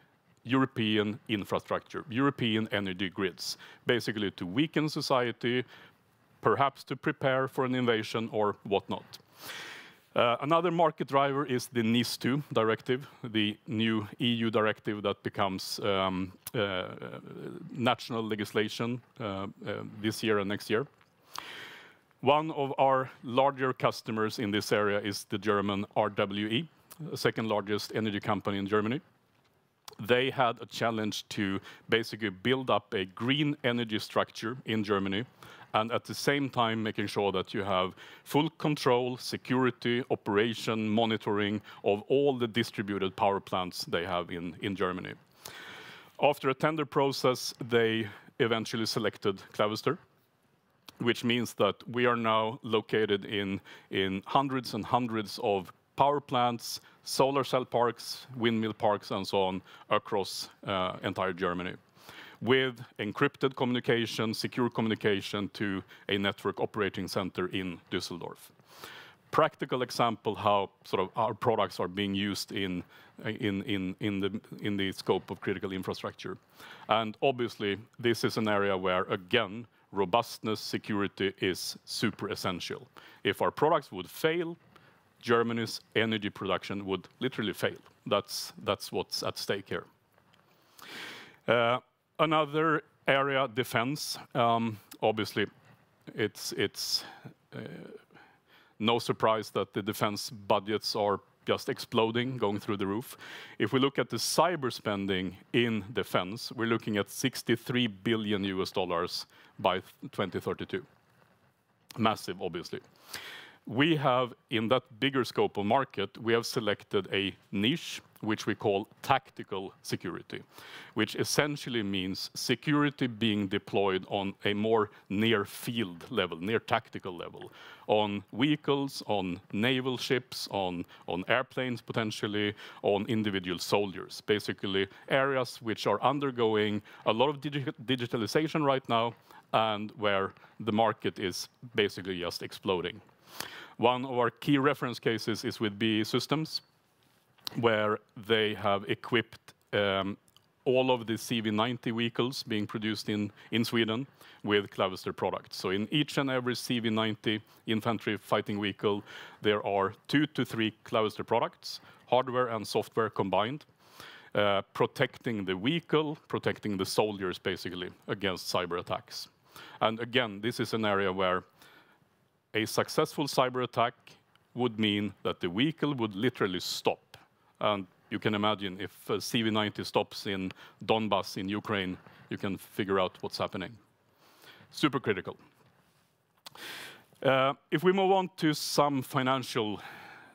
European infrastructure, European energy grids, basically to weaken society, perhaps to prepare for an invasion or whatnot. Another market driver is the NIS2 directive, the new EU directive that becomes national legislation this year and next year. One of our larger customers in this area is the German RWE, the second largest energy company in Germany. They had a challenge to basically build up a green energy structure in Germany, and at the same time making sure that you have full control, security, operation, monitoring of all the distributed power plants they have in Germany. After a tender process, they eventually selected Clavister, which means that we are now located in hundreds and hundreds of power plants, solar cell parks, windmill parks, and so on across entire Germany, with encrypted communication, secure communication to a network operating center in Düsseldorf. Practical example how sort of our products are being used in the scope of critical infrastructure. And obviously, this is an area where, again, robustness, security is super essential. If our products would fail, Germany's energy production would literally fail. That's what's at stake here. Another area, defense. Obviously, it's no surprise that the defense budgets are just exploding, going through the roof. If we look at the cyber spending in defense, we're looking at $63 billion by 2032. Massive, obviously. We have, in that bigger scope of market, we have selected a niche, which we call tactical security, which essentially means security being deployed on a more near field level, near tactical level, on vehicles, on naval ships, on airplanes potentially, on individual soldiers. Basically, areas which are undergoing a lot of digitalization right now, and where the market is basically just exploding. One of our key reference cases is with BAE Systems, where they have equipped all of the CV90 vehicles being produced in Sweden with Clavister products. So in each and every CV90 infantry fighting vehicle, there are 2 to 3 Clavister products, hardware and software combined, protecting the vehicle, protecting the soldiers basically against cyber attacks. And again, this is an area where a successful cyber attack would mean that the vehicle would literally stop. And you can imagine if a CV90 stops in Donbas in Ukraine, you can figure out what's happening. Super critical. If we move on to some financial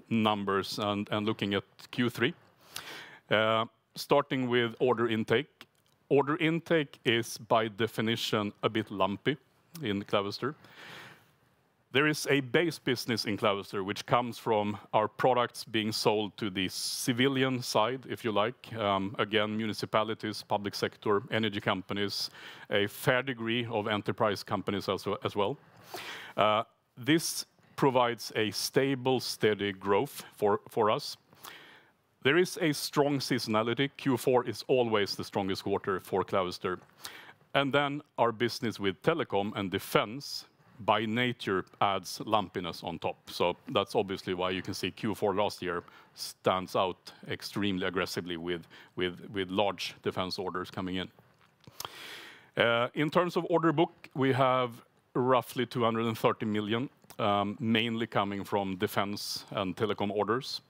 numbers and looking at Q3, starting with order intake. Order intake is by definition a bit lumpy in Clavister. There is a base business in Clavister, which comes from our products being sold to the civilian side, if you like. Again, municipalities, public sector, energy companies, a fair degree of enterprise companies as well. This provides a stable, steady growth for us. There is a strong seasonality. Q4 is always the strongest quarter for Clavister. And then our business with telecom and defense by nature adds lumpiness on top. So that's obviously why you can see Q4 last year stands out extremely aggressively with large defense orders coming in. In terms of order book, we have roughly 230 million, mainly coming from defense and telecom orders.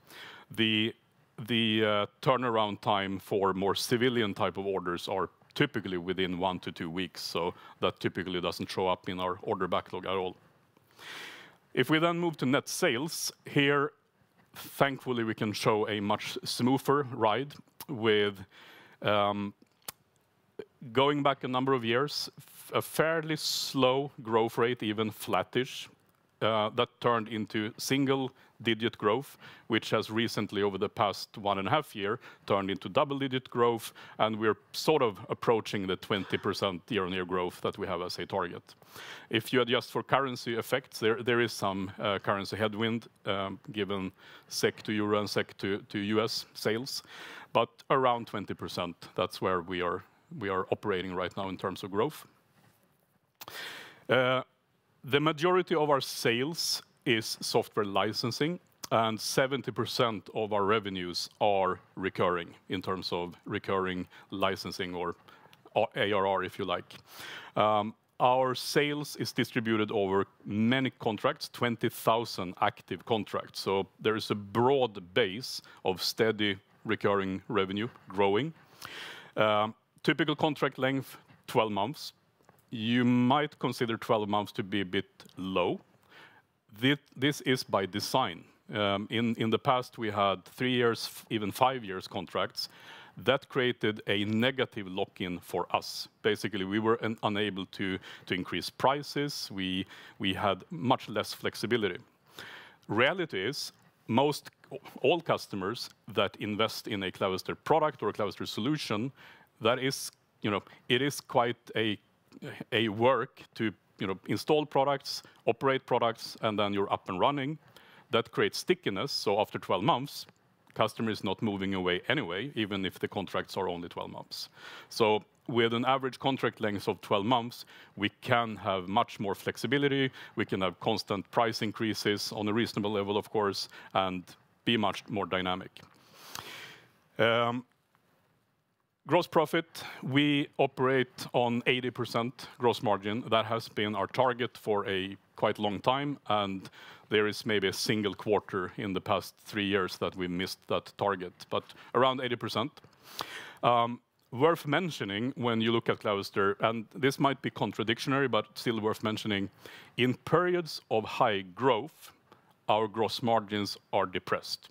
The turnaround time for more civilian type of orders are typically within 1 to 2 weeks, so that typically doesn't show up in our order backlog at all. If we then move to net sales, here, thankfully, we can show a much smoother ride with going back a number of years, a fairly slow growth rate, even flattish, that turned into single-digit growth, which has recently, over the past 1.5 years, turned into double-digit growth, and we're sort of approaching the 20% year-on-year growth that we have as a target. If you adjust for currency effects, there is some currency headwind, given SEK to euro and SEK to US sales, but around 20%, that's where we are operating right now in terms of growth. The majority of our sales is software licensing, and 70% of our revenues are recurring in terms of recurring licensing or ARR, if you like. Our sales is distributed over many contracts, 20,000 active contracts. So there is a broad base of steady recurring revenue growing. Typical contract length, 12 months. You might consider 12 months to be a bit low. This is by design. In the past, we had 3 years, even 5 years contracts. That created a negative lock-in for us. Basically, we were unable to increase prices. We had much less flexibility. Reality is, all customers that invest in a Clavister product or a Clavister solution, that is, it is quite a work to install products, operate products, and then you're up and running. That creates stickiness. So after 12 months, customer is not moving away anyway, even if the contracts are only 12 months. So with an average contract length of 12 months, we can have much more flexibility. We can have constant price increases on a reasonable level, of course, and be much more dynamic. Gross profit, we operate on 80% gross margin. That has been our target for a quite long time, and there is maybe a single quarter in the past 3 years that we missed that target, but around 80%. Worth mentioning when you look at Clavister, and this might be contradictory, but still worth mentioning, in periods of high growth, our gross margins are depressed.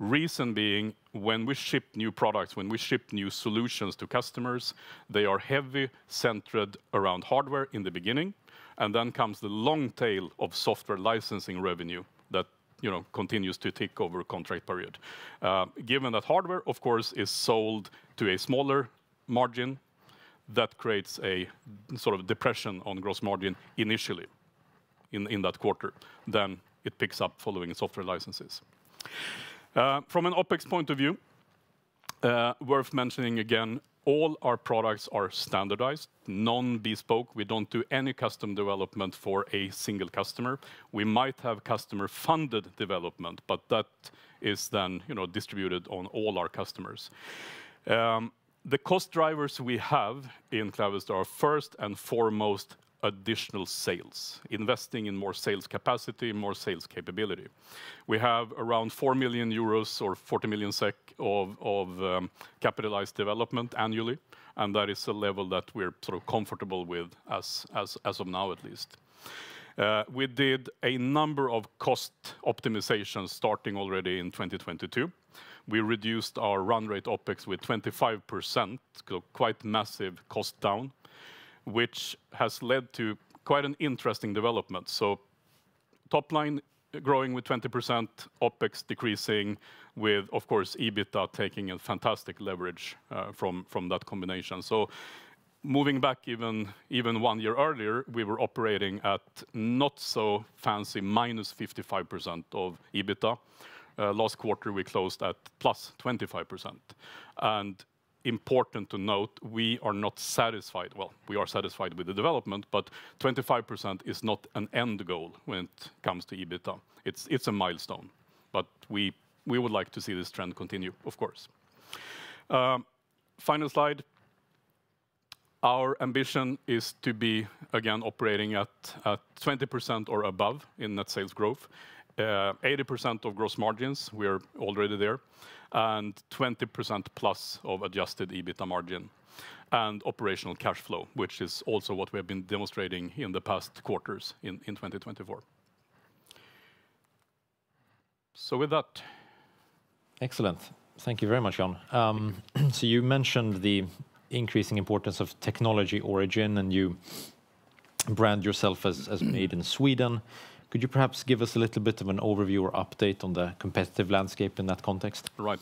Reason being, when we ship new products, when we ship new solutions to customers, they are heavy centered around hardware in the beginning, and then comes the long tail of software licensing revenue that continues to tick over a contract period. Given that hardware, of course, is sold to a smaller margin, that creates a sort of depression on gross margin initially in that quarter. Then it picks up following software licenses. From an OpEx point of view, worth mentioning again, all our products are standardized, non-bespoke. We don't do any custom development for a single customer. We might have customer-funded development, but that is then distributed on all our customers. The cost drivers we have in Clavister are first and foremost additional sales, investing in more sales capacity, more sales capability. We have around 4 million euros or 40 million SEK of capitalized development annually, and that is a level that we're sort of comfortable with as of now, at least. We did a number of cost optimizations starting already in 2022. We reduced our run rate OpEx with 25%, so quite massive cost down, which has led to quite an interesting development. So top line growing with 20%, OpEx decreasing with, of course, EBITDA taking a fantastic leverage from that combination. So moving back even 1 year earlier, we were operating at not so fancy minus 55% of EBITDA. Last quarter, we closed at plus 25%. And important to note, we are not satisfied. Well, we are satisfied with the development, but 25% is not an end goal when it comes to EBITDA. It's a milestone, but we would like to see this trend continue, of course. Final slide. Our ambition is to be, again, operating at 20% or above in net sales growth, 80% of gross margins, we're already there, and 20% plus of adjusted EBITDA margin, and operational cash flow, which is also what we have been demonstrating in the past quarters in 2024. So with that. Excellent. Thank you very much, Jan. So you mentioned the increasing importance of technology origin, and you brand yourself as made in Sweden. Could you perhaps give us a little bit of an overview or update on the competitive landscape in that context? Right.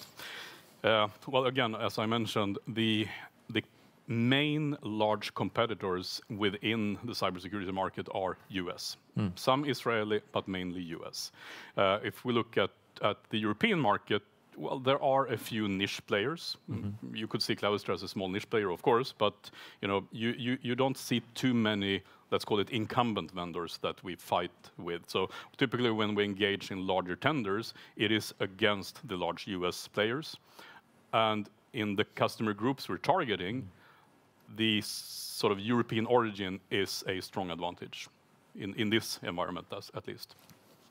Well, again, as I mentioned, the main large competitors within the cybersecurity market are US. Some Israeli, but mainly US. If we look at the European market, well, there are a few niche players. You could see Clavister as a small niche player, of course, but you don't see too many, let's call it incumbent vendors that we fight with. So typically when we engage in larger tenders, it is against the large US players. And in the customer groups we're targeting, the sort of European origin is a strong advantage in this environment, at least.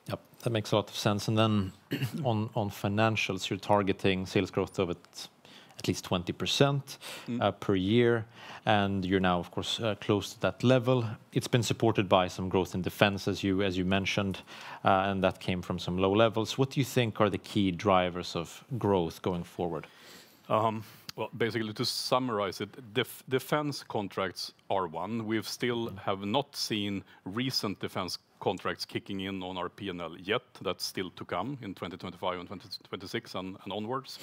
Yep, that makes a lot of sense. And then on financials, you're targeting sales growth of at least 20% per year, and you're now, of course, close to that level. It's been supported by some growth in defense, as you mentioned, and that came from some low levels. What do you think are the key drivers of growth going forward? Well, basically, to summarize it, defense contracts are one. We still have not seen recent defense contracts kicking in on our P&L yet. That's still to come in 2025 and 2026 and onwards.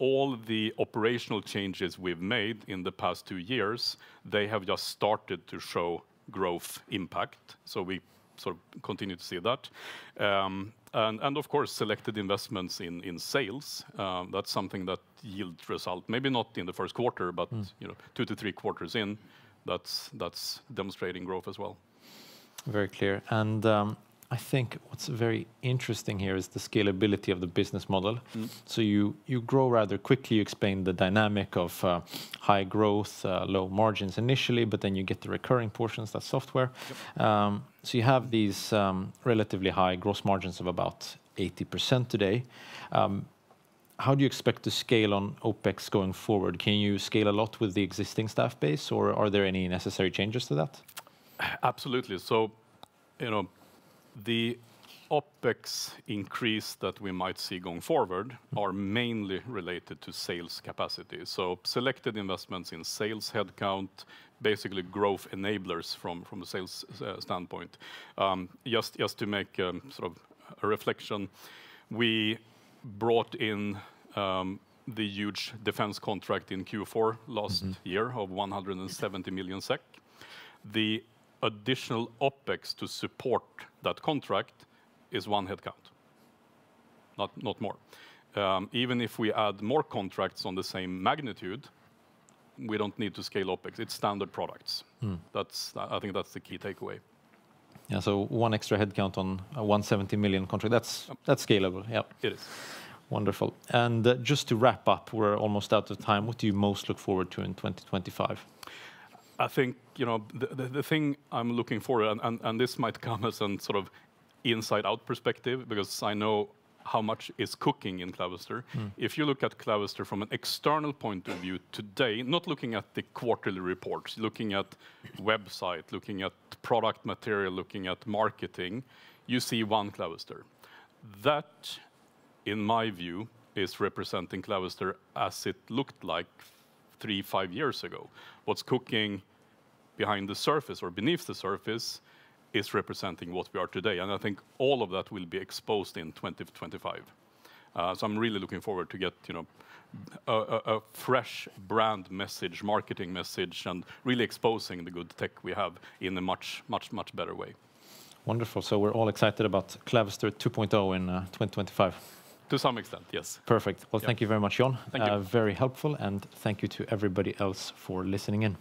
All the operational changes we've made in the past 2 years, they have just started to show growth impact. So we sort of continue to see that. And of course, selected investments in sales. That's something that yields result. Maybe not in the first quarter, but 2 to 3 quarters in, that's demonstrating growth as well. Very clear. And I think what's very interesting here is the scalability of the business model. So you grow rather quickly. You explained the dynamic of high growth, low margins initially, but then you get the recurring portions, that's software. So you have these relatively high gross margins of about 80% today. How do you expect to scale on OpEx going forward? Can you scale a lot with the existing staff base, or are there any necessary changes to that? Absolutely. So, the OpEx increase that we might see going forward are mainly related to sales capacity. So selected investments in sales headcount, basically growth enablers from a sales standpoint. Just to make sort of a reflection, we brought in the huge defense contract in Q4 last year of 170 million SEK. The additional OpEx to support that contract is 1 headcount, not more. Even if we add more contracts on the same magnitude, we don't need to scale OpEx. It's standard products. I think that's the key takeaway. Yeah, so 1 extra headcount on a 170 million contract, that's scalable. Yeah, it is. Wonderful. And just to wrap up, we're almost out of time. What do you most look forward to in 2025? I think the thing I'm looking for, and this might come as a sort of inside-out perspective, because I know how much is cooking in Clavister. If you look at Clavister from an external point of view today, not looking at the quarterly reports, looking at website, looking at product material, looking at marketing, you see one Clavister. That, in my view, is representing Clavister as it looked like 3-5 years ago. What's cooking behind the surface or beneath the surface is representing what we are today. And I think all of that will be exposed in 2025. So I'm really looking forward to get a fresh brand message, marketing message, and really exposing the good tech we have in a much, much, much better way. Wonderful. So we're all excited about Clavister 2.0 in 2025. To some extent, yes. Perfect. Well, thank you very much, Jan. Thank you. Very helpful. And thank you to everybody else for listening in.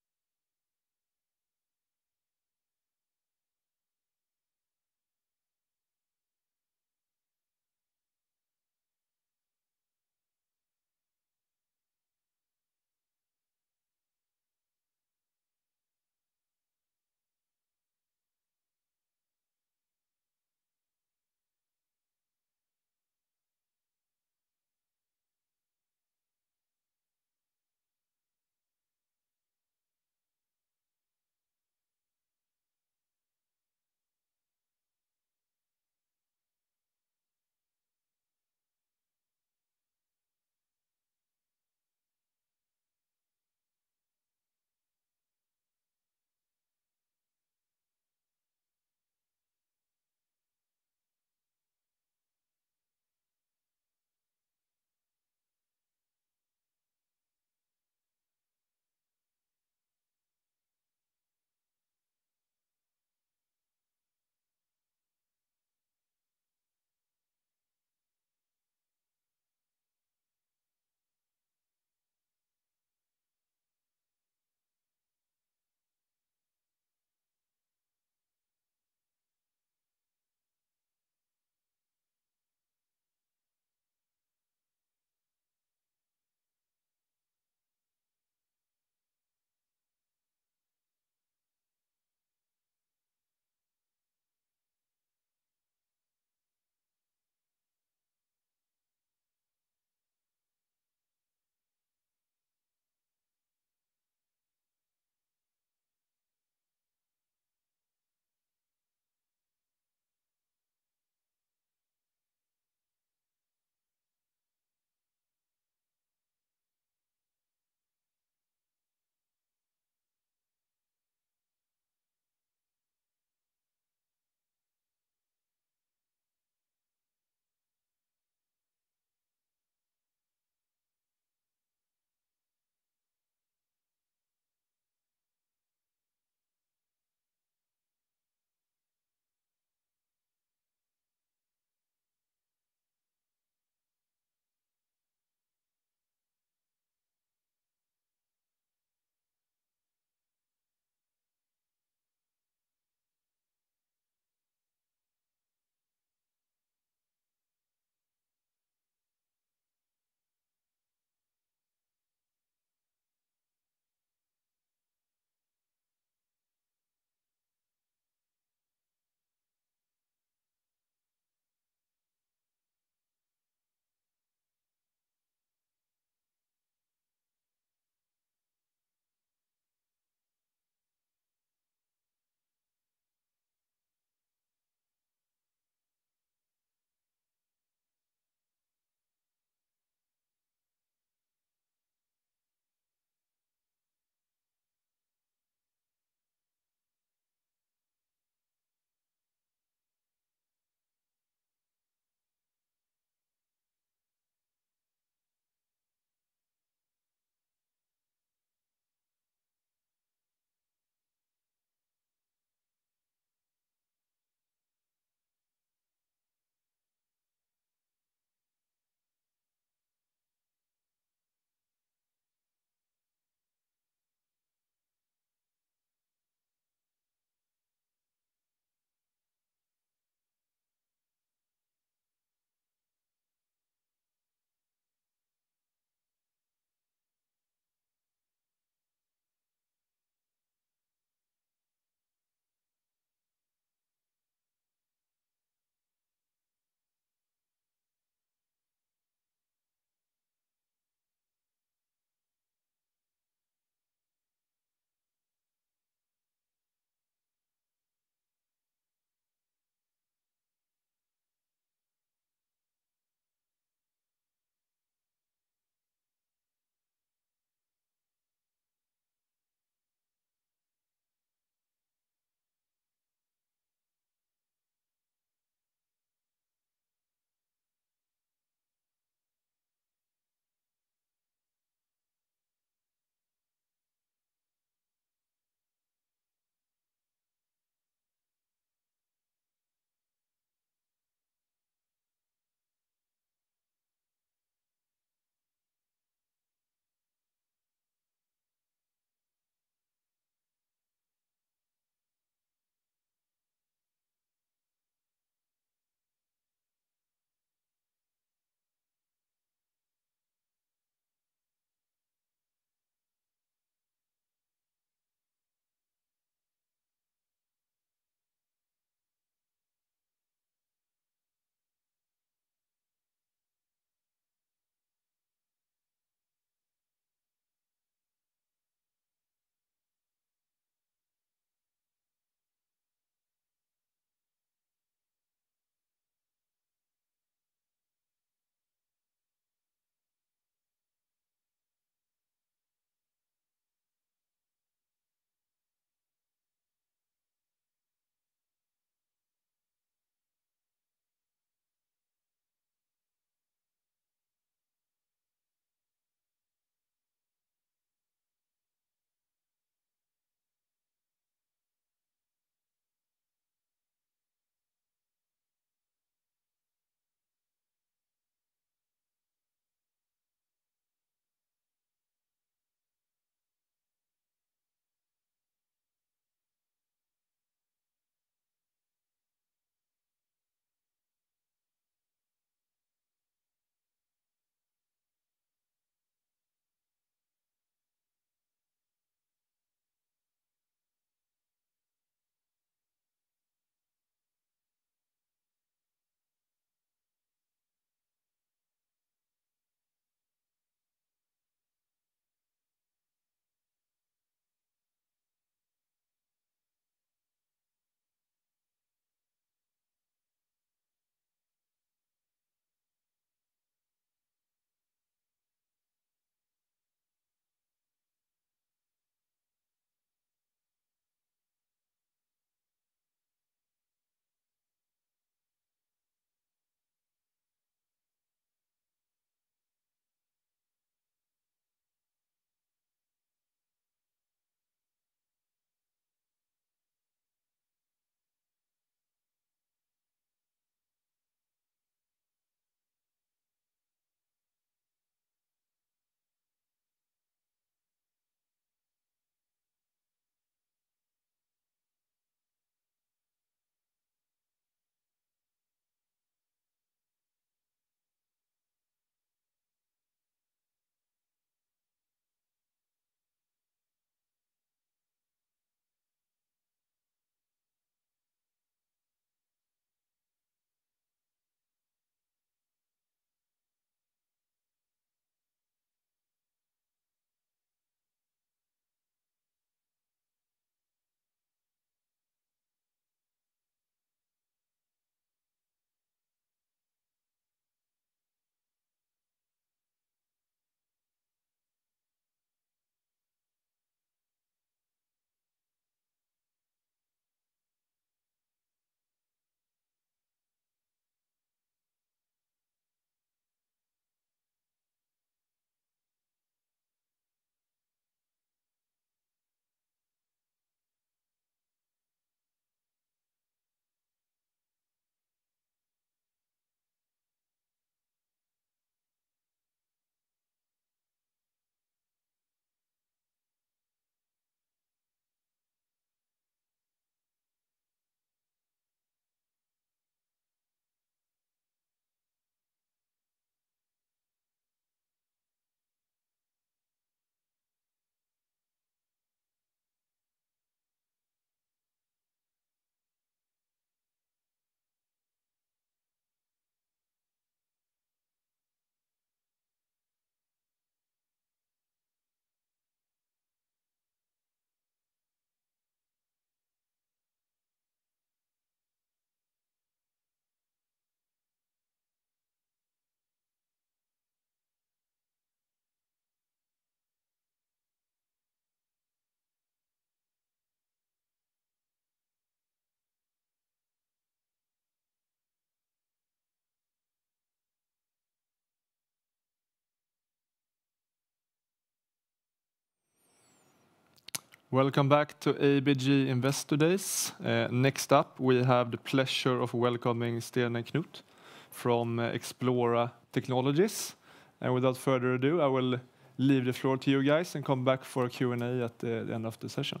Welcome back to ABG Investor Days. Next up, we have the pleasure of welcoming Sten and Knut from Xplora Technologies. And without further ado, I will leave the floor to you guys and come back for a Q&A at the end of the session.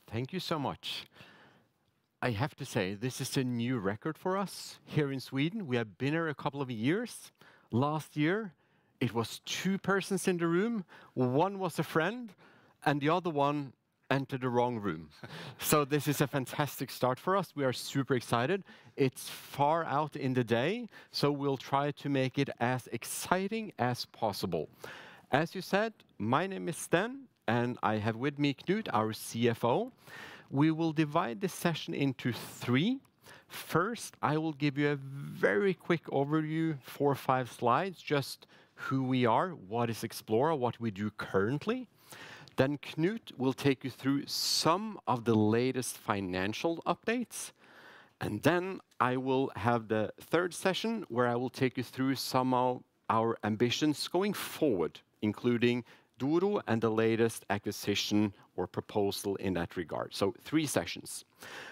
Thank you so much. I have to say, this is a new record for us here in Sweden. We have been here a couple of years. Last year, it was 2 persons in the room. One was a friend, and the other one entered the wrong room. So this is a fantastic start for us. We are super excited. It's far out in the day, so we'll try to make it as exciting as possible. As you said, my name is Sten, and I have with me Knut, our CFO. We will divide this session into 3. First, I will give you a very quick overview, 4 or 5 slides, just who we are, what is Xplora, what we do currently. Then Knut will take you through some of the latest financial updates. And then I will have the 3rd session where I will take you through some of our ambitions going forward, including Doro and the latest acquisition or proposal in that regard. So 3 sessions.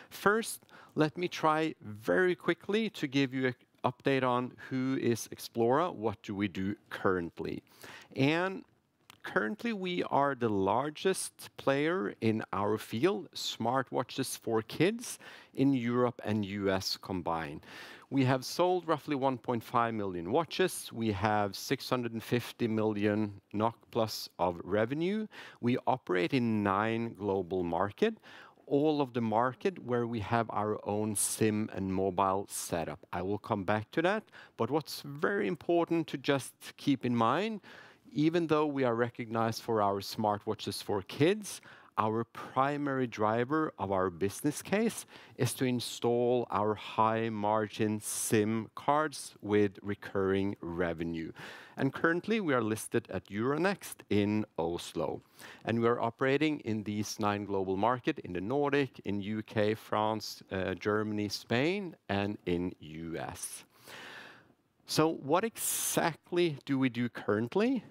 First, let me try very quickly to give you an update on who is Xplora, what do we do currently. And currently, we are the largest player in our field, smartwatches for kids, in Europe and US combined. We have sold roughly 1.5 million watches. We have 650 million NOK plus of revenue. We operate in 9 global markets, all of the market where we have our own SIM and mobile setup. I will come back to that. But what's very important to just keep in mind, even though we are recognized for our smartwatches for kids, our primary driver of our business case is to install our high-margin SIM cards with recurring revenue. And currently, we are listed at Euronext in Oslo. And we are operating in these 9 global markets, in the Nordic, in UK, France, Germany, Spain, and in US. So what exactly do we do currently?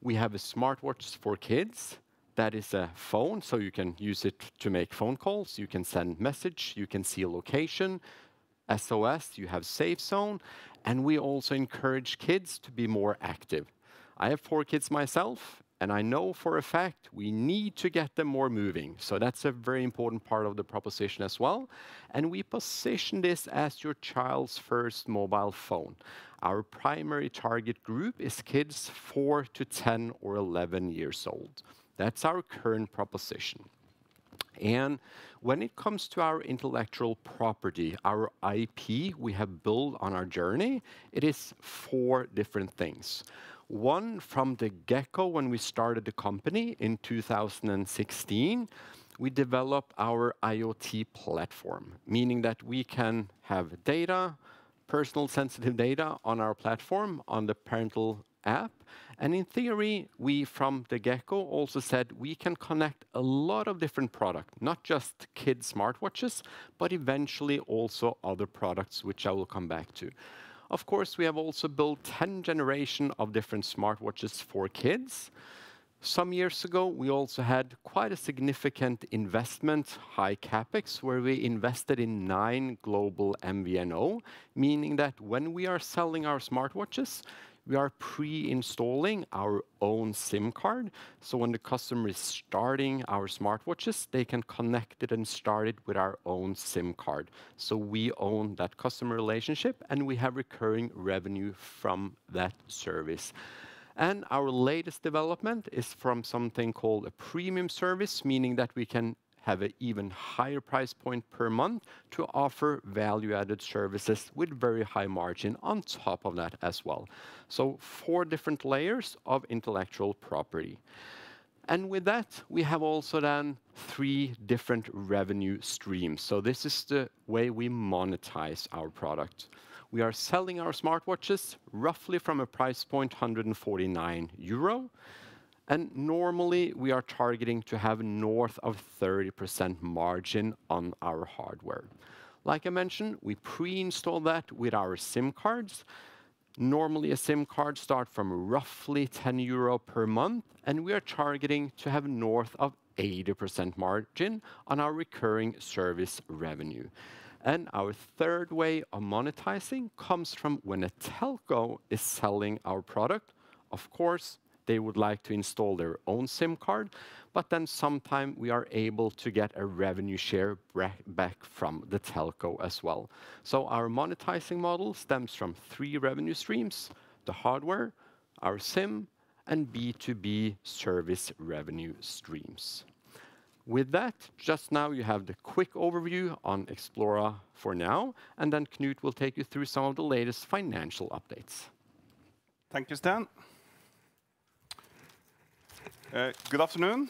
We have a smartwatch for kids. That is a phone, so you can use it to make phone calls. You can send message. You can see a location, SOS. You have Safe Zone. And we also encourage kids to be more active. I have 4 kids myself, and I know for a fact we need to get them more moving. So that's a very important part of the proposition as well. And we position this as your child's first mobile phone. Our primary target group is kids 4 to 10 or 11 years old. That's our current proposition. And when it comes to our intellectual property, our IP we have built on our journey, it is 4 different things. One, from the get-go, when we started the company in 2016, we developed our IoT platform, meaning that we can have data, personal sensitive data on our platform, on the parental app. And in theory, we, from the get-go, also said we can connect a lot of different products, not just kids' smartwatches, but eventually also other products, which I will come back to. Of course, we have also built 10 generations of different smartwatches for kids. Some years ago, we also had quite a significant investment, high capex, where we invested in 9 global MVNO, meaning that when we are selling our smartwatches, we are pre-installing our own SIM card. So when the customer is starting our smartwatches, they can connect it and start it with our own SIM card. So we own that customer relationship, and we have recurring revenue from that service. And our latest development is from something called a premium service, meaning that we can have an even higher price point per month to offer value-added services with very high margin on top of that as well. So 4 different layers of intellectual property. And with that, we have also then 3 different revenue streams. So this is the way we monetize our product. We are selling our smartwatches roughly from a price point 149 euro. And normally, we are targeting to have north of 30% margin on our hardware. Like I mentioned, we pre-install that with our SIM cards. Normally, a SIM card starts from roughly 10 euro per month, and we are targeting to have north of 80% margin on our recurring service revenue. And our third way of monetizing comes from when a telco is selling our product. Of course, they would like to install their own SIM card, but then sometime we are able to get a revenue share back from the telco as well. So our monetizing model stems from 3 revenue streams: the hardware, our SIM, and B2B service revenue streams. With that, just now you have the quick overview on Xplora for now, and then Knut will take you through some of the latest financial updates. Thank you, Stan. Good afternoon.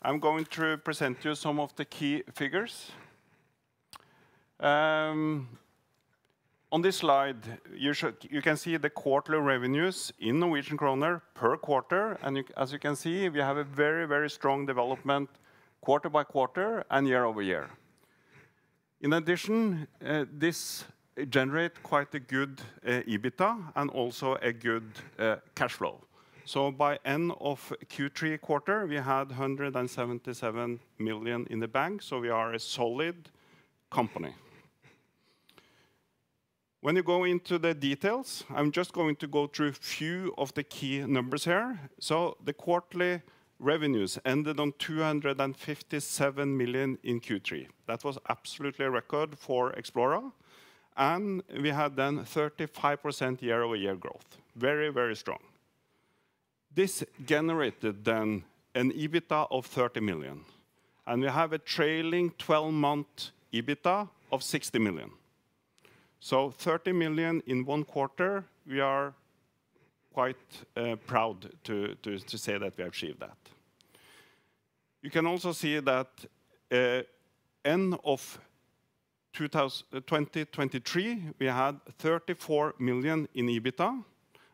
I'm going to present you some of the key figures. On this slide, you can see the quarterly revenues in Norwegian kroner per quarter. And as you can see, we have a very, very strong development quarter by quarter and year over year. In addition, this generates quite a good EBITDA and also a good cash flow. So by end of Q3 quarter, we had 177 million in the bank. So we are a solid company. When you go into the details, I'm just going to go through a few of the key numbers here. So the quarterly revenues ended on 257 million in Q3. That was absolutely a record for Xplora. And we had then 35% year-over-year growth. Very, very strong. This generated then an EBITDA of 30 million. And we have a trailing 12-month EBITDA of 60 million. So 30 million in one quarter, we are quite proud to say that we have achieved that. You can also see that end of 2023, we had 34 million in EBITDA.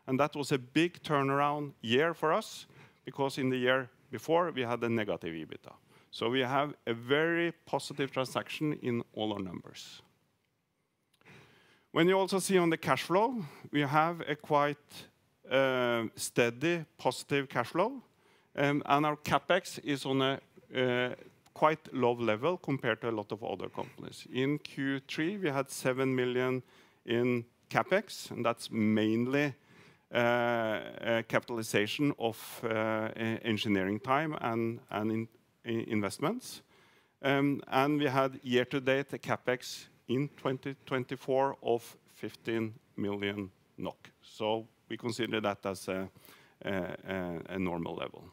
And that was a big turnaround year for us, because in the year before, we had a negative EBITDA. So we have a very positive transaction in all our numbers. When you also see on the cash flow, we have a quite steady positive cash flow. And our CapEx is on a quite low level compared to a lot of other companies. In Q3, we had 7 million in CapEx, and that's mainly capitalization of engineering time and investments. And we had year-to-date a CapEx in 2024 of 15 million NOK. So we consider that as a normal level.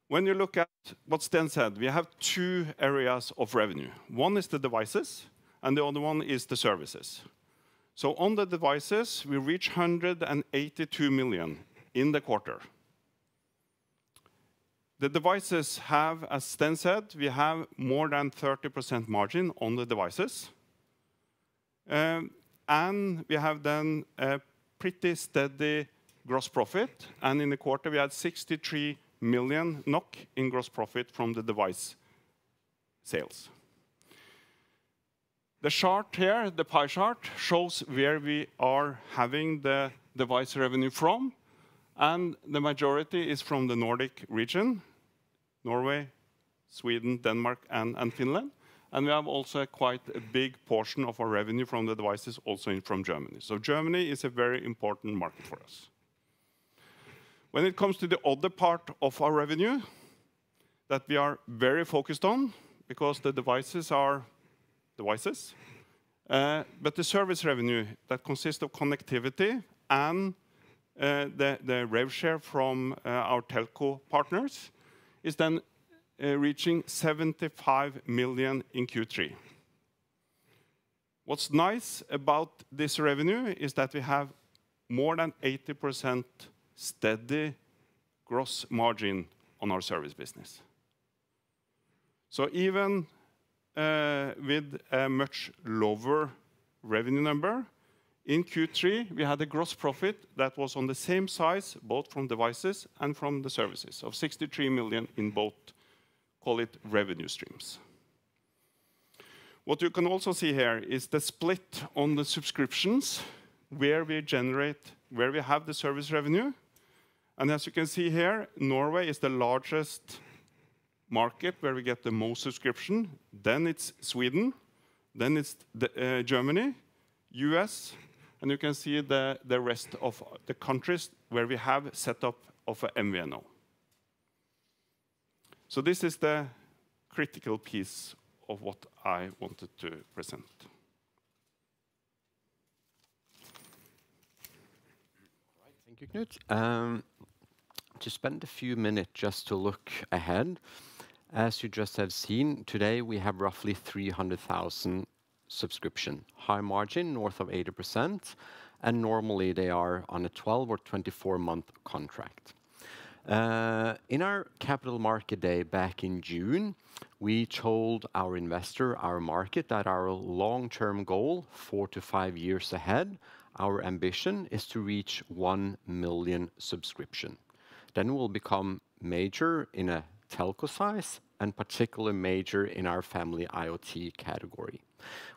When you look at what Sten said, we have 2 areas of revenue. One is the devices, and the other one is the services. So on the devices, we reach 182 million in the quarter. The devices have, as Sten said, we have more than 30% margin on the devices. And we have then a pretty steady gross profit. And in the quarter, we had 63 million NOK in gross profit from the device sales. The chart here, the pie chart, shows where we are having the device revenue from. And the majority is from the Nordic region: Norway, Sweden, Denmark, and Finland. And we have also quite a big portion of our revenue from the devices also from Germany. So Germany is a very important market for us. When it comes to the other part of our revenue that we are very focused on, because the devices are devices, but the service revenue that consists of connectivity and the rev share from our telco partners is then reaching 75 million in Q3. What's nice about this revenue is that we have more than 80% steady gross margin on our service business. So even with a much lower revenue number, in Q3, we had a gross profit that was on the same size, both from devices and from the services, of 63 million in both, call it, revenue streams. What you can also see here is the split on the subscriptions, where we have the service revenue. And as you can see here, Norway is the largest market where we get the most subscription. Then it's Sweden, then it's Germany, US, and you can see the rest of the countries where we have set up of a MVNO. So this is the critical piece of what I wanted to present. Thank you, Knut. To spend a few minutes just to look ahead, as you just have seen, today we have roughly 300,000 subscription, high margin, north of 80%, and normally they are on a 12 or 24-month contract. In our Capital Market Day back in June, we told our investor, our market, that our long-term goal, 4 to 5 years ahead, our ambition is to reach 1 million subscription. Then we'll become major in a telco size and particularly major in our family IoT category.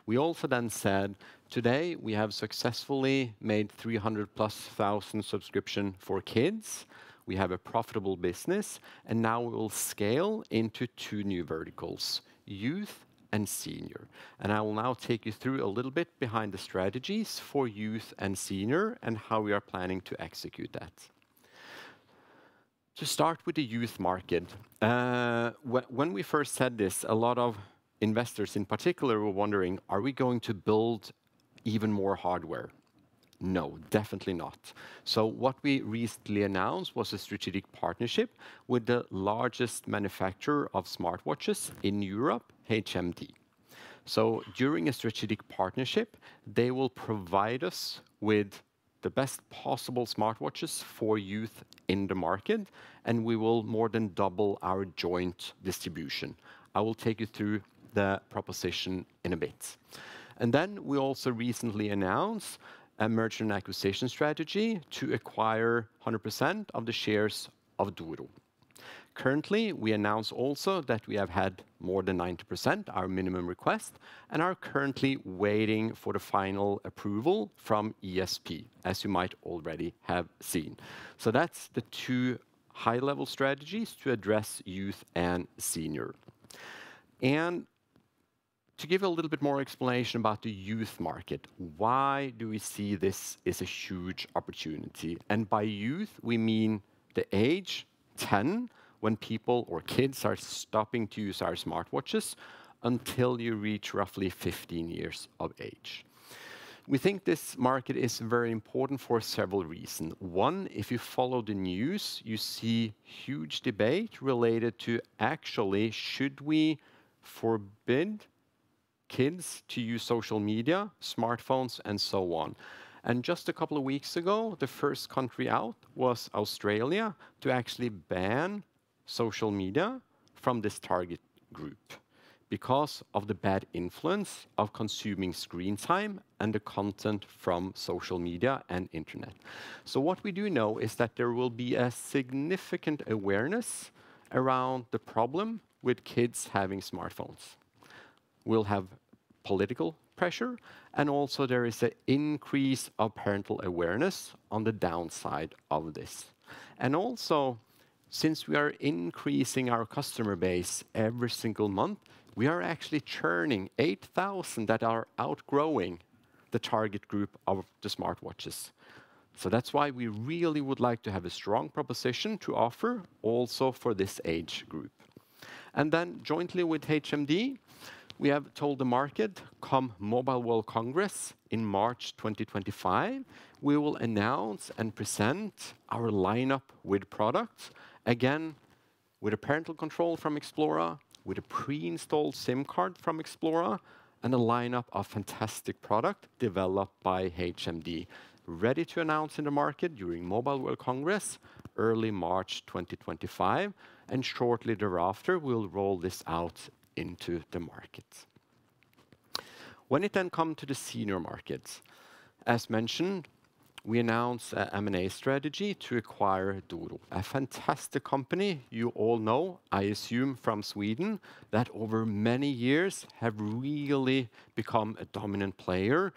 We also then said, today we have successfully made 300,000+ subscription for kids. We have a profitable business, and now we will scale into 2 new verticals, youth and senior. And I will now take you through a little bit behind the strategies for youth and senior and how we are planning to execute that. To start with the youth market, when we first said this, a lot of investors in particular were wondering, are we going to build even more hardware? No, definitely not. So what we recently announced was a strategic partnership with the largest manufacturer of smartwatches in Europe, HMD. So during a strategic partnership, they will provide us with the best possible smartwatches for youth in the market, and we will more than double our joint distribution. I will take you through the proposition in a bit. And then we also recently announced a merger and acquisition strategy to acquire 100% of the shares of Doro. Currently, we announce also that we have had more than 90%, our minimum request, and are currently waiting for the final approval from ESP, as you might already have seen. So that's the 2 high-level strategies to address youth and senior. And to give a little bit more explanation about the youth market, why do we see this as a huge opportunity? And by youth, we mean the age 10, when people or kids are stopping to use our smartwatches, until you reach roughly 15 years of age. We think this market is very important for several reasons. One, if you follow the news, you see huge debate related to actually, should we forbid kids to use social media, smartphones, and so on. And just a couple of weeks ago, the first country out was Australia to actually ban social media from this target group because of the bad influence of consuming screen time and the content from social media and internet. So what we do know is that there will be a significant awareness around the problem with kids having smartphones. We'll have political pressure, and also there is an increase of parental awareness on the downside of this. And also, since we are increasing our customer base every single month, we are actually churning 8,000 that are outgrowing the target group of the smartwatches. So that's why we really would like to have a strong proposition to offer also for this age group. And then jointly with HMD, we have told the market, come Mobile World Congress in March 2025, we will announce and present our lineup with products, again, with a parental control from Xplora, with a pre-installed SIM card from Xplora, and a lineup of fantastic product developed by HMD, ready to announce in the market during Mobile World Congress, early March 2025, and shortly thereafter, we'll roll this out into the market. When it then comes to the senior market, as mentioned, we announced an M&A strategy to acquire Doro, a fantastic company you all know, I assume from Sweden, that over many years have really become a dominant player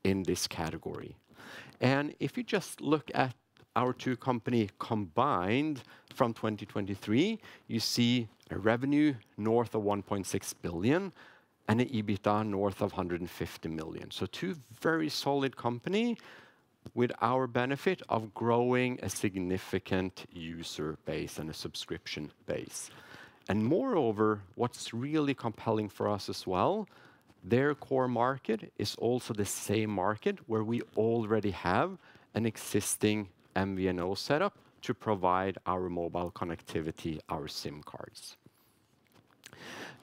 in this category. And if you just look at our two companies combined from 2023, you see a revenue north of 1.6 billion and an EBITDA north of 150 million. So two very solid companies with our benefit of growing a significant user base and a subscription base. And moreover, what's really compelling for us as well, their core market is also the same market where we already have an existing MVNO setup to provide our mobile connectivity, our SIM cards.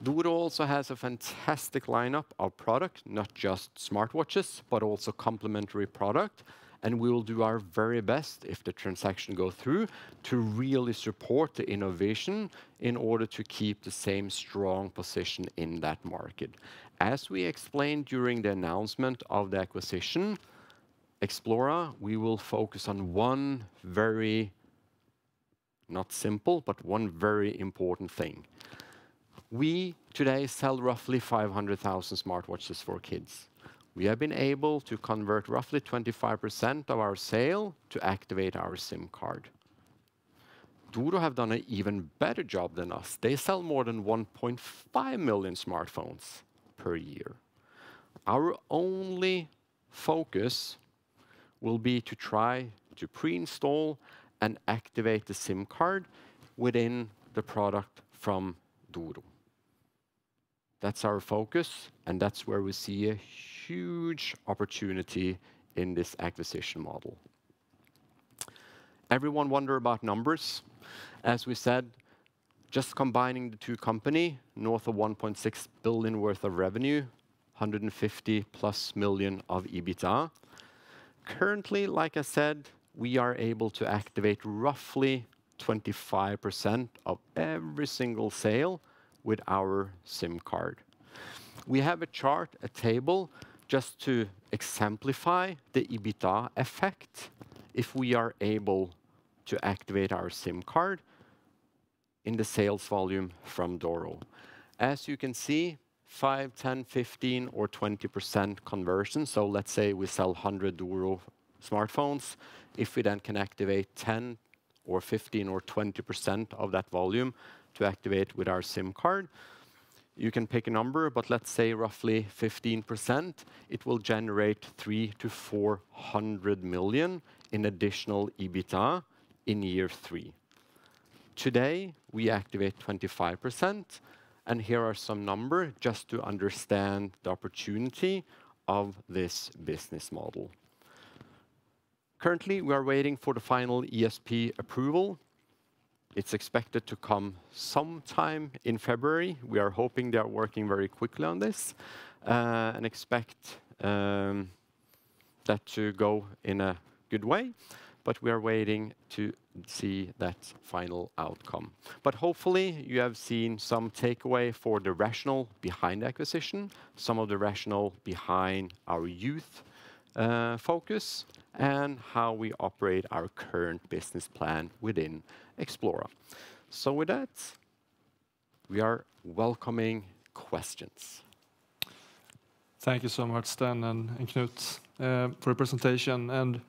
Doro also has a fantastic lineup of product, not just smartwatches, but also complementary product. And we will do our very best, if the transaction goes through, to really support the innovation in order to keep the same strong position in that market. As we explained during the announcement of the acquisition, Xplora, we will focus on one very, not simple, but one very important thing. We today sell roughly 500,000 smartwatches for kids. We have been able to convert roughly 25% of our sale to activate our SIM card. Doro have done an even better job than us. They sell more than 1.5 million smartphones per year. Our only focus will be to try to pre-install and activate the SIM card within the product from Doro. That's our focus, and that's where we see a huge opportunity in this acquisition model. Everyone wonder about numbers. As we said, just combining the two companies, north of 1.6 billion worth of revenue, 150+ million of EBITDA. Currently, like I said, we are able to activate roughly 25% of every single sale with our SIM card. We have a chart, a table, just to exemplify the EBITDA effect if we are able to activate our SIM card in the sales volume from Doro. As you can see, 5, 10, 15, or 20% conversion. So let's say we sell 100 Doro smartphones. If we then can activate 10 or 15 or 20% of that volume to activate with our SIM card, you can pick a number, but let's say roughly 15%, it will generate 300 to 400 million in additional EBITDA in year 3. Today, we activate 25%, and here are some numbers just to understand the opportunity of this business model. Currently, we are waiting for the final ESP approval. It's expected to come sometime in February. We are hoping they are working very quickly on this and expect that to go in a good way. But we are waiting to see that final outcome. But hopefully, you have seen some takeaway for the rationale behind the acquisition, some of the rationale behind our youth focus, and how we operate our current business plan within Xplora. So with that, we are welcoming questions. Thank you so much, Sten and Knut, for the presentation. And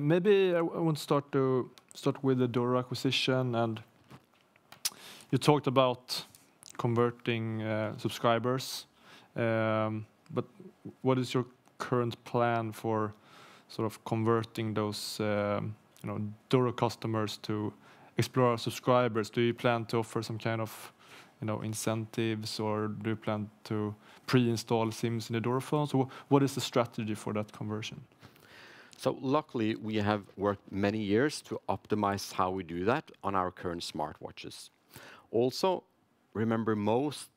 maybe I want to start with the Doro acquisition. And you talked about converting subscribers, but what is your current plan for sort of converting those Doro customers to Xplora subscribers? Do you plan to offer some kind of incentives, or do you plan to pre-install SIMs in the Doro phones? So what is the strategy for that conversion? So luckily, we have worked many years to optimize how we do that on our current smartwatches. Also, remember, most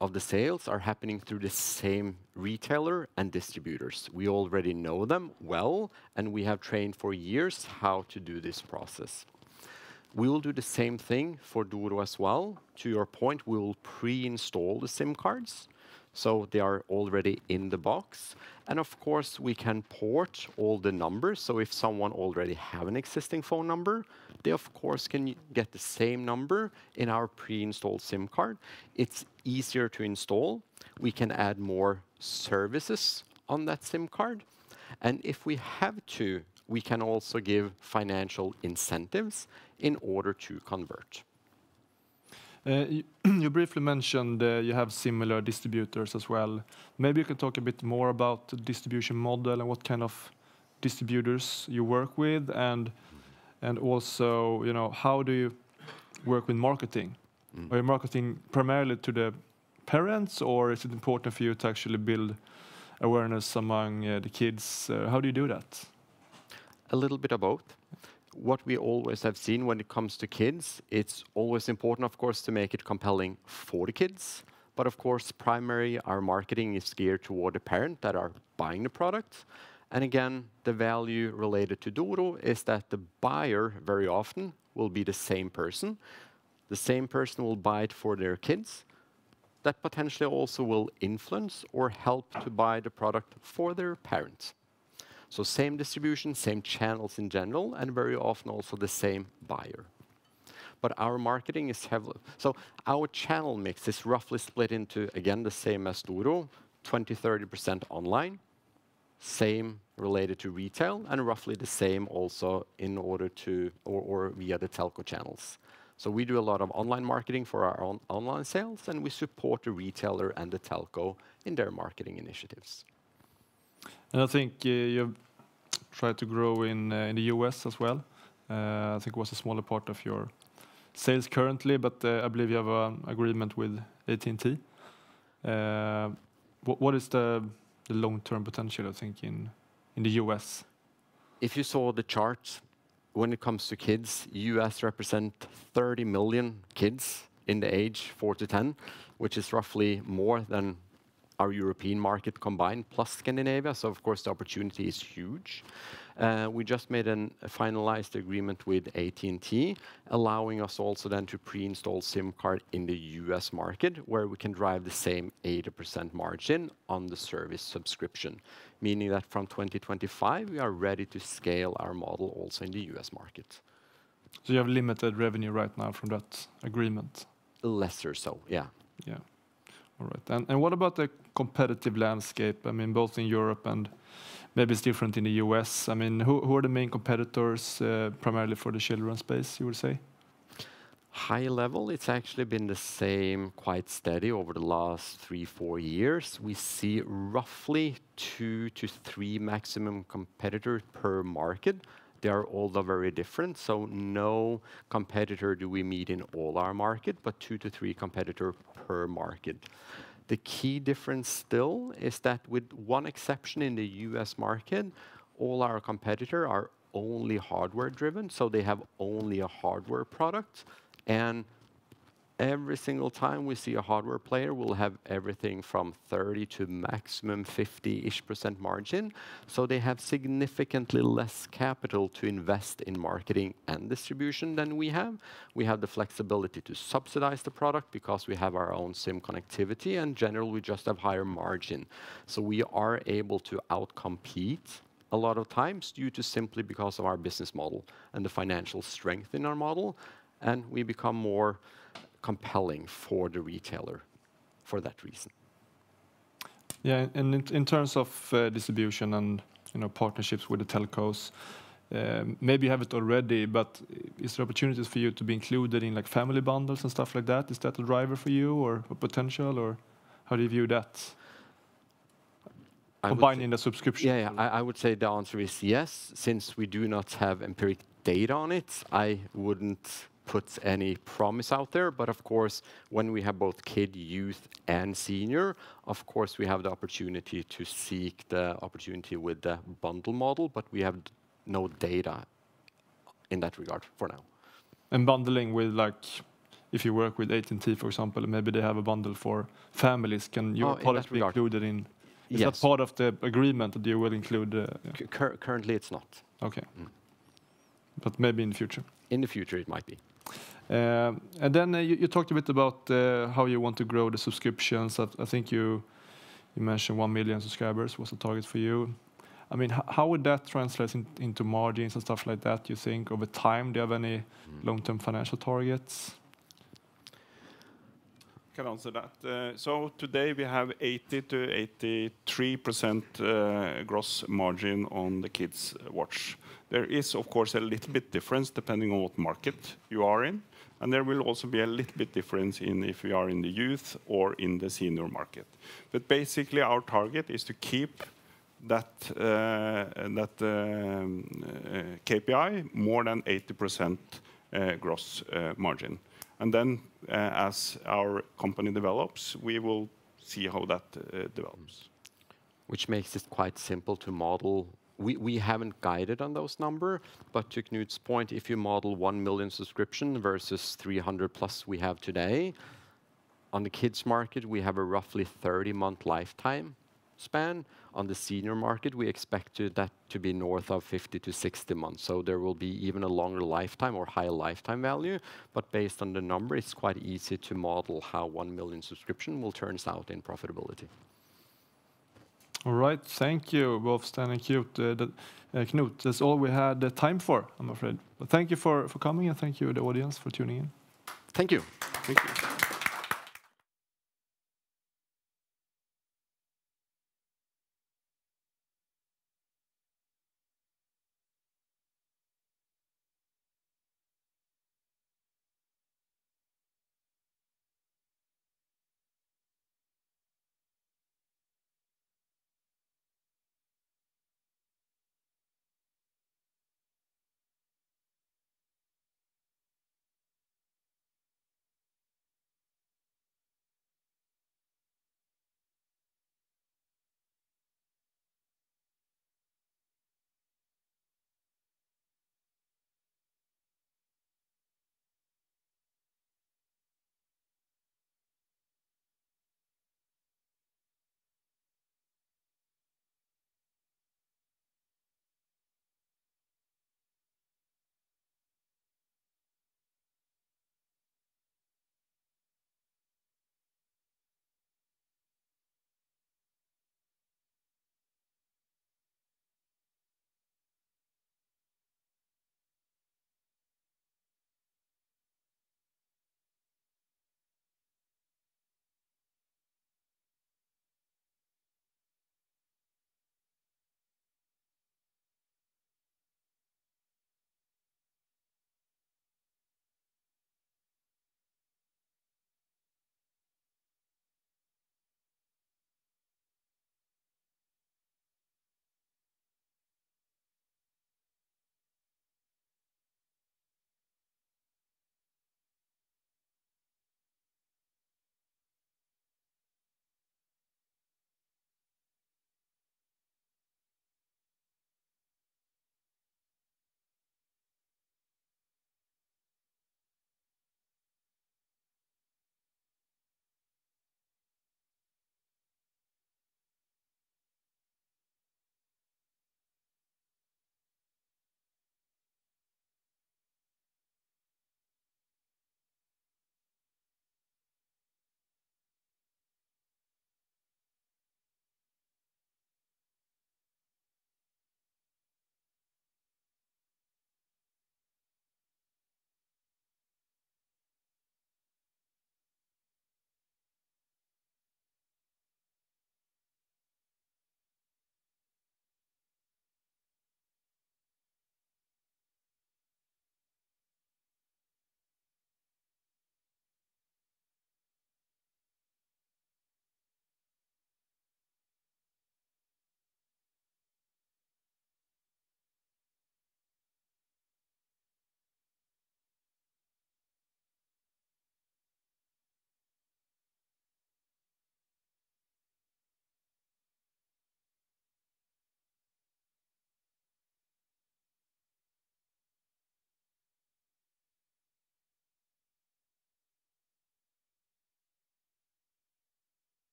of the sales are happening through the same retailer and distributors. We already know them well, and we have trained for years how to do this process. We will do the same thing for Doro as well. To your point, we will pre-install the SIM cards, so they are already in the box. And of course, we can port all the numbers. So if someone already have an existing phone number, they of course can get the same number in our pre-installed SIM card. It's easier to install. We can add more services on that SIM card. And if we have to we can also give financial incentives in order to convert. You briefly mentioned you have similar distributors as well. Maybe you can talk a bit more about the distribution model and what kind of distributors you work with, and also, you know, how do you work with marketing? Are you marketing primarily to the parents, or is it important for you to actually build awareness among the kids? How do you do that? A little bit of both. What we always have seen when it comes to kids, it's always important, of course, to make it compelling for the kids. But of course, primarily our marketing is geared toward the parent that are buying the product. And again, the value related to Doro is that the buyer very often will be the same person. The same person will buy it for their kids. That potentially also will influence or help to buy the product for their parents. So same distribution, same channels in general, and very often also the same buyer. But our marketing is heavily... So our channel mix is roughly split into, again, the same as Doro, 20-30% online, same related to retail, and roughly the same also in order to, or via the telco channels. So we do a lot of online marketing for our own online sales, and we support the retailer and the telco in their marketing initiatives. And I think you've tried to grow in the US as well. I think it was a smaller part of your sales currently, but I believe you have an agreement with AT&T. What is the long-term potential, I think, in the US? If you saw the charts, when it comes to kids, US represent 30 million kids in the age 4 to 10, which is roughly more than our European market combined plus Scandinavia. So of course the opportunity is huge. We just made a finalized agreement with AT&T, allowing us also then to pre-install SIM card in the US market, where we can drive the same 80% margin on the service subscription, meaning that from 2025 we are ready to scale our model also in the US market. So you have limited revenue right now from that agreement? Lesser so, yeah. Yeah. All right. And what about the competitive landscape? I mean, both in Europe and maybe it's different in the US. I mean, who are the main competitors, primarily for the children's space, you would say? High level, it's actually been the same, quite steady over the last 3-4 years. We see roughly 2 to 3 maximum competitors per market. They are all very different, so no competitor do we meet in all our market, but 2 to 3 competitors per market. The key difference still is that with one exception in the US market, all our competitors are only hardware driven, so they have only a hardware product. And every single time we see a hardware player, we'll have everything from 30 to maximum 50-ish% margin. So they have significantly less capital to invest in marketing and distribution than we have. We have the flexibility to subsidize the product because we have our own SIM connectivity, and generally we just have higher margin. So we are able to outcompete a lot of times due to simply because of our business model and the financial strength in our model, and we become more compelling for the retailer for that reason. Yeah, and in terms of distribution and partnerships with the telcos, maybe you have it already, but is there opportunities for you to be included in like family bundles and stuff like that? Is that a driver for you or a potential, or how do you view that? Combining the subscription. Yeah, I would say the answer is yes. Since we do not have empiric data on it, I wouldn't put any promise out there, but of course, when we have both kid, youth, and senior, of course, we have the opportunity to seek the opportunity with the bundle model, but we have no data in that regard for now. And bundling with, like, if you work with AT&T, for example, maybe they have a bundle for families. Can your products be included in? Is that part of the agreement that you will include? Currently, it's not. Okay. But maybe in the future? In the future, it might be. And then you talked a bit about how you want to grow the subscriptions. I think you mentioned 1 million subscribers was a target for you. I mean, how would that translate into margins and stuff like that, you think, over time? Do you have any long-term financial targets? can answer that. So today we have 80 to 83% gross margin on the kids' watch. There is, of course, a little bit difference depending on what market you are in, and there will also be a little bit difference in if you are in the youth or in the senior market. But basically, our target is to keep that KPI more than 80% gross margin. And then, as our company develops, we will see how that develops. Which makes it quite simple to model. We haven't guided on those numbers, but to Knut's point, if you model 1 million subscription versus 300 plus we have today, on the kids market, we have a roughly 30-month lifetime span. On the senior market, we expect that to be north of 50 to 60 months. So there will be even a longer lifetime or higher lifetime value. But based on the number, it's quite easy to model how 1 million subscription will turn out in profitability. All right, thank you, both Stan and Knut. That's all we had time for, I'm afraid. But thank you for coming, and thank you, the audience, for tuning in. Thank you. Thank you.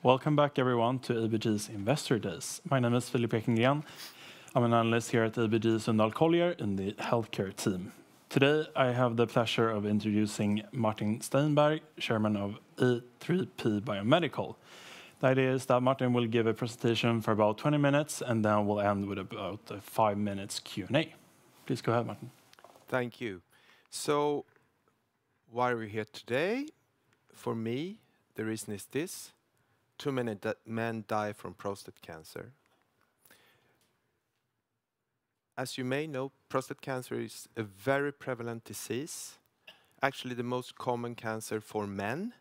Welcome back, everyone, to ABG's Investor Days. My name is Filip Ekengren. I'm an analyst here at ABG Sundal Collier in the healthcare team. Today, I have the pleasure of introducing Martin Steinberg, chairman of A3P Biomedical. The idea is that Martin will give a presentation for about 20 minutes, and then we'll end with about a 5 minutes Q&A. Please go ahead, Martin. Thank you. So, why are we here today? For me, the reason is this. Too many men die from prostate cancer. As you may know, prostate cancer is a very prevalent disease, actually the most common cancer for men,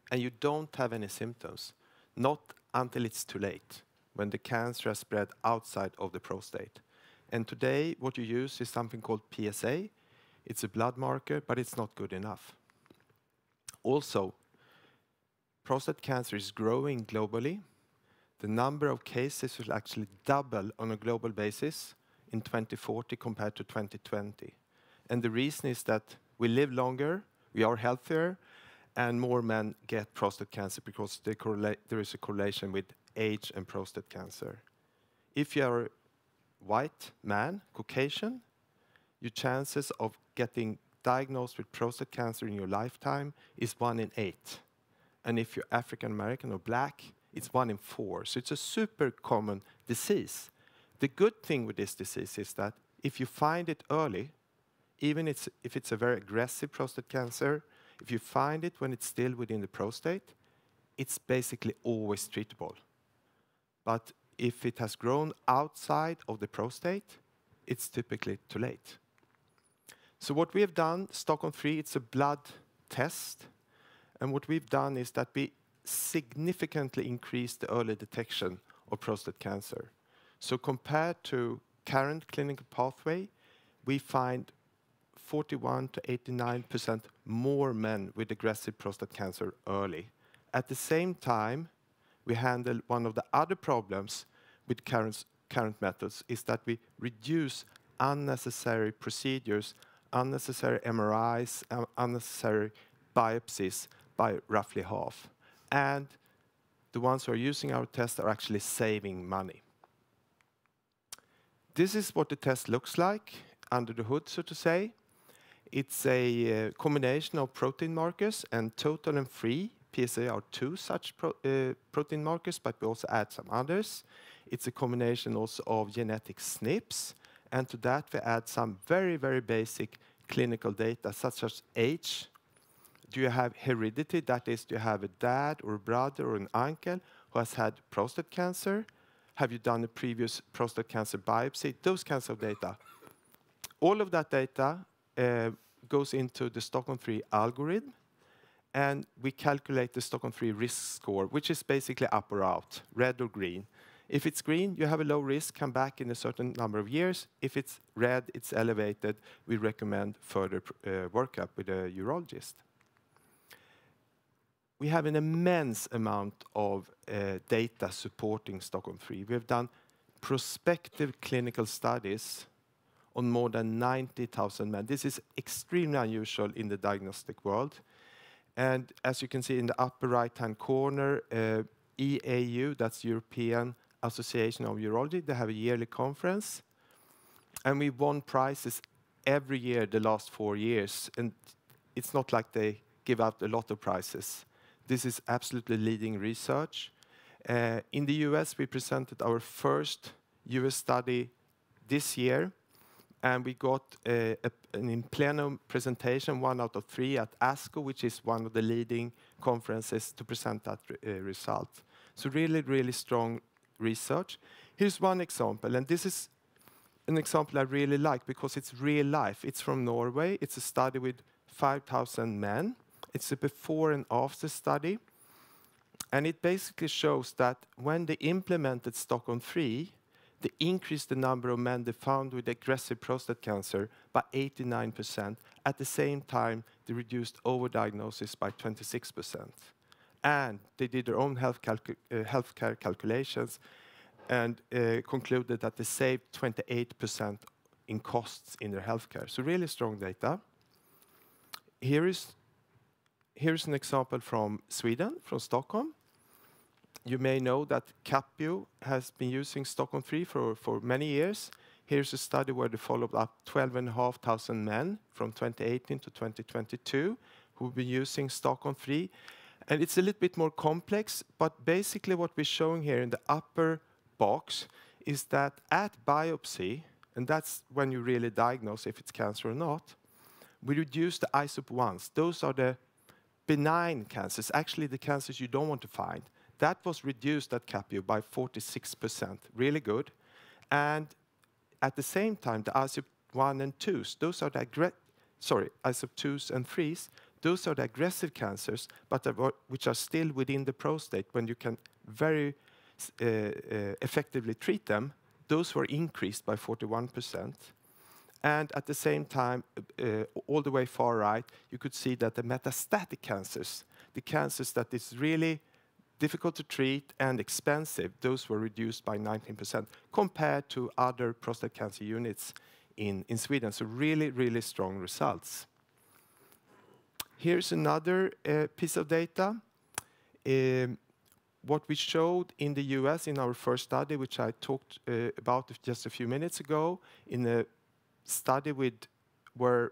and you don't have any symptoms, not until it's too late, when the cancer has spread outside of the prostate. And today, what you use is something called PSA. It's a blood marker, but it's not good enough. Also, prostate cancer is growing globally. The number of cases will actually double on a global basis in 2040 compared to 2020. And the reason is that we live longer, we are healthier, and more men get prostate cancer because there is a correlation with age and prostate cancer. If you are a white man, Caucasian, your chances of getting diagnosed with prostate cancer in your lifetime is 1 in 8. And if you're African American or black, it's 1 in 4. So it's a super common disease. The good thing with this disease is that if you find it early, even if it's a very aggressive prostate cancer, if you find it when it's still within the prostate, it's basically always treatable. But if it has grown outside of the prostate, it's typically too late. So what we have done, Stockholm 3, it's a blood test. And what we've done is that we significantly increased the early detection of prostate cancer. So compared to current clinical pathway, we find 41 to 89% more men with aggressive prostate cancer early. At the same time, we handle one of the other problems with current methods is that we reduce unnecessary procedures, unnecessary MRIs, unnecessary biopsies by roughly half. And the ones who are using our test are actually saving money. This is what the test looks like under the hood, so to say. It's a combination of protein markers, and total and free PSA are 2 such protein markers, but we also add some others. It's a combination also of genetic SNPs, and to that we add some very, very basic clinical data, such as age. Do you have heredity? That is, do you have a dad or a brother or an uncle who has had prostate cancer? Have you done a previous prostate cancer biopsy? Those kinds of data. All of that data goes into the Stockholm 3 algorithm, and we calculate the Stockholm 3 risk score, which is basically up or out, red or green. If it's green, you have a low risk, come back in a certain number of years. If it's red, it's elevated. We recommend further workup with a urologist. We have an immense amount of data supporting Stockholm 3. We have done prospective clinical studies on more than 90,000 men. This is extremely unusual in the diagnostic world. And as you can see in the upper right-hand corner, EAU, that's European Association of Urology, they have a yearly conference. And we won prizes every year the last 4 years. And it's not like they give out a lot of prizes. This is absolutely leading research. In the US, we presented our first US study this year, and we got an in plenum presentation, 1 out of 3 at ASCO, which is one of the leading conferences to present that result. So really, really strong research. Here's one example, and this is an example I really like because it's real life. It's from Norway. It's a study with 5,000 men. It's a before and after study. And it basically shows that when they implemented Stockholm 3, they increased the number of men they found with aggressive prostate cancer by 89%. At the same time, they reduced overdiagnosis by 26%. And they did their own healthcare calculations and concluded that they saved 28% in costs in their healthcare. So really strong data. Here's an example from Sweden, from Stockholm. You may know that Capio has been using Stockholm 3 for many years. Here's a study where they followed up 12,500 men from 2018 to 2022 who've been using Stockholm 3. And it's a little bit more complex, but basically what we're showing here in the upper box is that at biopsy, and that's when you really diagnose if it's cancer or not, we reduce the ISUP1s. Those are the benign cancers, actually the cancers you don't want to find. That was reduced at Capio by 46%, really good. And at the same time, the ISUP1 and 2s, those are the ISUP2s and 3s, those are the aggressive cancers, but which are still within the prostate when you can very effectively treat them. Those were increased by 41%. And at the same time, all the way far right, you could see that the metastatic cancers, the cancers that is really difficult to treat and expensive, those were reduced by 19% compared to other prostate cancer units in Sweden. So really, really strong results. Here's another piece of data. What we showed in the US in our first study, which I talked about just a few minutes ago, in a study with where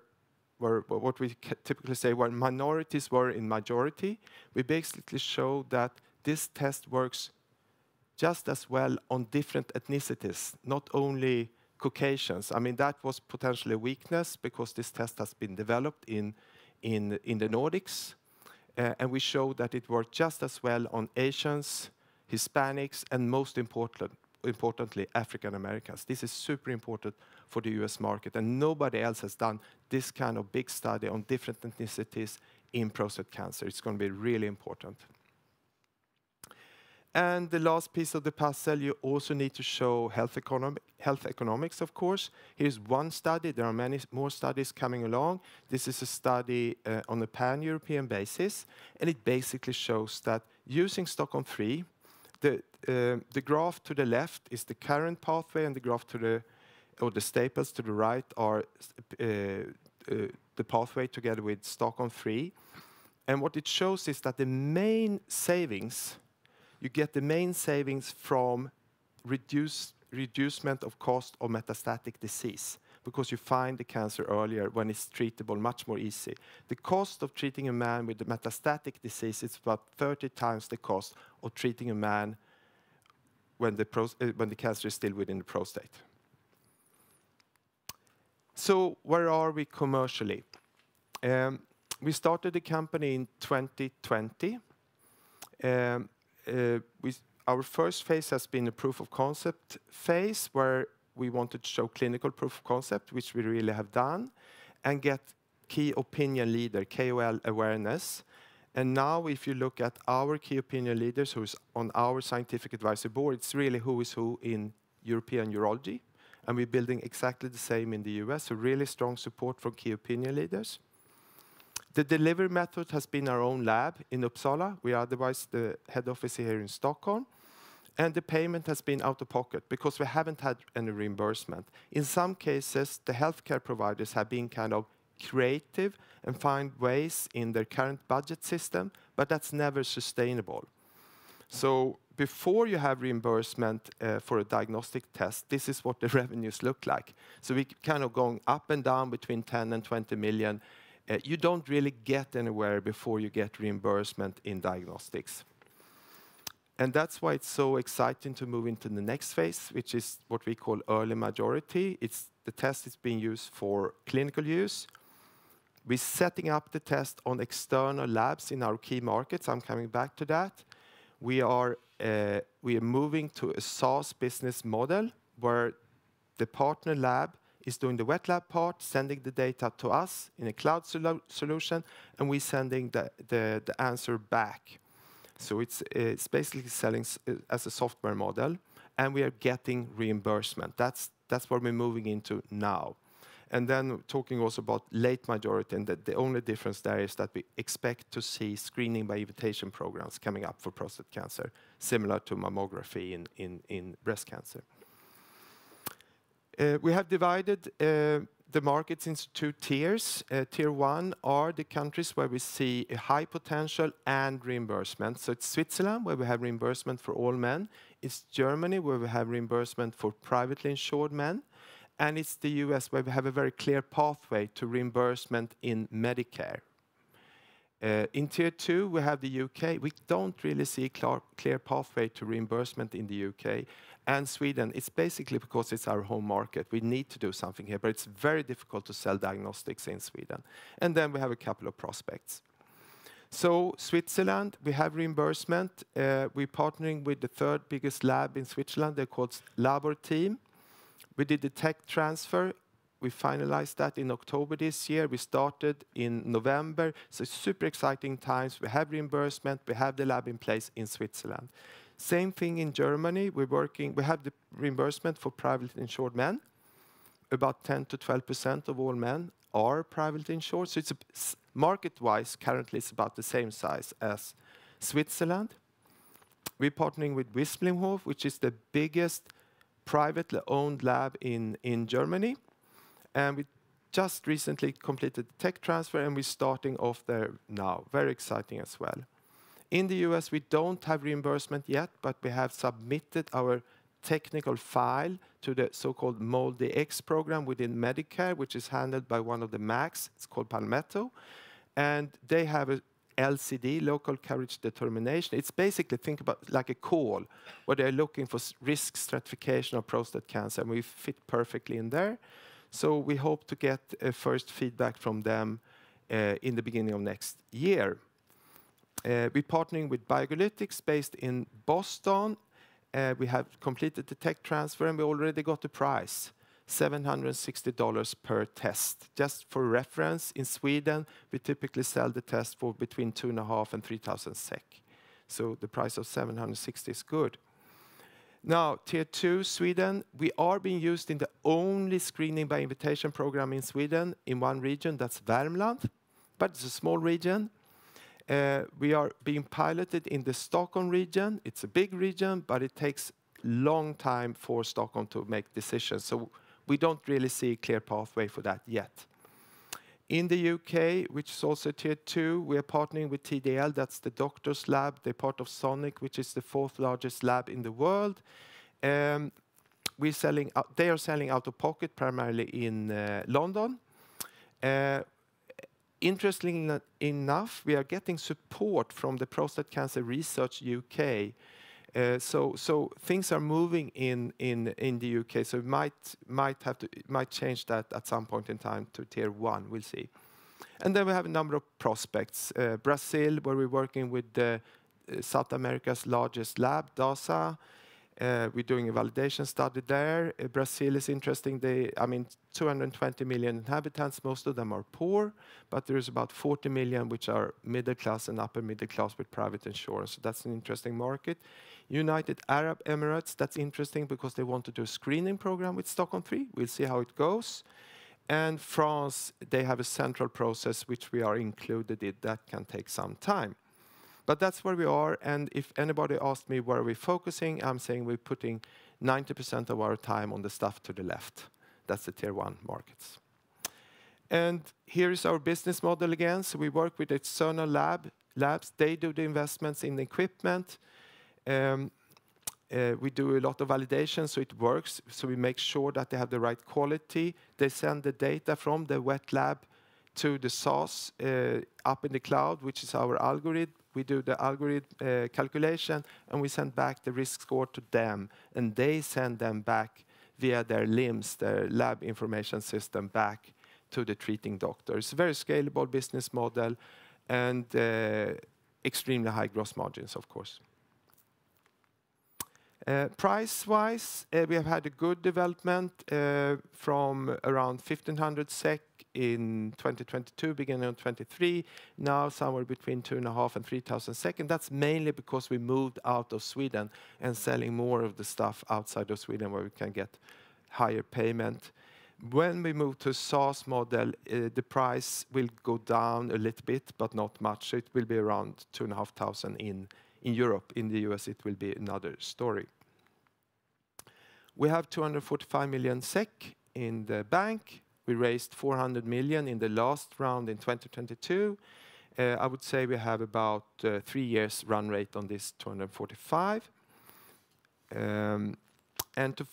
what we typically say where minorities were in majority, we basically showed that this test works just as well on different ethnicities, not only Caucasians. I mean, that was potentially a weakness because this test has been developed in the Nordics. And we showed that it worked just as well on Asians, Hispanics, and most importantly, African Americans. This is super important for the US market, and nobody else has done this kind of big study on different ethnicities in prostate cancer. It's going to be really important. And the last piece of the puzzle, you also need to show health economics, of course. Here's one study. There are many more studies coming along. This is a study on a pan-European basis, and it basically shows that using Stockholm 3, the graph to the left is the current pathway, and the graph to the staples to the right are the pathway together with Stockholm 3. And what it shows is that the main savings, you get the main savings from reducement of cost of metastatic disease, because you find the cancer earlier when it's treatable much more easy. The cost of treating a man with the metastatic disease is about 30 times the cost of treating a man when the cancer is still within the prostate. So where are we commercially? We started the company in 2020. Our first phase has been a proof of concept phase where we wanted to show clinical proof of concept, which we really have done, and get key opinion leader, KOL awareness. And now if you look at our key opinion leaders who's on our scientific advisory board, it's really who is who in European urology. And we're building exactly the same in the US, so really strong support from key opinion leaders. The delivery method has been our own lab in Uppsala. We are otherwise the head office here in Stockholm. And the payment has been out of pocket because we haven't had any reimbursement. In some cases, the healthcare providers have been kind of creative and find ways in their current budget system, but that's never sustainable. So before you have reimbursement for a diagnostic test, this is what the revenues look like. So we kind of going up and down between 10 and 20 million. You don't really get anywhere before you get reimbursement in diagnostics. And that's why it's so exciting to move into the next phase, which is what we call early majority. The test is being used for clinical use. We're setting up the test on external labs in our key markets. I'm coming back to that. We are moving to a SaaS business model where the partner lab is doing the wet lab part, sending the data to us in a cloud solution, and we're sending the answer back. So it's basically selling as a software model, and we are getting reimbursement. That's what we're moving into now. And then talking also about late majority, and the only difference there is that we expect to see screening by invitation programs coming up for prostate cancer, similar to mammography in breast cancer. We have divided the markets into two tiers. Tier 1 are the countries where we see a high potential and reimbursement. So it's Switzerland, where we have reimbursement for all men. It's Germany, where we have reimbursement for privately insured men. And it's the US, where we have a very clear pathway to reimbursement in Medicare. In Tier 2, we have the UK. We don't really see a clear pathway to reimbursement in the UK. And Sweden, it's basically because it's our home market. We need to do something here, but it's very difficult to sell diagnostics in Sweden. And then we have a couple of prospects. So Switzerland, we have reimbursement. We're partnering with the third biggest lab in Switzerland. They're called Labor Team. We did the tech transfer. We finalized that in October this year. We started in November. So super exciting times. We have reimbursement. We have the lab in place in Switzerland. Same thing in Germany. We have the reimbursement for privately insured men. About 10 to 12% of all men are privately insured. So it's market-wise, currently it's about the same size as Switzerland. We're partnering with Wismlinghof, which is the biggest privately owned lab in Germany. And we just recently completed the tech transfer, and we're starting off there now. Very exciting as well. In the US, we don't have reimbursement yet, but we have submitted our technical file to the so-called MolDX program within Medicare, which is handled by one of the MACs. It's called Palmetto. And they have a LCD, local coverage determination. It's basically, think about like a call, where they're looking for risk stratification of prostate cancer, and we fit perfectly in there. So we hope to get first feedback from them in the beginning of next year. We're partnering with Biogolytics based in Boston. We have completed the tech transfer, and we already got the price, $760 per test. Just for reference, in Sweden, we typically sell the test for between 2,500 and 3,000 SEK. So the price of 760 is good. Now, Tier 2, Sweden, we are being used in the only screening by invitation program in Sweden in one region, that's Värmland, but it's a small region. We are being piloted in the Stockholm region. It's a big region, but it takes a long time for Stockholm to make decisions. So we don't really see a clear pathway for that yet. In the UK, which is also Tier 2, we are partnering with TDL. That's the doctor's lab. They're part of Sonic, which is the fourth largest lab in the world. They are selling out of pocket primarily in London. Interestingly enough, we are getting support from the Prostate Cancer Research UK. So things are moving in the UK. So it might change that at some point in time to Tier 1. We'll see. And then we have a number of prospects. Brazil, where we're working with South America's largest lab, DASA. We're doing a validation study there. Brazil is interesting. 220 million inhabitants. Most of them are poor, but there's about 40 million which are middle class and upper middle class with private insurance. So that's an interesting market. United Arab Emirates, that's interesting because they want to do a screening program with Stockholm 3. We'll see how it goes. And France, they have a central process which we are included in. That can take some time. But that's where we are, and if anybody asked me where we're focusing, I'm saying we're putting 90% of our time on the stuff to the left. That's the Tier 1 markets. And here is our business model again. So we work with external labs. They do the investments in the equipment. We do a lot of validation, so it works. So we make sure that they have the right quality. They send the data from the wet lab to the SaaS up in the cloud, which is our algorithm. We do the algorithm calculation, and we send back the risk score to them, and they send them back via their LIMS, their lab information system, back to the treating doctor. It's a very scalable business model and extremely high gross margins, of course. Price-wise, we have had a good development from around 1,500 SEK in 2022, beginning of 23, now somewhere between 2,500 and 3,000 SEK. And that's mainly because we moved out of Sweden and selling more of the stuff outside of Sweden where we can get higher payment. When we move to a SaaS model, the price will go down a little bit, but not much. So it will be around 2,500 in Europe. In the US, it will be another story. We have 245 million SEK in the bank. We raised 400 million in the last round in 2022. I would say we have about 3 years run rate on this 245. And to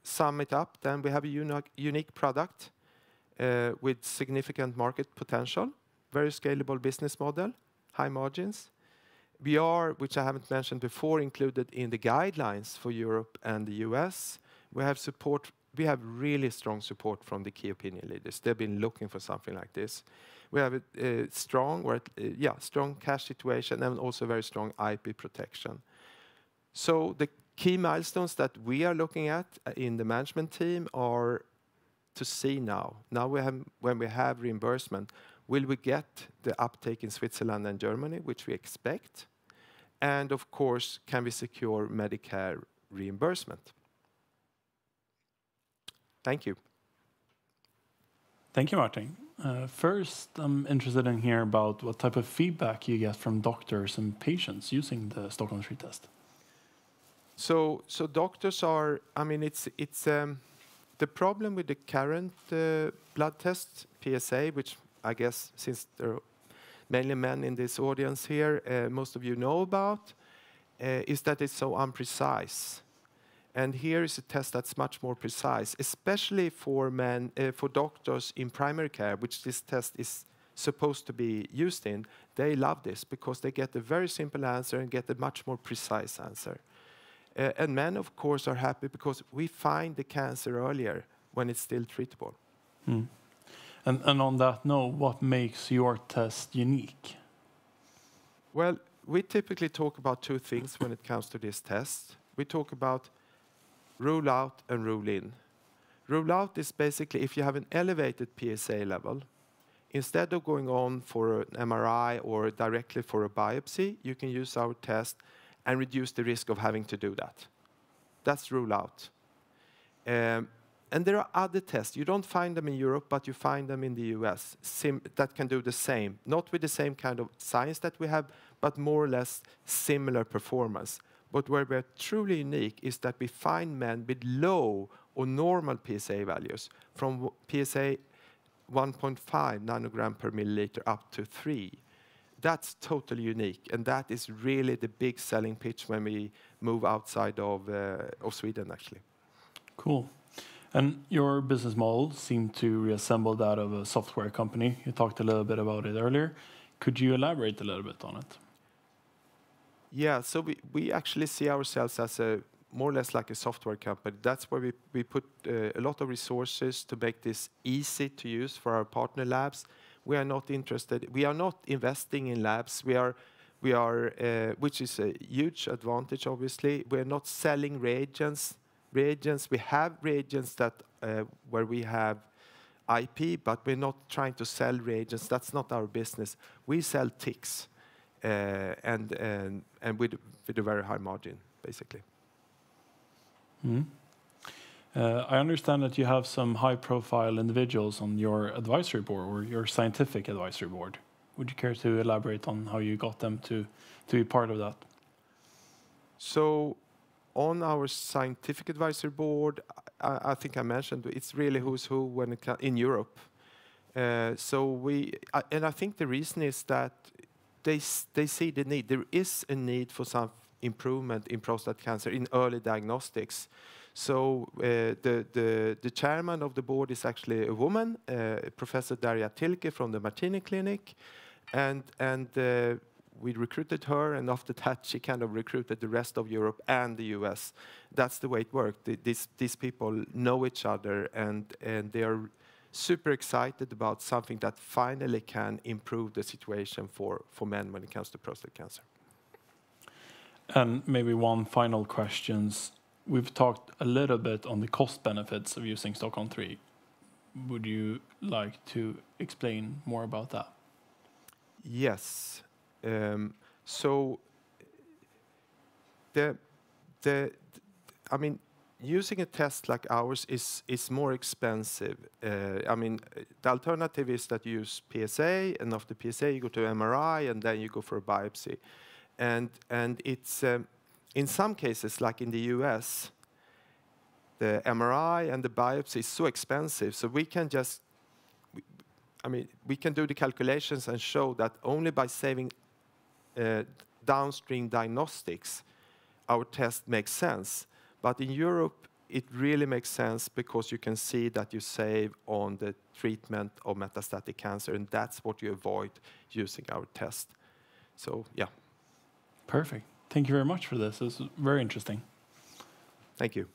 sum it up, then we have a unique product with significant market potential, very scalable business model, high margins. We are, which I haven't mentioned before, included in the guidelines for Europe and the US. We have support. We have really strong support from the key opinion leaders. They've been looking for something like this. We have a strong cash situation and also very strong IP protection. So the key milestones that we are looking at in the management team are to see now. Now when we have reimbursement, will we get the uptake in Switzerland and Germany, which we expect? And of course, can we secure Medicare reimbursement? Thank you. Thank you, Martin. First, I'm interested in hearing about what type of feedback you get from doctors and patients using the Stockholm 3 test. So doctors are, I mean, it's the problem with the current blood test, PSA, which I guess since there are mainly men in this audience here, most of you know about, is that it's so imprecise. And here is a test that's much more precise, especially for men, for doctors in primary care, which this test is supposed to be used in. They love this because they get a very simple answer and get a much more precise answer. And men, of course, are happy because we find the cancer earlier when it's still treatable. Mm. And on that note, what makes your test unique? Well, we typically talk about two things when it comes to this test. We talk about rule out and rule in. Rule out is basically if you have an elevated PSA level, instead of going on for an MRI or directly for a biopsy, you can use our test and reduce the risk of having to do that. That's rule out. And there are other tests. You don't find them in Europe, but you find them in the US that can do the same. Not with the same kind of science that we have, but more or less similar performance. But where we're truly unique is that we find men with low or normal PSA values from PSA 1.5 nanogram per milliliter up to 3. That's totally unique, and that is really the big selling pitch when we move outside of Sweden, actually. Cool. And your business model seemed to resemble that of a software company. You talked a little bit about it earlier. Could you elaborate a little bit on it? Yeah, so we actually see ourselves as a more or less like a software company. That's where we put a lot of resources to make this easy to use for our partner labs. We are not interested. We are not investing in labs. We are, which is a huge advantage. Obviously, we are not selling reagents. We have reagents that where we have IP, but we're not trying to sell reagents. That's not our business. We sell ticks, and with a very high margin, basically. Mm. I understand that you have some high-profile individuals on your advisory board or your scientific advisory board. Would you care to elaborate on how you got them to be part of that? So, on our scientific advisory board, I think I mentioned it's really who's who when it comes in Europe. And I think the reason is that they see the need. There is a need for some improvement in prostate cancer in early diagnostics. So the chairman of the board is actually a woman, Professor Darja Tilke from the Martini Clinic, and we recruited her, and after that she kind of recruited the rest of Europe and the US. That's the way it worked. These people know each other, and they are super excited about something that finally can improve the situation for men when it comes to prostate cancer. And maybe one final question. We've talked a little bit on the cost benefits of using Stockholm 3. Would you like to explain more about that? Yes. So I mean, using a test like ours is more expensive. I mean, the alternative is that you use PSA, and after PSA you go to MRI, and then you go for a biopsy. And it's in some cases, like in the US, the MRI and the biopsy is so expensive, so we can just, I mean, we can do the calculations and show that only by saving downstream diagnostics, our test makes sense. But in Europe, it really makes sense because you can see that you save on the treatment of metastatic cancer, and that's what you avoid using our test. So, yeah. Perfect. Thank you very much for this. This is very interesting. Thank you.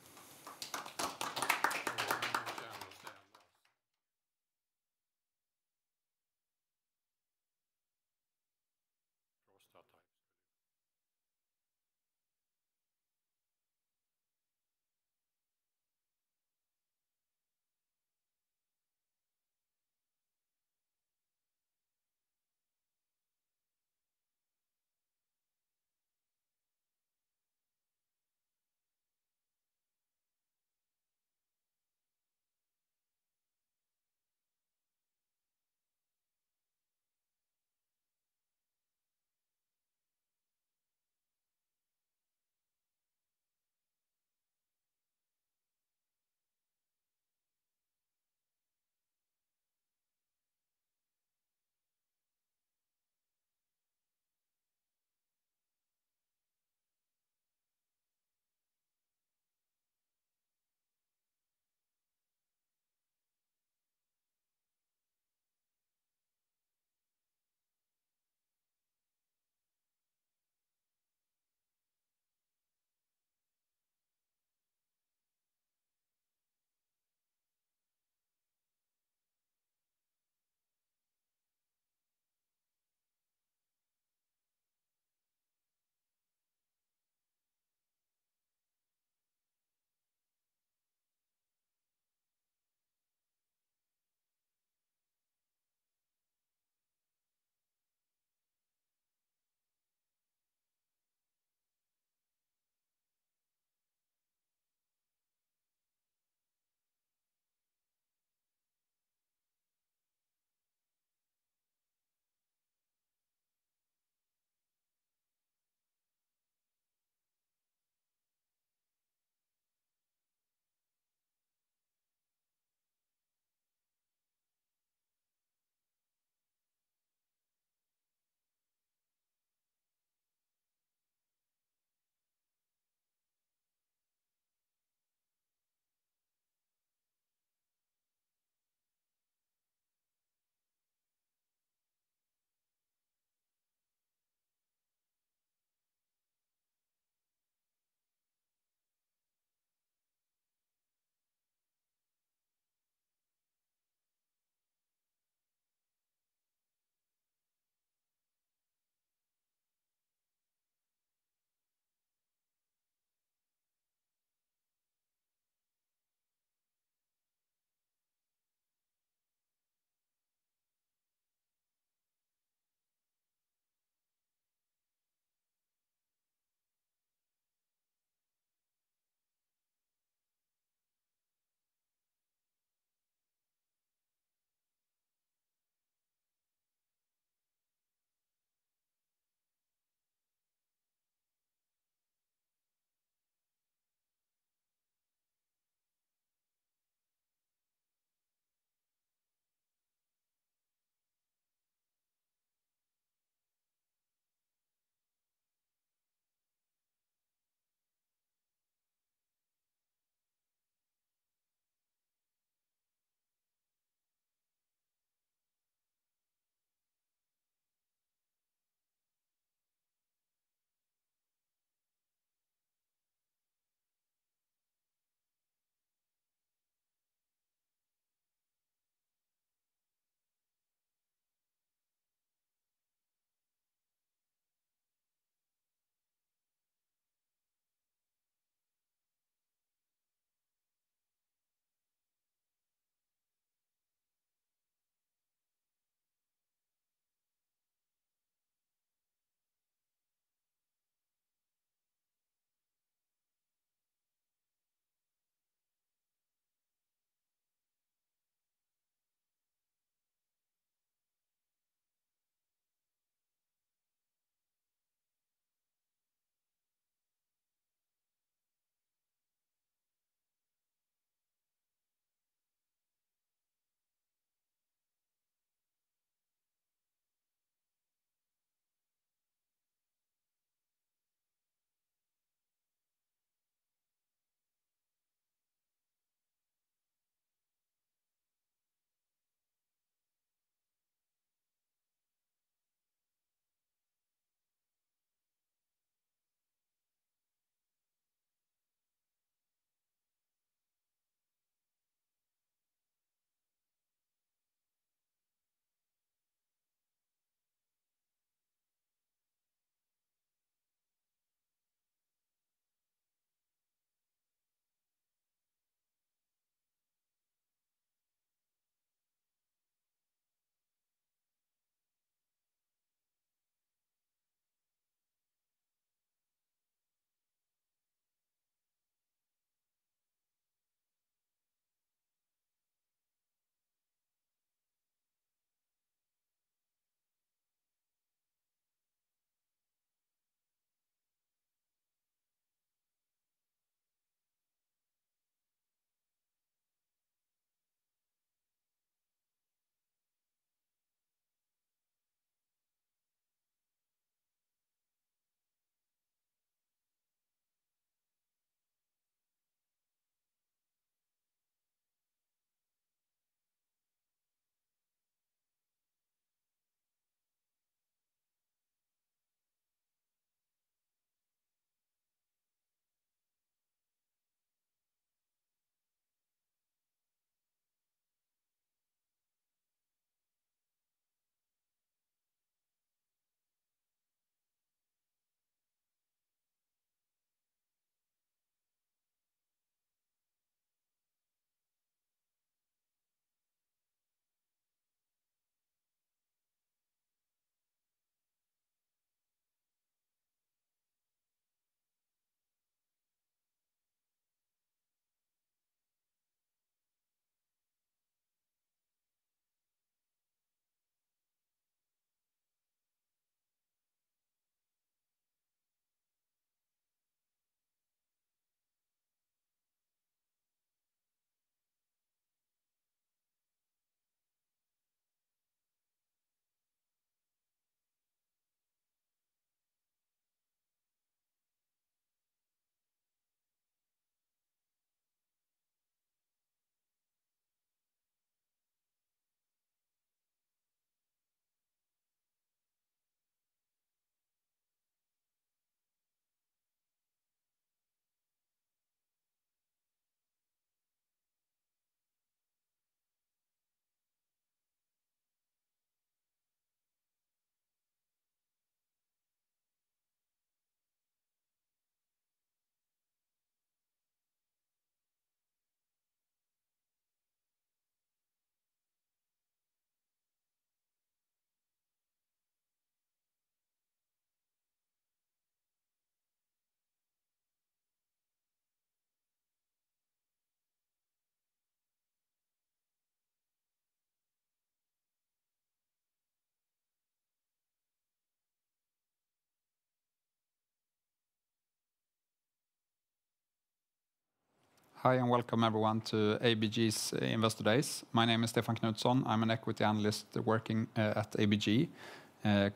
Hi and welcome everyone to ABG's Investor Days. My name is Stefan Knutsson. I'm an equity analyst working at ABG,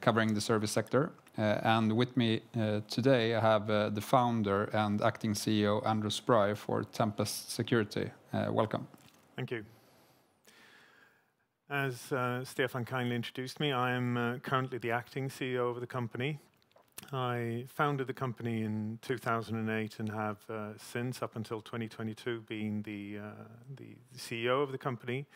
covering the service sector. And with me today I have the founder and acting CEO Andrew Spry for Tempest Security. Welcome. Thank you. As Stefan kindly introduced me, I am currently the acting CEO of the company. I founded the company in 2008 and have since, up until 2022, been the CEO of the company.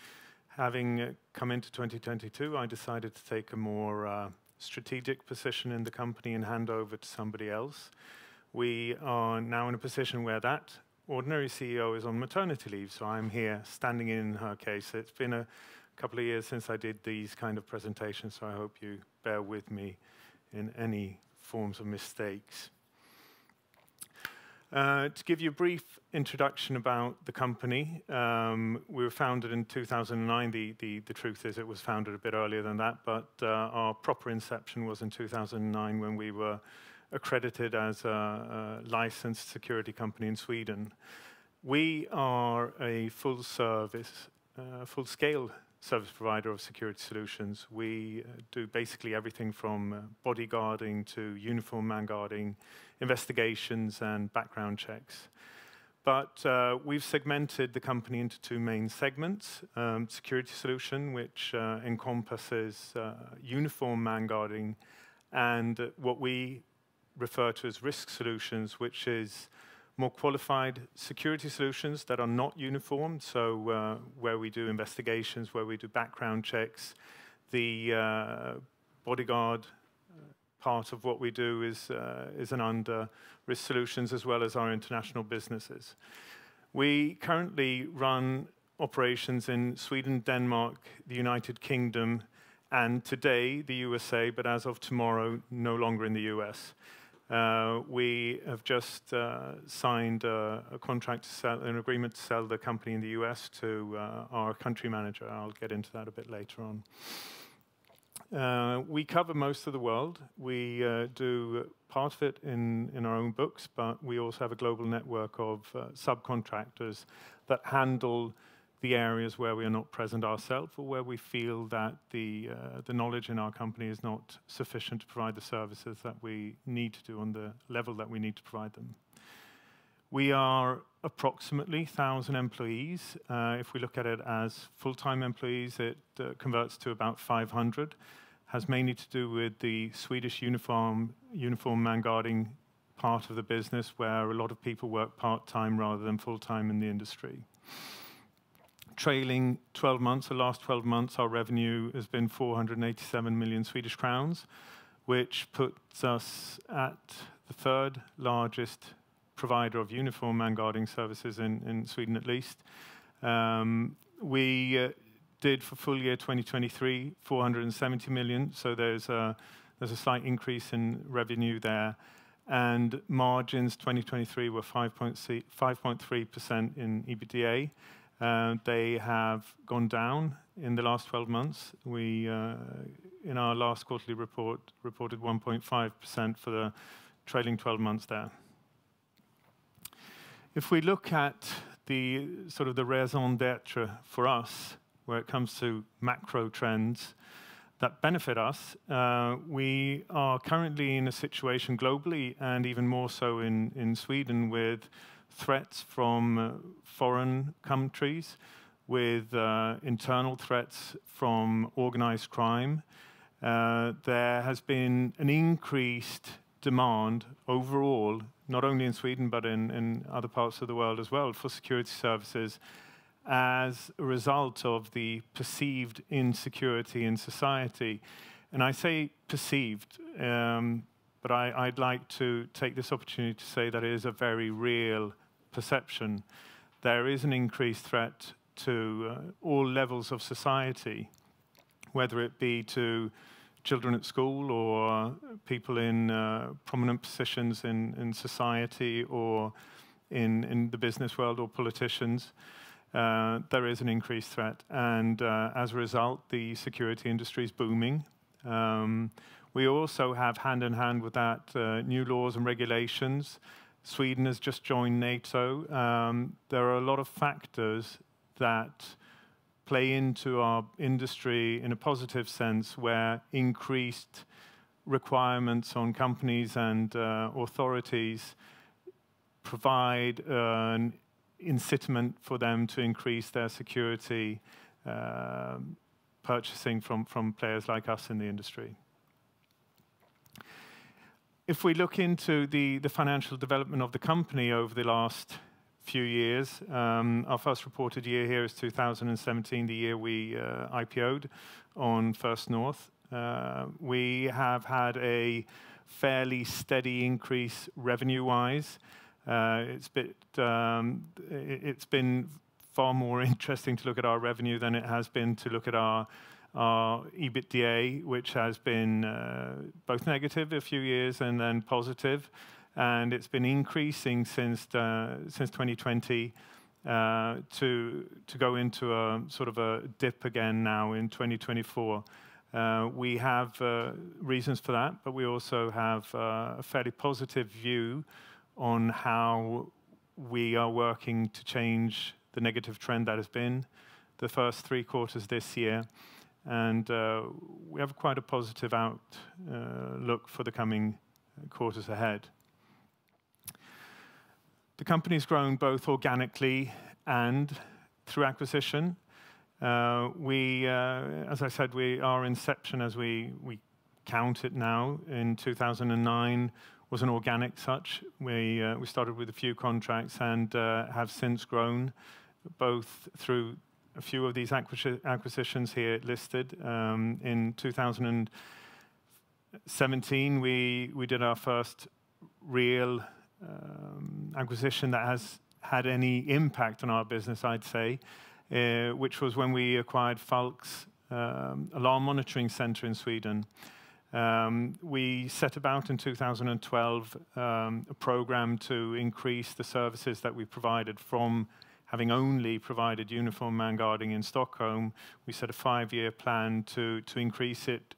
Having come into 2022, I decided to take a more strategic position in the company and hand over to somebody else. We are now in a position where that ordinary CEO is on maternity leave, so I'm here standing in her case. It's been a couple of years since I did these kind of presentations, so I hope you bear with me in any forms of mistakes. To give you a brief introduction about the company, we were founded in 2009. The truth is it was founded a bit earlier than that, but our proper inception was in 2009 when we were accredited as a licensed security company in Sweden. We are a full-scale service provider of security solutions. We do basically everything from bodyguarding to uniform man guarding, investigations and background checks. But we've segmented the company into two main segments. Security solution, which encompasses uniform man guarding, and what we refer to as risk solutions, which is more qualified security solutions that are not uniform, so where we do investigations, where we do background checks. The bodyguard part of what we do is an under risk solutions, as well as our international businesses. We currently run operations in Sweden, Denmark, the United Kingdom, and today the USA, but as of tomorrow, no longer in the US. We have just signed a contract to sell, an agreement to sell the company in the US to our country manager. I'll get into that a bit later on. We cover most of the world. We do part of it in our own books, but we also have a global network of subcontractors that handle the areas where we are not present ourselves, or where we feel that the knowledge in our company is not sufficient to provide the services that we need to do on the level that we need to provide them. We are approximately 1,000 employees. If we look at it as full-time employees, it converts to about 500. Has mainly to do with the Swedish uniform man guarding part of the business, where a lot of people work part-time rather than full-time in the industry. Trailing 12 months, the last 12 months, our revenue has been 487 million Swedish crowns, which puts us at the third largest provider of uniform man guarding services in Sweden, at least. We did for full year 2023 470 million, so there's a slight increase in revenue there. And margins 2023 were 5.3% in EBITDA. They have gone down in the last 12 months. We, in our last quarterly report, reported 1.5% for the trailing 12 months there. If we look at the sort of the raison d'etre for us, where it comes to macro trends that benefit us, we are currently in a situation globally, and even more so in Sweden, with threats from foreign countries, with internal threats from organized crime. There has been an increased demand overall, not only in Sweden, but in other parts of the world as well, for security services as a result of the perceived insecurity in society. And I say perceived, but I'd like to take this opportunity to say that it is a very real perception. There is an increased threat to all levels of society, whether it be to children at school or people in prominent positions in society or in the business world or politicians. There is an increased threat, and as a result, the security industry is booming. We also have hand in hand with that new laws and regulations, Sweden has just joined NATO. There are a lot of factors that play into our industry in a positive sense, where increased requirements on companies and authorities provide an incitament for them to increase their security purchasing from players like us in the industry. If we look into the financial development of the company over the last few years, our first reported year here is 2017, the year we IPO'd on First North. We have had a fairly steady increase revenue-wise. It's been far more interesting to look at our revenue than it has been to look at our EBITDA, which has been both negative a few years and then positive, and it's been increasing since 2020 to go into a sort of a dip again now in 2024. We have reasons for that, but we also have a fairly positive view on how we are working to change the negative trend that has been the first 3 quarters this year. And we have quite a positive outlook for the coming quarters ahead. The company's grown both organically and through acquisition. As I said, our inception, as we count it now, in 2009 was an organic such. We started with a few contracts and have since grown both through a few of these acquisitions here listed. In 2017, we did our first real acquisition that has had any impact on our business, I'd say, which was when we acquired Falck's alarm monitoring center in Sweden. We set about in 2012 a program to increase the services that we provided from having only provided uniform man guarding in Stockholm. We set a 5-year plan to increase it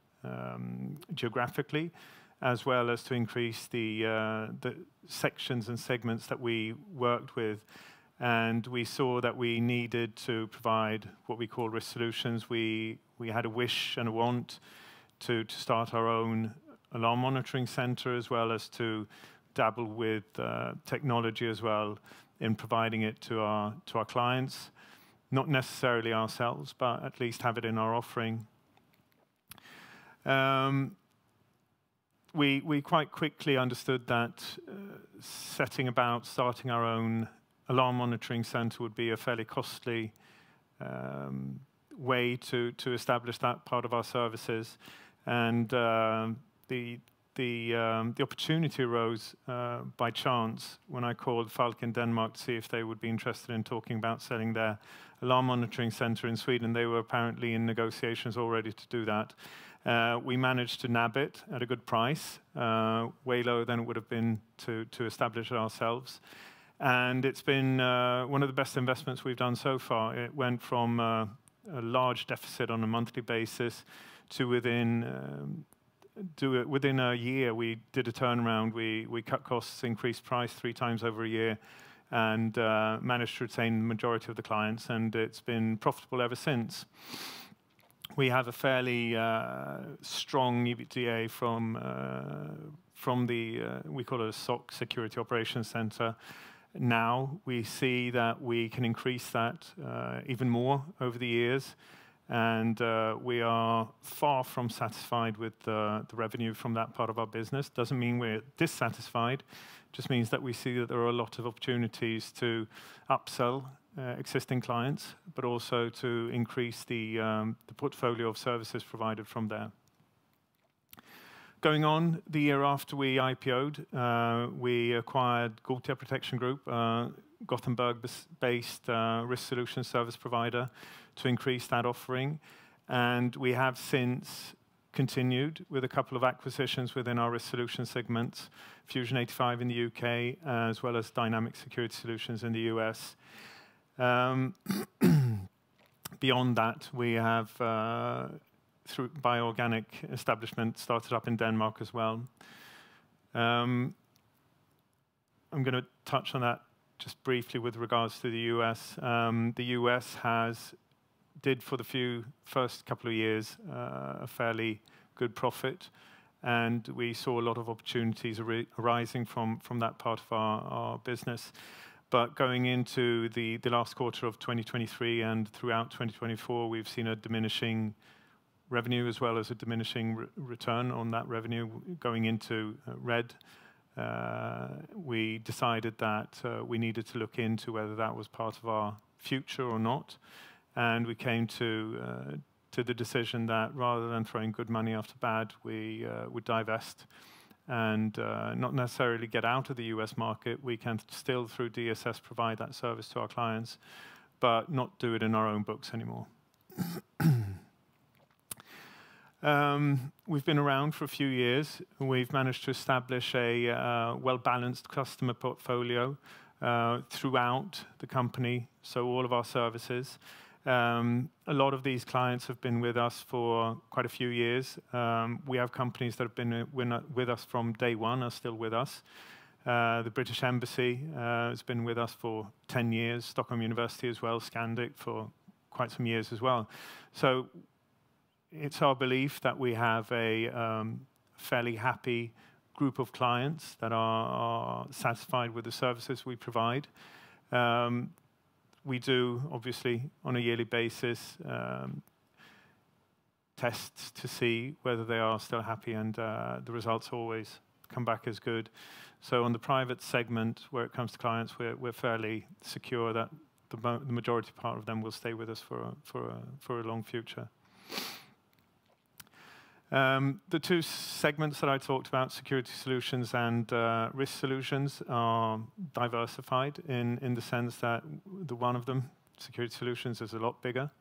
geographically, as well as to increase the sections and segments that we worked with. And we saw that we needed to provide what we call risk solutions. We had a wish and a want to start our own alarm monitoring center, as well as to dabble with technology as well in providing it to our clients, not necessarily ourselves, but at least have it in our offering. We quite quickly understood that starting our own alarm monitoring center would be a fairly costly way to establish that part of our services, and the opportunity arose by chance when I called Falck in Denmark to see if they would be interested in talking about selling their alarm monitoring center in Sweden. They were apparently in negotiations already to do that. We managed to nab it at a good price, way lower than it would have been to establish it ourselves. And it's been one of the best investments we've done so far. It went from a large deficit on a monthly basis to within a year we did a turnaround. We cut costs, increased price 3 times over a year, and managed to retain the majority of the clients, and it's been profitable ever since. We have a fairly strong EBITDA from the we call it a SOC, Security Operations Center. Now we see that we can increase that even more over the years, and we are far from satisfied with the revenue from that part of our business. Doesn't mean we're dissatisfied, just means that we see that there are a lot of opportunities to upsell existing clients, but also to increase the portfolio of services provided from there. Going on, the year after we IPO'd, we acquired Gothia Protection Group, Gothenburg-based risk solution service provider, to increase that offering. And we have since continued with a couple of acquisitions within our risk solution segments, Fusion 85 in the UK, as well as Dynamic Security Solutions in the US. Beyond that, we have, by organic establishment, started up in Denmark as well. I'm going to touch on that just briefly with regards to the US. The US did for the first couple of years a fairly good profit, and we saw a lot of opportunities arising from that part of our business. But going into the last quarter of 2023 and throughout 2024, we've seen a diminishing revenue as well as a diminishing return on that revenue going into red. We decided that we needed to look into whether that was part of our future or not, and we came to the decision that rather than throwing good money after bad, we would divest and not necessarily get out of the US market. We can still, through DSS, provide that service to our clients, but not do it in our own books anymore. We've been around for a few years. We've managed to establish a well-balanced customer portfolio throughout the company, so all of our services. A lot of these clients have been with us for quite a few years. We have companies that have been with us from day one, are still with us. The British Embassy has been with us for 10 years, Stockholm University as well, Scandic for quite some years as well. So it's our belief that we have a fairly happy group of clients that are satisfied with the services we provide. We do, obviously, on a yearly basis, tests to see whether they are still happy, and the results always come back as good. So on the private segment, where it comes to clients, we're fairly secure that the majority part of them will stay with us for a long future. The two segments that I talked about, security solutions and risk solutions, are diversified in the sense that the one of them, security solutions, is a lot bigger,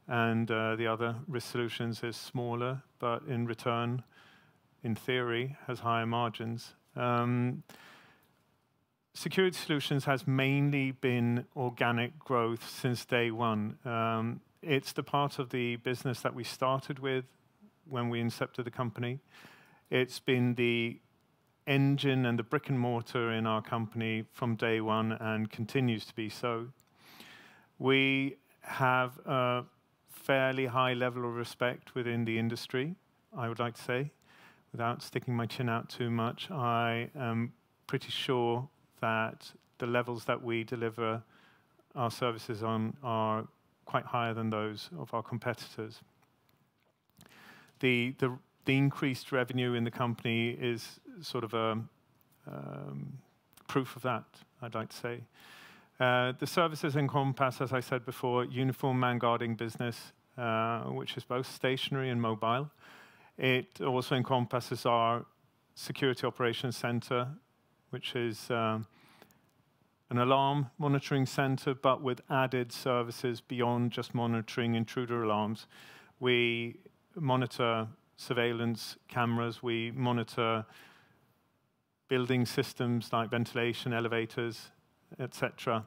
and the other, risk solutions, is smaller, but in return, in theory, has higher margins. Security solutions has mainly been organic growth since day one. It's the part of the business that we started with when we incepted the company. It's been the engine and the brick and mortar in our company from day one and continues to be so. We have a fairly high level of respect within the industry, I would like to say. Without sticking my chin out too much, I am pretty sure that the levels that we deliver our services on are quite higher than those of our competitors. The increased revenue in the company is sort of a proof of that, I'd like to say. The services encompass, as I said before, uniform man guarding business, which is both stationary and mobile. It also encompasses our security operations center, which is an alarm monitoring center, but with added services beyond just monitoring intruder alarms. We monitor surveillance cameras, we monitor building systems like ventilation, elevators, etc.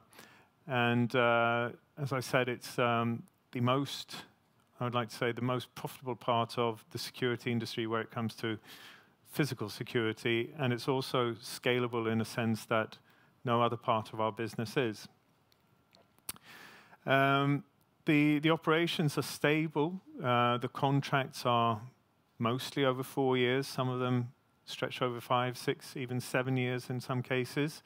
And as I said, it's the most, I would like to say, the most profitable part of the security industry where it comes to physical security, and it's also scalable in a sense that no other part of our business is. The operations are stable. The contracts are mostly over 4 years. Some of them stretch over 5, 6, even 7 years in some cases.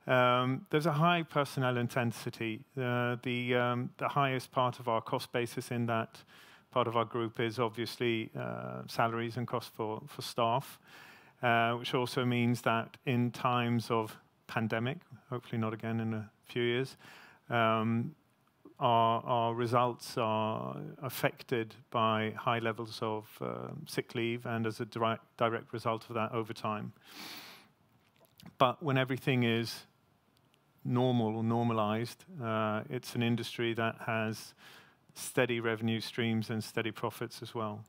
There's a high personnel intensity. The highest part of our cost basis in that part of our group is obviously salaries and cost for staff, which also means that in times of pandemic, hopefully not again in a few years, our results are affected by high levels of sick leave and as a direct result of that overtime. But when everything is normal or normalized, it's an industry that has steady revenue streams and steady profits as well.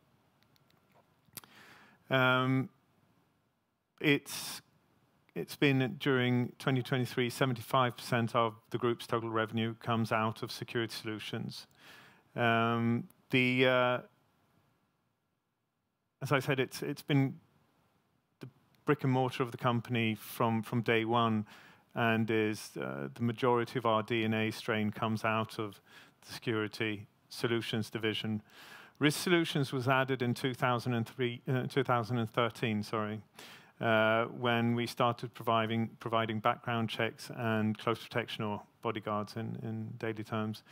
It's been, during 2023, 75% of the group's total revenue comes out of security solutions. As I said, it's been the brick and mortar of the company from day one. and is the majority of our DNA strain comes out of the Security Solutions division. Risk Solutions was added in 2013, sorry, when we started providing background checks and close protection, or bodyguards in daily terms,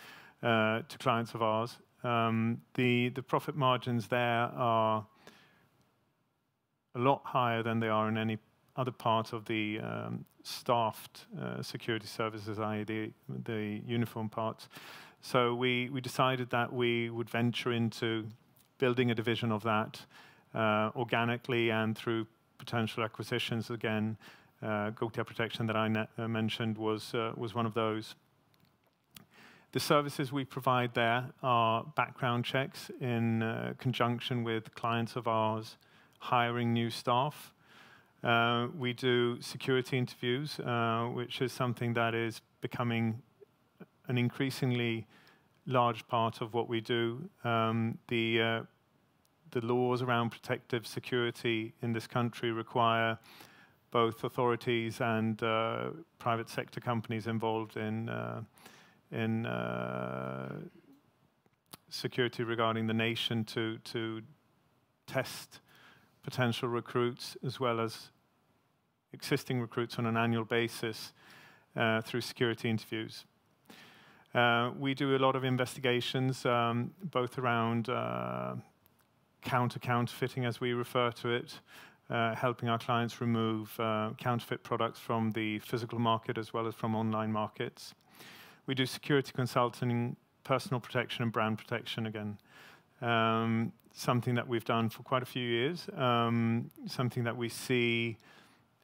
to clients of ours. The profit margins there are a lot higher than they are in any other part of the staffed security services, i.e. the uniform parts. So we decided that we would venture into building a division of that organically and through potential acquisitions. Again, Gotia Protection that I mentioned was one of those. The services we provide there are background checks in conjunction with clients of ours hiring new staff. We do security interviews, which is something that is becoming an increasingly large part of what we do. The laws around protective security in this country require both authorities and private sector companies involved in security regarding the nation to test potential recruits as well as existing recruits on an annual basis through security interviews. We do a lot of investigations, both around counterfeiting, as we refer to it, helping our clients remove counterfeit products from the physical market as well as from online markets. We do security consulting, personal protection, and brand protection again. Something that we've done for quite a few years, something that we see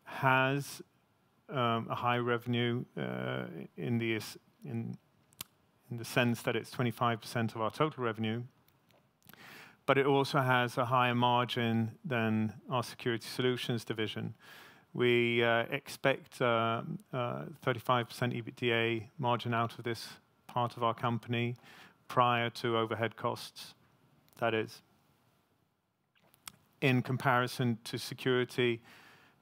has a high revenue in the sense that it's 25% of our total revenue, but it also has a higher margin than our Security Solutions division. We expect 35% EBITDA margin out of this part of our company prior to overhead costs, that is. In comparison to security,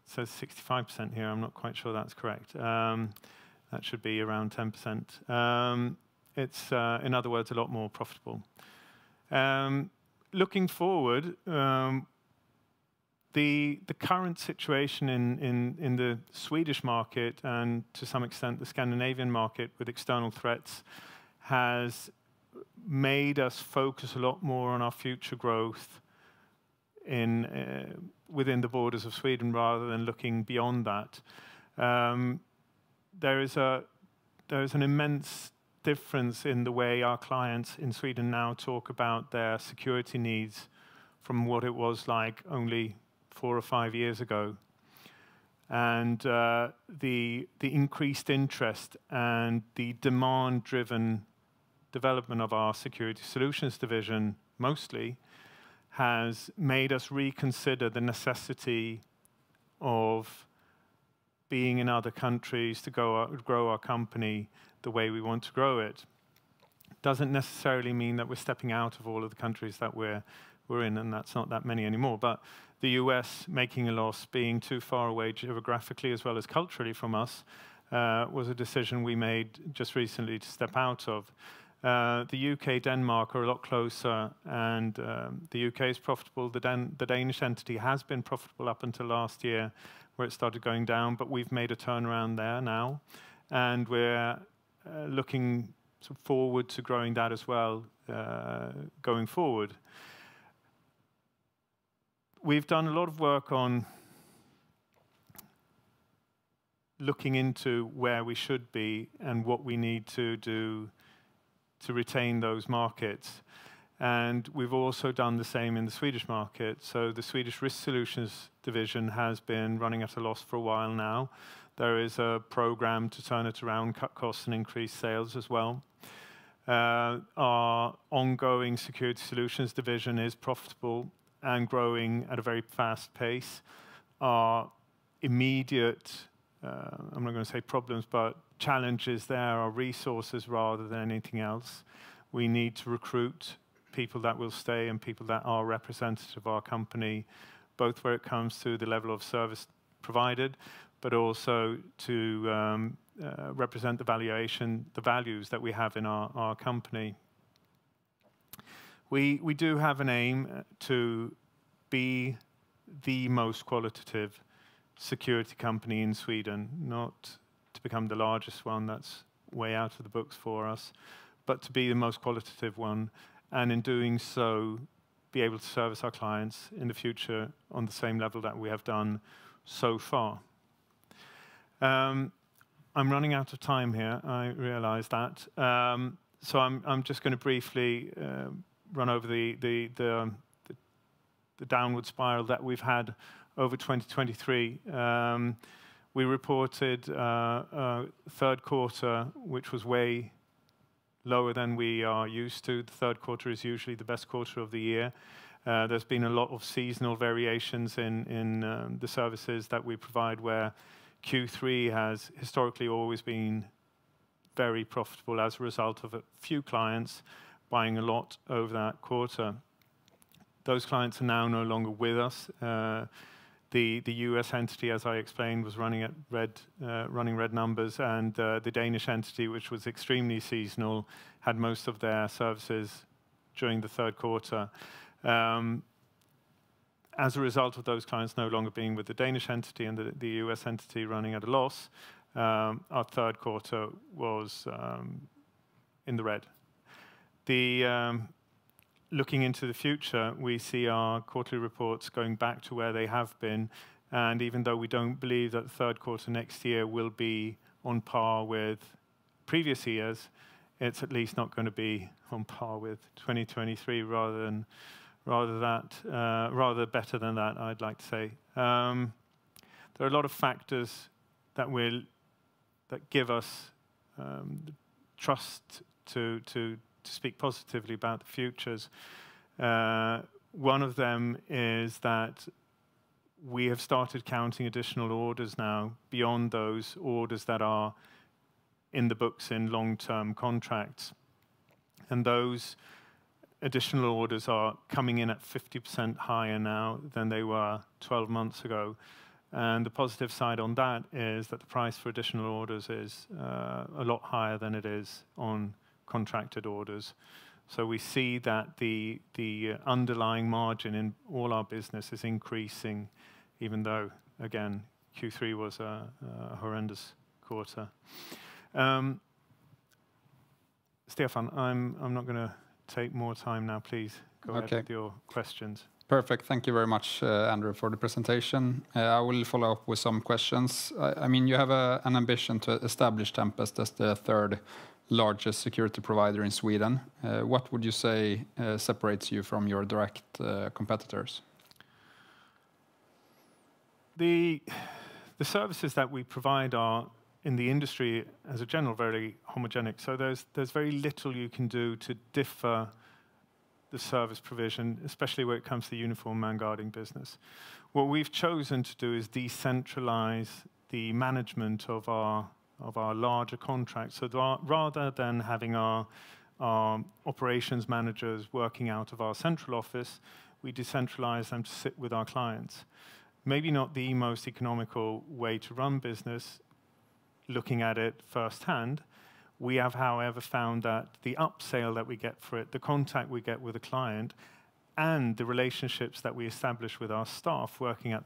it says 65% here, I'm not quite sure that's correct. That should be around 10%. It's, in other words, a lot more profitable. Looking forward, the current situation in the Swedish market and to some extent the Scandinavian market with external threats has made us focus a lot more on our future growth within the borders of Sweden rather than looking beyond that. There is an immense difference in the way our clients in Sweden now talk about their security needs from what it was like only 4 or 5 years ago. And the increased interest and the demand-driven development of our Security Solutions division mostly has made us reconsider the necessity of being in other countries to grow our company the way we want to grow it. Doesn't necessarily mean that we're stepping out of all of the countries that we're in, and that's not that many anymore. But the US making a loss, being too far away geographically as well as culturally from us, was a decision we made just recently to step out of. The UK, Denmark are a lot closer, and the UK is profitable. The Danish entity has been profitable up until last year, where it started going down, but we've made a turnaround there now, and we're looking forward to growing that as well going forward. We've done a lot of work on looking into where we should be and what we need to do to retain those markets. And we've also done the same in the Swedish market. So the Swedish Risk Solutions division has been running at a loss for a while now. There is a program to turn it around, cut costs and increase sales as well. Our ongoing Security Solutions division is profitable and growing at a very fast pace. Our immediate, I'm not going to say problems, but challenges there are resources rather than anything else. We need to recruit people that will stay and people that are representative of our company, both where it comes to the level of service provided, but also to represent the values that we have in our company. We do have an aim to be the most qualitative security company in Sweden, not to become the largest one, that's way out of the books for us, but to be the most qualitative one, and in doing so, be able to service our clients in the future on the same level that we have done so far. I'm running out of time here, I realize that. So I'm just going to briefly run over the downward spiral that we've had over 2023. We reported third quarter, which was way lower than we are used to. The third quarter is usually the best quarter of the year. There's been a lot of seasonal variations in the services that we provide, where Q3 has historically always been very profitable as a result of a few clients buying a lot over that quarter. Those clients are now no longer with us. The US entity, as I explained, was running red numbers, and the Danish entity, which was extremely seasonal, had most of their services during the third quarter. As a result of those clients no longer being with the Danish entity and the US entity running at a loss, our third quarter was in the red. Looking into the future, we see our quarterly reports going back to where they have been, and even though we don't believe that the third quarter next year will be on par with previous years, it's at least not going to be on par with 2023, rather better than that, I'd like to say. There are a lot of factors that give us trust to speak positively about the futures. One of them is that we have started counting additional orders now beyond those orders that are in the books in long-term contracts. And those additional orders are coming in at 50% higher now than they were 12 months ago. And the positive side on that is that the price for additional orders is a lot higher than it is on contracted orders. So we see that the underlying margin in all our business is increasing, even though, again, Q3 was a horrendous quarter. Stefan, I'm not going to take more time now. Please go ahead with your questions. Perfect. Thank you very much, Andrew, for the presentation. I will follow up with some questions. I mean, you have an ambition to establish Tempest as the third largest security provider in Sweden. What would you say separates you from your direct competitors? The services that we provide are, in the industry as a general, very homogenic. So there's very little you can do to differ the service provision, especially when it comes to the uniform man guarding business. What we've chosen to do is decentralize the management of our larger contracts. So rather than having our operations managers working out of our central office, we decentralize them to sit with our clients. Maybe not the most economical way to run business, looking at it firsthand. We have, however, found that the upsale that we get for it, the contact we get with the client, and the relationships that we establish with our staff working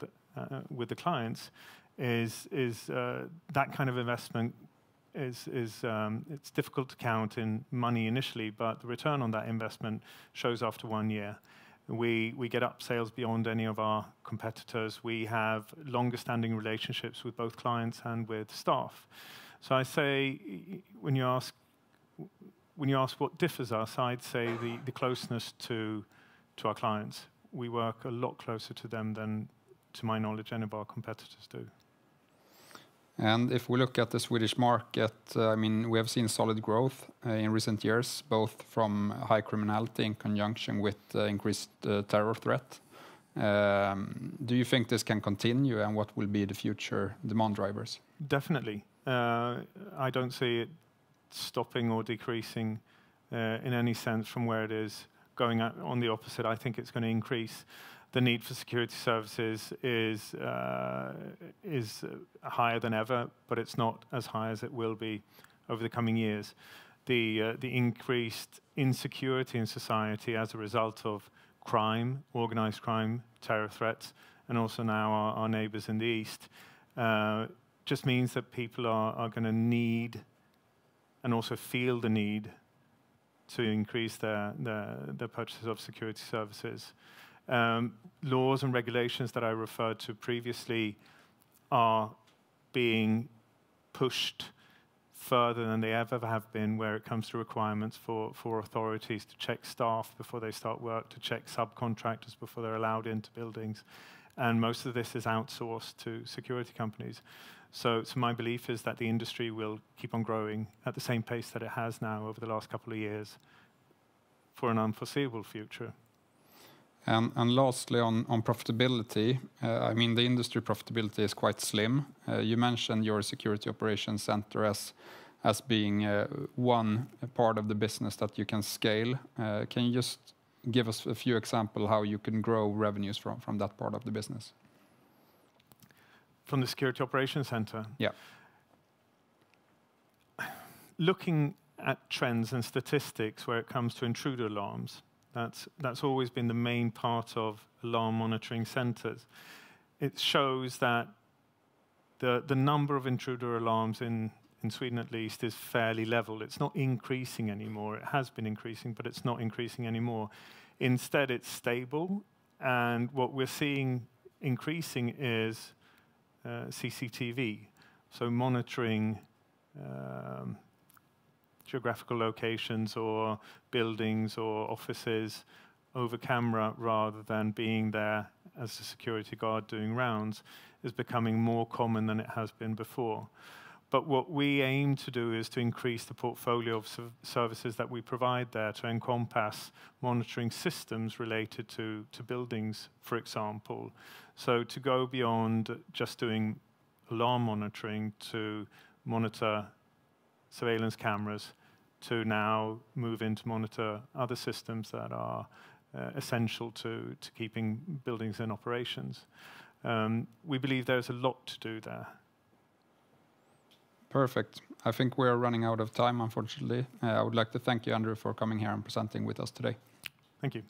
with the clients is that kind of investment it's difficult to count in money initially, but the return on that investment shows after 1 year. We get upsales beyond any of our competitors. We have longer standing relationships with both clients and with staff. So I say, when you ask what differs us, I'd say the closeness to our clients. We work a lot closer to them than, to my knowledge, any of our competitors do. And if we look at the Swedish market, I mean, we have seen solid growth in recent years, both from high criminality in conjunction with increased terror threat. Do you think this can continue, and what will be the future demand drivers? Definitely. I don't see it stopping or decreasing in any sense from where it is. Going on the opposite, I think it's going to increase. the need for security services is higher than ever, but it's not as high as it will be over the coming years. The increased insecurity in society as a result of crime, organized crime, terror threats, and also now our neighbors in the east, just means that people are going to need and also feel the need to increase their purchases of security services. Laws and regulations that I referred to previously are being pushed further than they ever have been where it comes to requirements for authorities to check staff before they start work, to check subcontractors before they're allowed into buildings. And most of this is outsourced to security companies. So my belief is that the industry will keep on growing at the same pace that it has now over the last couple of years for an unforeseeable future. And lastly, on profitability, I mean, the industry profitability is quite slim. You mentioned your security operations center as being one part of the business that you can scale. Can you just give us a few examples how you can grow revenues from that part of the business? From the security operations center? Yeah. Looking at trends and statistics where it comes to intruder alarms, that's always been the main part of alarm monitoring centers. It shows that the number of intruder alarms in Sweden at least is fairly level. It's not increasing anymore. It has been increasing, but it's not increasing anymore. Instead, it's stable, and what we're seeing increasing is CCTV, so monitoring geographical locations or buildings or offices over camera rather than being there as a security guard doing rounds is becoming more common than it has been before. But what we aim to do is to increase the portfolio of services that we provide there to encompass monitoring systems related to buildings, for example. So to go beyond just doing alarm monitoring to monitor surveillance cameras, to now move into monitor other systems that are essential to keeping buildings in operations. We believe there's a lot to do there. Perfect. I think we're running out of time, unfortunately. I would like to thank you, Andrew, for coming here and presenting with us today. Thank you.